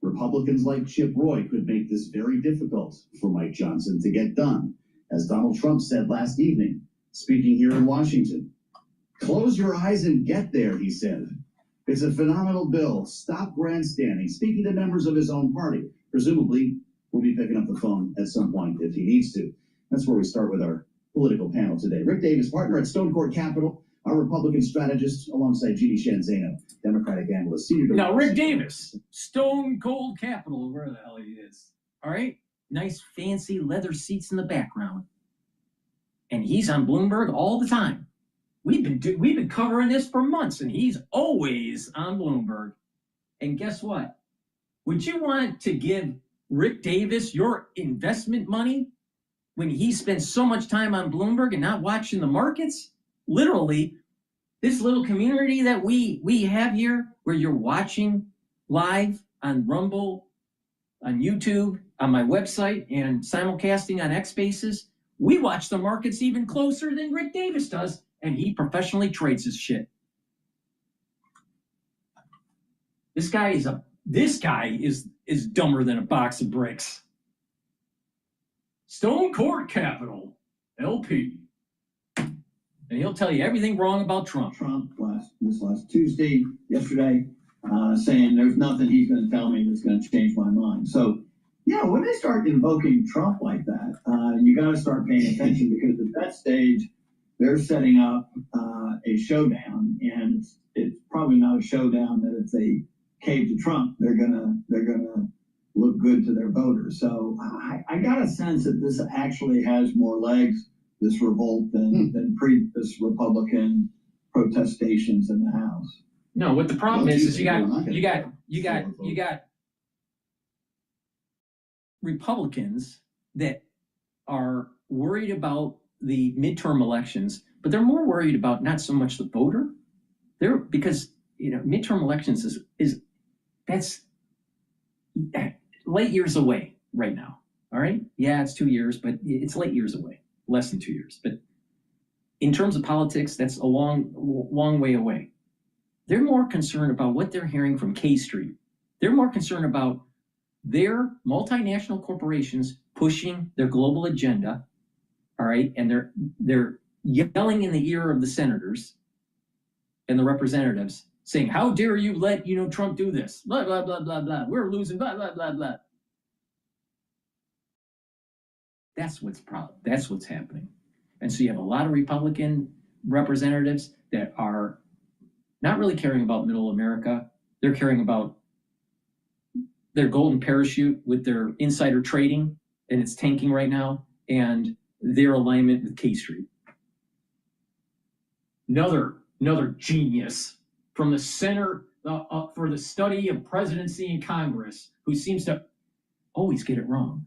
Republicans like Chip Roy could make this very difficult for Mike Johnson to get done. As Donald Trump said last evening, speaking here in Washington, close your eyes and get there, he said. It's a phenomenal bill. Stop grandstanding. Speaking to members of his own party, presumably will be picking up the phone at some point if he needs to. That's where we start with our political panel today. Rick Davis, partner at Stone Court Capital, our Republican strategist, alongside Jeannie Shanzano, Democratic analyst, senior.
Now, Rick Davis, Stone Cold Capital, where the hell he is. All right? Nice, fancy leather seats in the background. And he's on Bloomberg all the time. We've been covering this for months, and he's always on Bloomberg. And guess what? Would you want to give Rick Davis your investment money when he spends so much time on Bloomberg and not watching the markets? Literally, this little community that we have here, where you're watching live on Rumble, on YouTube, on my website, and simulcasting on X Spaces, we watch the markets even closer than Rick Davis does, and he professionally trades his shit. This guy is dumber than a box of bricks. Stone Court Capital, LP. And he'll tell you everything wrong about Trump.
This last Tuesday, yesterday, saying there's nothing he's going to tell me that's going to change my mind. So, yeah, when they start invoking Trump like that, you got to start paying attention, because at that stage, they're setting up a showdown, and it's probably not a showdown that if they cave to Trump, they're gonna look good to their voters. So I got a sense that this actually has more legs, this revolt, than previous Republican protestations in the House.
No, what the problem is you got Republicans that are worried about the midterm elections, but they're more worried about not so much the voter. Because midterm elections is that's late years away right now. All right, yeah, it's 2 years, but it's late years away, less than 2 years. But in terms of politics, that's a long way away. They're more concerned about what they're hearing from K Street. They're more concerned about their multinational corporations pushing their global agenda. All right, and they're yelling in the ear of the senators and the representatives, saying, "How dare you let Trump do this? Blah blah blah blah blah. We're losing. Blah blah blah blah." That's what's happening. And so you have a lot of Republican representatives that are not really caring about middle America. They're caring about their golden parachute with their insider trading, and it's tanking right now, and their alignment with K Street. Another genius from the Center for the Study of Presidency and Congress, who seems to always get it wrong.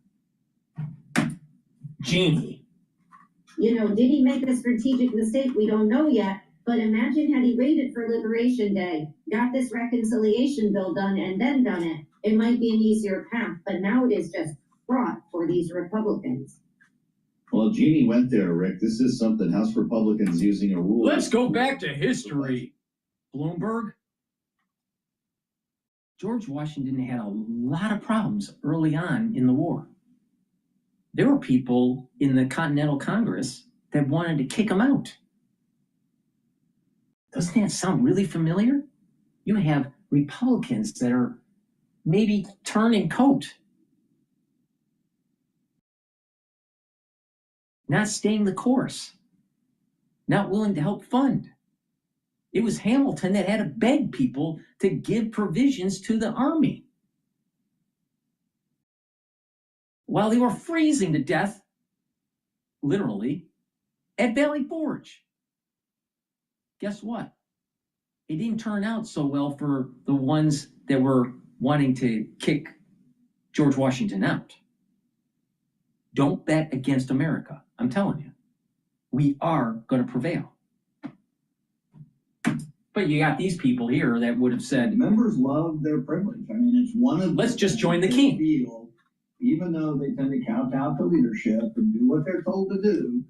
Genie.
Did he make a strategic mistake? We don't know yet. But imagine had he waited for Liberation Day, got this reconciliation bill done, and then done it. It might be an easier path, but now it is just fraught for these Republicans.
Well, Jeannie went there, Rick. This is something House Republicans using a rule.
Let's go back to history, Bloomberg. George Washington had a lot of problems early on in the war. There were people in the Continental Congress that wanted to kick him out. Doesn't that sound really familiar? You have Republicans that are maybe turning coat, not staying the course, not willing to help fund. It was Hamilton that had to beg people to give provisions to the army while they were freezing to death, literally, at Valley Forge. Guess what? It didn't turn out so well for the ones that were wanting to kick George Washington out. Don't bet against America. I'm telling you, we are going to prevail. But you got these people here that would have said,
members love their privilege. I mean, it's one of
let's just join the king.
Feel, even though they tend to kowtow to leadership and do what they're told to do,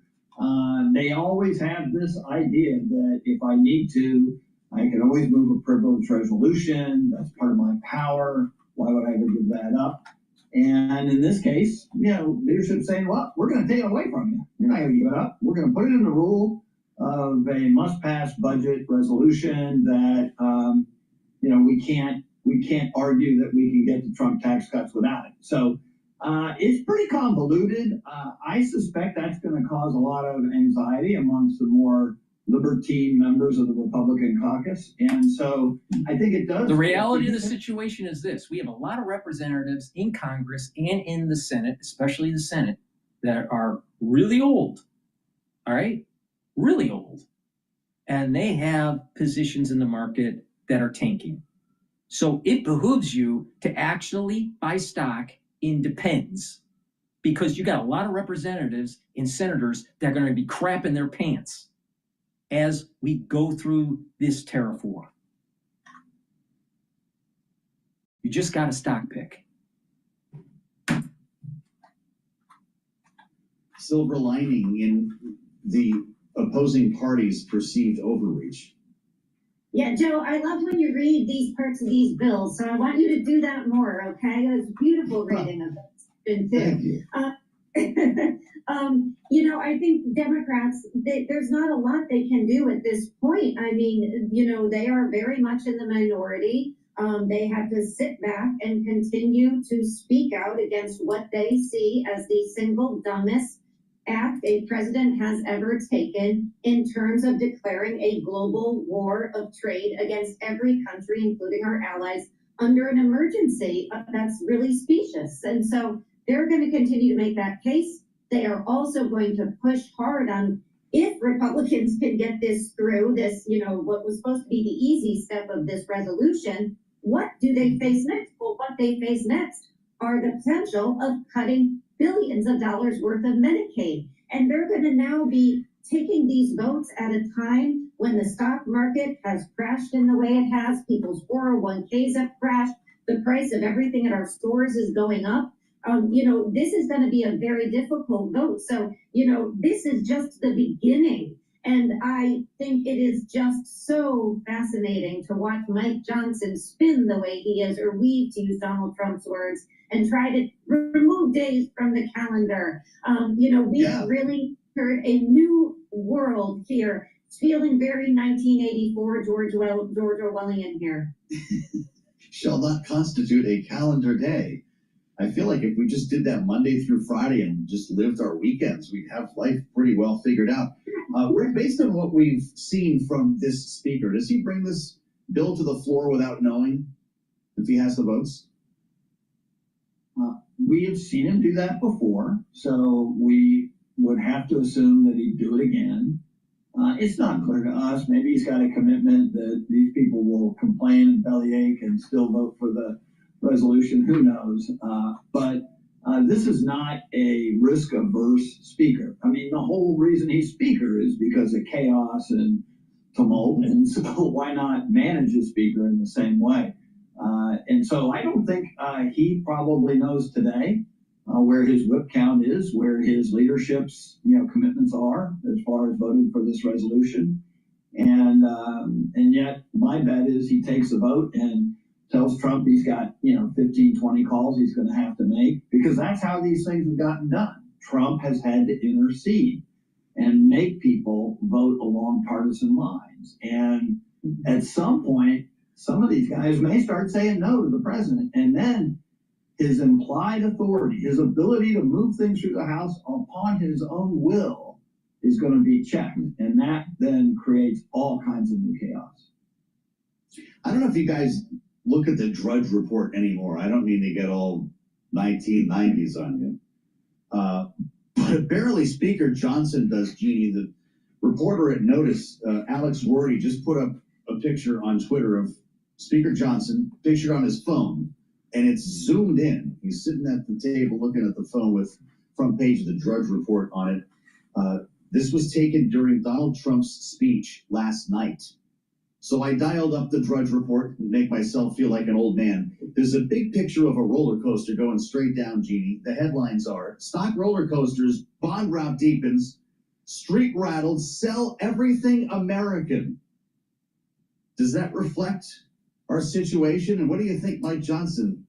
they always have this idea that if I need to, I can always move a privilege resolution. That's part of my power. Why would I ever give that up? And in this case, leadership's saying, well, we're going to take it away from you. You're not going to give it up. We're going to put it in the rule of a must-pass budget resolution that, we can't argue that we can get the Trump tax cuts without it. So It's pretty convoluted. I suspect that's going to cause a lot of anxiety amongst the more libertine members of the Republican caucus. And so I think it does.
The reality of the situation is this. We have a lot of representatives in Congress and in the Senate, especially the Senate, that are really old. All right? Really old. And they have positions in the market that are tanking. So it behooves you to actually buy stock in Depends, because you got a lot of representatives and senators that are going to be crapping their pants as we go through this tariff war. You just got a stock pick.
Silver lining in the opposing party's perceived overreach.
Yeah, Joe, I love when you read these parts of these bills, so I want you to do that more, okay? It was beautiful reading of it.
Thank you.
You know, I think Democrats, there's not a lot they can do at this point. I mean, you know, they are very much in the minority. They have to sit back and continue to speak out against what they see as the single dumbest act a president has ever taken in terms of declaring a global war of trade against every country, including our allies, under an emergency. That's really specious. And so they're going to continue to make that case. They are also going to push hard on, if Republicans can get this through, this, you know, what was supposed to be the easy step of this resolution, what do they face next? Well, what they face next are the potential of cutting billions of dollars worth of Medicaid. And they're going to now be taking these votes at a time when the stock market has crashed in the way it has, people's 401ks have crashed, the price of everything at our stores is going up. You know, this is going to be a very difficult vote. So, you know, this is just the beginning. And I think it is just so fascinating to watch Mike Johnson spin the way he is, or weave, to use Donald Trump's words, and try to remove days from the calendar. You know, we've really heard a new world here. It's feeling very 1984 George Orwellian here.
Shall not constitute a calendar day. I feel like if we just did that Monday through Friday and just lived our weekends, we'd have life pretty well figured out. Rick, based on what we've seen from this speaker, does he bring this bill to the floor without knowing if he has the votes?
We have seen him do that before, so we would have to assume that he'd do it again. It's not clear to us. Maybe he's got a commitment that these people will complain and bellyache and still vote for the resolution. Who knows? But this is not a risk-averse speaker. I mean, the whole reason he's speaker is because of chaos and tumult, and so why not manage a speaker in the same way? And so I don't think he probably knows today where his whip count is, where his leadership's commitments are as far as voting for this resolution. And yet my bet is he takes a vote and tells Trump he's got 15, 20 calls he's going to have to make, because that's how these things have gotten done. Trump has had to intercede and make people vote along partisan lines. And at some point, some of these guys may start saying no to the president, and then his implied authority, his ability to move things through the House upon his own will, is going to be checked. And that then creates all kinds of new chaos.
I don't know if you guys look at the Drudge Report anymore. I don't mean to get all 1990s on you. But apparently Speaker Johnson does, Jeannie. The reporter at Notice, Alex Wordy, just put up a picture on Twitter of Speaker Johnson, pictured on his phone, and it's zoomed in. He's sitting at the table looking at the phone with front page of the Drudge Report on it. This was taken during Donald Trump's speech last night. So I dialed up the Drudge Report and make myself feel like an old man. There's a big picture of a roller coaster going straight down, Jeannie. The headlines are, stock roller coasters, bond rout deepens, street rattled, sell everything American. Does that reflect our situation? And what do you think, Mike Johnson?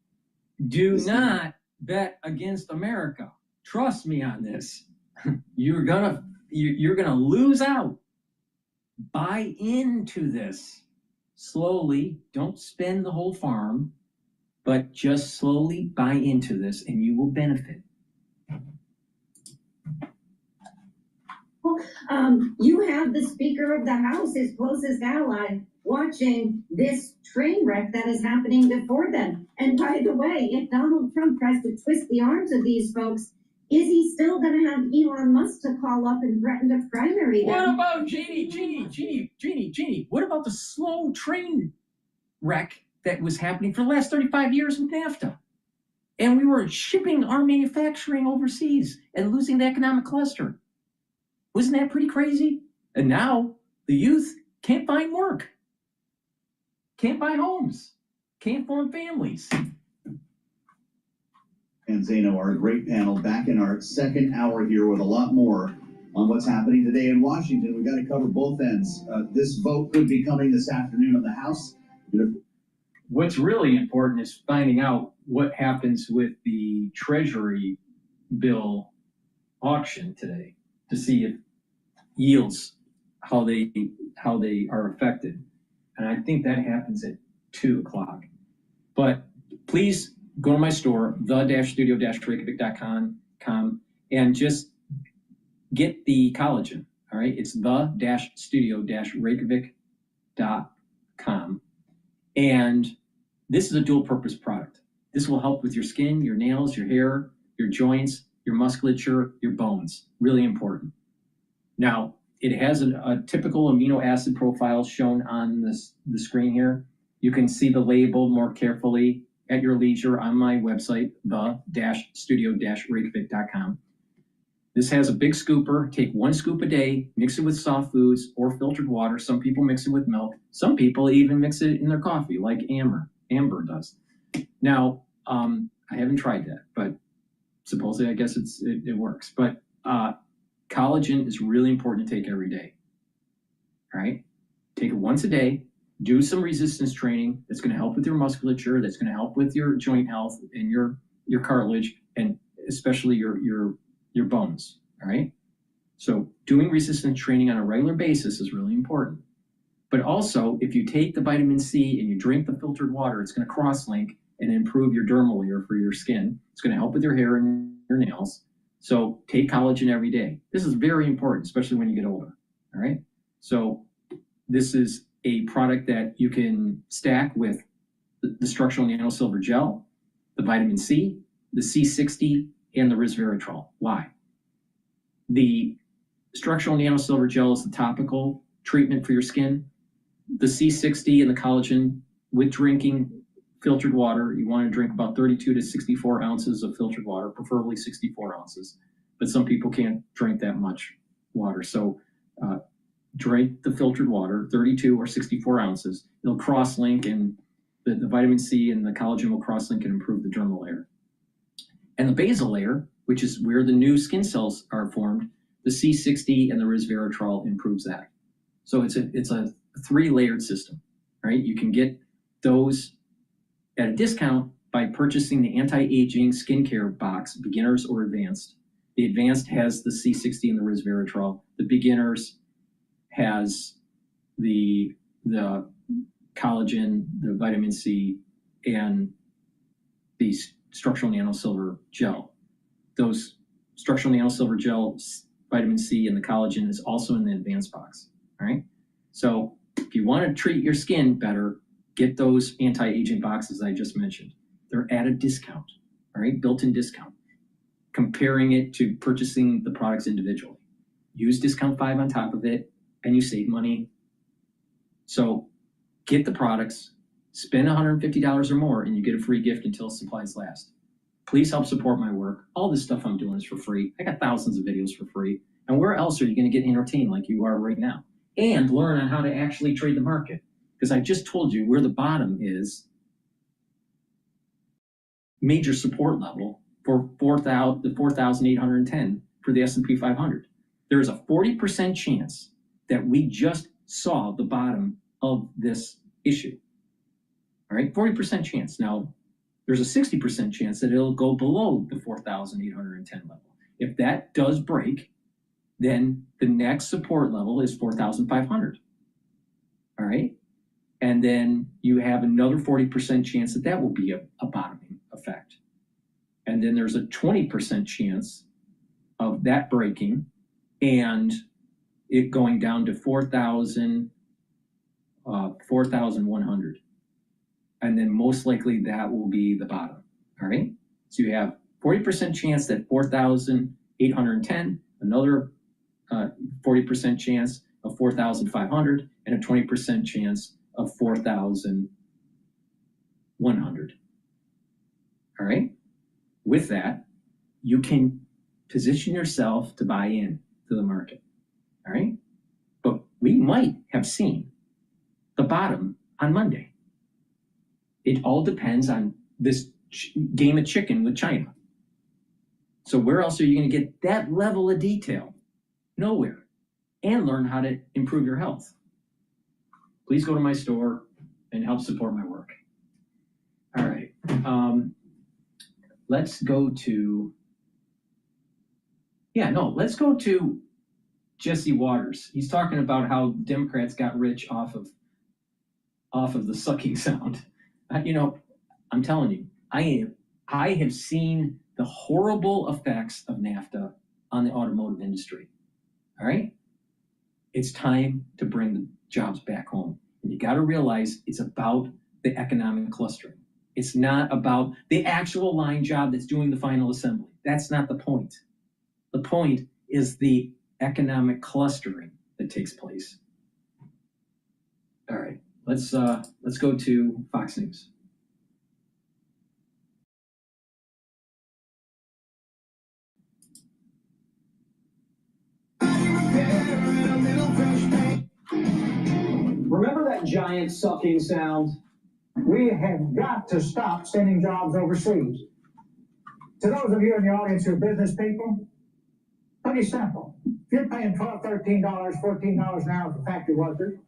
Do not bet against America. Trust me on this. You're gonna lose out. Buy into this slowly. Don't spend the whole farm. but just slowly buy into this and you will benefit.
You have the Speaker of the House, his closest ally, watching this train wreck that is happening before them. And by the way, if Donald Trump tries to twist the arms of these folks, is he still going to have Elon Musk to call up and threaten to primary them?
What about Jeannie? What about the slow train wreck that was happening for the last 35 years with NAFTA? And we were shipping our manufacturing overseas and losing the economic cluster. Wasn't that pretty crazy? And now the youth can't find work, can't buy homes, can't form families.
And Zeno, our great panel, back in our second hour here with a lot more on what's happening today in Washington. We've got to cover both ends. This vote could be coming this afternoon on the House.
What's really important is finding out what happens with the Treasury bill auction today to see if yields, how they are affected. And I think that happens at 2 o'clock. But please go to my store, the-studio-reykjavik.com, and just get the collagen. All right, it's the-studio-reykjavik.com. And this is a dual purpose product. This will help with your skin, your nails, your hair, your joints, your musculature, your bones. Really important. Now, it has a typical amino acid profile shown on the screen here. You can see the label more carefully at your leisure on my website, the-studio-reykjavik.com. This has a big scooper. Take 1 scoop a day, mix it with soft foods or filtered water. Some people mix it with milk. Some people even mix it in their coffee, like Amber does. Now, I haven't tried that, but supposedly I guess it works. But collagen is really important to take every day. All right? Take it once a day. Do some resistance training that's going to help with your musculature, that's going to help with your joint health and your cartilage, and especially your bones. All right? So doing resistance training on a regular basis is really important. But also, if you take the vitamin C and you drink the filtered water, it's going to cross-link and improve your dermal layer for your skin. It's going to help with your hair and your nails. So take collagen every day. This is very important, especially when you get older. All right? So this is a product that you can stack with the structural nanosilver gel, the vitamin C, the C60, and the resveratrol. Why? The structural nanosilver gel is the topical treatment for your skin. The C60 and the collagen, with drinking filtered water, you want to drink about 32 to 64 ounces of filtered water, preferably 64 ounces. But some people can't drink that much water. So drink the filtered water, 32 or 64 ounces. It'll cross-link, and the vitamin C and the collagen will cross-link and improve the dermal layer. And the basal layer, which is where the new skin cells are formed, the C60 and the resveratrol improves that. So it's a 3-layered system, right? You can get those at a discount by purchasing the anti-aging skincare box, beginners or advanced. The advanced has the C60 and the resveratrol. The beginners has the collagen, the vitamin C, and the structural nanosilver gel. Those structural nanosilver gel, vitamin C, and the collagen is also in the advanced box. All right. So if you want to treat your skin better, get those anti-aging boxes I just mentioned. They're at a discount. All right, built-in discount. Comparing it to purchasing the products individually. Use discount 5 on top of it, and you save money. So get the products, spend $150 or more, and you get a free gift until supplies last. Please help support my work. All this stuff I'm doing is for free. I got thousands of videos for free. And where else are you going to get entertained like you are right now? And learn on how to actually trade the market. Because I just told you where the bottom is, major support level for 4,810 for the S&P 500. There is a 40% chance that we just saw the bottom of this issue. All right, 40% chance. Now, there's a 60% chance that it'll go below the 4,810 level. If that does break, then the next support level is 4,500. All right? And then you have another 40% chance that will be a bottoming effect. And then there's a 20% chance of that breaking and it going down to 4,100. And then most likely that will be the bottom. All right. So you have 40% chance that 4,810, another 40% chance of 4,500, and a 20% chance of 4,100. All right. With that, you can position yourself to buy in to the market. All right. But we might have seen the bottom on Monday. It all depends on this game of chicken with China. So where else are you going to get that level of detail? Nowhere. And learn how to improve your health. Please go to my store and help support my work. All right. Let's go to, let's go to Jesse Waters. He's talking about how Democrats got rich off of the sucking sound. I'm telling you, I have seen the horrible effects of NAFTA on the automotive industry. All right? It's time to bring the jobs back home. And you got to realize it's about the economic clustering. It's not about the actual line job that's doing the final assembly. That's not the point. The point is the economic clustering that takes place. All right, let's go to Fox News.
Remember that giant sucking sound? We have got to stop sending jobs overseas. To those of you in the audience who are business people, pretty simple. If you're paying $12, $13, $14 an hour for factory workers,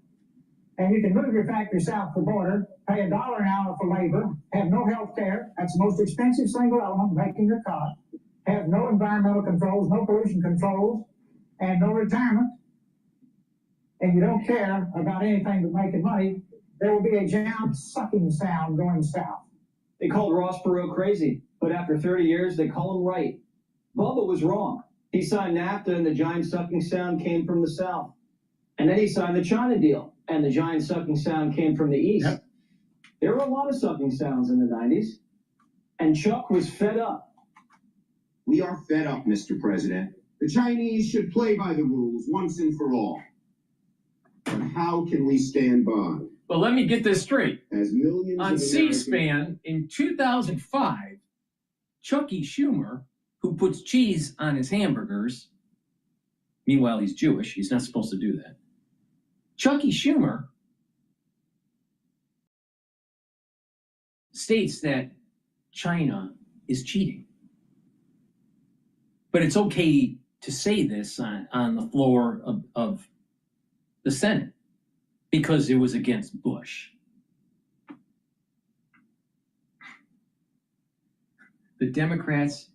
and you can move your factory south of the border, pay $1 an hour for labor, have no health care, that's the most expensive single element making your car, have no environmental controls, no pollution controls, and no retirement, and you don't care about anything but making money, there will be a giant sucking sound going south.
They called Ross Perot crazy, but after 30 years, they call him right. Bubba was wrong. He signed NAFTA and the giant sucking sound came from the South. And then he signed the China deal and the giant sucking sound came from the East. Yep. There were a lot of sucking sounds in the 90s. And Chuck was fed up.
We are fed up, Mr. President. The Chinese should play by the rules once and for all. But how can we stand by?
Well, let me get this straight.
As millions
on C-SPAN in 2005, Chucky Schumer, who puts cheese on his hamburgers, meanwhile he's Jewish, he's not supposed to do that. Chucky Schumer states that China is cheating. But it's okay to say this on the floor of the Senate because it was against Bush. The Democrats,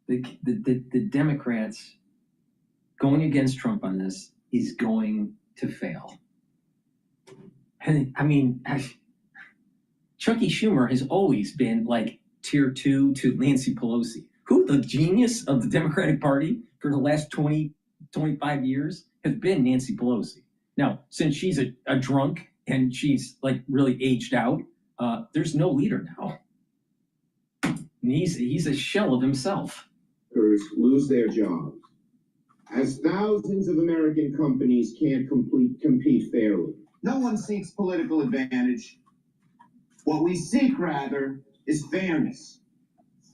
the Democrats going against Trump on this is going to fail. And I mean, Chucky Schumer has always been like tier 2 to Nancy Pelosi. Who the genius of the Democratic Party for the last 25 years has been Nancy Pelosi. Now, since she's a drunk and she's like really aged out, there's no leader now. And he's a shell of himself.
Lose their jobs. As thousands of American companies can't compete fairly.
No one seeks political advantage. What we seek, rather, is fairness.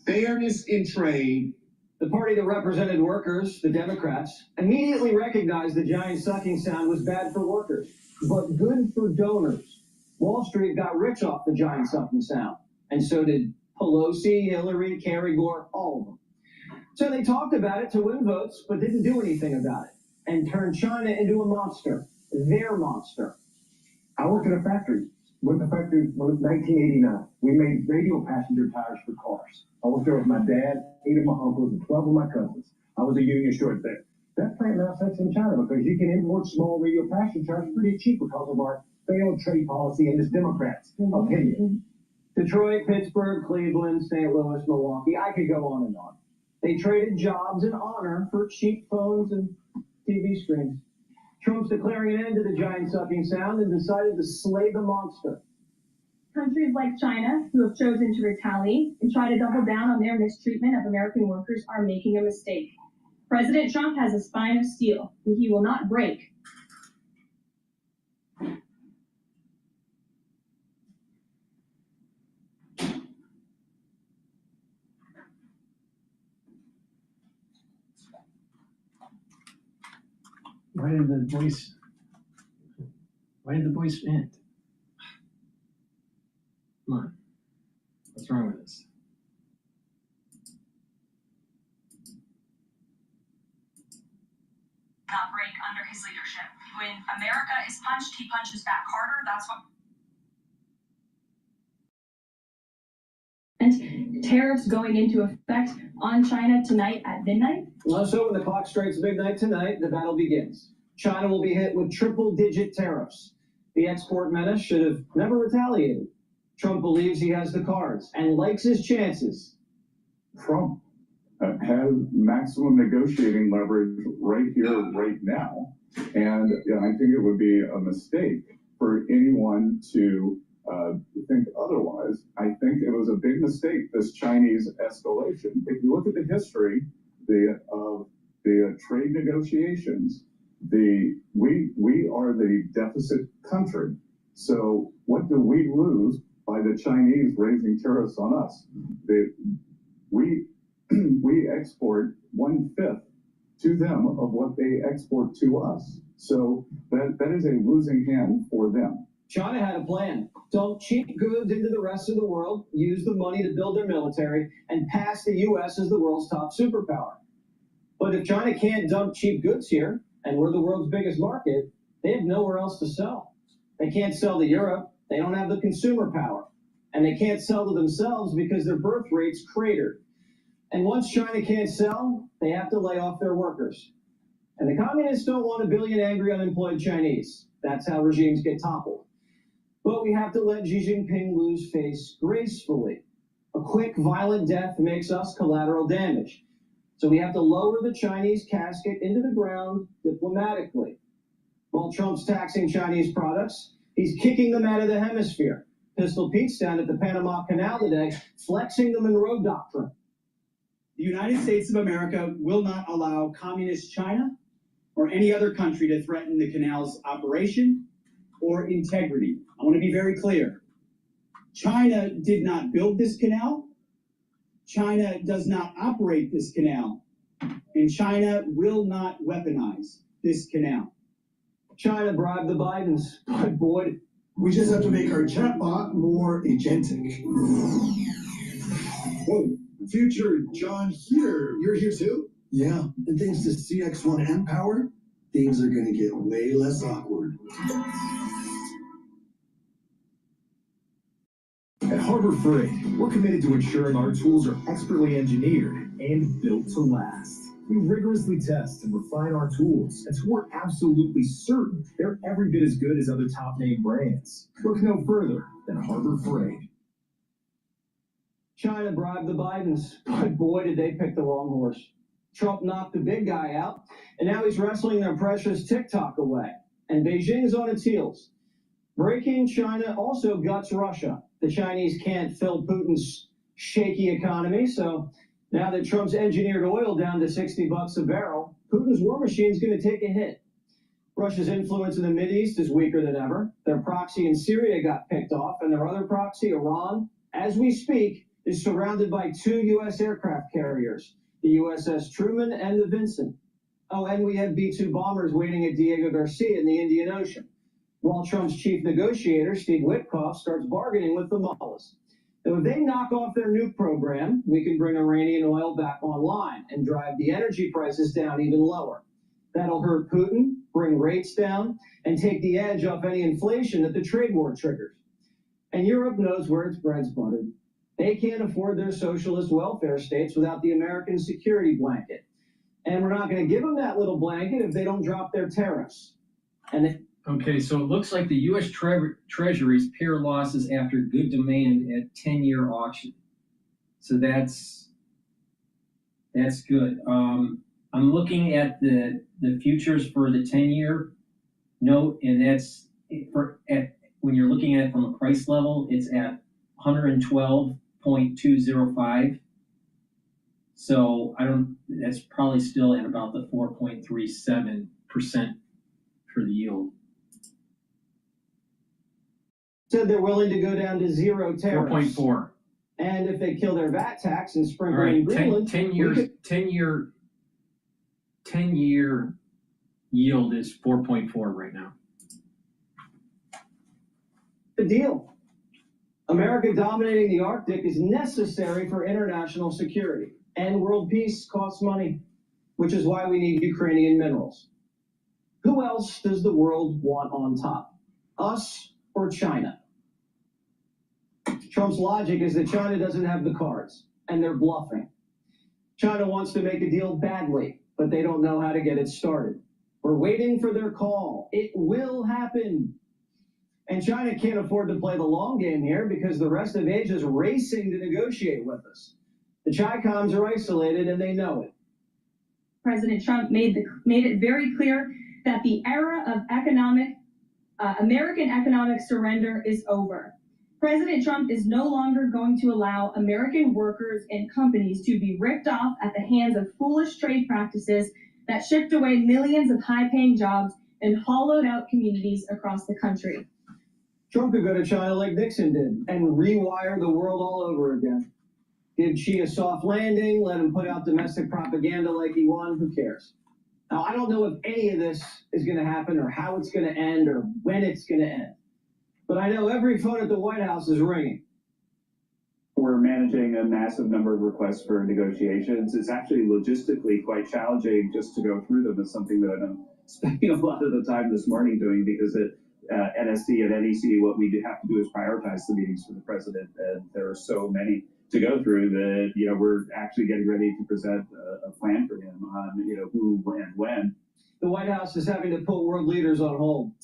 Fairness in trade.
The party that represented workers, the Democrats, immediately recognized the giant sucking sound was bad for workers, but good for donors. Wall Street got rich off the giant sucking sound, and so did Pelosi, Hillary, Kerry, Gore, all of them. So they talked about it to win votes, but didn't do anything about it, and turned China into a monster, their monster.
I worked at a factory. Went to the factory in 1989. We made radial passenger tires for cars. I worked there with my dad, 8 of my uncles, and 12 of my cousins. I was a union short there. That plant now sits in China because you can import small radio passenger cars pretty cheap because of our failed trade policy and this Democrats' opinion.
Detroit, Pittsburgh, Cleveland, St. Louis, Milwaukee, I could go on and on. They traded jobs and honor for cheap phones and TV screens. Trump's declaring an end to the giant sucking sound and decided to slay the monster.
Countries like China, who have chosen to retaliate and try to double down on their mistreatment of American workers, are making a mistake. President Trump has a spine of steel, and he will not break.
Why did the voice end? Come on. What's wrong with this?
Not break under his leadership. When America is punched, he punches back harder. That's what.
And tariffs going into effect on China tonight at midnight.
So when the clock strikes midnight tonight, the battle begins. China will be hit with triple-digit tariffs. The export menace should have never retaliated. Trump believes he has the cards and likes his chances.
Trump has maximum negotiating leverage right here, right now. And I think it would be a mistake for anyone to think otherwise. I think it was a big mistake, this Chinese escalation. If you look at the history of the trade negotiations, we are the deficit country. So what do we lose by the Chinese raising tariffs on us? We export 1/5 to them of what they export to us. So that is a losing hand for them.
China had a plan. Dump cheap goods into the rest of the world, use the money to build their military, and pass the U.S. as the world's top superpower. But if China can't dump cheap goods here, and we're the world's biggest market, they have nowhere else to sell. They can't sell to Europe. They don't have the consumer power. And they can't sell to themselves because their birth rate's cratered. And once China can't sell, they have to lay off their workers. And the communists don't want 1 billion angry unemployed Chinese. That's how regimes get toppled. But we have to let Xi Jinping lose face gracefully. A quick, violent death makes us collateral damage. So we have to lower the Chinese casket into the ground diplomatically. While Trump's taxing Chinese products, he's kicking them out of the hemisphere. Pistol Pete's down at the Panama Canal today, flexing the Monroe Doctrine.
The United States of America will not allow communist China or any other country to threaten the canal's operation or integrity. I want to be very clear. China did not build this canal. China does not operate this canal. And China will not weaponize this canal.
China bribed the Bidens, but boy,
we just have to make our chatbot more agentic.
Whoa, future John here. You're here too?
Yeah, and thanks to CX1 Empower, things are gonna get way less awkward.
At Harbor Freight, we're committed to ensuring our tools are expertly engineered and built to last. We rigorously test and refine our tools until we're absolutely certain they're every bit as good as other top-name brands. Look no further than Harbor Freight.
China bribed the Bidens, but boy, did they pick the wrong horse. Trump knocked the big guy out, and now he's wrestling their precious TikTok away. And Beijing's on its heels. Breaking China also guts Russia. The Chinese can't fill Putin's shaky economy, so now that Trump's engineered oil down to $60 a barrel, Putin's war machine's going to take a hit. Russia's influence in the Mideast is weaker than ever. Their proxy in Syria got picked off, and their other proxy, Iran, as we speak, is surrounded by 2 U.S. aircraft carriers, the USS Truman and the Vincent. Oh, and we have B-2 bombers waiting at Diego Garcia in the Indian Ocean, while Trump's chief negotiator, Steve Witkoff, starts bargaining with the mullahs. So if they knock off their nuke program, we can bring Iranian oil back online and drive the energy prices down even lower. That'll hurt Putin, bring rates down, and take the edge off any inflation that the trade war triggers. And Europe knows where its bread's buttered. They can't afford their socialist welfare states without the American security blanket. And we're not going to give them that little blanket if they don't drop their tariffs. And
Okay, so it looks like the U.S. Treasury's pair losses after good demand at 10-year auction. So that's good. I'm looking at the futures for the 10-year note, and that's when you're looking at it from a price level, it's at 112.205. So that's probably still at about the 4.37% for the yield.
said they're willing to go down to zero tariffs.
4.4.
And if they kill their VAT tax and
All
sprinkle
right,
in Greenland,
10 year yield is 4.4 right now.
the deal. America dominating the Arctic is necessary for international security, and world peace costs money, which is why we need Ukrainian minerals. Who else does the world want on top? Us or China? Trump's logic is that China doesn't have the cards, and they're bluffing. China wants to make a deal badly, but they don't know how to get it started. We're waiting for their call. It will happen. And China can't afford to play the long game here because the rest of Asia is racing to negotiate with us. The Chi-Coms are isolated, and they know it.
President Trump made it very clear that the era of American economic surrender is over. President Trump is no longer going to allow American workers and companies to be ripped off at the hands of foolish trade practices that shipped away millions of high-paying jobs and hollowed out communities across the country.
Trump could go to China like Nixon did and rewire the world all over again. Give Xi a soft landing, let him put out domestic propaganda like he won, who cares? Now, I don't know if any of this is going to happen or how it's going to end or when it's going to end. But I know every phone at the White House is ringing.
We're managing a massive number of requests for negotiations. It's actually logistically quite challenging just to go through them. It's something that I'm spending a lot of the time this morning doing because at NSC and NEC, what we have to do is prioritize the meetings for the president. And there are so many to go through that, we're actually getting ready to present a plan for him on, who and when.
The White House is having to put world leaders on hold.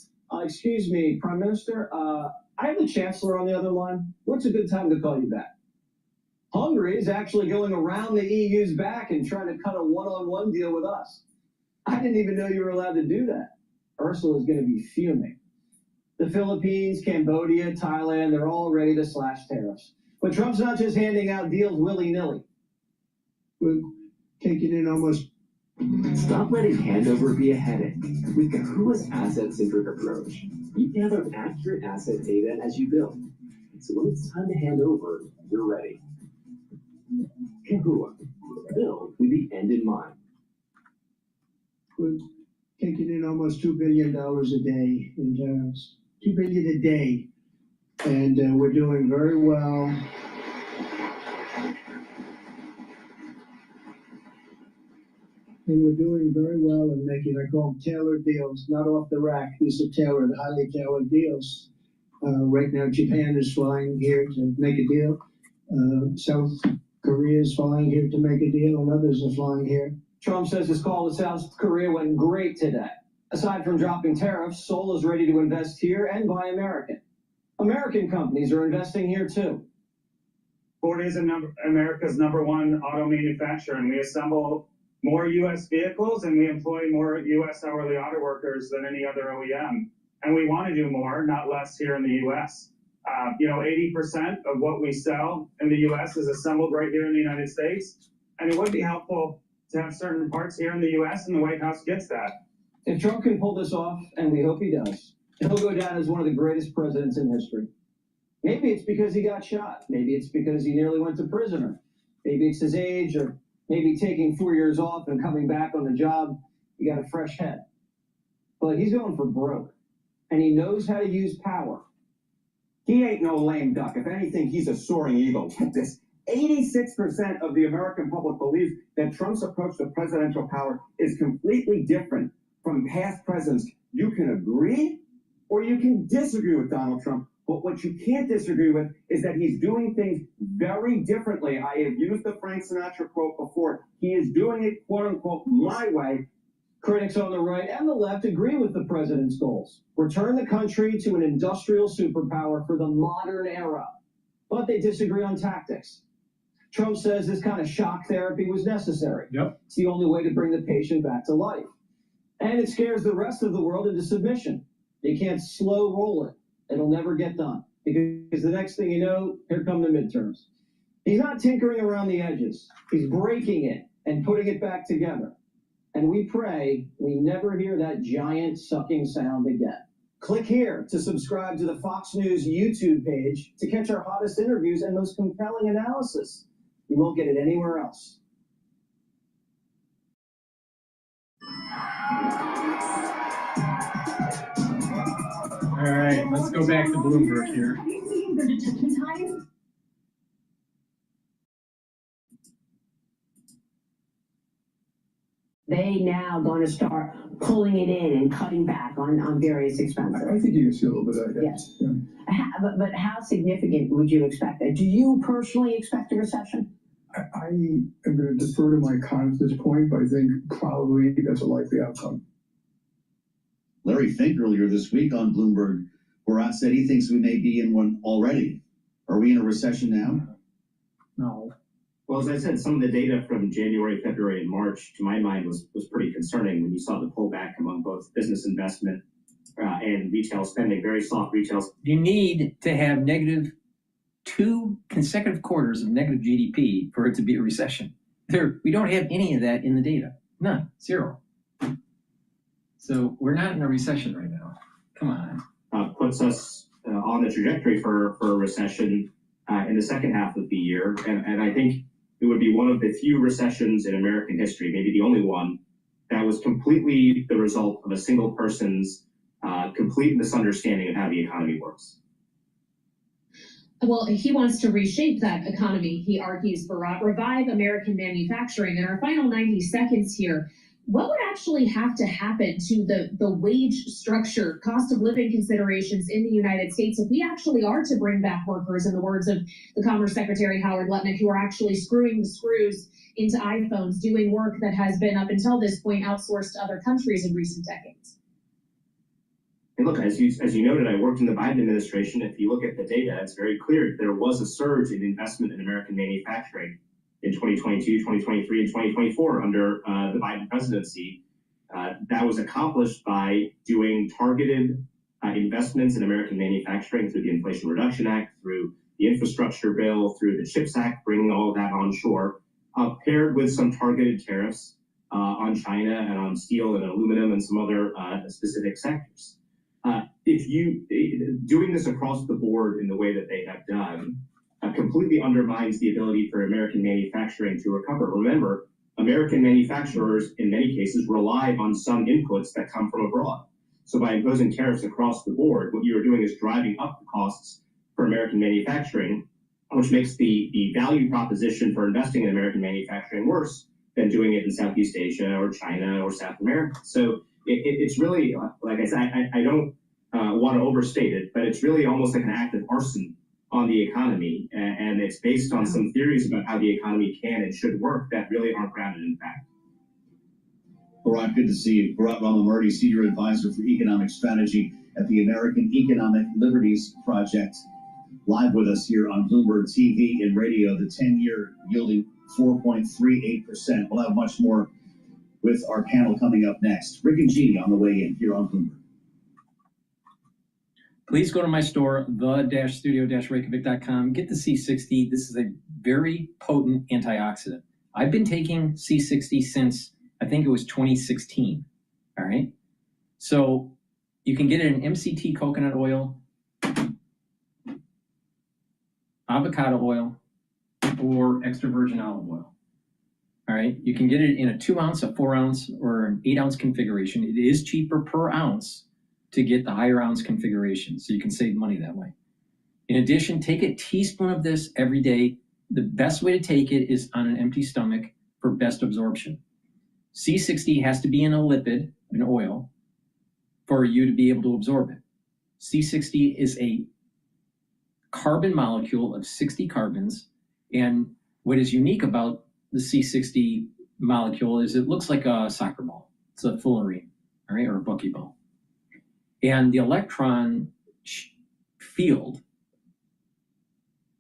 Excuse me, Prime Minister, I have the Chancellor on the other line. What's a good time to call you back? Hungary is actually going around the EU's back and trying to cut a one-on-one deal with us. I didn't even know you were allowed to do that. Ursula's going to be fuming. The Philippines, Cambodia, Thailand, they're all ready to slash tariffs. But Trump's not just handing out deals willy-nilly.
We're taking in almost...
Stop letting handover be a headache. With Kahua's asset-centric approach, you gather accurate asset data as you build. So when it's time to hand over, you're ready. Kahua, build with the end in mind.
We're taking in almost $2 billion a day in tariffs. $2 billion a day. And we're doing very well. And we're doing very well in making, I call them tailored deals, not off the rack. These are tailored, highly tailored deals. Right now, Japan is flying here to make a deal. South Korea is flying here to make a deal, and others are flying here.
Trump says his call to South Korea went great today. Aside from dropping tariffs, Seoul is ready to invest here and buy American. American companies are investing here too.
Ford is America's #1 auto manufacturer, and we assemble more U.S. vehicles and we employ more U.S. hourly auto workers than any other OEM. And we want to do more, not less, here in the U.S. 80% of what we sell in the U.S. is assembled right here in the United States. And it would be helpful to have certain parts here in the U.S. and the White House gets that.
If Trump can pull this off, and we hope he does, he'll go down as one of the greatest presidents in history. Maybe it's because he got shot. Maybe it's because he nearly went to prison. Or maybe it's his age, or maybe taking 4 years off and coming back on the job, he got a fresh head. But he's going for broke, and he knows how to use power.
He ain't no lame duck. If anything, he's a soaring eagle. Get this. 86% of the American public believes that Trump's approach to presidential power is completely different from past presidents. You can agree or you can disagree with Donald Trump, But what you can't disagree with is that he's doing things very differently. I have used the Frank Sinatra quote before. He is doing it, quote unquote, my way.
Critics on the right and the left agree with the president's goals. Return the country to an industrial superpower for the modern era. But they disagree on tactics. Trump says this kind of shock therapy was necessary.
Yep.
It's the only way to bring the patient back to life. And it scares the rest of the world into submission. You can't slow roll it. It'll never get done. Because the next thing you know, here come the midterms. He's not tinkering around the edges. He's breaking it and putting it back together. And we pray we never hear that giant sucking sound again. Click here to subscribe to the Fox News YouTube page to catch our hottest interviews and most compelling analysis. You won't get it anywhere else.
All right, let's go back to Bloomberg here.
They now going to start pulling it in and cutting back on various expenses.
I think you can see a little bit of that.
Yes. But how significant would you expect that? Do you personally expect a recession?
I am going to defer to my economist at this point, but I think probably that's a likely outcome.
Larry Fink earlier this week on Bloomberg, Barat said he thinks we may be in one already. Are we in a recession now?
No.
Well, as I said, some of the data from January, February, and March, to my mind, was pretty concerning when you saw the pullback among both business investment and retail spending, very soft retail.
You need to have two consecutive quarters of negative GDP for it to be a recession. We don't have any of that in the data. None. Zero. So we're not in a recession right now. Come on.
Puts us on the trajectory for a recession in the second half of the year. And I think it would be one of the few recessions in American history, maybe the only one, that was completely the result of a single person's complete misunderstanding of how the economy works.
Well, he wants to reshape that economy, he argues, for revive American manufacturing. In our final 90 seconds here, what would actually have to happen to the wage structure, cost of living considerations in the United States if we actually are to bring back workers, in the words of the Commerce Secretary Howard Lutnick, who are actually screwing the screws into iPhones, doing work that has been, up until this point, outsourced to other countries in recent decades?
And look, as you noted, I worked in the Biden administration. If you look at the data, it's very clear there was a surge in investment in American manufacturing in 2022, 2023, and 2024 under the Biden presidency. That was accomplished by doing targeted investments in American manufacturing through the Inflation Reduction Act, through the infrastructure bill, through the CHIPS Act, bringing all of that onshore, paired with some targeted tariffs on China and on steel and aluminum and some other specific sectors. Doing this across the board in the way that they have done completely undermines the ability for American manufacturing to recover. Remember, American manufacturers, in many cases, rely on some inputs that come from abroad. So by imposing tariffs across the board, what you're doing is driving up the costs for American manufacturing, which makes the value proposition for investing in American manufacturing worse than doing it in Southeast Asia or China or South America. So it's really, like I said, I don't want to overstate it, but it's really almost like an act of arson on the economy, and it's based on some theories about how the economy can and should work that really aren't grounded in fact.
Barat, good to see you. Barat Ramamurti, Senior Advisor for Economic Strategy at the American Economic Liberties Project, live with us here on Bloomberg TV and radio, the 10-year yielding 4.38%. We'll have much more with our panel coming up next. Rick and Jeannie on the way in here on Bloomberg.
Please go to my store, the-studio-reykjavik.com. Get the C60. This is a very potent antioxidant. I've been taking C60 since, I think it was 2016. All right. So you can get it in MCT coconut oil, avocado oil, or extra virgin olive oil. All right. You can get it in a 2 ounce, a 4 ounce, or an 8 ounce configuration. It is cheaper per ounce to get the higher ounce configuration, so you can save money that way. In addition, take a teaspoon of this every day. The best way to take it is on an empty stomach for best absorption. C60 has to be in a lipid, an oil, for you to be able to absorb it. C60 is a carbon molecule of 60 carbons. And what is unique about the C60 molecule is it looks like a soccer ball. It's a fullerene, all right, or a buckyball. And the electron field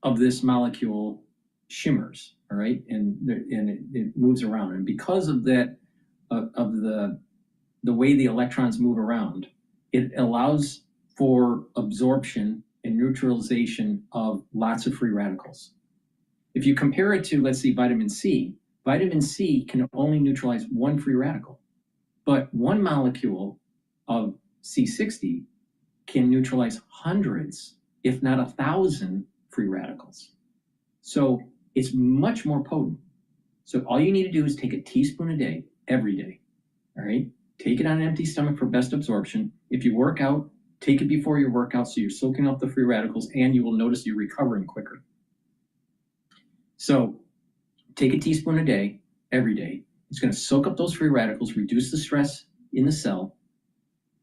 of this molecule shimmers, all right, and it moves around. And because of that, of the way the electrons move around, it allows for absorption and neutralization of lots of free radicals. If you compare it to, let's see, vitamin C can only neutralize one free radical, but one molecule of C60 can neutralize hundreds, if not 1,000 free radicals. So it's much more potent. So all you need to do is take a teaspoon a day, every day, all right? Take it on an empty stomach for best absorption. If you work out, take it before your workout so you're soaking up the free radicals and you will notice you're recovering quicker. So take a teaspoon a day, every day. It's going to soak up those free radicals, reduce the stress in the cell.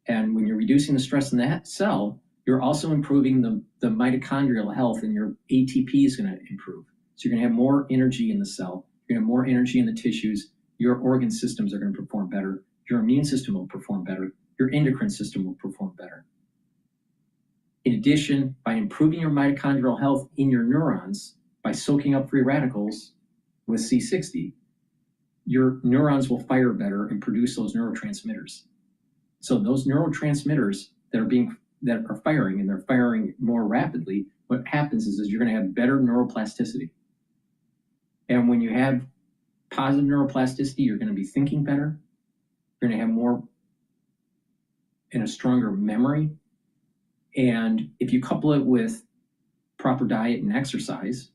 And when you're reducing the stress in that cell, you're also improving the mitochondrial health, and your ATP is going to improve. So you're going to have more energy in the cell. You're going to have more energy in the tissues. Your organ systems are going to perform better. Your immune system will perform better. Your endocrine system will perform better. In addition, by improving your mitochondrial health in your neurons, by soaking up free radicals with C60, your neurons will fire better and produce those neurotransmitters. So those neurotransmitters that are firing, and they're firing more rapidly, what happens is you're going to have better neuroplasticity. And when you have positive neuroplasticity, you're going to be thinking better. You're going to have more and a stronger memory. And if you couple it with proper diet and exercise,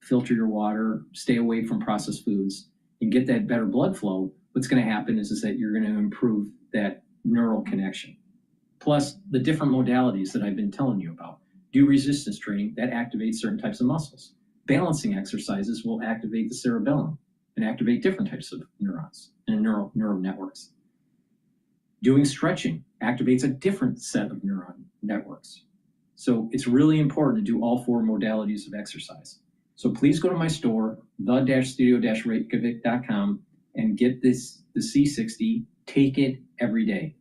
filter your water, stay away from processed foods, and get that better blood flow, what's going to happen is that you're going to improve that neural connection. Plus the different modalities that I've been telling you about. Do resistance training, that activates certain types of muscles. Balancing exercises will activate the cerebellum and activate different types of neurons and neural networks. Doing stretching activates a different set of neuron networks. So it's really important to do all four modalities of exercise. So please go to my store, the-studio-reykjavik.com, and get the C60, take it every day.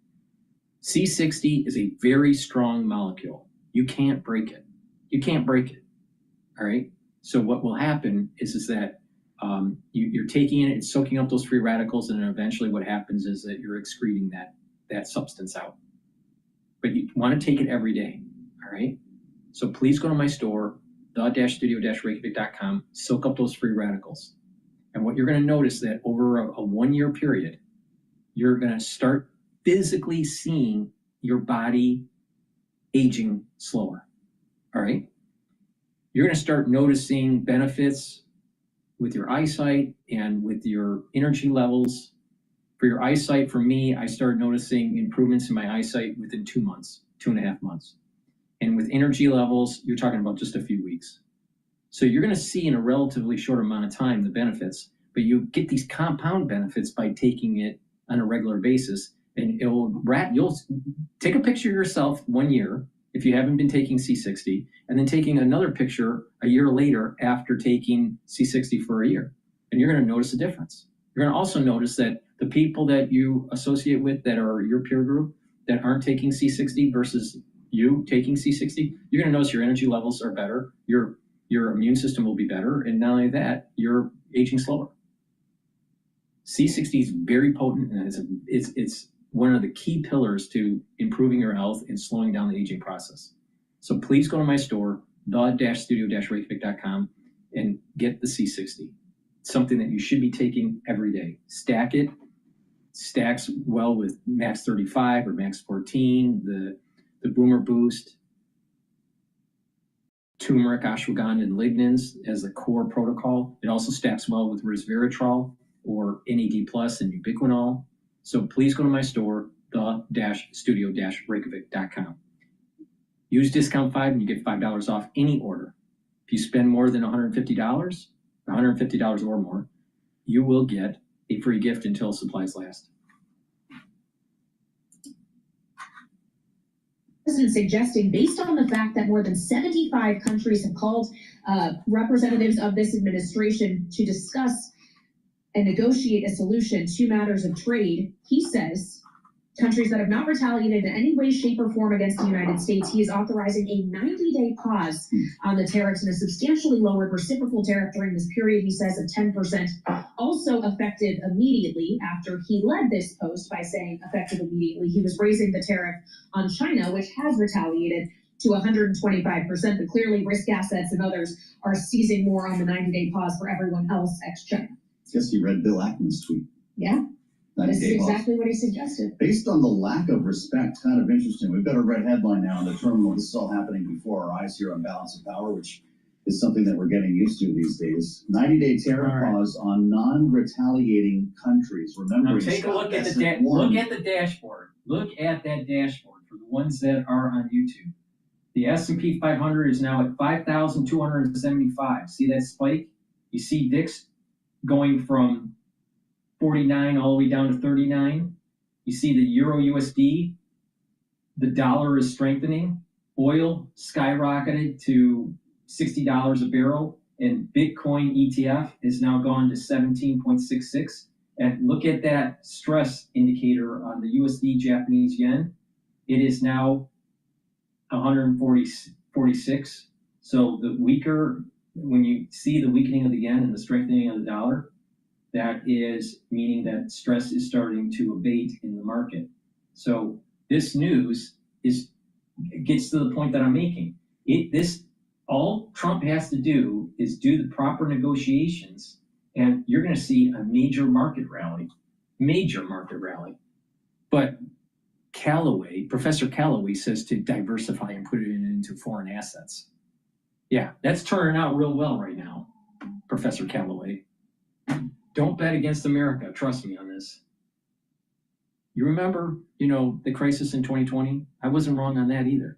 C60 is a very strong molecule. You can't break it. You can't break it, all right? So what will happen is that you're taking it, it's soaking up those free radicals, and then eventually what happens is that you're excreting that substance out. But you want to take it every day, all right? So please go to my store, the-studio-reykjavik.com, soak up those free radicals. And what you're going to notice that over a 1 year period, you're going to start physically seeing your body aging slower, all right? You're going to start noticing benefits with your eyesight and with your energy levels. For your eyesight, for me, I started noticing improvements in my eyesight within 2 months, 2.5 months. And with energy levels, you're talking about just a few weeks. So you're going to see in a relatively short amount of time the benefits, but you get these compound benefits by taking it on a regular basis. And you'll take a picture of yourself 1 year if you haven't been taking C60, and then taking another picture a year later after taking C60 for a year. And you're going to notice a difference. You're going to also notice that the people that you associate with that are your peer group that aren't taking C60 versus you taking C60, you're going to notice your energy levels are better, your immune system will be better, and not only that, you're aging slower. C60 is very potent, and it's one of the key pillars to improving your health and slowing down the aging process. So please go to my store, the-studio-reykjavik.com, and get the C60. It's something that you should be taking every day. Stack it. Stacks well with Max 35 or Max 14, the Boomer Boost, turmeric, ashwagandha, and lignans as the core protocol. It also stacks well with resveratrol or NAD+ and ubiquinol. So please go to my store, the-studio-reykjavik.com. Use discount 5 and you get $5 off any order. If you spend more than $150 or more, you will get a free gift until supplies last.
president suggesting, based on the fact that more than 75 countries have called representatives of this administration to discuss and negotiate a solution to matters of trade, he says countries that have not retaliated in any way, shape, or form against the United States, he is authorizing a 90-day pause on the tariffs and a substantially lowered reciprocal tariff during this period, he says, of 10%, also effective immediately. After he led this post by saying effective immediately, he was raising the tariff on China, which has retaliated, to 125%, but clearly risk assets and others are seizing more on the 90-day pause for everyone else ex-China.
Guess you read Bill Ackman's tweet.
Yeah. This is exactly what he suggested.
Based on the lack of respect, kind of interesting. We've got a red headline now in the terminal. This is all happening before our eyes here on Balance of Power, which is something that we're getting used to these days. 90-day tariff pause on non-retaliating countries. Remember,
now take a look at the look at the dashboard. Look at that dashboard for the ones that are on YouTube. The S&P 500 is now at 5,275. See that spike? You see VIX going from 49 all the way down to 39. You see the Euro USD, the dollar is strengthening. Oil skyrocketed to $60 a barrel, and Bitcoin ETF is now gone to 17.66. And look at that stress indicator on the USD Japanese yen. It is now 146. So the weaker, when you see the weakening of the yen and the strengthening of the dollar, that is meaning that stress is starting to abate in the market. So this news gets to the point that I'm making. All Trump has to do is do the proper negotiations, and you're going to see a major market rally. But Professor Callaway says to diversify and put it into foreign assets. Yeah, that's turning out real well right now, Professor Callaway. Don't bet against America. Trust me on this. You remember, the crisis in 2020? I wasn't wrong on that either.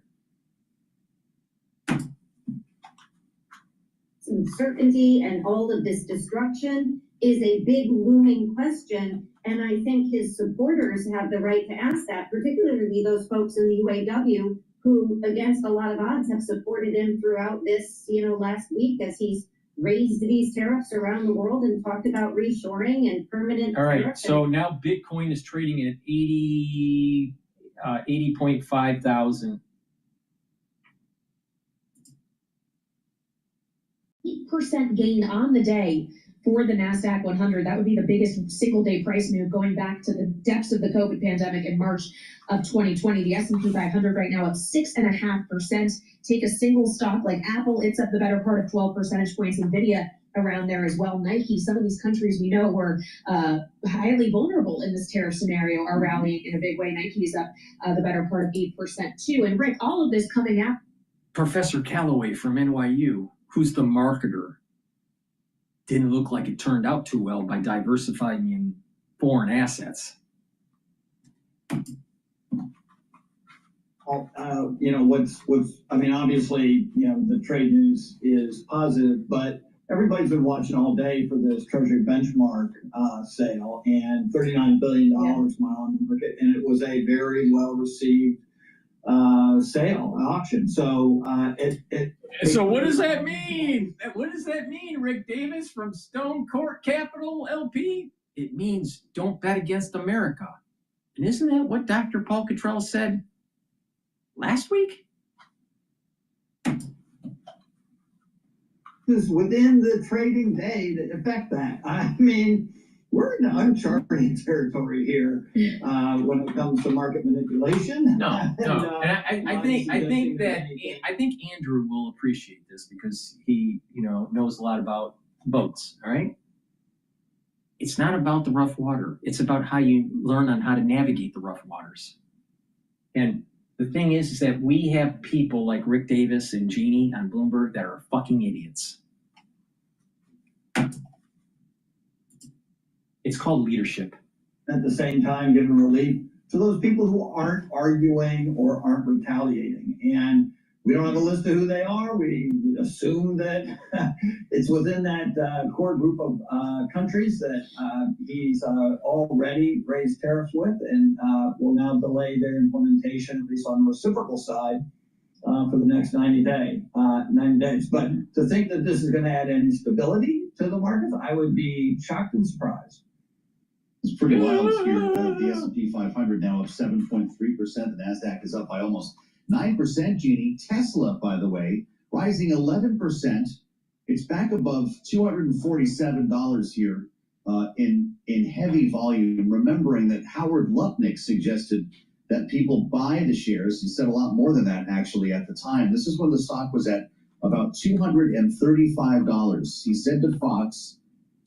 Uncertainty and all of this destruction is a big looming question, and I think his supporters have the right to ask that, particularly those folks in the UAW who, against a lot of odds, have supported him throughout this, last week as he's raised these tariffs around the world and talked about reshoring and permanent.
All right, so now Bitcoin is trading at 80.5 thousand.
8% gain on the day for the NASDAQ 100. That would be the biggest single day price move going back to the depths of the COVID pandemic in March of 2020. The S&P 500 right now up 6.5%. Take a single stock like Apple, it's up the better part of 12 percentage points. NVIDIA around there as well. Nike, some of these countries we know were highly vulnerable in this tariff scenario are rallying in a big way. Nike's up the better part of 8% too. And Rick, all of this coming out.
Professor Callaway from NYU, who's the marketer, didn't look like it turned out too well by diversifying in foreign assets.
Obviously, the trade news is positive, but everybody's been watching all day for this Treasury benchmark sale and $39 billion mile on the market, and it was a very well received auction. So
So what does that mean? What does that mean, Rick Davis from Stone Court Capital LP? It means don't bet against America. And isn't that what Dr. Paul Cottrell said last week?
Is within the trading day to affect that. We're in uncharted territory here when it comes to market manipulation.
No. And I think Andrew will appreciate this because he, knows a lot about boats. All right. It's not about the rough water. It's about how you learn on how to navigate the rough waters. And the thing is that we have people like Rick Davis and Jeannie on Bloomberg that are fucking idiots. It's called leadership.
At the same time, giving relief to those people who aren't arguing or aren't retaliating. And
We don't have a list of who they are. We assume that it's within that core group of countries that he's already raised tariffs with, and will now delay their implementation, at least on the reciprocal side, for the next 90 days. But to think that this is going to add any stability to the markets, I would be shocked and surprised.
It's pretty wild here. The S&P 500 now up 7.3%. The NASDAQ is up by almost 9%, Jeannie. Tesla, by the way, rising 11%. It's back above $247 here in heavy volume. Remembering that Howard Lutnick suggested that people buy the shares. He said a lot more than that, actually, at the time. This is when the stock was at about $235. He said to Fox,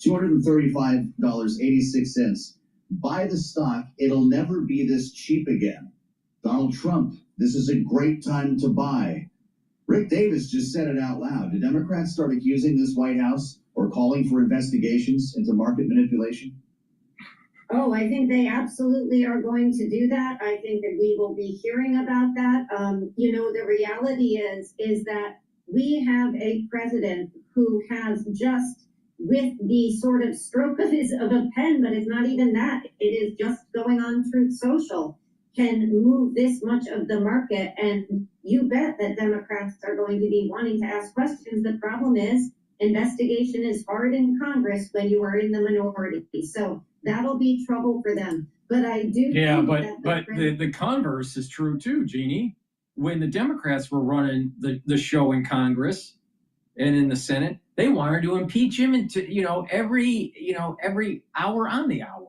$235.86. Buy the stock. It'll never be this cheap again. Donald Trump, this is a great time to buy. Rick Davis just said it out loud. Do Democrats start accusing this White House or calling for investigations into market manipulation?
Oh, I think they absolutely are going to do that. I think that we will be hearing about that. The reality is that we have a president who has just, with the sort of stroke of a pen, but it's not even that. It is just going on Truth Social, can move this much of the market. And you bet that Democrats are going to be wanting to ask questions. The problem is investigation is hard in Congress when you are in the minority. So that'll be trouble for them. But I do think
but the converse is true too, Jeannie. When the Democrats were running the show in Congress and in the Senate, they wanted to impeach him into every hour on the hour.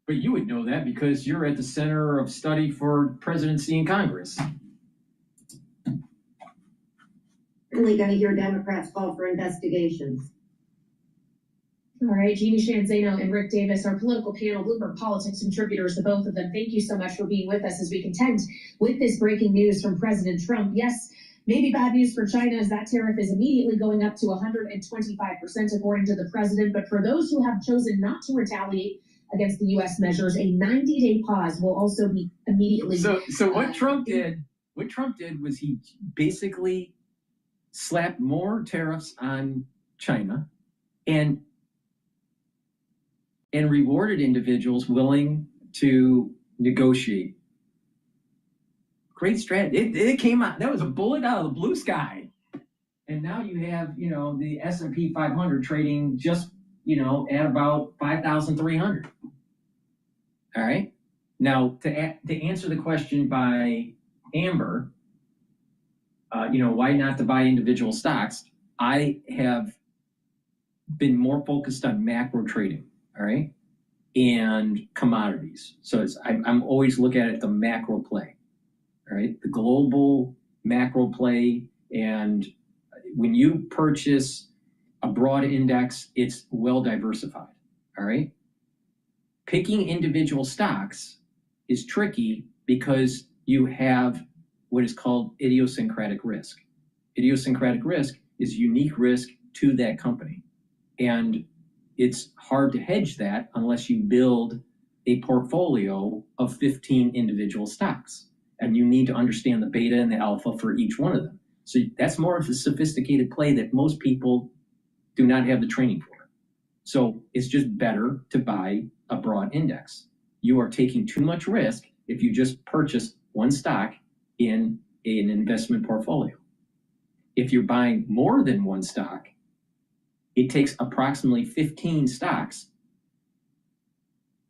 But you would know that because you're at the center of study for presidency in Congress.
Certainly going to hear Democrats call for investigations.
All right, Jeannie Shanzano and Rick Davis, our political panel, Bloomberg Politics contributors, the both of them. Thank you so much for being with us as we contend with this breaking news from President Trump. Yes, maybe bad news for China as that tariff is immediately going up to 125% according to the president. But for those who have chosen not to retaliate against the U.S. measures, a 90-day pause will also be immediately.
So what Trump did was he basically slapped more tariffs on China and rewarded individuals willing to negotiate. Great strategy. It came out. That was a bullet out of the blue sky. And now you have, the S&P 500 trading just, at about 5,300. All right. Now, to answer the question by Amber, why not to buy individual stocks? I have been more focused on macro trading. All right, and commodities. So I'm always looking at it the macro play. All right, the global macro play, and when you purchase a broad index, it's well diversified. All right, picking individual stocks is tricky because you have what is called idiosyncratic risk. Idiosyncratic risk is unique risk to that company, and it's hard to hedge that unless you build a portfolio of 15 individual stocks. And you need to understand the beta and the alpha for each one of them. So that's more of a sophisticated play that most people do not have the training for. So it's just better to buy a broad index. You are taking too much risk if you just purchase one stock in an investment portfolio. If you're buying more than one stock, it takes approximately 15 stocks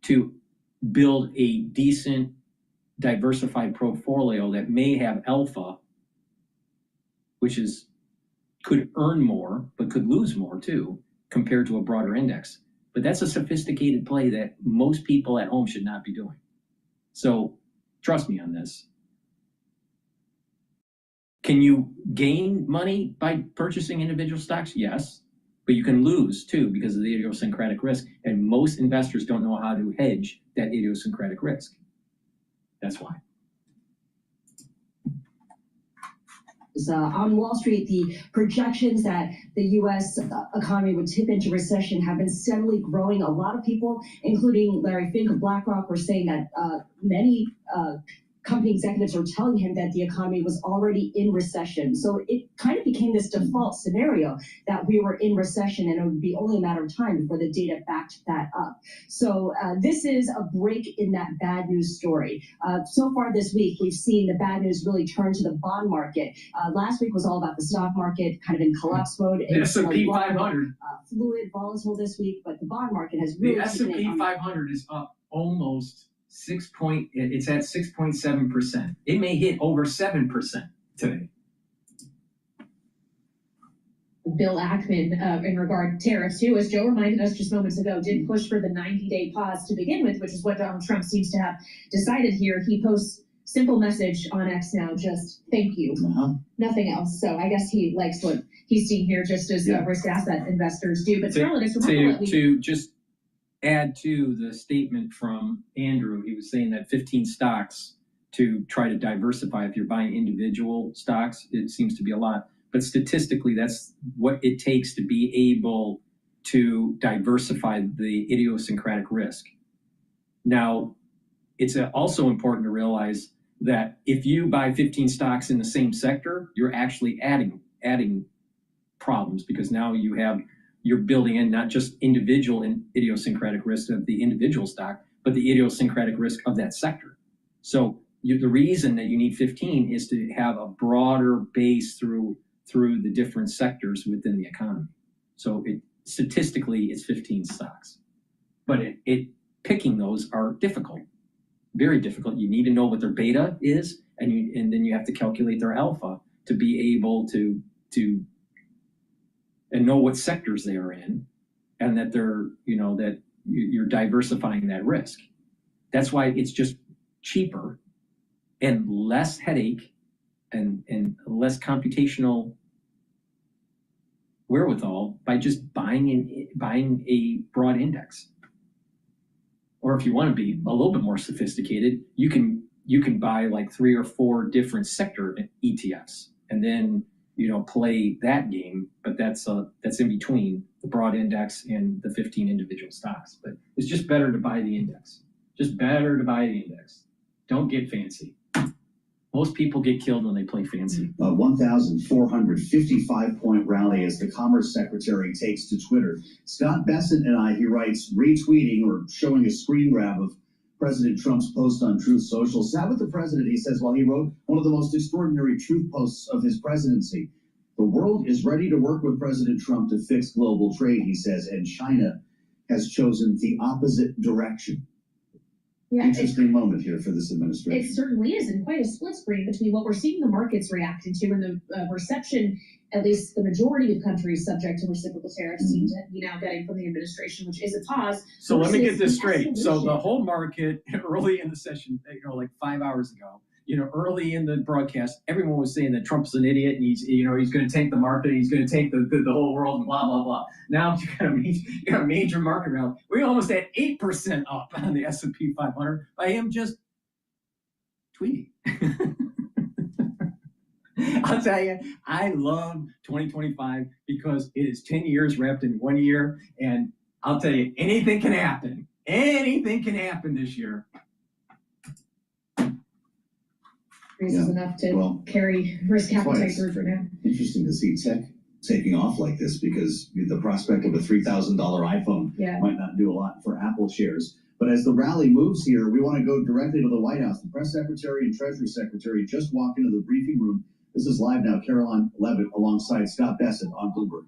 to build a decent diversified portfolio that may have alpha, which could earn more, but could lose more too, compared to a broader index. But that's a sophisticated play that most people at home should not be doing. So trust me on this. Can you gain money by purchasing individual stocks? Yes. But you can lose too because of the idiosyncratic risk. And most investors don't know how to hedge that idiosyncratic risk. That's why.
On Wall Street, the projections that the U.S. economy would tip into recession have been steadily growing. A lot of people, including Larry Fink of BlackRock, were saying that many company executives were telling him that the economy was already in recession. So it kind of became this default scenario that we were in recession, and it would be only a matter of time before the data backed that up. So this is a break in that bad news story. So far this week, we've seen the bad news really turn to the bond market. Last week was all about the stock market, kind of in collapse mode.
The S&P 500.
Fluid, volatile this week, but the bond market has really...
The S&P 500 is up almost it's at 6.7%. It may hit over 7% today.
Bill Ackman, in regard to tariffs, who, as Joe reminded us just moments ago, did push for the 90-day pause to begin with, which is what Donald Trump seems to have decided here. He posts simple message on X now, just thank you, nothing else. So I guess he likes what he's seeing here, just as risk asset investors do. But
to just add to the statement from Andrew, he was saying that 15 stocks to try to diversify. If you're buying individual stocks, it seems to be a lot. But statistically, that's what it takes to be able to diversify the idiosyncratic risk. Now, it's also important to realize that if you buy 15 stocks in the same sector, you're actually adding problems, because now you're building in not just individual and idiosyncratic risk of the individual stock, but the idiosyncratic risk of that sector. So the reason that you need 15 is to have a broader base through the different sectors within the economy. So statistically, it's 15 stocks. But picking those are difficult, very difficult. You need to know what their beta is, and then you have to calculate their alpha to be able to and know what sectors they are in, and that that you're diversifying that risk. That's why it's just cheaper and less headache and less computational wherewithal by just buying a broad index. Or if you want to be a little bit more sophisticated, you can buy like 3 or 4 different sector ETFs, and then play that game. But that's in between the broad index and the 15 individual stocks. But it's just better to buy the index. Just better to buy the index. Don't get fancy. Most people get killed when they play fancy.
A 1,455-point rally as the Commerce Secretary takes to Twitter. Scott Bessent and I, he writes, retweeting or showing a screen grab of President Trump's post on Truth Social, sat with the president, he says, while he wrote one of the most extraordinary truth posts of his presidency. The world is ready to work with President Trump to fix global trade, he says, and China has chosen the opposite direction.
Yeah,
interesting moment here for this administration.
It certainly is, and quite a split screen between what we're seeing the markets reacting to and the reception, at least the majority of countries subject to reciprocal tariffs seem to be now getting from the administration, which is a pause.
So let me get this straight. So the whole market early in the session, like 5 hours ago, early in the broadcast, everyone was saying that Trump's an idiot and he's going to take the market, he's going to take the whole world, and blah, blah, blah. Now you got a major market rally. We almost had 8% up on the S&P 500 by him just tweeting. I'll tell you, I love 2025 because it is 10 years wrapped in 1 year. And I'll tell you, anything can happen. Anything can happen this year.
Is enough to carry risk appetite through for now.
Interesting to see tech taking off like this, because the prospect of a $3,000 iPhone might not do a lot for Apple shares. But as the rally moves here, we want to go directly to the White House. The press secretary and Treasury secretary just walked into the briefing room. This is live now. Caroline Levitt alongside Scott Bessent on Bloomberg.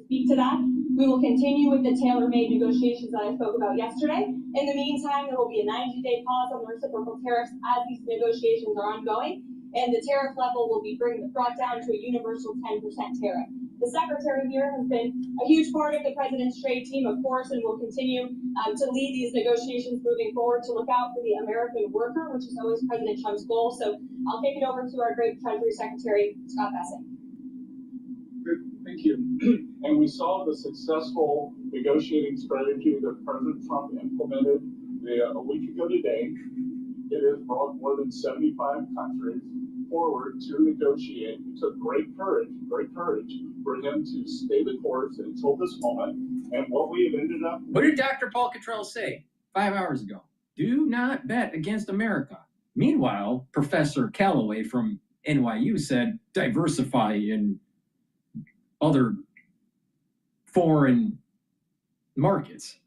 Speak to that. We will continue with the tailor-made negotiations that I spoke about yesterday. In the meantime, there will be a 90-day pause on the reciprocal tariffs as these negotiations are ongoing, and the tariff level will be brought down to a universal 10% tariff. The secretary here has been a huge part of the president's trade team, of course, and will continue to lead these negotiations moving forward, to look out for the American worker, which is always President Trump's goal. So I'll kick it over to our great Treasury Secretary, Scott Bessent.
Thank you. And we saw the successful negotiating strategy that President Trump implemented a week ago today. It has brought more than 75 countries forward to negotiate. It took great courage for him to stay the course until this moment. And what we have ended up...
What did DrPaulCottrell say 5 hours ago? Do not bet against America. Meanwhile, Professor Calloway from NYU said diversify in other foreign markets.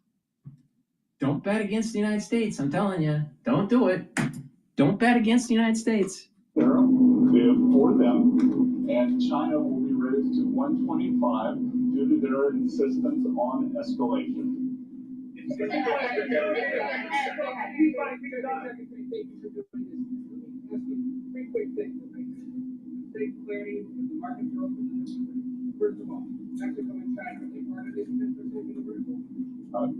Don't bet against the United States. I'm telling you, don't do it. Don't bet against the United States.
For them, and China will be raised to 125 due to their insistence on escalation.
First of all, Mexico and China, are they part of this 10% universal?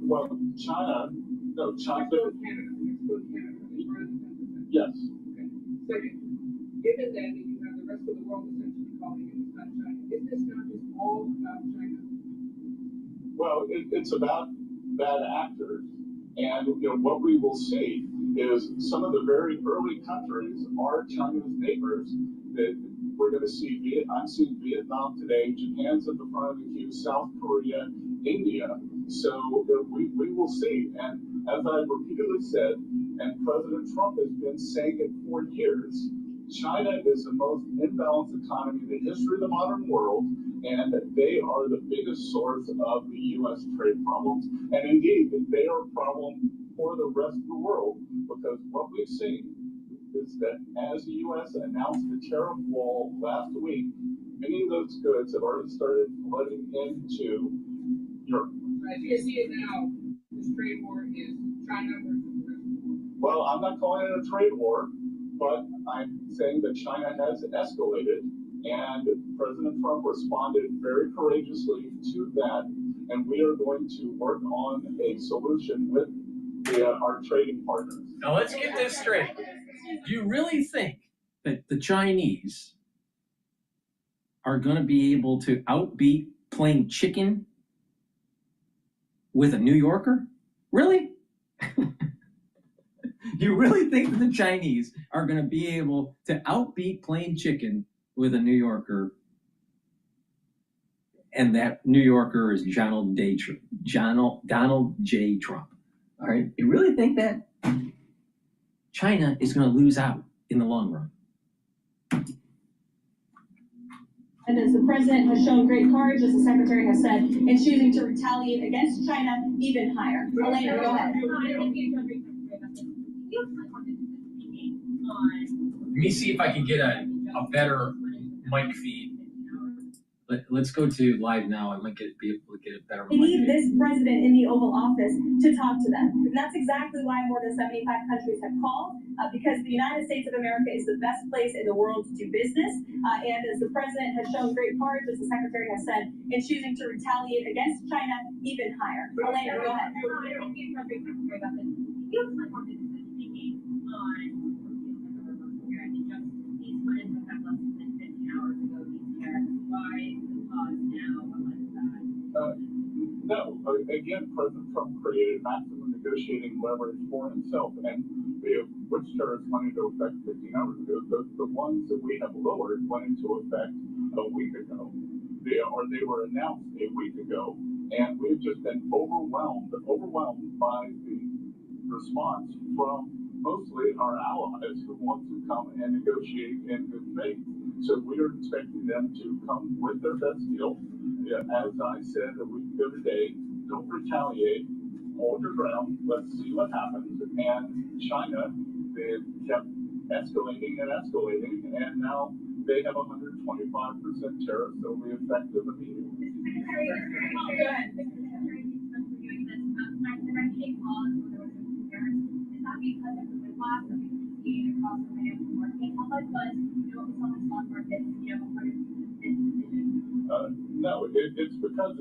Well, China, no, China.
Mexico and Canada, are they part of the 10%?
Yes.
Okay. Second, given that you have the rest of the world essentially calling it not China, is this not just all about China?
Well, it's about bad actors. And what we will see is some of the very early countries are China's neighbors. That we're going to see. I'm seeing Vietnam today. Japan's at the front of the queue. South Korea, India. So we will see. And as I've repeatedly said, and President Trump has been saying it for years, China is the most imbalanced economy in the history of the modern world, and they are the biggest source of the U.S. trade problems. And indeed, they are a problem for the rest of the world, because what we've seen is that as the U.S. announced the tariff wall last week, many of those goods have already started flooding into Europe.
As you see it now, this trade war is China versus the rest of the world.
Well, I'm not calling it a trade war, but I'm saying that China has escalated, and President Trump responded very courageously to that, and we are going to work on a solution with our trading partners.
Now let's get this straight. Do you really think that the Chinese are going to be able to outbeat playing chicken with a New Yorker? Really? You really think that the Chinese are going to be able to outbeat playing chicken with a New Yorker? And that New Yorker is Donald J. Trump. All right? You really think that China is going to lose out in the long run?
And as the president has shown great courage, as the secretary has said, in choosing to retaliate against China even higher. Elena, go ahead.
Let me see if I can get a better mic feed. Let's go to live now. I might be able to get a better
We need this president in the Oval Office to talk to them. And that's exactly why more than 75 countries have called, because the United States of America is the best place in the world to do business. And as the president has shown great courage, as the secretary has said, in choosing to retaliate against China even higher. Elena, go ahead.
No, again, President Trump created maximum negotiating leverage for himself, and which tariffs went into effect 15 hours ago. The ones that we have lowered went into effect a week ago. They were announced a week ago, and we've just been overwhelmed by the response from mostly our allies who want to come and negotiate in good faith. So we are expecting them to come with their best deal. As I said a week ago today, don't retaliate, hold your ground, let's see what happens. And China, they kept escalating, and now they have 125% tariffs that will be effective immediately. No, it's because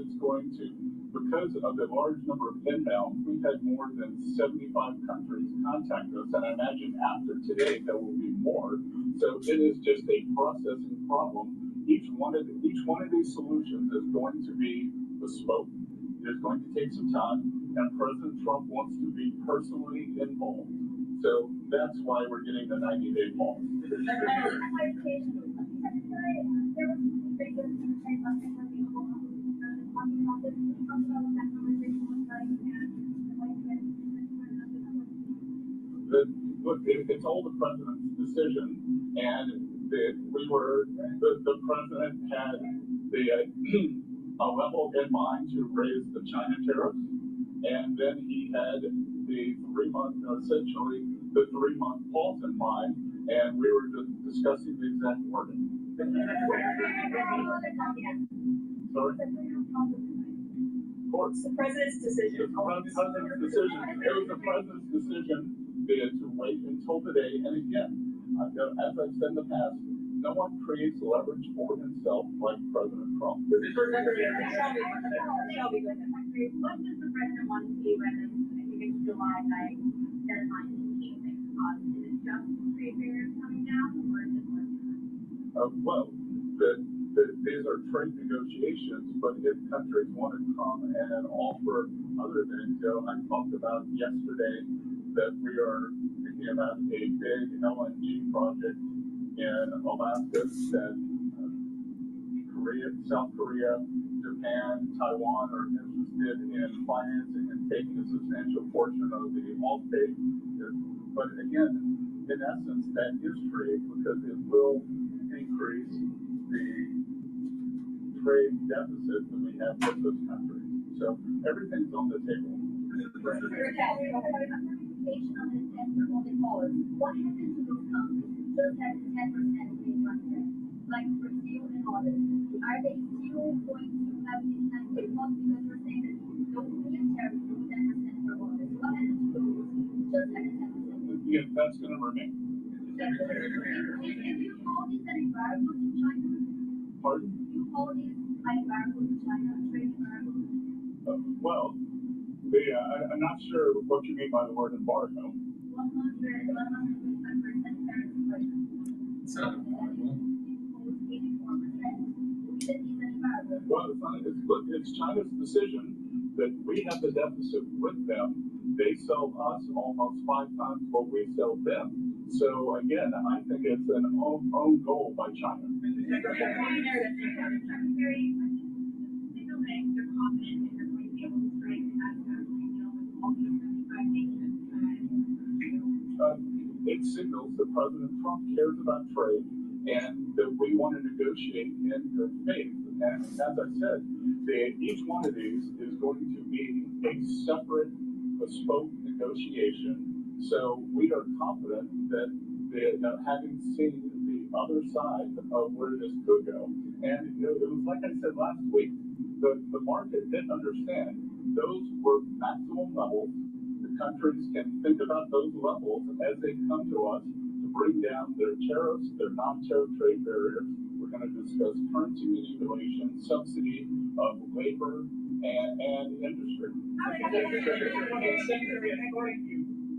because of the large number of inbounds, we've had more than 75 countries contact us, and I imagine after today there will be more. So it is just a processing problem. Each one of these solutions is going to be bespoke. It's going to take some time, and President Trump wants to be personally involved. So that's why we're getting the 90-day pause. look, it's all the president's decision, and the president had a level in mind to raise the China tariffs, and then he had the 3-month pause in mind, and we were just discussing the exact wording. Sorry? Of course.
It's the president's decision.
It's the president's decision. It was the president's decision to wait until today. And again, as I've said in the past, no one creates leverage for himself like President Trump.
Shelby, go ahead. What does the president want to see when I think it's July 9th deadline to keep things positive? Is it just trade barriers coming down, or is it more than that?
Well, these are trade negotiations, but if countries want to come and offer other things, I talked about yesterday that we are thinking about a big LNG project in Alaska that South Korea, Japan, Taiwan are interested in financing and taking a substantial portion of the offtake. But again, in essence, that is trade because it will increase the trade deficit that we have with those countries. So everything's on the table.
What happens to those countries just at 10% like Brazil and others? Are they still going to have this kind of cost because you're saying that those military do 10% for others? What happens to those just at 10%?
Yeah, that's going to remain.
And do you call this an embargo to China?
Pardon?
Do you call this an embargo to China, a trade embargo?
Well, I'm not sure what you mean by the word embargo.
125% tariff.
It's not an embargo. Well, it's China's decision that we have the deficit with them. They sell us almost 5 times what we sell them. So again, I think it's an own goal by China. It signals that President Trump cares about trade and that we want to negotiate in good faith. And as I said, each one of these is going to be a separate, bespoke negotiation. So we are confident that having seen the other side of where this could go, and it was like I said last week, the market didn't understand. Those were maximum levels. The countries can think about those levels as they come to us to bring down their tariffs, their non-tariff trade barriers. We're going to discuss currency manipulation, subsidy of labor, and industry.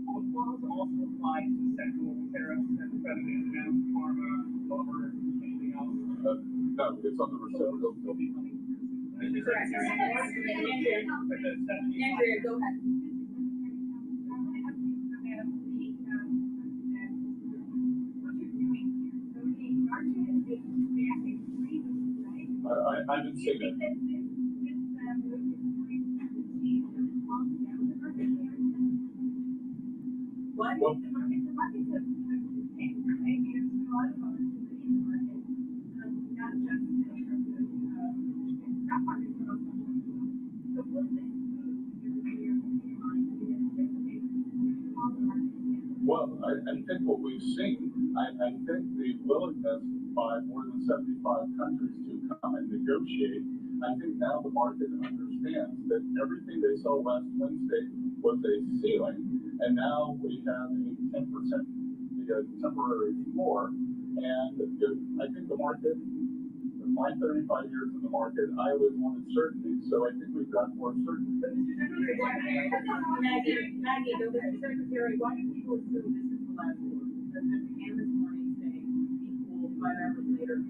Also applies to sexual tariffs and the president announced pharma, lumber, anything else?
No, it's on the reciprocal.
Andrea, go ahead.
I didn't say that.
What?
Well,
The markets have changed, right? There's a lot of volatility in the market, not just in terms of stock markets, but also so will this move
well, I think what we've seen, I think the willingness by more than 75 countries to come and negotiate, I think now the market understands that everything they saw last Wednesday was a ceiling, and now we have a 10% temporary floor. And I think the market, in my 35 years in the market, I always wanted certainty, so I think we've got more certainty.
Maggie, go back to Secretary. Why do people assume this is the last one? Because it began this morning saying equal 5 hours later,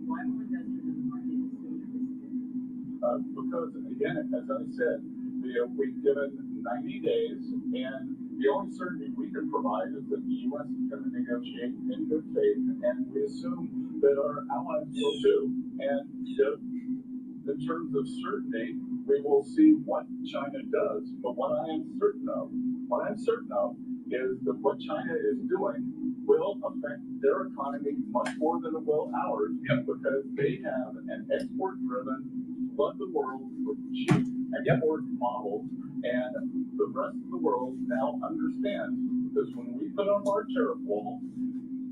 why will investors in the market assume this is
Because again, as I said, we've given 90 days, and the only certainty we can provide is that the U.S. is going to negotiate in good faith, and we assume that our allies will too. And in terms of certainty, we will see what China does. But what I am certain of is that what China is doing will affect their economy much more than it will ours, because they have an export-driven, flood the world with cheap export models, and the rest of the world now understands, because when we put up our tariff wall,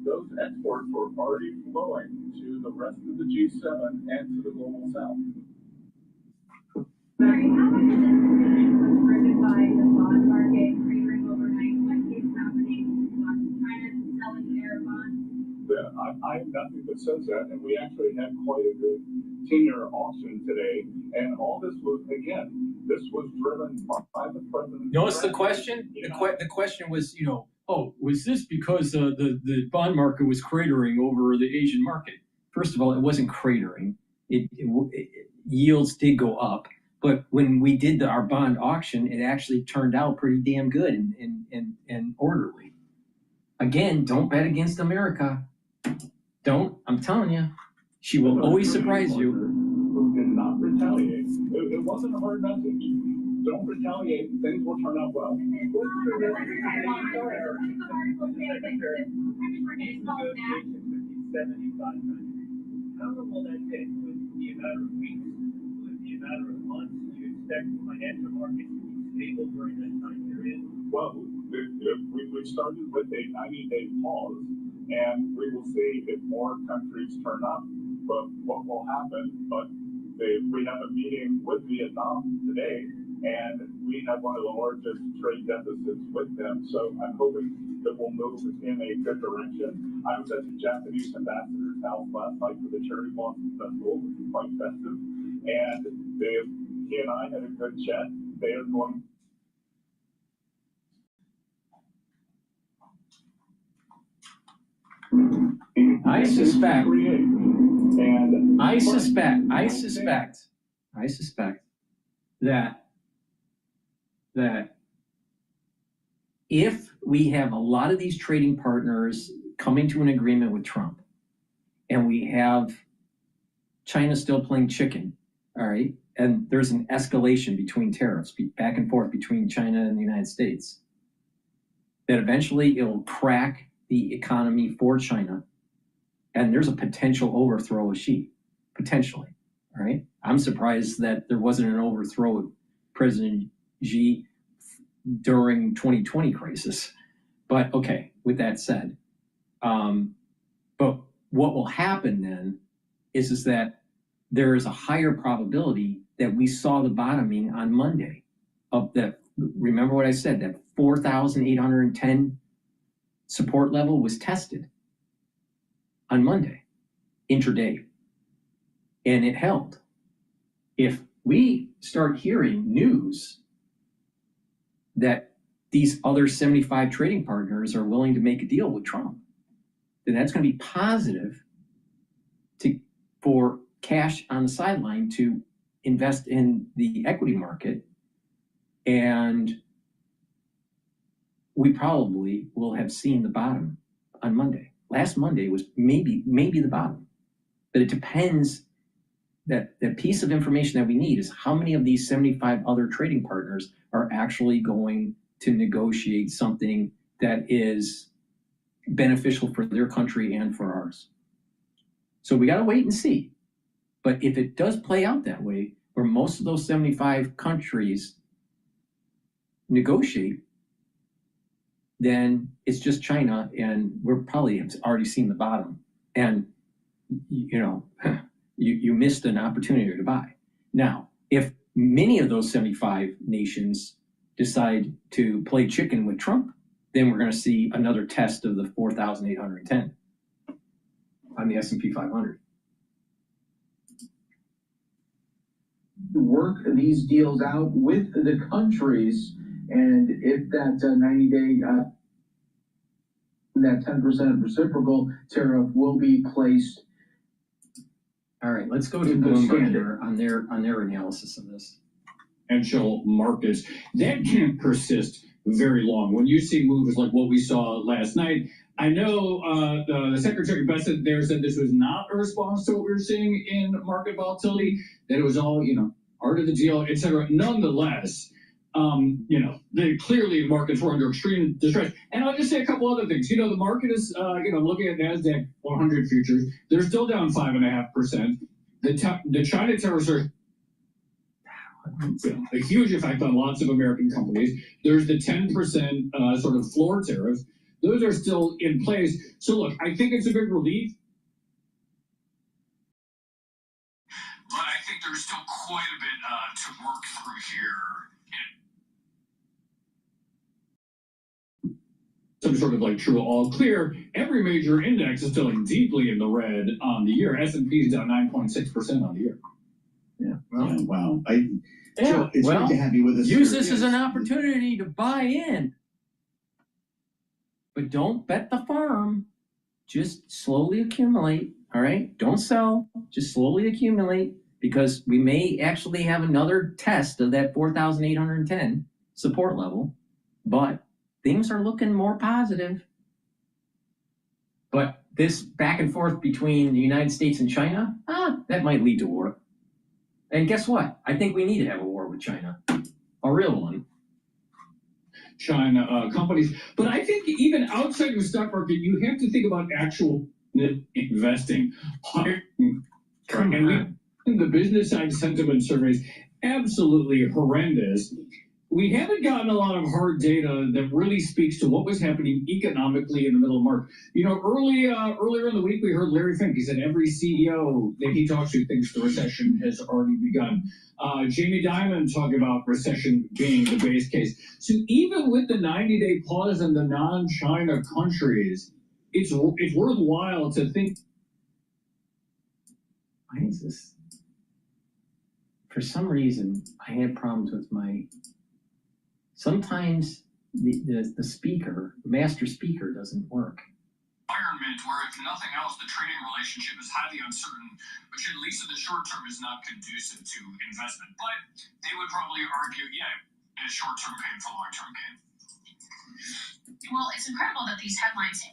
those exports were already flowing to the rest of the G7 and to the global south.
Barry, how much of this was driven by the bond market cratering overnight? What is happening? China selling their bonds?
I have nothing that says that, and we actually had quite a good 10-year auction today, and all this was, again, this was driven by the president.
Notice the question? The question was, oh, was this because the bond market was cratering over the Asian market? First of all, it wasn't cratering. Yields did go up. But when we did our bond auction, it actually turned out pretty damn good and orderly. Again, don't bet against America. Don't. I'm telling you. She will always surprise you.
Who did not retaliate. It wasn't a hard message. Don't retaliate. Things will turn out well.
How long will that take? Would it be a matter of weeks? Would it be a matter of months? Do you expect financial markets to be stable during that time period?
Well, we started with a 90-day pause, and we will see if more countries turn up. But what will happen? But we have a meeting with Vietnam today, and we have one of the largest trade deficits with them. So I'm hoping that we'll move in a good direction. I was at the Japanese ambassador's house last night for the Cherry Blossom Festival, which was quite festive. And he and I had a good chat. They are going.
I suspect that if we have a lot of these trading partners coming to an agreement with Trump, and we have China still playing chicken, all right, and there's an escalation between tariffs, back and forth between China and the United States, that eventually it'll crack the economy for China, and there's a potential overthrow of Xi, potentially, all right? I'm surprised that there wasn't an overthrow of President Xi during 2020 crisis. But okay, with that said, but what will happen then is that there is a higher probability that we saw the bottoming on Monday of that. Remember what I said, that 4,810 support level was tested on Monday, intraday, and it held. If we start hearing news that these other 75 trading partners are willing to make a deal with Trump, then that's going to be positive for cash on the sideline to invest in the equity market, and we probably will have seen the bottom on Monday. Last Monday was maybe the bottom, but it depends. That piece of information that we need is how many of these 75 other trading partners are actually going to negotiate something that is beneficial for their country and for ours. So we got to wait and see. But if it does play out that way, where most of those 75 countries negotiate, then it's just China, and we're probably have already seen the bottom. And, you missed an opportunity to buy. Now, if many of those 75 nations decide to play chicken with Trump, then we're going to see another test of the 4,810 on the S&P 500.
Work these deals out with the countries, and if that 90-day, that 10% reciprocal tariff will be placed.
All right, let's go to Bloomberg on their analysis of this.
Financial markets, that can't persist very long. When you see moves like what we saw last night, I know the Secretary Bessent there said this was not a response to what we were seeing in market volatility, that it was all, part of the deal, etc. Nonetheless, You know, clearly markets were under extreme distress. And I'll just say a couple other things. You know, the market is, you know, looking at NASDAQ 100 futures, they're still down 5.5%. The China tariffs are a huge effect on lots of American companies. There's the 10% sort of floor tariffs. Those are still in place. So look, I think it's a big relief. But I think there's still quite a bit to work through here. Some sort of like true all clear. Every major index is still like deeply in the red on the year. S&P is down 9.6% on the year.
Yeah. Wow. So it's great to have you with us.
Use this as an opportunity to buy in. But don't bet the farm. Just slowly accumulate. All right? Don't sell. Just slowly accumulate, because we may actually have another test of that 4,810 support level. But things are looking more positive. But this back and forth between the United States and China, that might lead to war. And guess what? I think we need to have a war with China. A real one.
China companies. But I think even outside of the stock market, you have to think about actual investing. And the business side sentiment surveys, absolutely horrendous. We haven't gotten a lot of hard data that really speaks to what was happening economically in the middle of March. You know, earlier in the week, we heard Larry Fink. He said every CEO that he talks to thinks the recession has already begun. Jamie Dimon talking about recession being the base case. So even with the 90-day pause in the non-China countries, it's worthwhile to think.
Why is this? For some reason, I had problems with my. Sometimes the speaker, master speaker, doesn't work.
Environment where, if nothing else, the trading relationship is highly uncertain, which at least in the short term is not conducive to investment. But they would probably argue, in short term pain for long term gain.
Well, it's incredible that these headlines.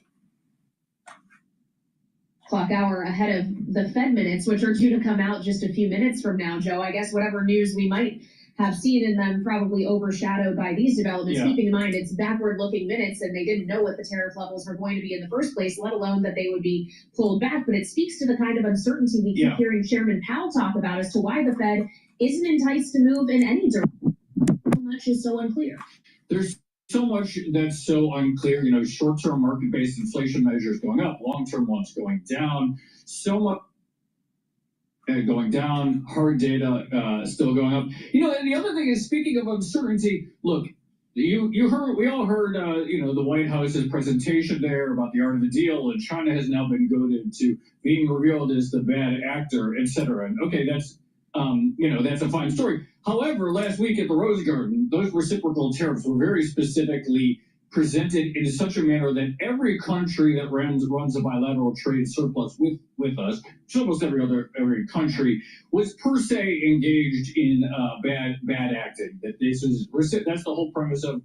Clock hour ahead of the Fed minutes, which are due to come out just a few minutes from now, Joe. I guess whatever news we might have seen in them probably overshadowed by these developments. Keeping in mind it's backward-looking minutes, and they didn't know what the tariff levels were going to be in the first place, let alone that they would be pulled back. But it speaks to the kind of uncertainty we keep hearing Chairman Powell talk about as to why the Fed isn't enticed to move in any direction. So much is so unclear.
There's so much that's so unclear. You know, short-term market-based inflation measures going up, long-term ones going down. So much going down, hard data still going up. You know, and the other thing is, speaking of uncertainty, look, we all heard, you know, the White House's presentation there about the art of the deal, and China has now been goaded to being revealed as the bad actor, etc. And okay, that's, you know, that's a fine story. However, last week at the Rose Garden, those reciprocal tariffs were very specifically presented in such a manner that every country that runs a bilateral trade surplus with us, almost every country, was per se engaged in bad acting. That that's the whole premise of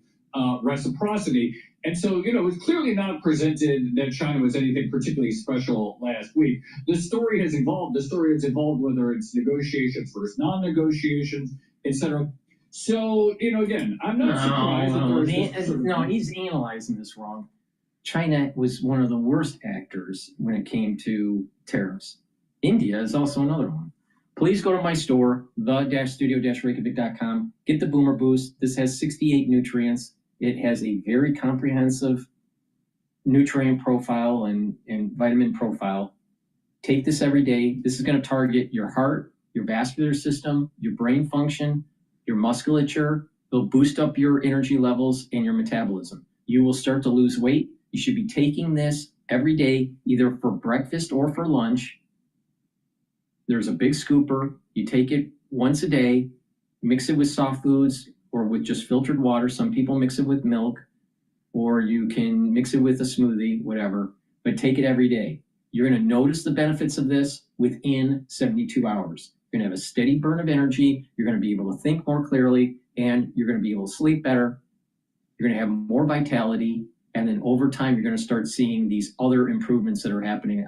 reciprocity. And so, you know, it's clearly not presented that China was anything particularly special last week. The story has evolved. The story has evolved, whether it's negotiations versus non-negotiations, etc. So, you know, again, I'm not surprised.
He's analyzing this wrong. China was one of the worst actors when it came to tariffs. India is also another one. Please go to my store, the-studio-reykjavik.com. Get the Boomer Boost. This has 68 nutrients. It has a very comprehensive nutrient profile and vitamin profile. Take this every day. This is going to target your heart, your vascular system, your brain function, your musculature. They'll boost up your energy levels and your metabolism. You will start to lose weight. You should be taking this every day, either for breakfast or for lunch. There's a big scooper. You take it once a day, mix it with soft foods or with just filtered water. Some people mix it with milk, or you can mix it with a smoothie, whatever, but take it every day. You're going to notice the benefits of this within 72 hours. You're going to have a steady burn of energy. You're going to be able to think more clearly, and you're going to be able to sleep better. You're going to have more vitality. And then over time, you're going to start seeing these other improvements that are happening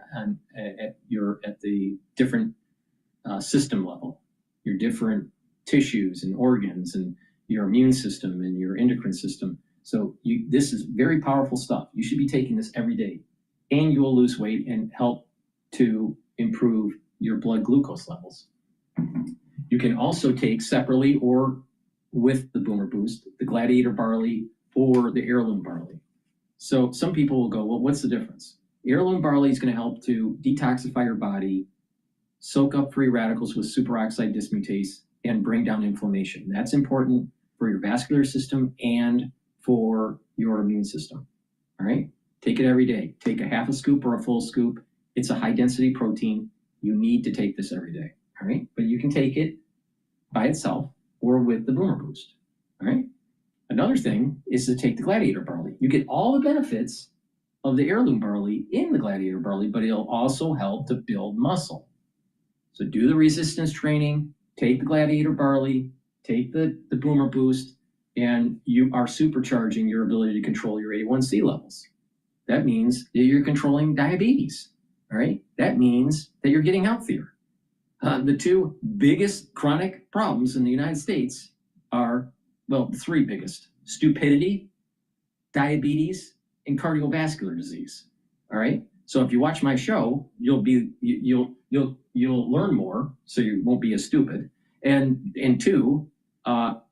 at the different system level, your different tissues and organs, and your immune system and your endocrine system. So this is very powerful stuff. You should be taking this every day, and you will lose weight and help to improve your blood glucose levels. You can also take separately or with the Boomer Boost, the Gladiator barley or the heirloom barley. So some people will go, well, what's the difference? Heirloom barley is going to help to detoxify your body, soak up free radicals with superoxide dismutase, and bring down inflammation. That's important for your vascular system and for your immune system. All right? Take it every day. Take a half a scoop or a full scoop. It's a high density protein. You need to take this every day. All right? But you can take it by itself or with the Boomer Boost. All right? Another thing is to take the Gladiator barley. You get all the benefits of the heirloom barley in the Gladiator barley, but it'll also help to build muscle. So do the resistance training, take the Gladiator barley, take the Boomer Boost, and you are supercharging your ability to control your A1C levels. That means that you're controlling diabetes, all right? That means that you're getting healthier. The two biggest chronic problems in the United States are, well, the three biggest: stupidity, diabetes, and cardiovascular disease. All right. So if you watch my show, you'll learn more, so you won't be as stupid. And two, by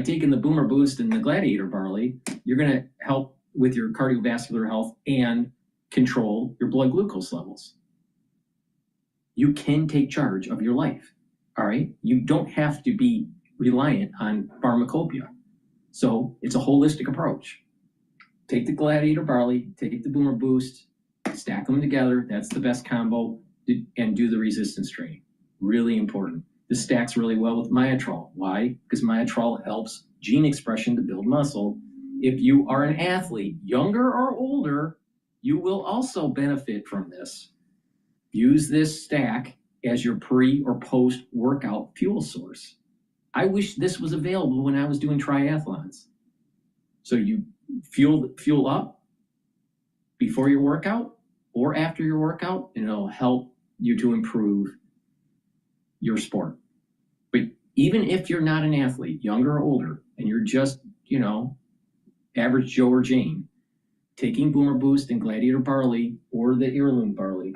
taking the Boomer Boost and the Gladiator barley, you're going to help with your cardiovascular health and control your blood glucose levels. You can take charge of your life. All right. You don't have to be reliant on pharmacopoeia. So it's a holistic approach. Take the Gladiator barley, take the Boomer Boost, stack them together. That's the best combo, and do the resistance training. Really important. This stacks really well with Myotrol. Why? Because Myotrol helps gene expression to build muscle. If you are an athlete, younger or older, you will also benefit from this. Use this stack as your pre or post workout fuel source. I wish this was available when I was doing triathlons. So you fuel up before your workout or after your workout, and it'll help you to improve your sport. But even if you're not an athlete, younger or older, and you're just, average Joe or Jane, taking Boomer Boost and Gladiator barley or the heirloom barley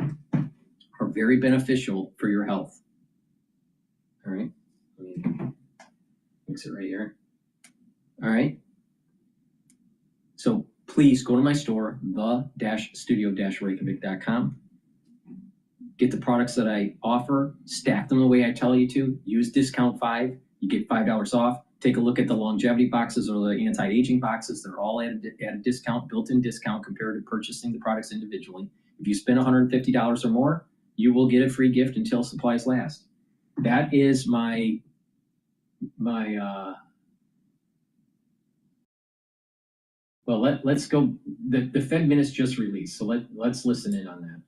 are very beneficial for your health. All right. Let me mix it right here. All right. So please go to my store, the-studio-reykjavik.com. Get the products that I offer, stack them the way I tell you to, use discount 5, you get $5 off. Take a look at the longevity boxes or the anti-aging boxes. They're all at a discount, built-in discount compared to purchasing the products individually. If you spend $150 or more, you will get a free gift until supplies last. That is my well, let's go. The Fed minutes just released, so let's listen in on that.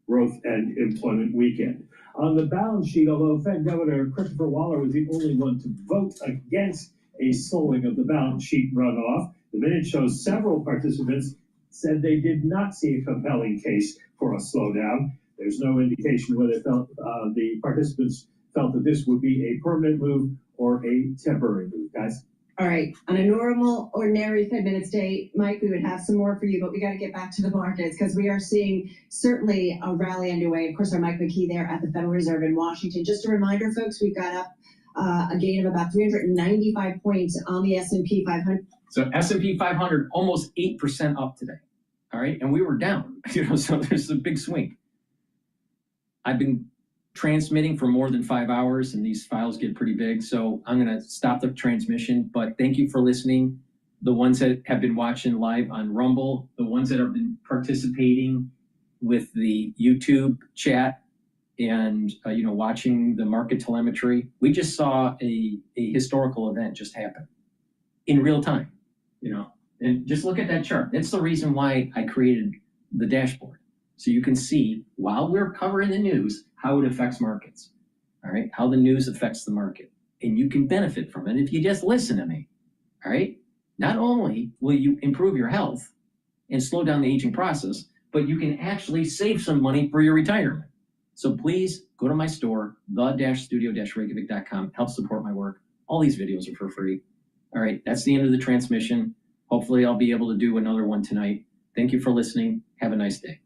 Growth and employment weekend. On the balance sheet, although Fed Governor Christopher Waller was the only one to vote against a slowing of the balance sheet runoff, the minute shows several participants said they did not see a compelling case for a slowdown. There's no indication whether the participants felt that this would be a permanent move or a temporary move. Guys?
All right. On a normal, ordinary Fed minutes day, Mike, we would have some more for you, but we got to get back to the markets because we are seeing certainly a rally underway. Of course, our Mike McKee there at the Federal Reserve in Washington. Just a reminder, folks, we've got up a gain of about 395 points on the S&P 500.
So S&P 500 almost 8% up today. All right, and we were down. So there's a big swing. I've been transmitting for more than 5 hours, and these files get pretty big, so I'm going to stop the transmission. But thank you for listening. The ones that have been watching live on Rumble, the ones that have been participating with the YouTube chat, and watching the market telemetry. We just saw a historical event just happen in real time. And just look at that chart. That's the reason why I created the dashboard. So you can see, while we're covering the news, how it affects markets, all right? How the news affects the market. And you can benefit from it if you just listen to me, all right? Not only will you improve your health and slow down the aging process, but you can actually save some money for your retirement. So please go to my store, the-studio-reykjavik.com. Help support my work. All these videos are for free. All right, that's the end of the transmission. Hopefully I'll be able to do another one tonight. Thank you for listening. Have a nice day.